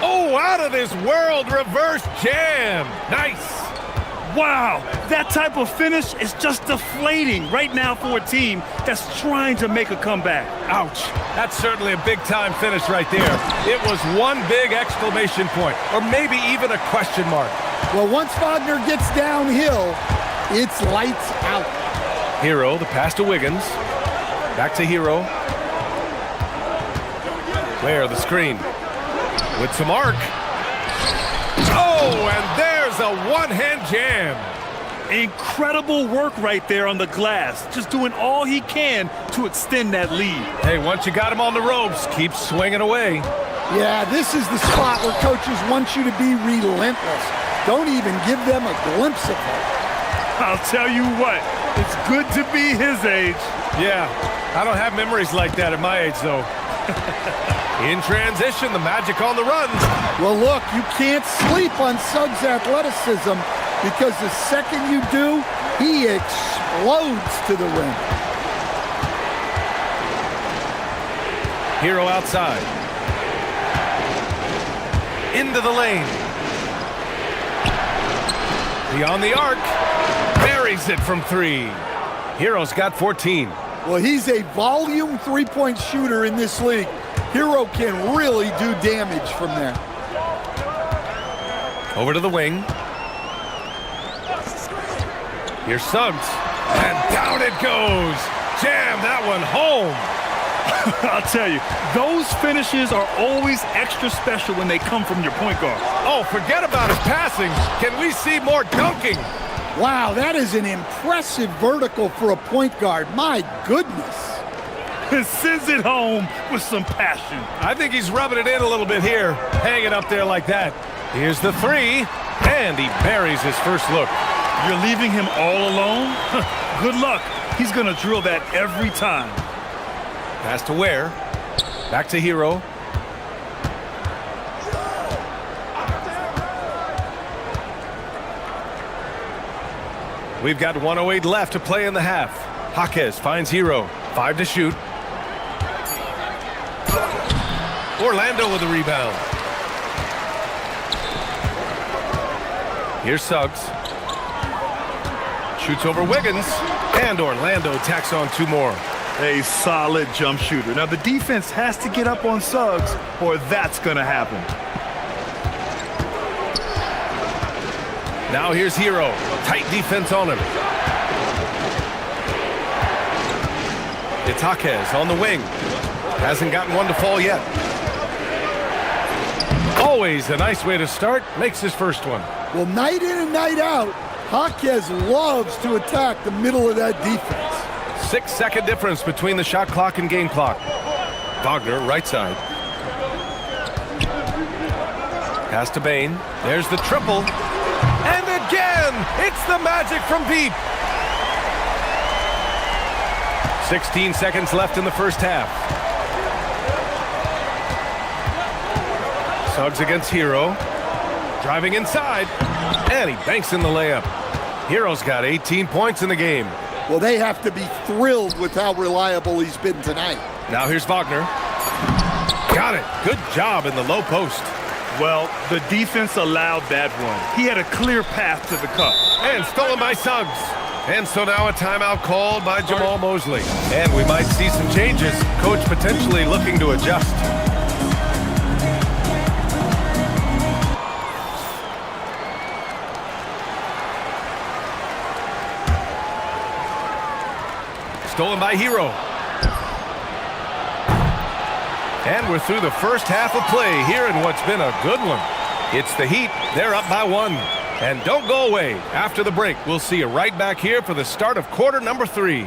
Oh, out of this world reverse jam. Nice. Wow, that type of finish is just deflating right now for a team that's trying to make a comeback. Ouch. That's certainly a big-time finish right there. It was one big exclamation point, or maybe even a question mark. Well, once Wagner gets downhill, it's lights out. Hero, the pass to Wiggins. Back to Hero. Where the screen. With some arc. Oh, and there's a one-hand jam. Incredible work right there on the glass. Just doing all he can to extend that lead. Hey, once you got him on the ropes, keep swinging away. Yeah, this is the spot where coaches want you to be relentless. Don't even give them a glimpse of it. I'll tell you what, It's good to be his age. Yeah, I don't have memories like that at my age, though. In transition, the Magic on the runs. Well, look, you can't sleep on Suggs' athleticism because the second you do, he explodes to the rim. Hero outside. Into the lane. Beyond the arc. Buries it from 3. Hero's got 14. Well, he's a volume three-point shooter in this league. Hero can really do damage from there. Over to the wing. Here's Suggs. And down it goes. Jam that one home. I'll tell you, those finishes are always extra special when they come from your point guard. Oh, forget about his passing. Can we see more dunking? Wow, that is an impressive vertical for a point guard. My goodness. Sends it home with some passion. I think he's rubbing it in a little bit here, hanging up there like that. Here's the 3, and he buries his first look. You're leaving him all alone? Good luck. He's going to drill that every time. Pass to Ware. Back to Hero. We've got 1:08 left to play in the half. Jaquez finds Hero. 5 to shoot. Orlando with the rebound. Here's Suggs. Shoots over Wiggins. And Orlando tacks on 2 more. A solid jump shooter. Now the defense has to get up on Suggs or that's going to happen. Now here's Hero. Tight defense on him. It's Jaquez on the wing. Hasn't gotten one to fall yet. Always a nice way to start. Makes his first one. Well, night in and night out, Jaquez loves to attack the middle of that defense. 6-second difference between the shot clock and game clock. Wagner, right side. Pass to Bain. There's the triple. And again, it's the Magic from deep. 16 seconds left in the first half. Suggs against Hero. Driving inside. And he banks in the layup. Hero's got 18 points in the game. Well, they have to be thrilled with how reliable he's been tonight. Now here's Wagner. Got it. Good job in the low post. Well, the defense allowed that one. He had a clear path to the cup. And stolen by Suggs. And so now a timeout called by Jamal Mosley. And we might see some changes. Coach potentially looking to adjust. Stolen by Hero. And we're through the first half of play here in what's been a good one. It's the Heat. They're up by 1. And don't go away. After the break, we'll see you right back here for the start of quarter number 3.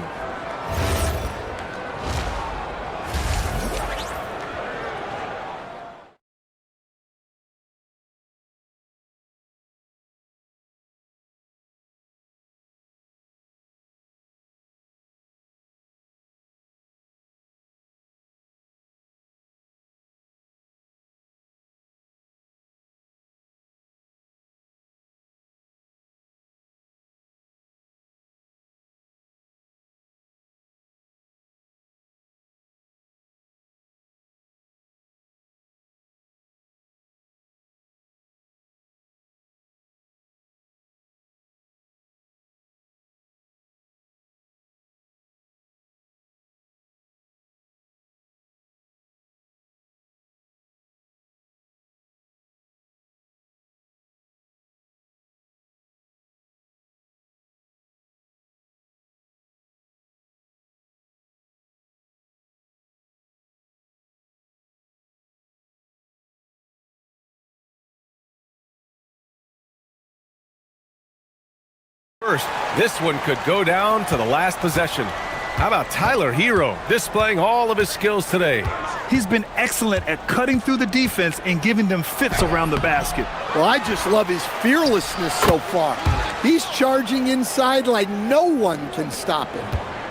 First, this one could go down to the last possession. How about Tyler Hero displaying all of his skills today? He's been excellent at cutting through the defense and giving them fits around the basket. Well, I just love his fearlessness so far. He's charging inside like no one can stop him.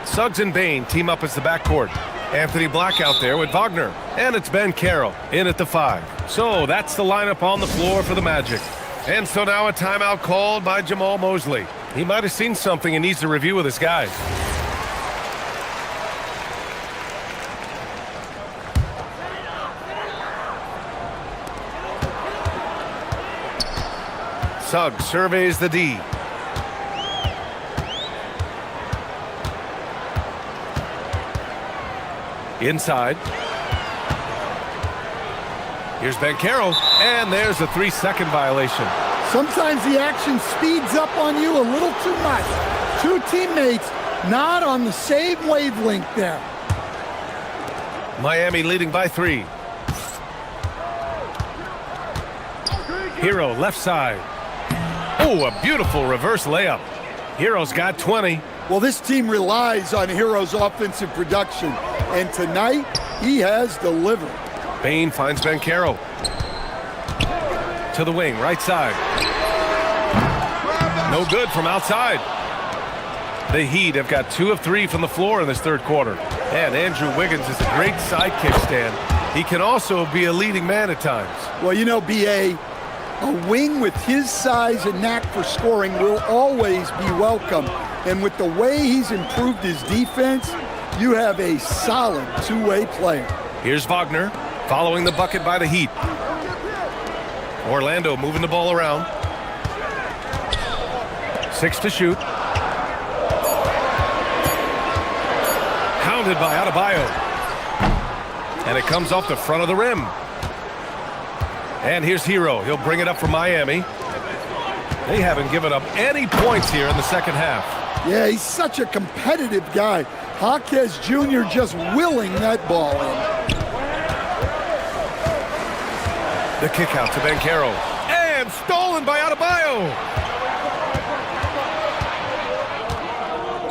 Suggs and Bain team up as the backcourt. Anthony Black out there with Wagner. And it's Ben Carroll in at the 5. So that's the lineup on the floor for the Magic. And so now a timeout called by Jamal Mosley. He might have seen something and needs to review with his guys. Suggs surveys the D. Inside. Here's Ben Carroll, and there's a 3-second violation. Sometimes the action speeds up on you a little too much. Two teammates not on the same wavelength there. Miami leading by 3. Hero left side. Oh, a beautiful reverse layup. Hero's got 20. Well, this team relies on Hero's offensive production, and tonight he has delivered. Bain finds Ben Carroll. To the wing, right side. No good from outside. The Heat have got 2 of 3 from the floor in this third quarter. And Andrew Wiggins is a great sidekick stand. He can also be a leading man at times. Well, you know, B.A., a wing with his size and knack for scoring will always be welcome. And with the way he's improved his defense, you have a solid two-way player. Here's Wagner following the bucket by the Heat. Orlando moving the ball around. 6 to shoot. Hounded by Adebayo. And it comes off the front of the rim. And here's Hero. He'll bring it up for Miami. They haven't given up any points here in the second half. Yeah, he's such a competitive guy. Jaquez Jr. just willing that ball in. The kick out to Ben Carroll. And stolen by Adebayo.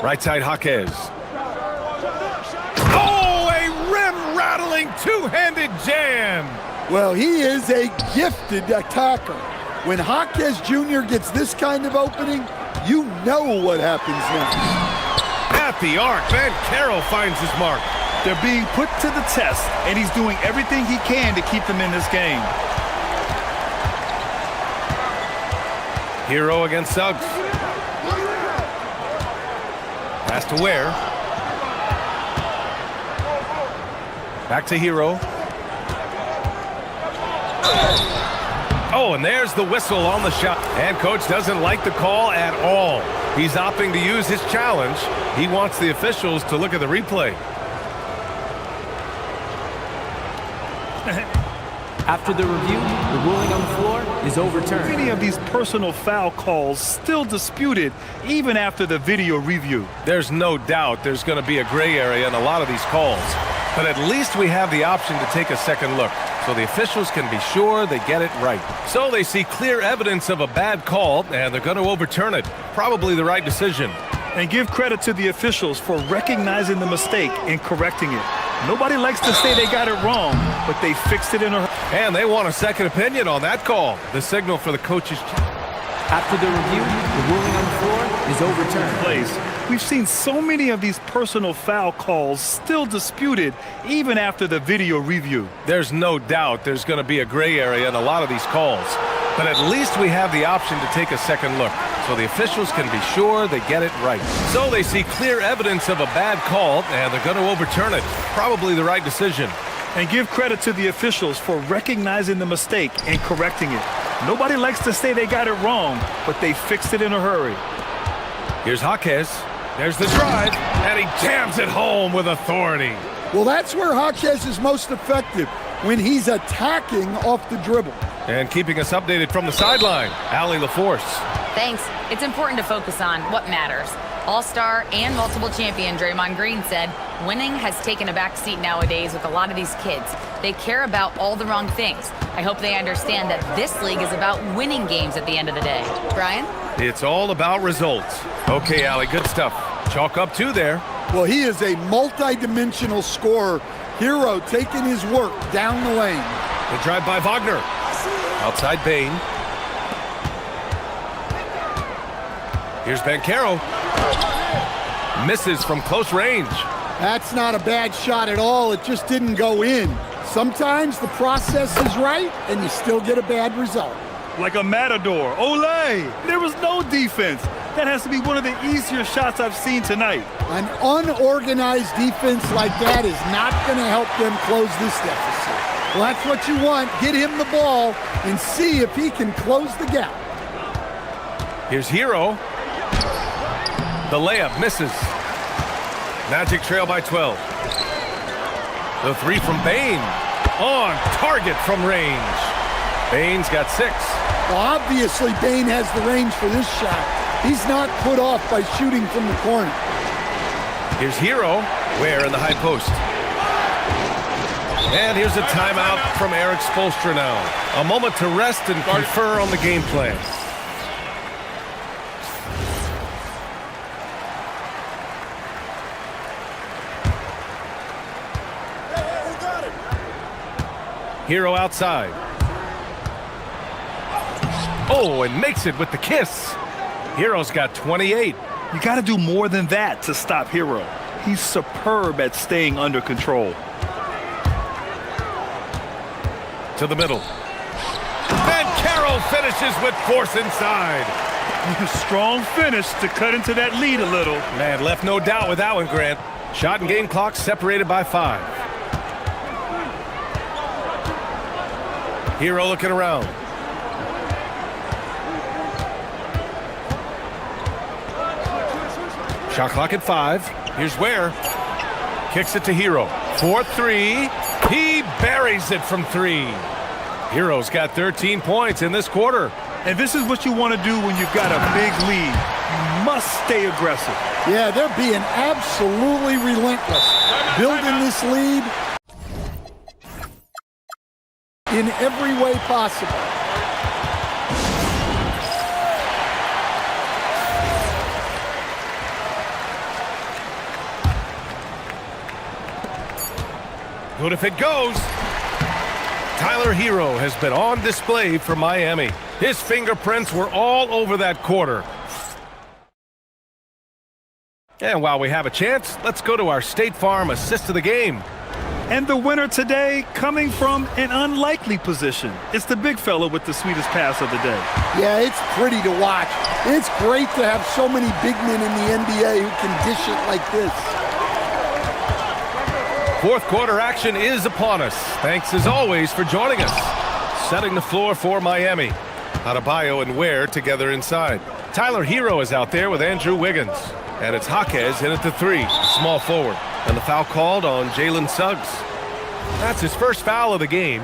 Right side Jaquez. Oh, a rim-rattling two-handed jam. Well, he is a gifted attacker. When Jaquez Jr. gets this kind of opening, you know what happens next. At the arc, Ben Carroll finds his mark. They're being put to the test, and he's doing everything he can to keep them in this game. Hero against Suggs. Pass to Ware. Back to Hero. Oh, and there's the whistle on the shot. And coach doesn't like the call at all. He's opting to use his challenge. He wants the officials to look at the replay. After the review, the ruling on the floor is overturned. Many of these personal foul calls still disputed even after the video review. There's no doubt there's going to be a gray area in a lot of these calls. But at least we have the option to take a second look, so the officials can be sure they get it right. So they see clear evidence of a bad call, and they're going to overturn it. Probably the right decision. And give credit to the officials for recognizing the mistake and correcting it. Nobody likes to say they got it wrong, but they fixed it in a hurry. And they want a second opinion on that call. The signal for the coach's check. After the review, the ruling on the floor is overturned. Plays. We've seen so many of these personal foul calls still disputed even after the video review. There's no doubt there's going to be a gray area in a lot of these calls. But at least we have the option to take a second look, so the officials can be sure they get it right. So they see clear evidence of a bad call, and they're going to overturn it. Probably the right decision. And give credit to the officials for recognizing the mistake and correcting it. Nobody likes to say they got it wrong, but they fixed it in a hurry. Here's Jaquez. There's the drive, and he jams it home with authority. Well, that's where Jaquez is most effective, when he's attacking off the dribble. And keeping us updated from the sideline, Allie LaForce. Thanks. It's important to focus on what matters. All-star and multiple champion Draymond Green said winning has taken a back seat nowadays with a lot of these kids. They care about all the wrong things. I hope they understand that this league is about winning games at the end of the day. Brian? It's all about results. Okay, Allie, good stuff. Chalk up 2 there. Well, he is a multi-dimensional scorer. Hero taking his work down the lane. The drive by Wagner. Outside Bain. Here's Bancaro. Misses from close range. That's not a bad shot at all. It just didn't go in. Sometimes the process is right, and you still get a bad result. Like a matador. Olay! There was no defense. That has to be one of the easier shots I've seen tonight. An unorganized defense like that is not going to help them close this deficit. Well, that's what you want. Get him the ball and see if he can close the gap. Here's Hero. The layup misses. Magic trail by 12. The three from Bain. On target from range. Bain's got 6. Well, obviously, Bain has the range for this shot. He's not put off by shooting from the corner. Here's Hero. Ware in the high post. And here's a timeout from Eric Spoelstra now. A moment to rest and confer on the game plan. Hero outside. Oh, and makes it with the kiss. Hero's got 28. You got to do more than that to stop Hero. He's superb at staying under control. To the middle. Bancaro finishes with force inside. Strong finish to cut into that lead a little. Man, left no doubt with that one, Grant. Shot and game clock separated by 5. Hero looking around. Shot clock at 5. Here's Ware. Kicks it to Hero. 4-3. He buries it from 3. Hero's got 13 points in this quarter. And this is what you want to do when you've got a big lead. You must stay aggressive. Yeah, they're being absolutely relentless. Building this lead in every way possible. Good if it goes. Tyler Hero has been on display for Miami. His fingerprints were all over that quarter. And while we have a chance, let's go to our State Farm assist of the game. And the winner today coming from an unlikely position. It's the big fella with the sweetest pass of the day. Yeah, it's pretty to watch. It's great to have so many big men in the NBA who can dish it like this. Fourth quarter action is upon us. Thanks as always for joining us. Setting the floor for Miami. Adebayo and Ware together inside. Tyler Hero is out there with Andrew Wiggins. And it's Jaquez in at the 3, small forward. And the foul called on Jalen Suggs. That's his first foul of the game.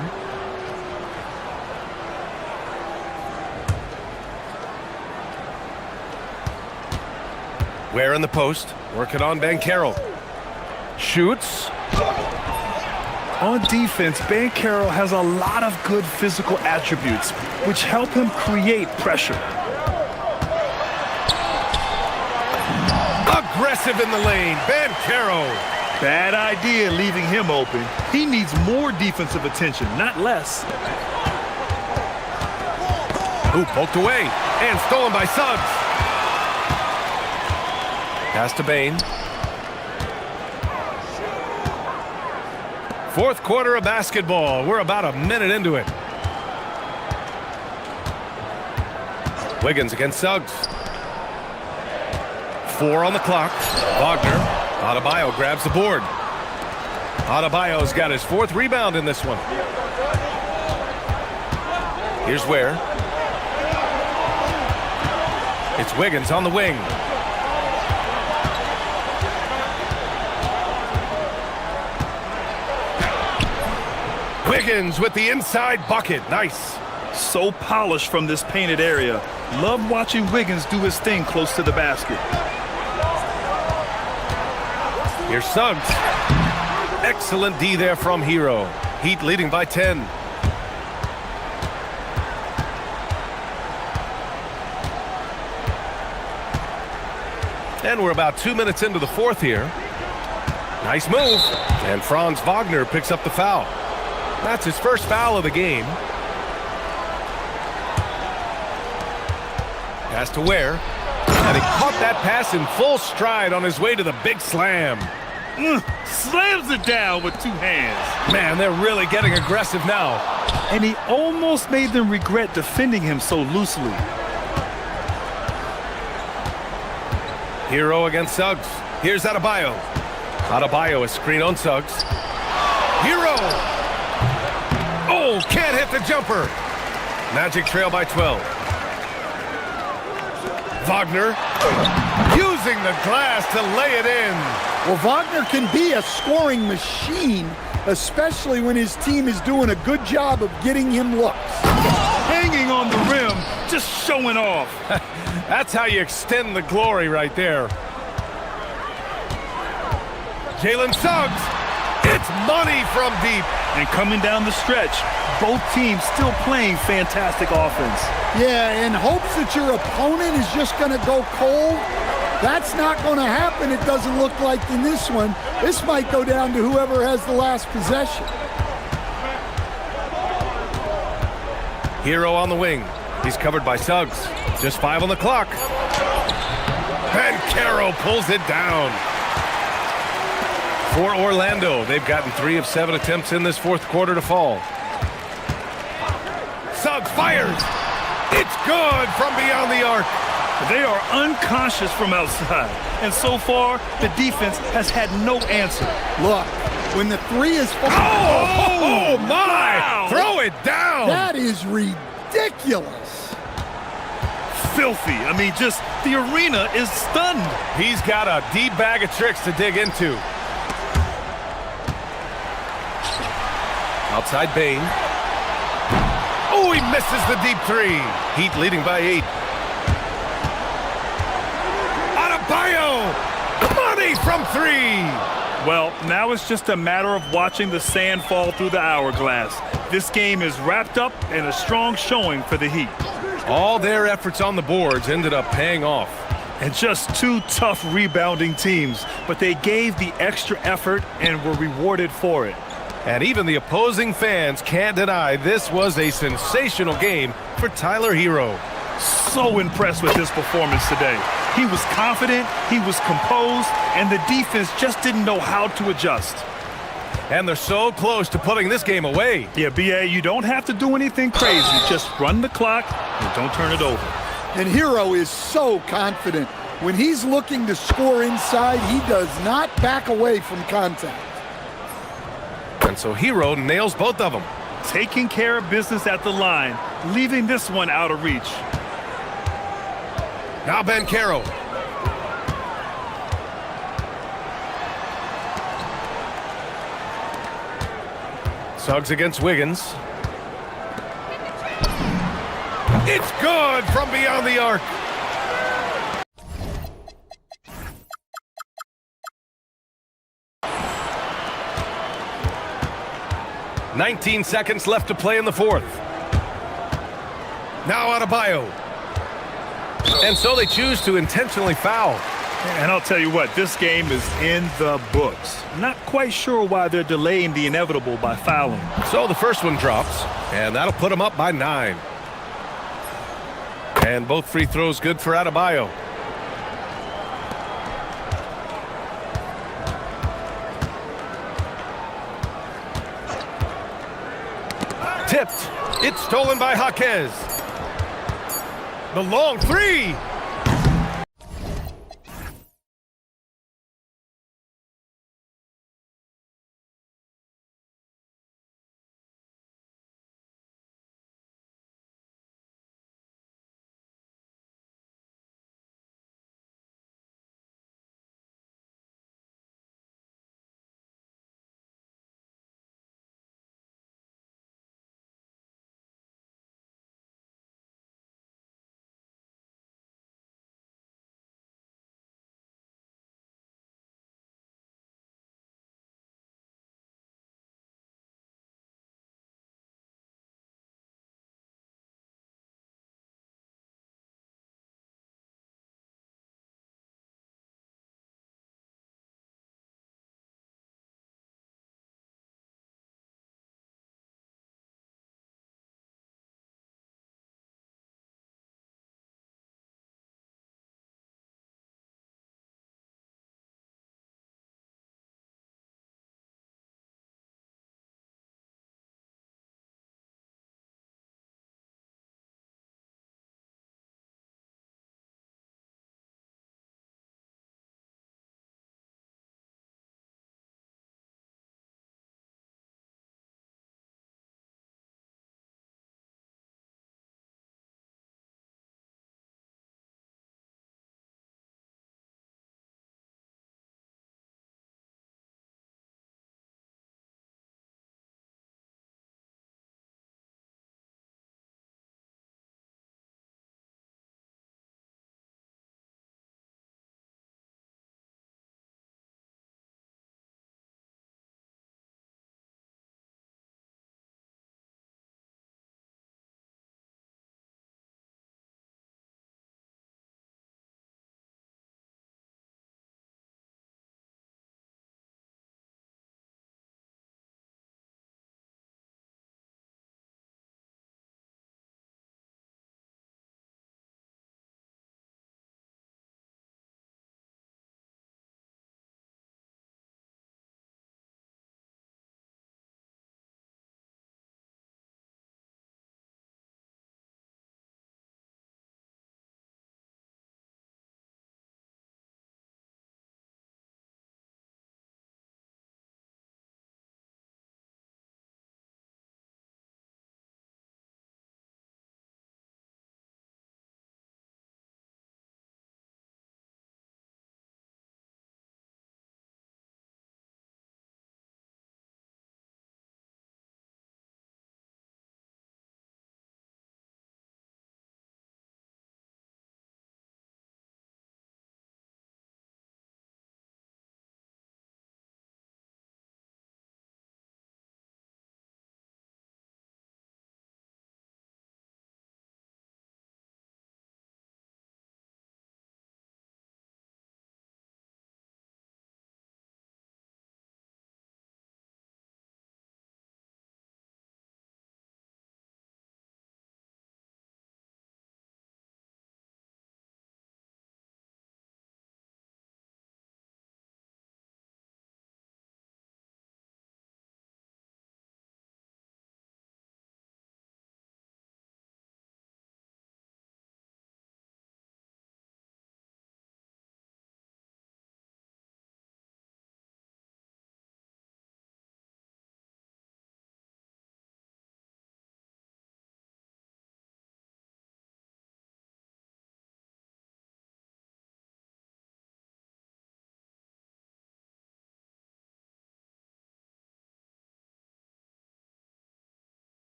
Ware in the post, working on Bancaro. Shoots. On defense, Bancaro has a lot of good physical attributes, which help him create pressure. Aggressive in the lane, Bancaro. Bad idea leaving him open. He needs more defensive attention, not less. Ooh, poked away and stolen by Suggs. Pass to Bain. Fourth quarter of basketball. We're about a minute into it. Wiggins against Suggs. 4 on the clock. Wagner. Adebayo grabs the board. Adebayo's got his 4th rebound in this one. Here's Ware. It's Wiggins on the wing. Wiggins with the inside bucket. Nice. So polished from this painted area. Love watching Wiggins do his thing close to the basket. Here's Suggs. Excellent D there from Hero. Heat leading by 10. And we're about 2 minutes into the fourth here. Nice move. And Franz Wagner picks up the foul. That's his first foul of the game. Pass to Ware. And he caught that pass in full stride on his way to the big slam. Slams it down with two hands. Man, they're really getting aggressive now. And he almost made them regret defending him so loosely. Hero against Suggs. Here's Adebayo. Adebayo is screen on Suggs. Hero! Oh, can't hit the jumper. Magic trail by 12. Wagner using the glass to lay it in. Well, Wagner can be a scoring machine, especially when his team is doing a good job of getting him looks. Hanging on the rim, just showing off. That's how you extend the glory right there. Jalen Suggs, it's money from deep. And coming down the stretch, both teams still playing fantastic offense. Yeah, in hopes that your opponent is just going to go cold. That's not going to happen, it doesn't look like in this one. This might go down to whoever has the last possession. Hero on the wing. He's covered by Suggs. Just 5 on the clock. And Caro pulls it down. For Orlando, they've gotten 3 of 7 attempts in this fourth quarter to fall. Suggs fires. It's good from beyond the arc. They are unconscious from outside. And so far, the defense has had no answer. Look, when the three is... Oh, my! Wow. Throw it down! That is ridiculous. Filthy. I mean, just the arena is stunned. He's got a deep bag of tricks to dig into. Outside Bain. Oh, he misses the deep 3. Heat leading by 8. Adebayo! Money from 3! Well, now it's just a matter of watching the sand fall through the hourglass. This game is wrapped up in a strong showing for the Heat. All their efforts on the boards ended up paying off. And just 2 tough rebounding teams, but they gave the extra effort and were rewarded for it. And even the opposing fans can't deny this was a sensational game for Tyler Hero. So impressed with his performance today. He was confident, he was composed, and the defense just didn't know how to adjust. And they're so close to putting this game away. Yeah, BA, you don't have to do anything crazy. Just run the clock and don't turn it over. And Hero is so confident. When he's looking to score inside, he does not back away from contact. And so Hero nails both of them. Taking care of business at the line, leaving this one out of reach. Now Ben Caro. Suggs against Wiggins. It's good from beyond the arc. "19 seconds left to play in the fourth. Now Adebayo. And so they choose to intentionally foul. And I'll tell you what, this game is in the books. Not quite sure why they're delaying the inevitable by fouling. So the first one drops, and that'll put them up by 9. And both free throws good for Adebayo. Tipped. It's stolen by Jaquez. The long 3.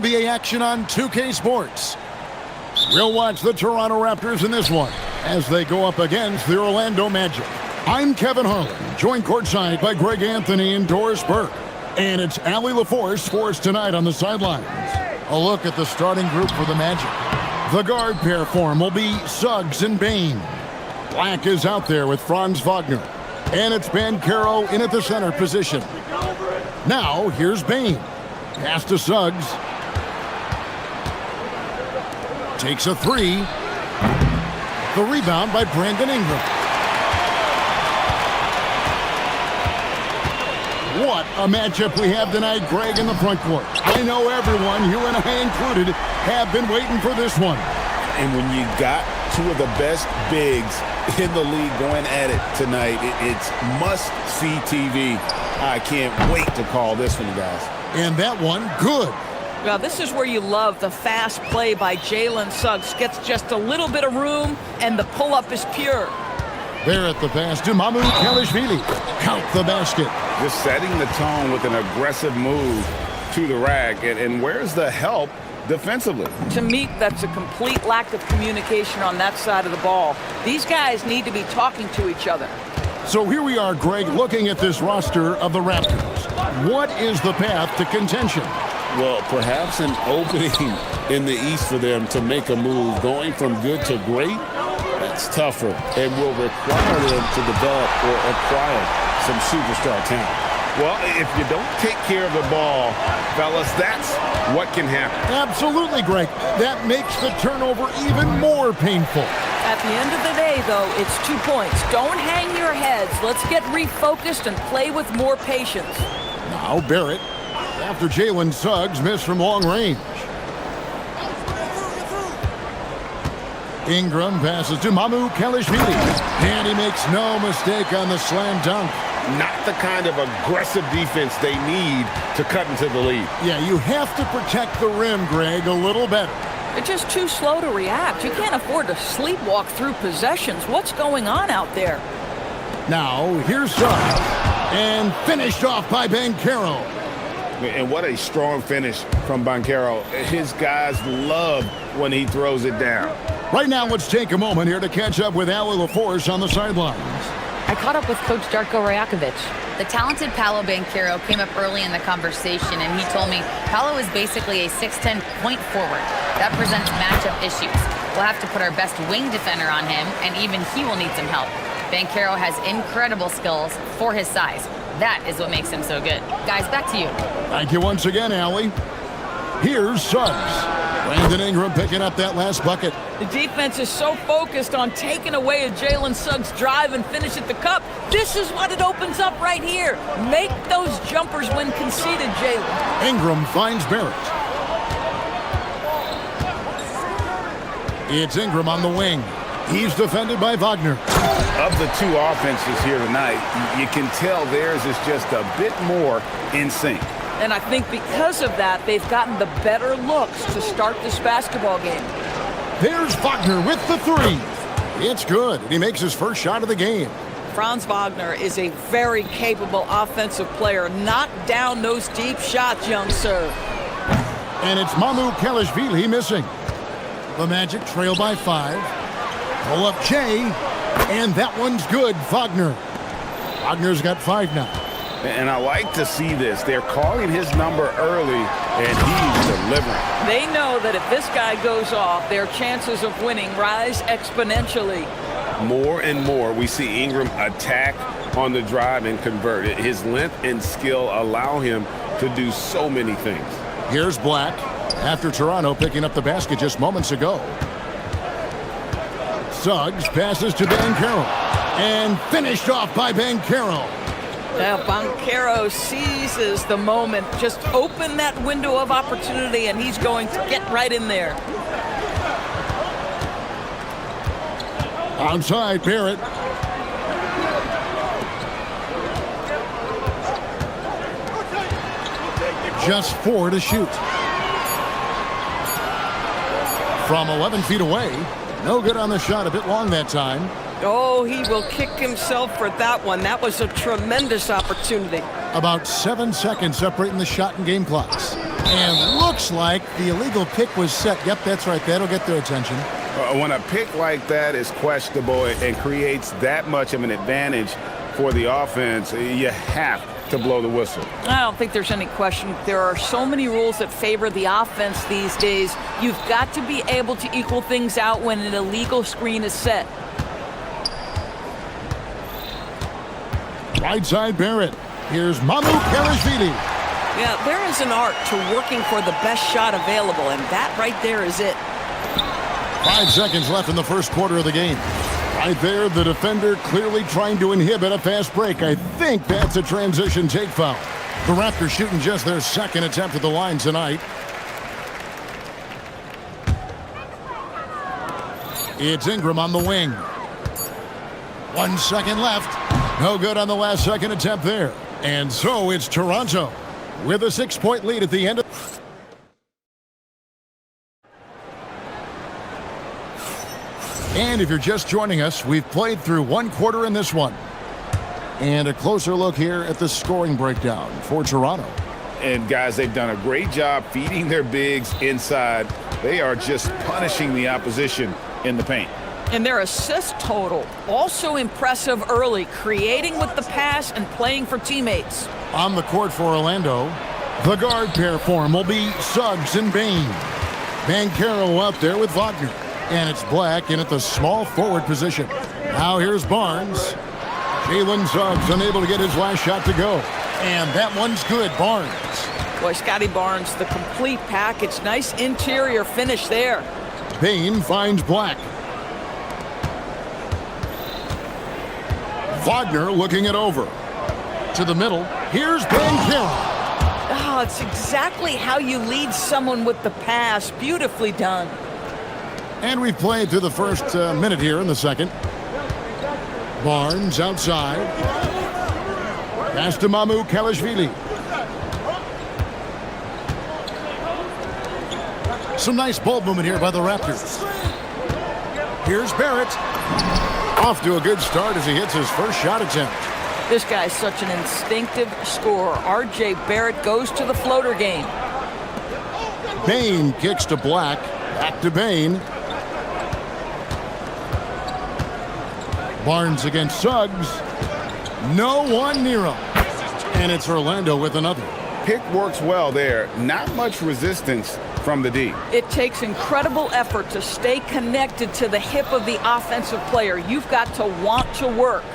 NBA action on 2K Sports. We'll watch the Toronto Raptors in this one as they go up against the Orlando Magic. I'm Kevin Harlan, joined courtside by Greg Anthony and Doris Burke. And it's Allie LaForce for us tonight on the sidelines. A look at the starting group for the Magic. The guard pair form will be Suggs and Bain. Black is out there with Franz Wagner. And it's Banchero in at the center position. Now, here's Bain. Pass to Suggs. Takes a three. The rebound by Brandon Ingram. What a matchup we have tonight, Greg, in the front court. I know everyone, you and I included, have been waiting for this one. And when you got two of the best bigs in the league going at it tonight, it's must-see TV. I can't wait to call this one, guys. And that one, good. Well, this is where you love the fast play by Jalen Suggs. Gets just a little bit of room, and the pull-up is pure. There at the pass to Mamukelashvili. Count the basket. Just setting the tone with an aggressive move to the rack. And where's the help defensively? To me, that's a complete lack of communication on that side of the ball. These guys need to be talking to each other. So here we are, Greg, looking at this roster of the Raptors. What is the path to contention? Well, perhaps an opening in the East for them to make a move. Going from good to great, that's tougher and will require them to develop or acquire some superstar talent. Well, if you don't take care of the ball, fellas, that's what can happen. Absolutely, Greg. That makes the turnover even more painful. At the end of the day, though, it's 2 points. Don't hang your heads. Let's get refocused and play with more patience. Now Barrett, after Jalen Suggs missed from long range. Ingram passes to Mamukelashvili. And he makes no mistake on the slam dunk. Not the kind of aggressive defense they need to cut into the lead. Yeah, you have to protect the rim, Greg, a little better. They're just too slow to react. You can't afford to sleepwalk through possessions. What's going on out there? Now, here's Suggs. And finished off by Banchero. And what a strong finish from Banchero. His guys love when he throws it down. Right now, let's take a moment here to catch up with Allie LaForce on the sidelines. I caught up with Coach Darko Rajakovic. The talented Paolo Banchero came up early in the conversation, and he told me Paolo is basically a 6'10" point forward. That presents matchup issues. We'll have to put our best wing defender on him, and even he will need some help. Banchero has incredible skills for his size. That is what makes him so good. Guys, back to you. Thank you once again, Allie. Here's Suggs. Brandon Ingram picking up that last bucket. The defense is so focused on taking away a Jalen Suggs drive and finish at the cup. This is what it opens up right here. Make those jumpers when conceded, Jalen. Ingram finds Barrett. It's Ingram on the wing. He's defended by Wagner. Of the two offenses here tonight, you can tell theirs is just a bit more in sync. And I think because of that, they've gotten the better looks to start this basketball game. There's Wagner with the three. It's good. He makes his first shot of the game. Franz Wagner is a very capable offensive player. Knock down those deep shots, young sir. And it's Mamukelashvili missing. The Magic trail by 5. Pull up Jay. And that one's good, Wagner. Wagner's got 5 now. And I like to see this. They're calling his number early, and he's delivering. They know that if this guy goes off, their chances of winning rise exponentially. More and more, we see Ingram attack on the drive and convert. His length and skill allow him to do so many things. Here's Black after Toronto picking up the basket just moments ago. Suggs passes to Banchero and finished off by Banchero. Now Banchero seizes the moment. Just open that window of opportunity and he's going to get right in there. Outside, Barrett. Just 4 to shoot. From 11 feet away. No good on the shot, a bit long that time. Oh, he will kick himself for that one. That was a tremendous opportunity. About 7 seconds separating the shot and game clocks. And looks like the illegal pick was set. Yep, that's right. That'll get their attention. When a pick like that is questionable and creates that much of an advantage for the offense, you have to blow the whistle. I don't think there's any question. There are so many rules that favor the offense these days. You've got to be able to equal things out when an illegal screen is set. Right side Barrett. Here's Mamukelashvili. Yeah, there is an art to working for the best shot available, and that right there is it. 5 seconds left in the first quarter of the game. Right there, the defender clearly trying to inhibit a fast break. I think that's a transition take foul. The Raptors shooting just their second attempt at the line tonight. It's Ingram on the wing. 1 second left. No good on the last second attempt there. And so it's Toronto with a 6-point lead at the end of... And if you're just joining us, we've played through 1 quarter in this one. And a closer look here at the scoring breakdown for Toronto. And guys, they've done a great job feeding their bigs inside. They are just punishing the opposition in the paint. And their assist total, also impressive early, creating with the pass and playing for teammates. On the court for Orlando, the guard pair form will be Suggs and Bain. Banchero out there with Wagner. And it's Black in at the small forward position. Now here's Barnes. Jalen Suggs unable to get his last shot to go. And that one's good, Barnes. Boy, Scotty Barnes, the complete package. Nice interior finish there. Bain finds Black. Wagner looking it over. To the middle. Here's Banchero. Oh, it's exactly how you lead someone with the pass. Beautifully done. And we've played through the first minute here in the second. Barnes outside. Pass to Mamukelashvili. Some nice ball movement here by the Raptors. Here's Barrett. Off to a good start as he hits his first shot attempt. This guy's such an instinctive scorer. R.J. Barrett goes to the floater game. Bain kicks to Black. Back to Bain. Barnes against Suggs. No one near him. And it's Orlando with another. Pick works well there. Not much resistance from the D. It takes incredible effort to stay connected to the hip of the offensive player. You've got to want to work.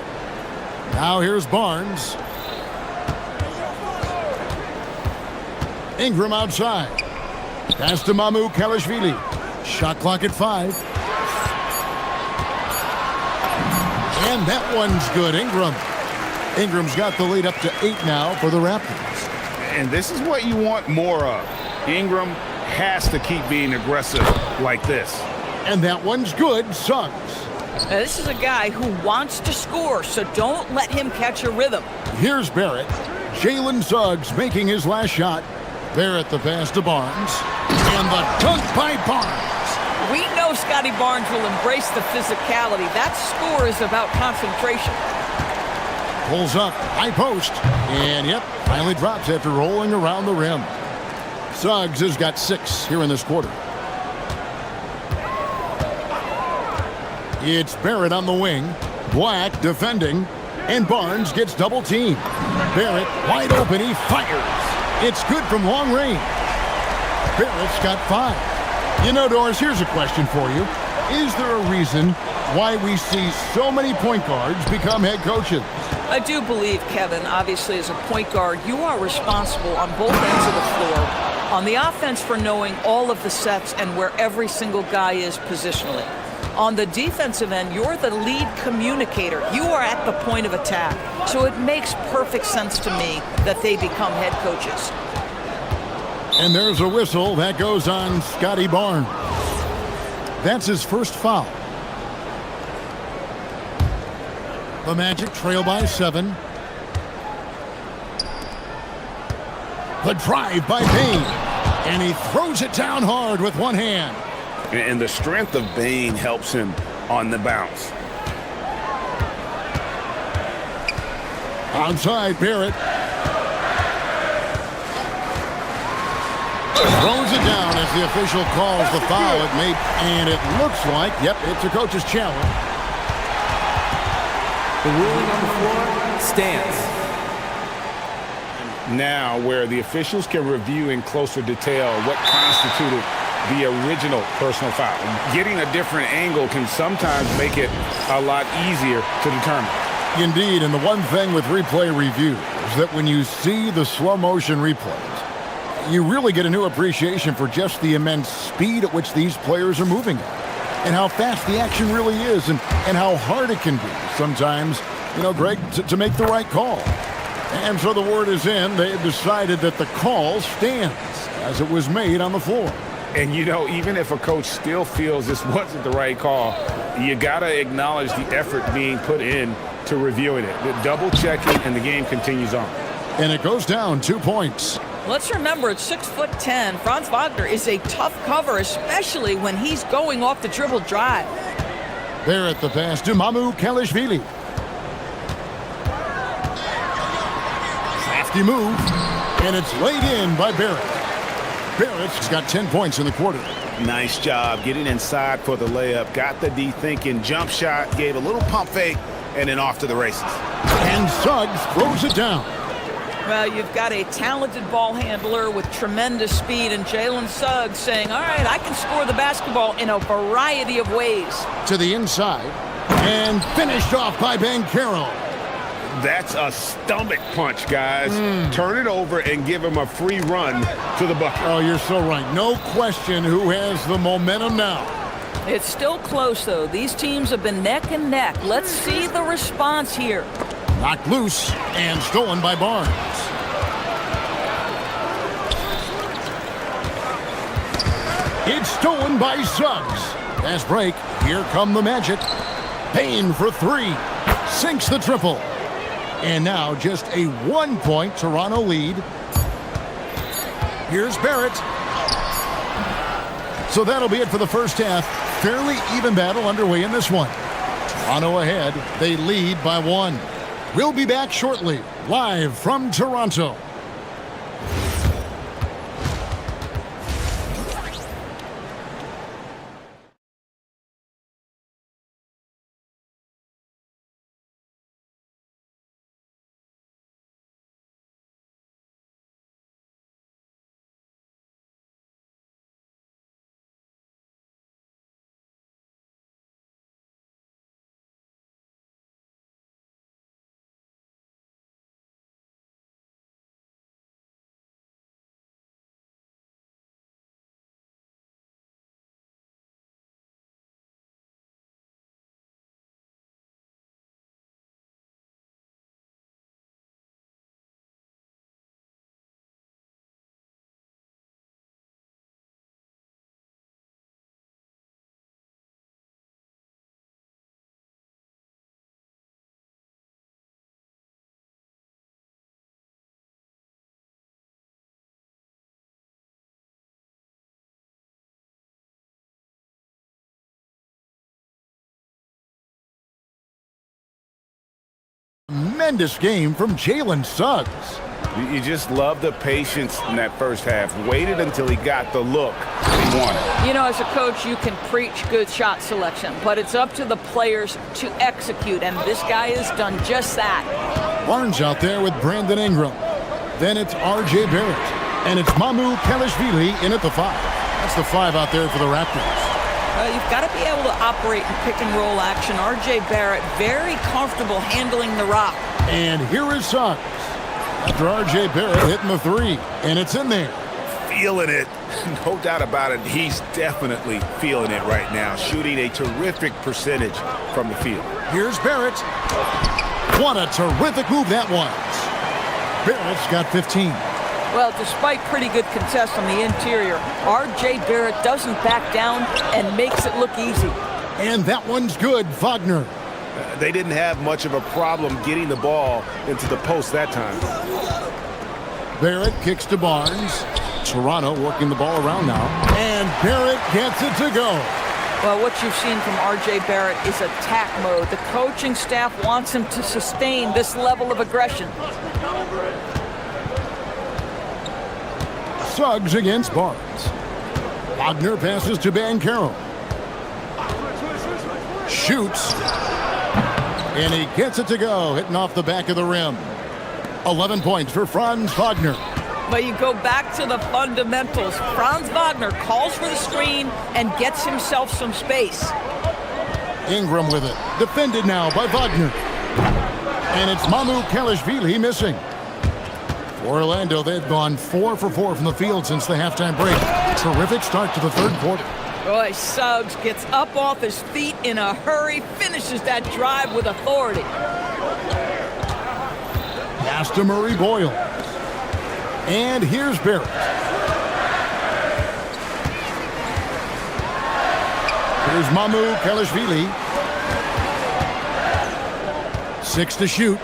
Now here's Barnes. Ingram outside. Pass to Mamukelashvili. Shot clock at 5. And that one's good, Ingram. Ingram's got the lead up to 8 now for the Raptors. And this is what you want more of. Ingram has to keep being aggressive like this. And that one's good, Suggs. Now, this is a guy who wants to score, so don't let him catch a rhythm. Here's Barrett. Jalen Suggs making his last shot. Barrett the pass to Barnes. And the dunk by Barnes. We know Scotty Barnes will embrace the physicality. That score is about concentration. Pulls up, high post. And yep, finally drops after rolling around the rim. Suggs has got 6 here in this quarter. It's Barrett on the wing. Black defending. And Barnes gets double teamed. Barrett wide open. He fires. It's good from long range. Barrett's got 5. You know, Doris, here's a question for you. Is there a reason why we see so many point guards become head coaches? I do believe, Kevin, obviously as a point guard, you are responsible on both ends of the floor. On the offense for knowing all of the sets and where every single guy is positionally. On the defensive end, you're the lead communicator. You are at the point of attack. So it makes perfect sense to me that they become head coaches. And there's a whistle that goes on Scotty Barnes. That's his first foul. The Magic trail by 7. The drive by Bain. And he throws it down hard with one hand. And the strength of Bain helps him on the bounce. Outside Barrett. Throws it down as the official calls the foul. And it looks like, yep, it's a coach's challenge. The ruling on the floor stands. Now, where the officials can review in closer detail what constituted the original personal foul. Getting a different angle can sometimes make it a lot easier to determine. Indeed, and the one thing with replay review is that when you see the slow motion replays, you really get a new appreciation for just the immense speed at which these players are moving at, and how fast the action really is, and how hard it can be sometimes, you know, Greg, to make the right call. And so the word is in. They have decided that the call stands as it was made on the floor. And, you know, even if a coach still feels this wasn't the right call, you got to acknowledge the effort being put in to reviewing it. The double checking, and the game continues on. And it goes down 2 points. Let's remember, at 6'10", Franz Wagner is a tough cover, especially when he's going off the dribble drive. There at the pass to Mamukelashvili. Crafty move, and it's laid in by Barrett. Barrett's got 10 points in the quarter. Nice job getting inside for the layup. Got the D-thinking jump shot, gave a little pump fake, and then off to the races. And Suggs throws it down. Well, you've got a talented ball handler with tremendous speed, and Jalen Suggs saying, all right, I can score the basketball in a variety of ways. To the inside, and finished off by Banchero. That's a stomach punch, guys. Turn it over and give him a free run to the bucket. Oh, you're so right. No question who has the momentum now. It's still close, though. These teams have been neck and neck. Let's see the response here. Knocked loose and stolen by Barnes. It's stolen by Suggs. Fast break. Here come the Magic. Payne for three. Sinks the triple. And now just a 1-point Toronto lead. Here's Barrett. So that'll be it for the first half. Fairly even battle underway in this one. Toronto ahead. They lead by 1. We'll be back shortly, live from Toronto. Tremendous game from Jalen Suggs. You just love the patience in that first half. Waited until he got the look he wanted. You know, as a coach, you can preach good shot selection, but it's up to the players to execute, and this guy has done just that. Barnes out there with Brandon Ingram. Then it's R.J. Barrett. And it's Mamukelashvili in at the 5. That's the 5 out there for the Raptors. You've got to be able to operate in pick-and-roll action. R.J. Barrett very comfortable handling the rock. And here is Suggs. After R.J. Barrett hitting the 3. And it's in there. Feeling it. No doubt about it. He's definitely feeling it right now. Shooting a terrific percentage from the field. Here's Barrett. What a terrific move that was. Barrett's got 15. Well, despite pretty good contests on the interior, R.J. Barrett doesn't back down and makes it look easy. And that one's good, Wagner. They didn't have much of a problem getting the ball into the post that time. Barrett kicks to Barnes. Toronto working the ball around now. And Barrett gets it to go. Well, what you've seen from R.J. Barrett is attack mode. The coaching staff wants him to sustain this level of aggression. Suggs against Barnes. Wagner passes to Bancaro. Shoots. And he gets it to go, hitting off the back of the rim. 11 points for Franz Wagner. But you go back to the fundamentals. Franz Wagner calls for the screen and gets himself some space. Ingram with it. Defended now by Wagner. And it's Mamu Kalashvili missing. For Orlando, they've gone 4 for 4 from the field since the halftime break. Terrific start to the third quarter. Boy, Suggs gets up off his feet in a hurry, finishes that drive with authority. Pass to Murray Boyle. And here's Barrett. Here's Mamu Kalashvili. 6 to shoot.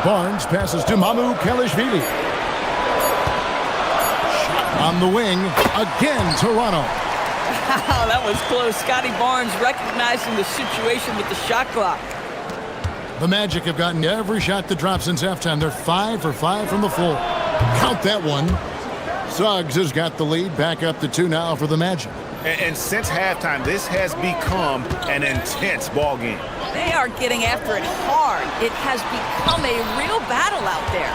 Barnes passes to Mamu Kalashvili. Shot on the wing. Again, Toronto. Wow, that was close. Scotty Barnes recognizing the situation with the shot clock. The Magic have gotten every shot that dropped since halftime. They're 5 for 5 from the floor. Count that one. Suggs has got the lead. Back up to 2 now for the Magic. And since halftime, this has become an intense ball game. They are getting after it hard. It has become a real battle out there.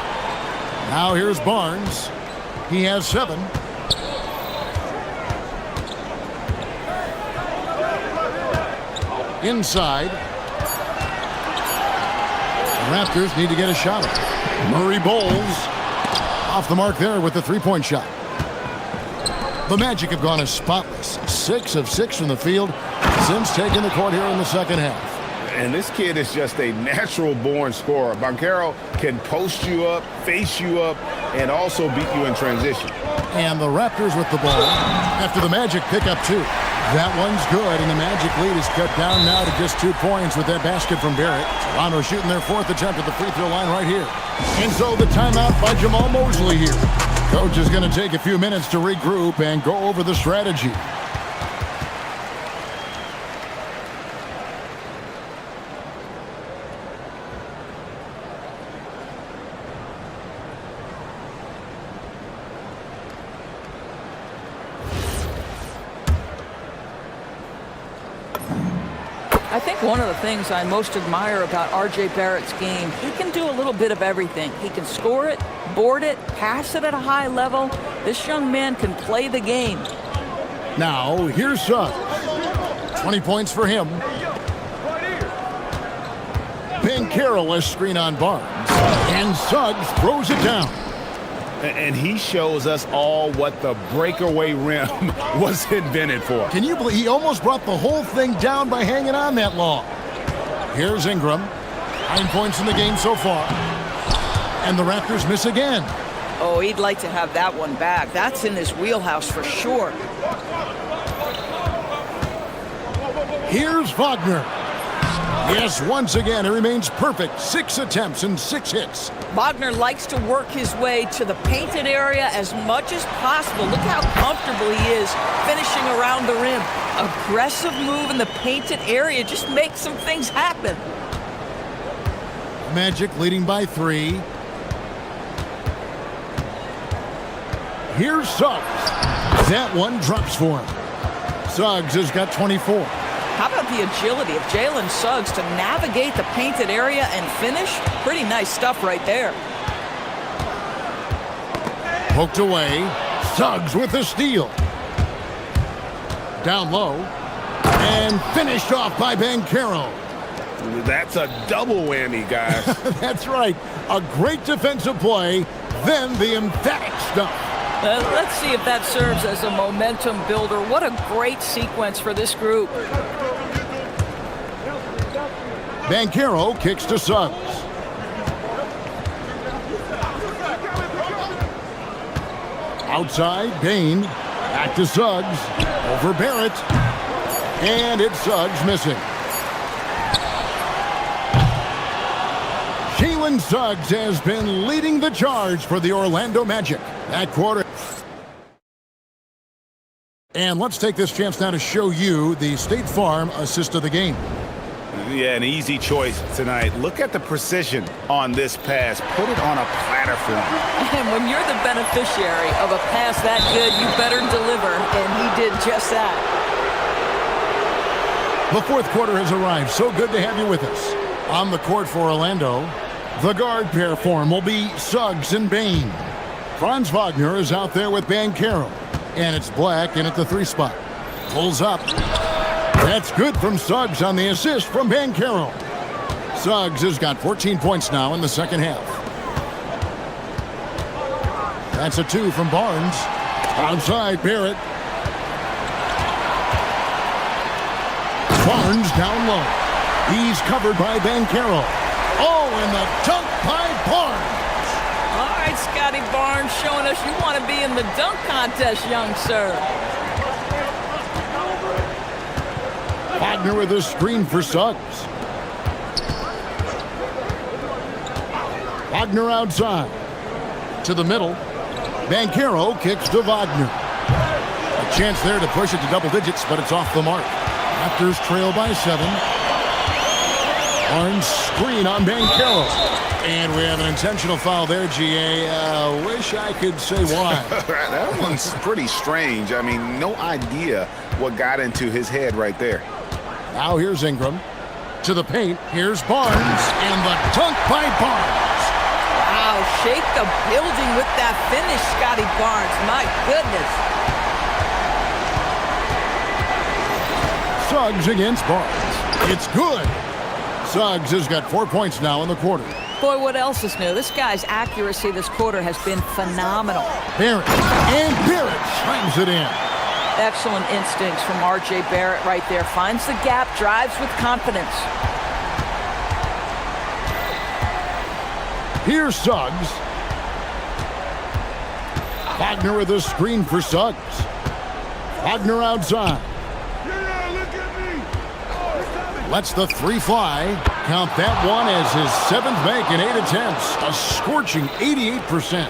Now here's Barnes. He has 7. Inside. The Raptors need to get a shot at it. Murray Bowles off the mark there with the three-point shot. The Magic have gone as spotless. 6 of 6 from the field since taking the court here in the second half. And this kid is just a natural-born scorer. Bancaro can post you up, face you up, and also beat you in transition. And the Raptors with the ball after the Magic pick up 2. That one's good, and the Magic lead is cut down now to just 2 points with that basket from Barrett. Toronto shooting their 4th attempt at the free throw line right here. And so the timeout by Jamal Mosley here. Coach is going to take a few minutes to regroup and go over the strategy. I think one of the things I most admire about R.J. Barrett's game, he can do a little bit of everything. He can score it, board it, pass it at a high level. This young man can play the game. Now, here's Suggs. 20 points for him. Bancaro screen on Barnes. And Suggs throws it down. And he shows us all what the breakaway rim was invented for. Can you believe he almost brought the whole thing down by hanging on that long? Here's Ingram. 9 points in the game so far. And the Raptors miss again. Oh, he'd like to have that one back. That's in his wheelhouse for sure. Here's Wagner. Yes, once again, he remains perfect. 6 attempts and 6 hits. Wagner likes to work his way to the painted area as much as possible. Look how comfortable he is finishing around the rim. Aggressive move in the painted area just makes some things happen. Magic leading by 3. Here's Suggs. That one drops for him. Suggs has got 24. How about the agility of Jalen Suggs to navigate the painted area and finish? Pretty nice stuff right there. Poked away. Suggs with the steal. Down low. And finished off by Bancaro. That's a double whammy, guys. That's right. A great defensive play, then the emphatic stuff. Let's see if that serves as a momentum builder. What a great sequence for this group. Bancaro kicks to Suggs. Outside, Bain. Back to Suggs. Over Barrett. And it's Suggs missing. Jalen Suggs has been leading the charge for the Orlando Magic. That quarter. And let's take this chance now to show you the State Farm assist of the game. Yeah, an easy choice tonight. Look at the precision on this pass. Put it on a platter for him. And when you're the beneficiary of a pass that good, you better deliver, and he did just that. The fourth quarter has arrived. So good to have you with us. On the court for Orlando, the guard pair form will be Suggs and Bain. Franz Wagner is out there with Banchero. And it's Black in at the 3 spot. Pulls up. That's good from Suggs on the assist from Banchero. Suggs has got 14 points now in the second half. That's a 2 from Barnes. Outside Barrett. Barnes down low. He's covered by Banchero. Oh, and the dunk by Barnes. All right, Scotty Barnes showing us you want to be in the dunk contest, young sir. Wagner with a screen for Suggs. Wagner outside. To the middle. Banchero kicks to Wagner. A chance there to push it to double digits, but it's off the mark. Raptors trail by 7. Barnes screen on Banchero. And we have an intentional foul there, GA. Wish I could say why. That one's pretty strange. I mean, no idea what got into his head right there. Now here's Ingram. To the paint. Here's Barnes. And the dunk by Barnes. Wow, shake the building with that finish, Scotty Barnes. My goodness. Suggs against Barnes. It's good. Suggs has got 4 points now in the quarter. Boy, what else is new? This guy's accuracy this quarter has been phenomenal. Barrett. And Barrett slams it in. Excellent instincts from R.J. Barrett right there. Finds the gap, drives with confidence. Here's Suggs. Wagner with a screen for Suggs. Wagner outside. Lets the 3 fly. Count that one as his 7th make in 8 attempts. A scorching 88%.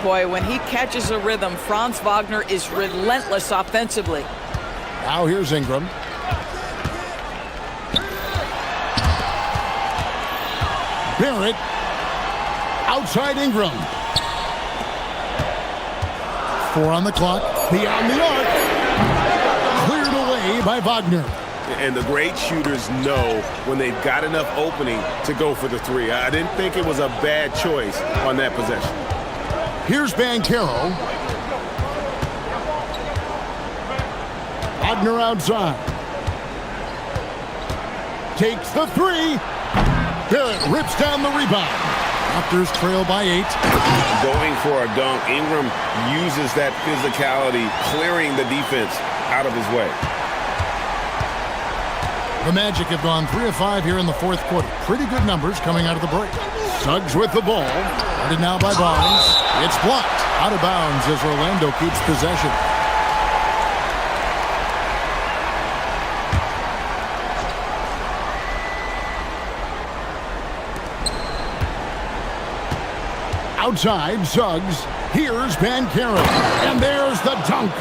Boy, when he catches a rhythm, Franz Wagner is relentless offensively. Now here's Ingram. Barrett. Outside Ingram. 4 on the clock. Beyond the arc. Cleared away by Wagner. And the great shooters know when they've got enough opening to go for the 3. I didn't think it was a bad choice on that possession. Here's Banchero. Wagner outside. Takes the 3. Barrett rips down the rebound. Raptors trail by 8. Going for a dunk. Ingram uses that physicality, clearing the defense out of his way. The Magic have gone 3 of 5 here in the fourth quarter. Pretty good numbers coming out of the break. Suggs with the ball. Guarded now by Barnes. It's blocked. Out of bounds as Orlando keeps possession. Outside, Suggs. Here's Banchero. And there's the dunk.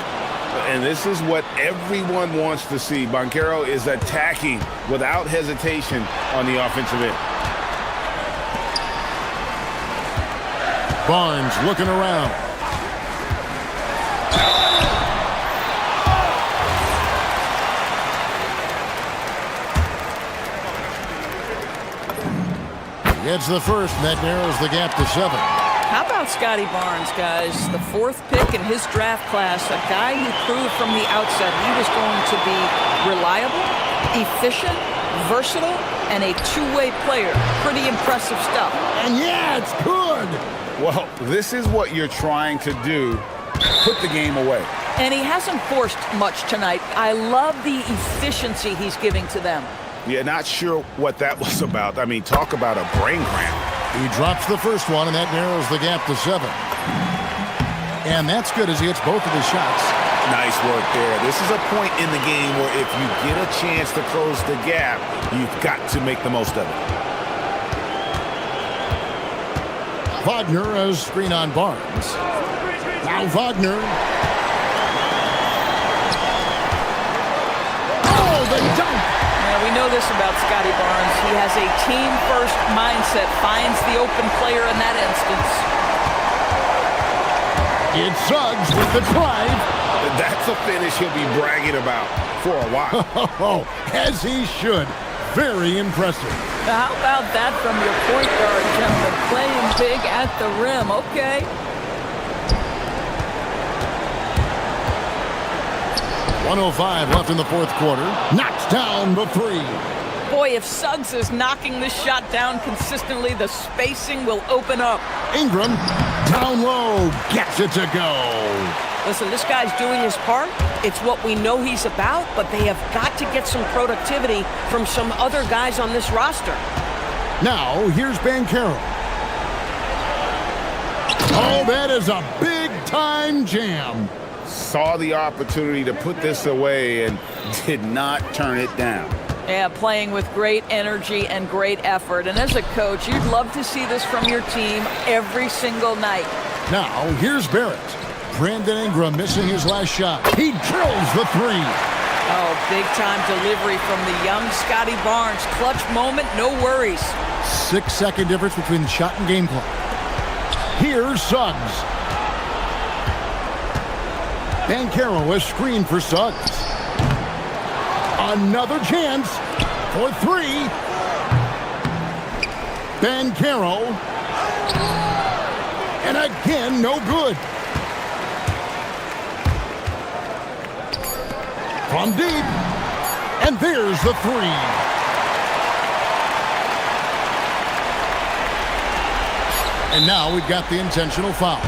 And this is what everyone wants to see. Banchero is attacking without hesitation on the offensive end. Barnes looking around. Gets the first, and that narrows the gap to 7. How about Scotty Barnes, guys? The 4th pick in his draft class, a guy who proved from the outset he was going to be reliable, efficient, versatile, and a two-way player. Pretty impressive stuff. And yeah, it's good. Well, this is what you're trying to do. Put the game away. And he hasn't forced much tonight. I love the efficiency he's giving to them. Yeah, not sure what that was about. I mean, talk about a brain cramp. He drops the first one, and that narrows the gap to 7. And that's good as he hits both of his shots. Nice work there. This is a point in the game where if you get a chance to close the gap, you've got to make the most of it. Wagner, a screen on Barnes. Now Wagner. Oh, the dunk! Yeah, Yeah, we know this about Scotty Barnes. He has a team-first mindset, finds the open player in that instance. It's Suggs with the drive. That's a finish he'll be bragging about for a while. As he should. Very impressive. How about that from your point guard, gentlemen? Playing big at the rim. Okay. 1:05 left in the fourth quarter. Knocks down the three. Boy, if Suggs is knocking this shot down consistently, the spacing will open up. Ingram, down low, gets it to go. Listen, this guy's doing his part. It's what we know he's about, but they have got to get some productivity from some other guys on this roster. Now, here's Bankero. Oh, that is a big-time jam. Saw the opportunity to put this away and did not turn it down. Yeah, playing with great energy and great effort. And as a coach, you'd love to see this from your team every single night. Now, here's Barrett. Brandon Ingram missing his last shot. He drills the three. Oh, big-time delivery from the young Scotty Barnes. Clutch moment, no worries. 6-second difference between the shot and game clock. Here's Suggs. Bankero a screen for Suggs. Another chance for three. Bankero. And again, no good. From deep. And there's the three. And now we've got the intentional foul.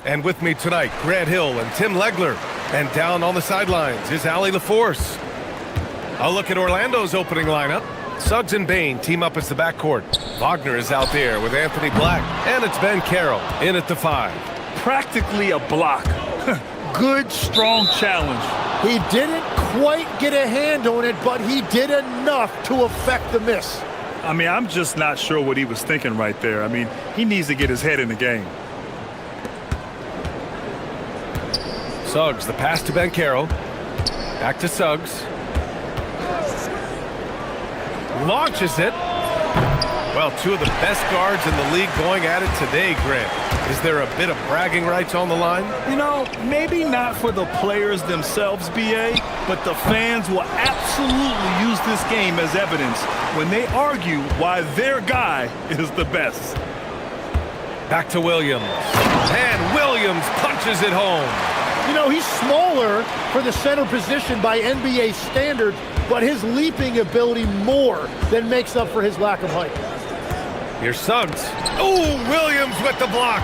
And with me tonight, Grant Hill and Tim Legler. And down on the sidelines is Allie LaForce. A look at Orlando's opening lineup. Suggs and Bain team up as the backcourt. Wagner is out there with Anthony Black. And it's Ben Carroll in at the 5. Practically a block. Good, strong challenge. He didn't quite get a hand on it, but he did enough to affect the miss. I mean, I'm just not sure what he was thinking right there. I mean, he needs to get his head in the game. Suggs, the pass to Ben Carroll. Back to Suggs. Launches it. Well, two of the best guards in the league going at it today, Grant. Is there a bit of bragging rights on the line? You know, maybe not for the players themselves, BA, but the fans will absolutely use this game as evidence when they argue why their guy is the best. Back to Williams. And Williams punches it home. You know, he's smaller for the center position by NBA standards, but his leaping ability more than makes up for his lack of height. Here's Suggs. Oh, Williams with the block.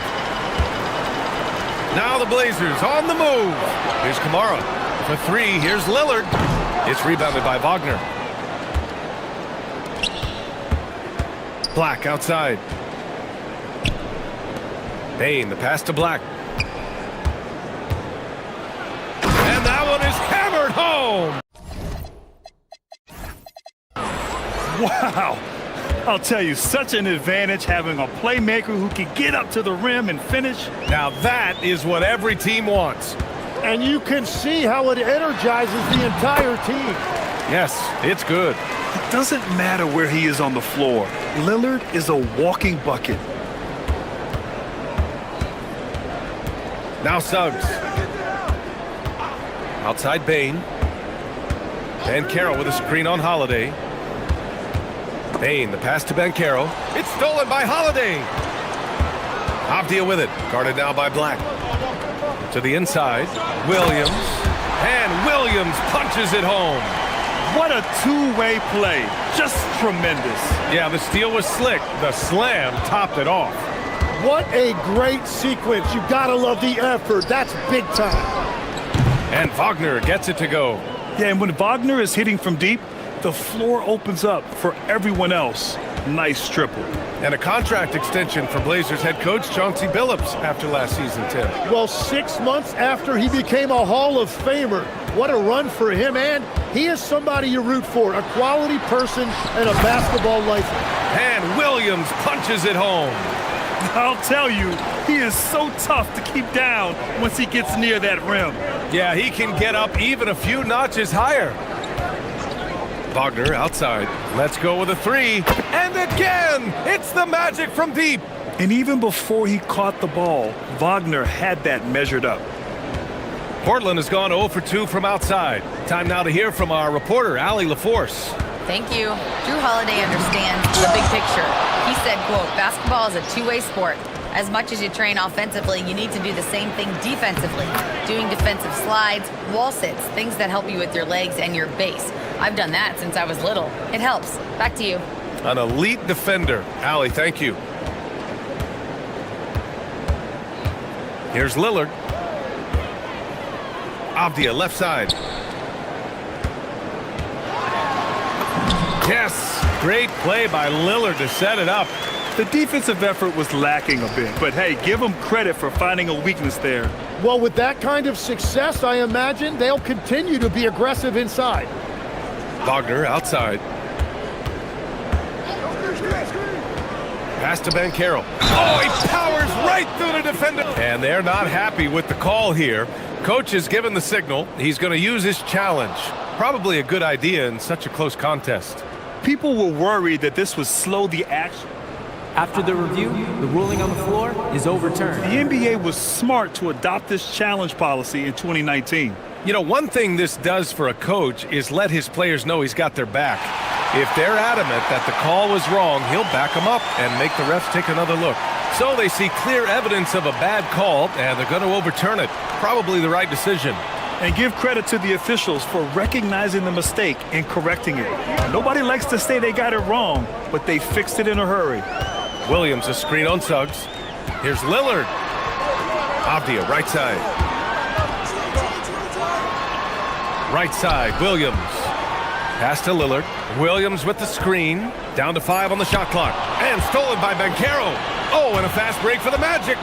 Now the Blazers on the move. Here's Kamara for 3. Here's Lillard. It's rebounded by Wagner. Black outside. Bain, the pass to Black. And that one is hammered home. Wow. I'll tell you, such an advantage having a playmaker who can get up to the rim and finish. Now that is what every team wants. And you can see how it energizes the entire team. Yes, it's good. It doesn't matter where he is on the floor. Lillard is a walking bucket. Now Suggs. Outside Bain. Ben Carroll with a screen on Holiday. Bain, the pass to Ben Carroll. It's stolen by Holiday. Avdia with it. Guarded now by Black. To the inside. Williams. And Williams punches it home. What a two-way play. Just tremendous. Yeah, the steal was slick. The slam topped it off. What a great sequence. You gotta love the effort. That's big time. And Wagner gets it to go. Yeah, and when Wagner is hitting from deep, the floor opens up for everyone else. Nice triple. And a contract extension for Blazers head coach Chauncey Billups after last season, Tim. Well, 6 months after he became a Hall of Famer. What a run for him, and he is somebody you root for, a quality person and a basketball lifer. And Williams punches it home. I'll tell you, he is so tough to keep down once he gets near that rim. Yeah, he can get up even a few notches higher. Wagner outside. Let's go with a 3. And again, it's the magic from deep. And even before he caught the ball, Wagner had that measured up. Portland has gone 0 for 2 from outside. Time now to hear from our reporter, Allie LaForce. Thank you. Drew Holiday understands the big picture. He said, quote, basketball is a two-way sport. As much as you train offensively, you need to do the same thing defensively. Doing defensive slides, wall sits, things that help you with your legs and your base. I've done that since I was little. It helps. Back to you. An elite defender. Allie, thank you. Here's Lillard. Avdia, left side. Yes, great play by Lillard to set it up. The defensive effort was lacking a bit, but hey, give them credit for finding a weakness there. Well, with that kind of success, I imagine they'll continue to be aggressive inside. Wagner outside. Pass to Ben Carroll. Oh, he powers right through the defender. And they're not happy with the call here. Coach has given the signal. He's going to use his challenge. Probably a good idea in such a close contest. People were worried that this would slow the action. After the review, the ruling on the floor is overturned. The NBA was smart to adopt this challenge policy in 2019. You know, one thing this does for a coach is let his players know he's got their back. If they're adamant that the call was wrong, he'll back them up and make the refs take another look. So they see clear evidence of a bad call, and they're going to overturn it. Probably the right decision. And give credit to the officials for recognizing the mistake and correcting it. Nobody likes to say they got it wrong, but they fixed it in a hurry. Williams, a screen on Suggs. Here's Lillard. Avdia, right side. Right side, Williams. Pass to Lillard. Williams with the screen. Down to 5 on the shot clock. And stolen by Banchero. Oh, and a fast break for the Magic.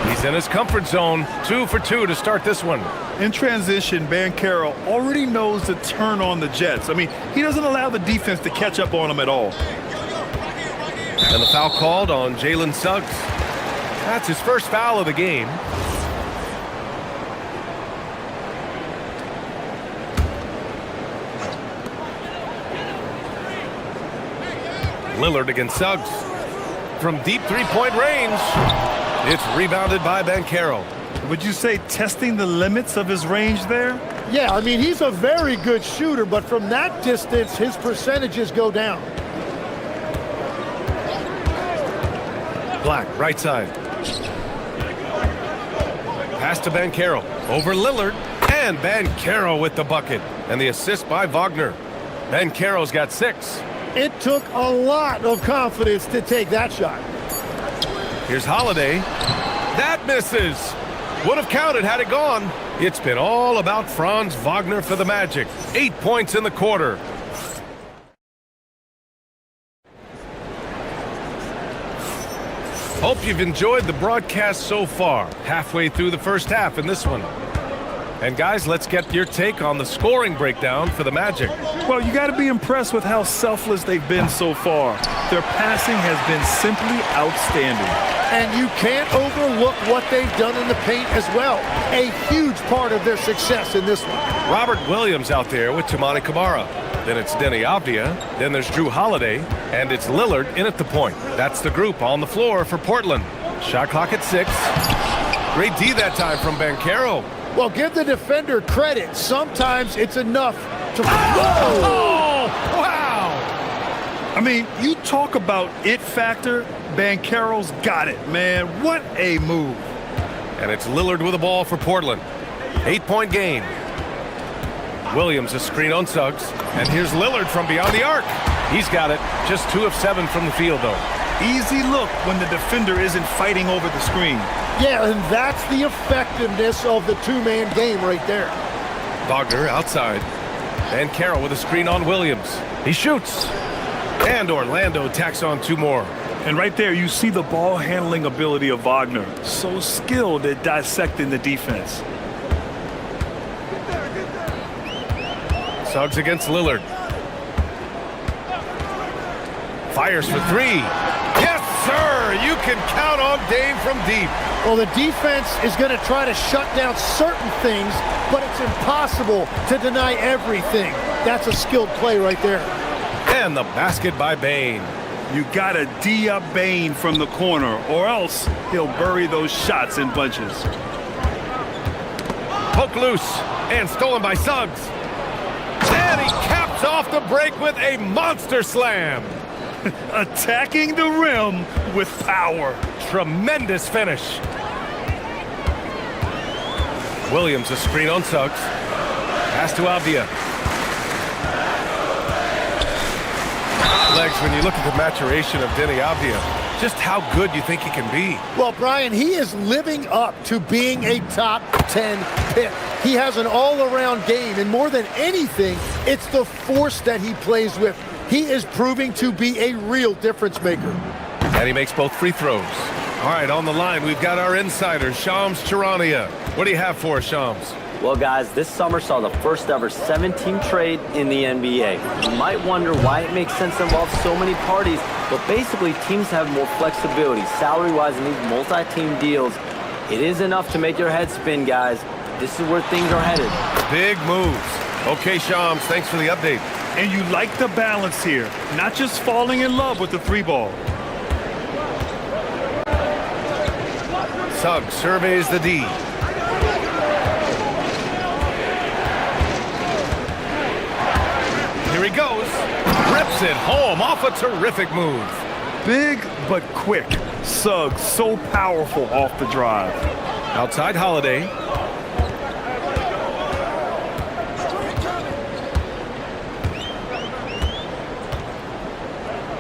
He's in his comfort zone. 2 for 2 to start this one. In transition, Banchero already knows to turn on the Jets. I mean, he doesn't allow the defense to catch up on him at all. And the foul called on Jalen Suggs. That's his first foul of the game. Lillard against Suggs. From deep three-point range. It's rebounded by Banchero. Would you say testing the limits of his range there? Yeah, I mean, he's a very good shooter, but from that distance, his percentages go down. Black, right side. Pass to Banchero. Over Lillard. And Banchero with the bucket. And the assist by Wagner. Banchero's got 6. It took a lot of confidence to take that shot. Here's Holiday. That misses. Would have counted had it gone. It's been all about Franz Wagner for the Magic. 8 points in the quarter. Hope you've enjoyed the broadcast so far. Halfway through the first half in this one. And guys, let's get your take on the scoring breakdown for the Magic. Well, you got to be impressed with how selfless they've been so far. Their passing has been simply outstanding. And you can't overlook what they've done in the paint as well. A huge part of their success in this one. Robert Williams out there with Toumani Camara. Then it's Denny Avdia. Then there's Drew Holiday. And it's Lillard in at the point. That's the group on the floor for Portland. Shot clock at 6. Great D that time from Banchero. Well, give the defender credit. Sometimes it's enough to... Oh! Wow! I mean, you talk about it factor, Banchero's got it, man. What a move. And it's Lillard with the ball for Portland. 8-point game. Williams a screen on Suggs. And here's Lillard from beyond the arc. He's got it. Just 2 of 7 from the field, though. Easy look when the defender isn't fighting over the screen. Yeah, and that's the effectiveness of the two-man game right there. Wagner outside. And Carroll with a screen on Williams. He shoots. And Orlando tacks on 2 more. And right there, you see the ball handling ability of Wagner. So skilled at dissecting the defense. Suggs against Lillard. Fires for 3. Yes, sir! You can count on Dame from deep. Well, the defense is going to try to shut down certain things, but it's impossible to deny everything. That's a skilled play right there. And the basket by Bane. You got to D up Bane from the corner, or else he'll bury those shots in bunches. Poke loose, and stolen by Suggs. And he caps off the break with a monster slam. Attacking the rim with power. Tremendous finish. Williams a screen on Suggs. Pass to Avdia. Legs, when you look at the maturation of Denny Avdia, just how good you think he can be. Well, Brian, he is living up to being a top 10 pick. He has an all-around game, and more than anything, it's the force that he plays with. He is proving to be a real difference maker. And he makes both free throws. All right, on the line, we've got our insider, Shams Charania. What do you have for us, Shams? Well, guys, this summer saw the first ever 7-team trade in the NBA. You might wonder why it makes sense to involve so many parties, but basically teams have more flexibility salary-wise in these multi-team deals. It is enough to make your head spin, guys. This is where things are headed. Big moves. Okay, Shams, thanks for the update. And you like the balance here, not just falling in love with the 3-ball. Suggs surveys the D. Here he goes. Rips it home off a terrific move. Big but quick. Suggs so powerful off the drive. Outside Holiday.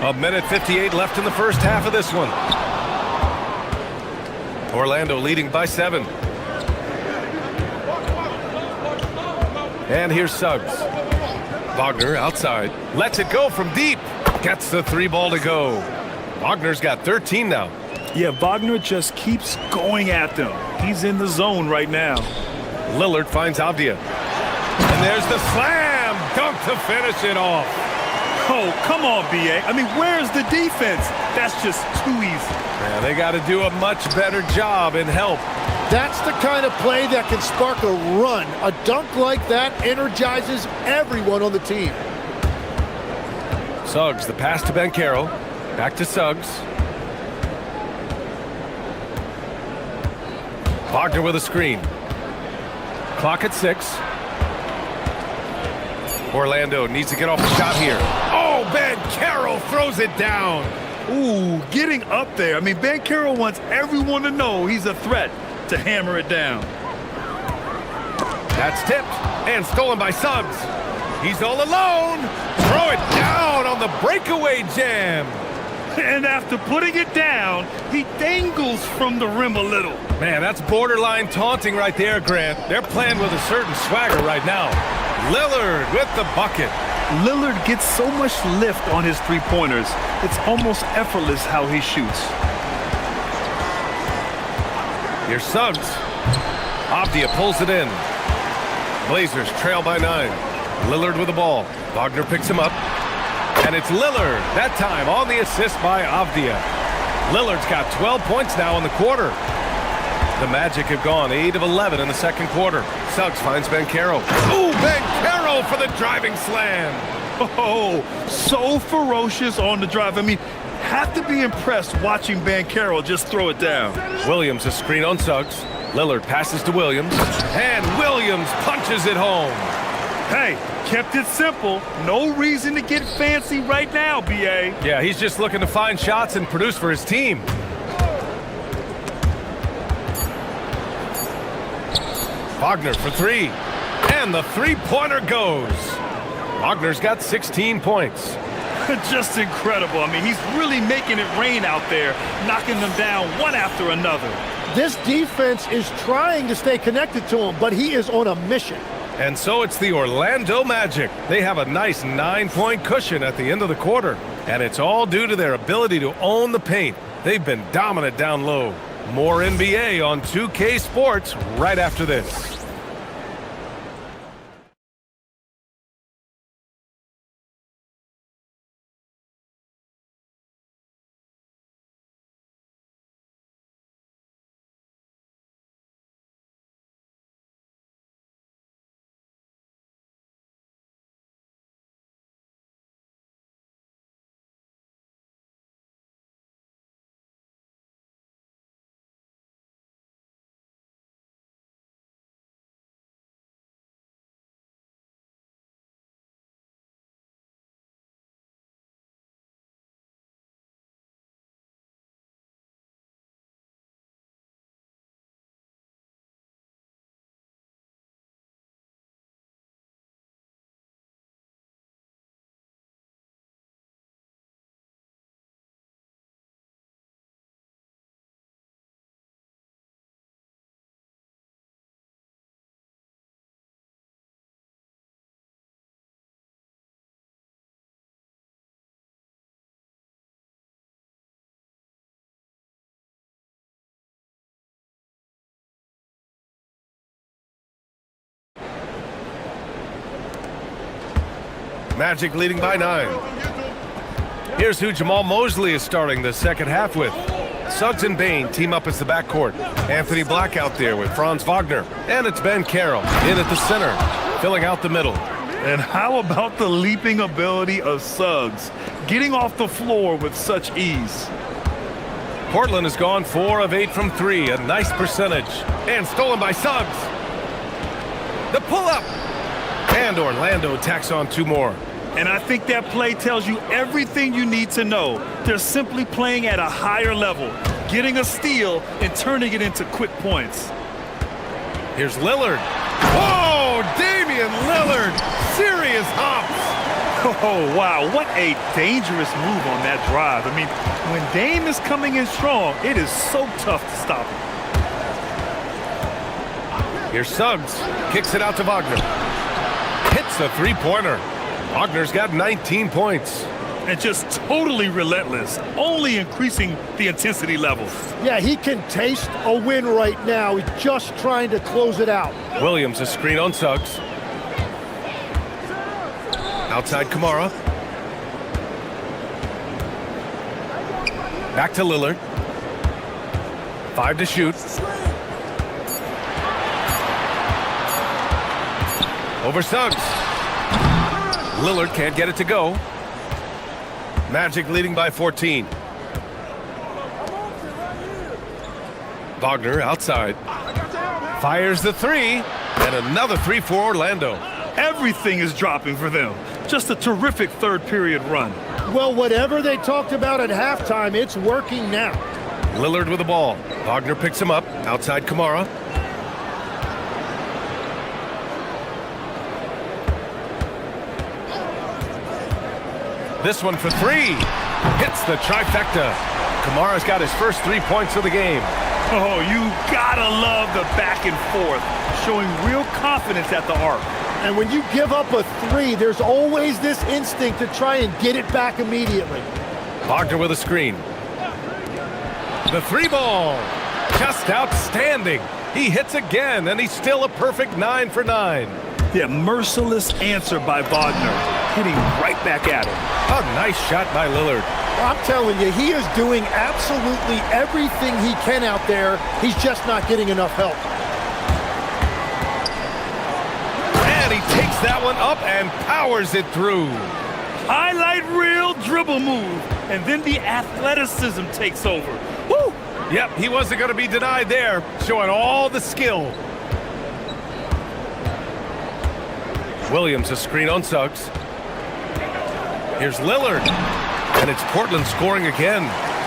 A minute 58 left in the first half of this one. Orlando leading by 7. And here's Suggs. Wagner outside. Lets it go from deep. Gets the 3 ball to go. Wagner's got 13 now. Yeah, Wagner just keeps going at them. He's in the zone right now. Lillard finds Avdia. And there's the slam dunk to finish it off. Oh, come on, B.A. I mean, where's the defense? That's just too easy. Yeah, they got to do a much better job in help. That's the kind of play that can spark a run. A dunk like that energizes everyone on the team. Suggs, the pass to Banchero. Back to Suggs. Wagner with a screen. Clock at 6. Orlando needs to get off the shot here. Oh, Banchero throws it down. Ooh, getting up there. I mean, Banchero wants everyone to know he's a threat to hammer it down. That's tipped and stolen by Suggs. He's all alone. Throw it down on the breakaway jam. And after putting it down, he dangles from the rim a little. Man, that's borderline taunting right there, Grant. They're playing with a certain swagger right now. Lillard with the bucket. Lillard gets so much lift on his three-pointers. It's almost effortless how he shoots. Here's Suggs. Avdia pulls it in. Blazers trail by 9. Lillard with the ball. Wagner picks him up. And it's Lillard, that time on the assist by Avdia. Lillard's got 12 points now in the quarter. The Magic have gone 8 of 11 in the second quarter. Suggs finds Banchero. Ooh, Banchero for the driving slam. Oh, so ferocious on the drive. I mean, have to be impressed watching Banchero just throw it down. Williams a screen on Suggs. Lillard passes to Williams. And Williams punches it home. Hey, kept it simple. No reason to get fancy right now, B.A. Yeah, he's just looking to find shots and produce for his team. Wagner for 3. And the three-pointer goes. Wagner's got 16 points. Just incredible. I mean, he's really making it rain out there, knocking them down one after another. This defense is trying to stay connected to him, but he is on a mission. And so it's the Orlando Magic. They have a nice 9-point cushion at the end of the quarter. And it's all due to their ability to own the paint. They've been dominant down low. More NBA on 2K Sports right after this. Magic leading by 9. Here's who Jamal Mosley is starting the second half with. Suggs and Bain team up as the backcourt. Anthony Black out there with Franz Wagner. And it's Banchero in at the center, filling out the middle. And how about the leaping ability of Suggs, getting off the floor with such ease? Portland has gone 4 of 8 from 3, a nice percentage. And stolen by Suggs. The pull-up. And Orlando tacks on 2 more. And I think that play tells you everything you need to know. They're simply playing at a higher level, getting a steal and turning it into quick points. Here's Lillard. Whoa, Damian Lillard. Serious hops. Oh, wow, what a dangerous move on that drive. I mean, when Dame is coming in strong, it is so tough to stop him. Here's Suggs. Kicks it out to Wagner. Hits the three-pointer. Wagner's got 19 points. And just totally relentless, only increasing the intensity level. Yeah, he can taste a win right now. He's just trying to close it out. Williams a screen on Suggs. Outside Kamara. Back to Lillard. 5 to shoot. Over Suggs. Lillard can't get it to go. Magic leading by 14. Wagner outside. Fires the three. And another three for Orlando. Everything is dropping for them. Just a terrific third period run. Well, whatever they talked about at halftime, it's working now. Lillard with the ball. Wagner picks him up. Outside Kamara. This one for three. Hits the trifecta. Kamara's got his first 3 points of the game. Oh, you gotta love the back and forth, showing real confidence at the arc. And when you give up a three, there's always this instinct to try and get it back immediately. Wagner with a screen. The three ball. Just outstanding. He hits again, and he's still a perfect 9 for 9. Yeah, merciless answer by Wagner, hitting right back at him. A nice shot by Lillard. I'm telling you, he is doing absolutely everything he can out there. He's just not getting enough help. And he takes that one up and powers it through. Highlight reel dribble move, and then the athleticism takes over. Woo! Yep, he wasn't going to be denied there, showing all the skill. Williams a screen on Suggs. Here's Lillard. And it's Portland scoring again.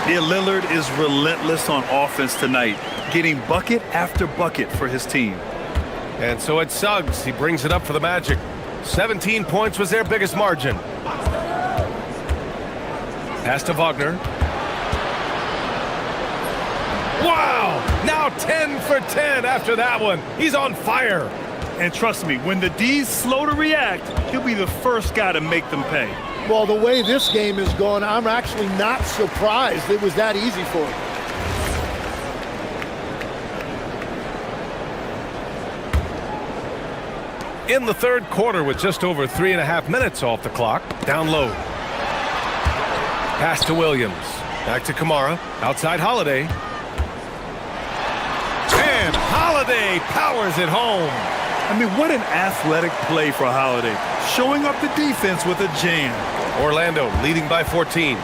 Yeah, Lillard is relentless on offense tonight, getting bucket after bucket for his team. And so it's Suggs. He brings it up for the Magic. 17 points was their biggest margin. Pass to Wagner. Wow! Now 10 for 10 after that one. He's on fire. And trust me, when the D's slow to react, he'll be the first guy to make them pay. Well, the way this game is going, I'm actually not surprised it was that easy for him. In the third quarter with just over 3.5 minutes off the clock. Down low. Pass to Williams. Back to Kamara. Outside Holiday. And Holiday powers it home. I mean, what an athletic play for Holiday. Showing up the defense with a jam. Orlando leading by 14.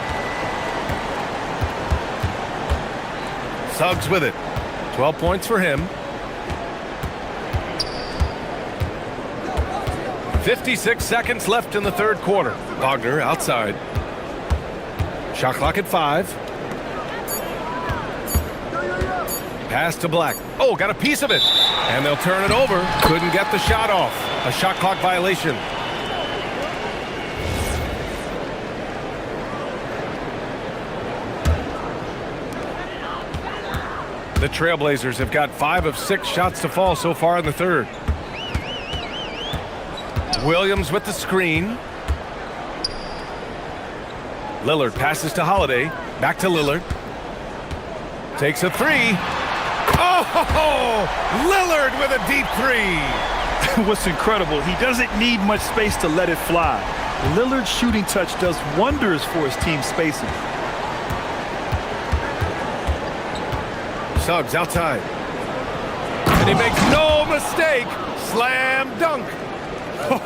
Suggs with it. 12 points for him. 56 seconds left in the third quarter. Wagner outside. Shot clock at 5. Pass to Black. Oh, got a piece of it. And they'll turn it over. Couldn't get the shot off. A shot clock violation. The Trailblazers have got 5 of 6 shots to fall so far in the third. Williams with the screen. Lillard passes to Holiday. Back to Lillard. Takes a three. Oh, Lillard with a deep three. What's incredible, he doesn't need much space to let it fly. Lillard's shooting touch does wonders for his team's spacing. Suggs outside. And he makes no mistake. Slam dunk.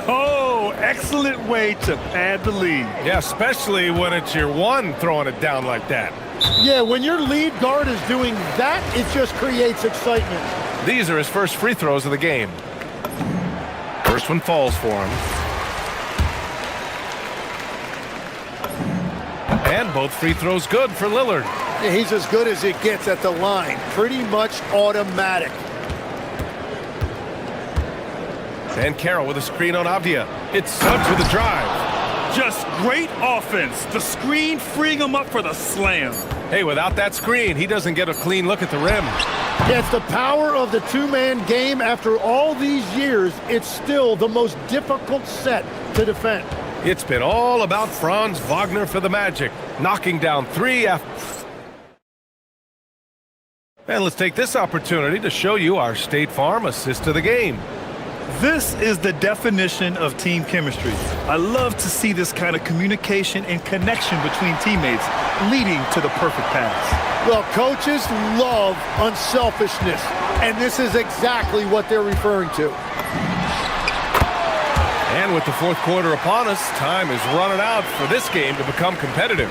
Oh, excellent way to pad the lead. Yeah, especially when it's your one throwing it down like that. Yeah, when your lead guard is doing that, it just creates excitement. These are his first free throws of the game. First one falls for him. And both free throws good for Lillard. Yeah, he's as good as it gets at the line. Pretty much automatic. And Carroll with a screen on Avdia. It's Suggs with a drive. Just great offense. The screen freeing him up for the slam. Hey, without that screen, he doesn't get a clean look at the rim. Yeah, it's the power of the two-man game. After all these years, it's still the most difficult set to defend. It's been all about Franz Wagner for the Magic, knocking down 3 after... And let's take this opportunity to show you our State Farm assist to the game. This is the definition of team chemistry. I love to see this kind of communication and connection between teammates leading to the perfect pass. Well, coaches love unselfishness, and this is exactly what they're referring to. And with the fourth quarter upon us, time is running out for this game to become competitive.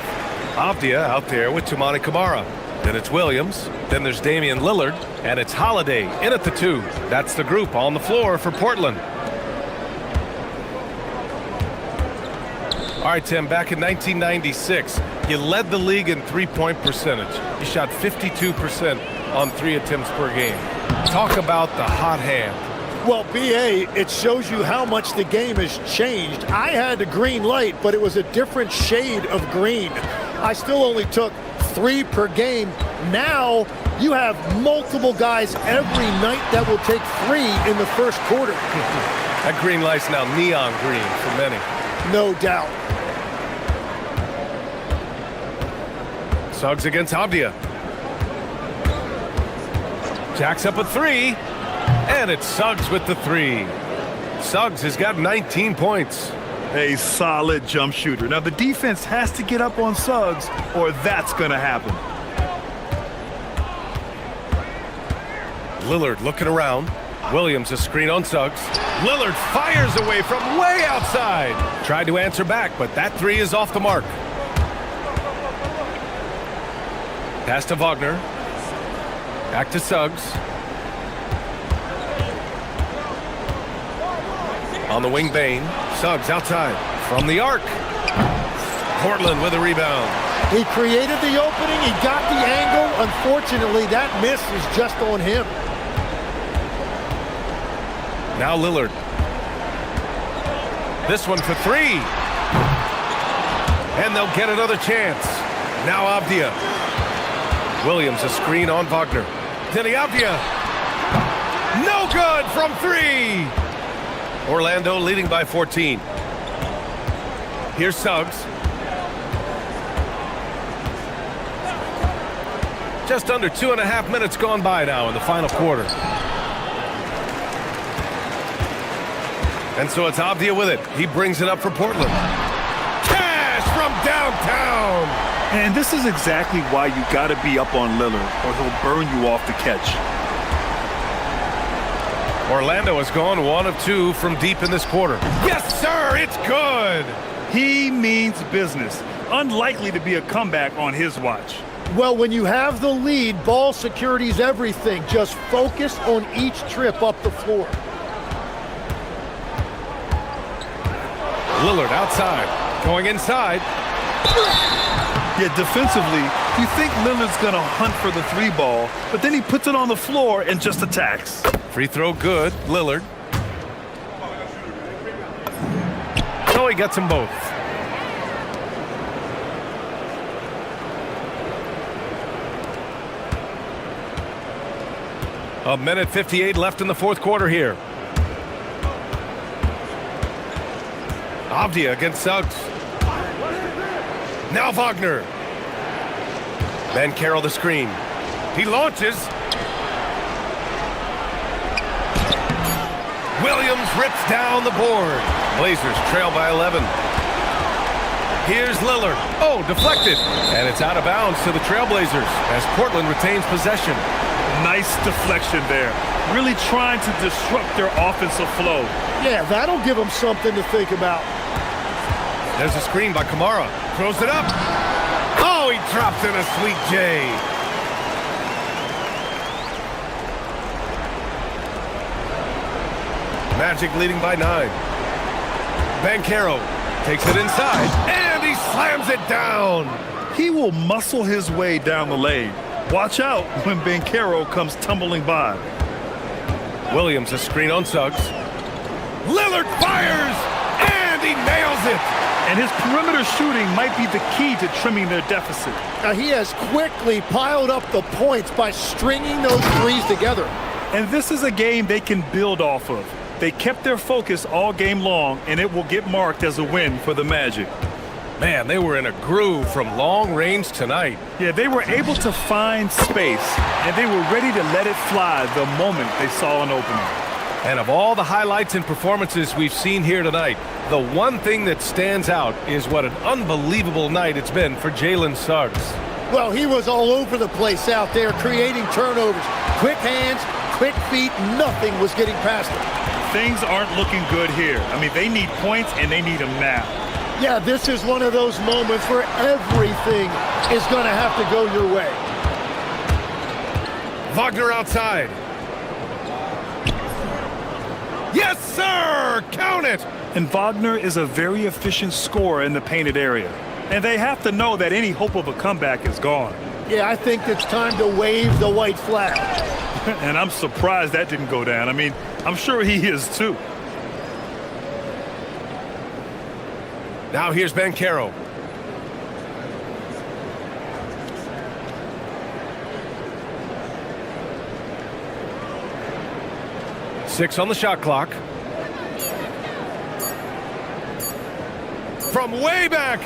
Avdia out there with Toumani Camara. Then it's Williams. Then there's Damian Lillard. And it's Holiday in at the 2. That's the group on the floor for Portland. All right, Tim, back in 1996, you led the league in three-point percentage. You shot 52% on 3 attempts per game. Talk about the hot hand. Well, BA, it shows you how much the game has changed. I had the green light, but it was a different shade of green. I still only took 3 per game. Now you have multiple guys every night that will take 3 in the first quarter. That green light's now neon green for many. No doubt. Suggs against Avdia. Jacks up a 3. And it's Suggs with the 3. Suggs has got 19 points. A solid jump shooter. Now the defense has to get up on Suggs or that's going to happen. Lillard looking around. Williams a screen on Suggs. Lillard fires away from way outside. Tried to answer back, but that 3 is off the mark. Pass to Wagner. Back to Suggs. On the wing, Bain. Suggs outside from the arc. Portland with a rebound. He created the opening. He got the angle. Unfortunately, that miss is just on him. Now Lillard. This one for 3. And they'll get another chance. Now Avdia. Williams a screen on Wagner. Denny Avdia. No good from 3. Orlando leading by 14. Here's Suggs. Just under 2.5 minutes gone by now in the final quarter. And so it's Avdia with it. He brings it up for Portland. Cash from downtown. And this is exactly why you got to be up on Lillard or he'll burn you off the catch. Orlando has gone 1 of 2 from deep in this quarter. Yes, sir, it's good. He means business. Unlikely to be a comeback on his watch. Well, when you have the lead, ball security is everything. Just focus on each trip up the floor. Lillard outside, going inside. Yeah, defensively, you think Lillard's going to hunt for the 3 ball, but then he puts it on the floor and just attacks. Free throw good, Lillard. So he gets them both. A minute 58 left in the fourth quarter here. Avdia against Suggs. Now Wagner. Van Carroll the screen. He launches. Williams rips down the board. Blazers trail by 11. Here's Lillard. Oh, deflected. And it's out of bounds to the Trailblazers as Portland retains possession. Nice deflection there. Really trying to disrupt their offensive flow. Yeah, that'll give them something to think about. There's a screen by Camara. Throws it up. Oh, he drops in a sweet J. Magic leading by 9. Banchero takes it inside, and he slams it down. He will muscle his way down the lane. Watch out when Banchero comes tumbling by. Williams a screen on Suggs. Lillard fires, and he nails it. And his perimeter shooting might be the key to trimming their deficit. Now, he has quickly piled up the points by stringing those threes together. And this is a game they can build off of. They kept their focus all game long, and it will get marked as a win for the Magic. Man, they were in a groove from long range tonight. Yeah, they were able to find space, and they were ready to let it fly the moment they saw an opening. And of all the highlights and performances we've seen here tonight, the one thing that stands out is what an unbelievable night it's been for Jalen Suggs. Well, he was all over the place out there, creating turnovers. Quick hands, quick feet, nothing was getting past him. Things aren't looking good here. I mean, they need points, and they need them now. Yeah, this is one of those moments where everything is going to have to go your way. Wagner outside. Yes, sir! Count it! And Wagner is a very efficient scorer in the painted area. And they have to know that any hope of a comeback is gone. Yeah, I think it's time to wave the white flag. And I'm surprised that didn't go down. I mean, I'm sure he is too. Now here's Banchero. Six on the shot clock. From way back,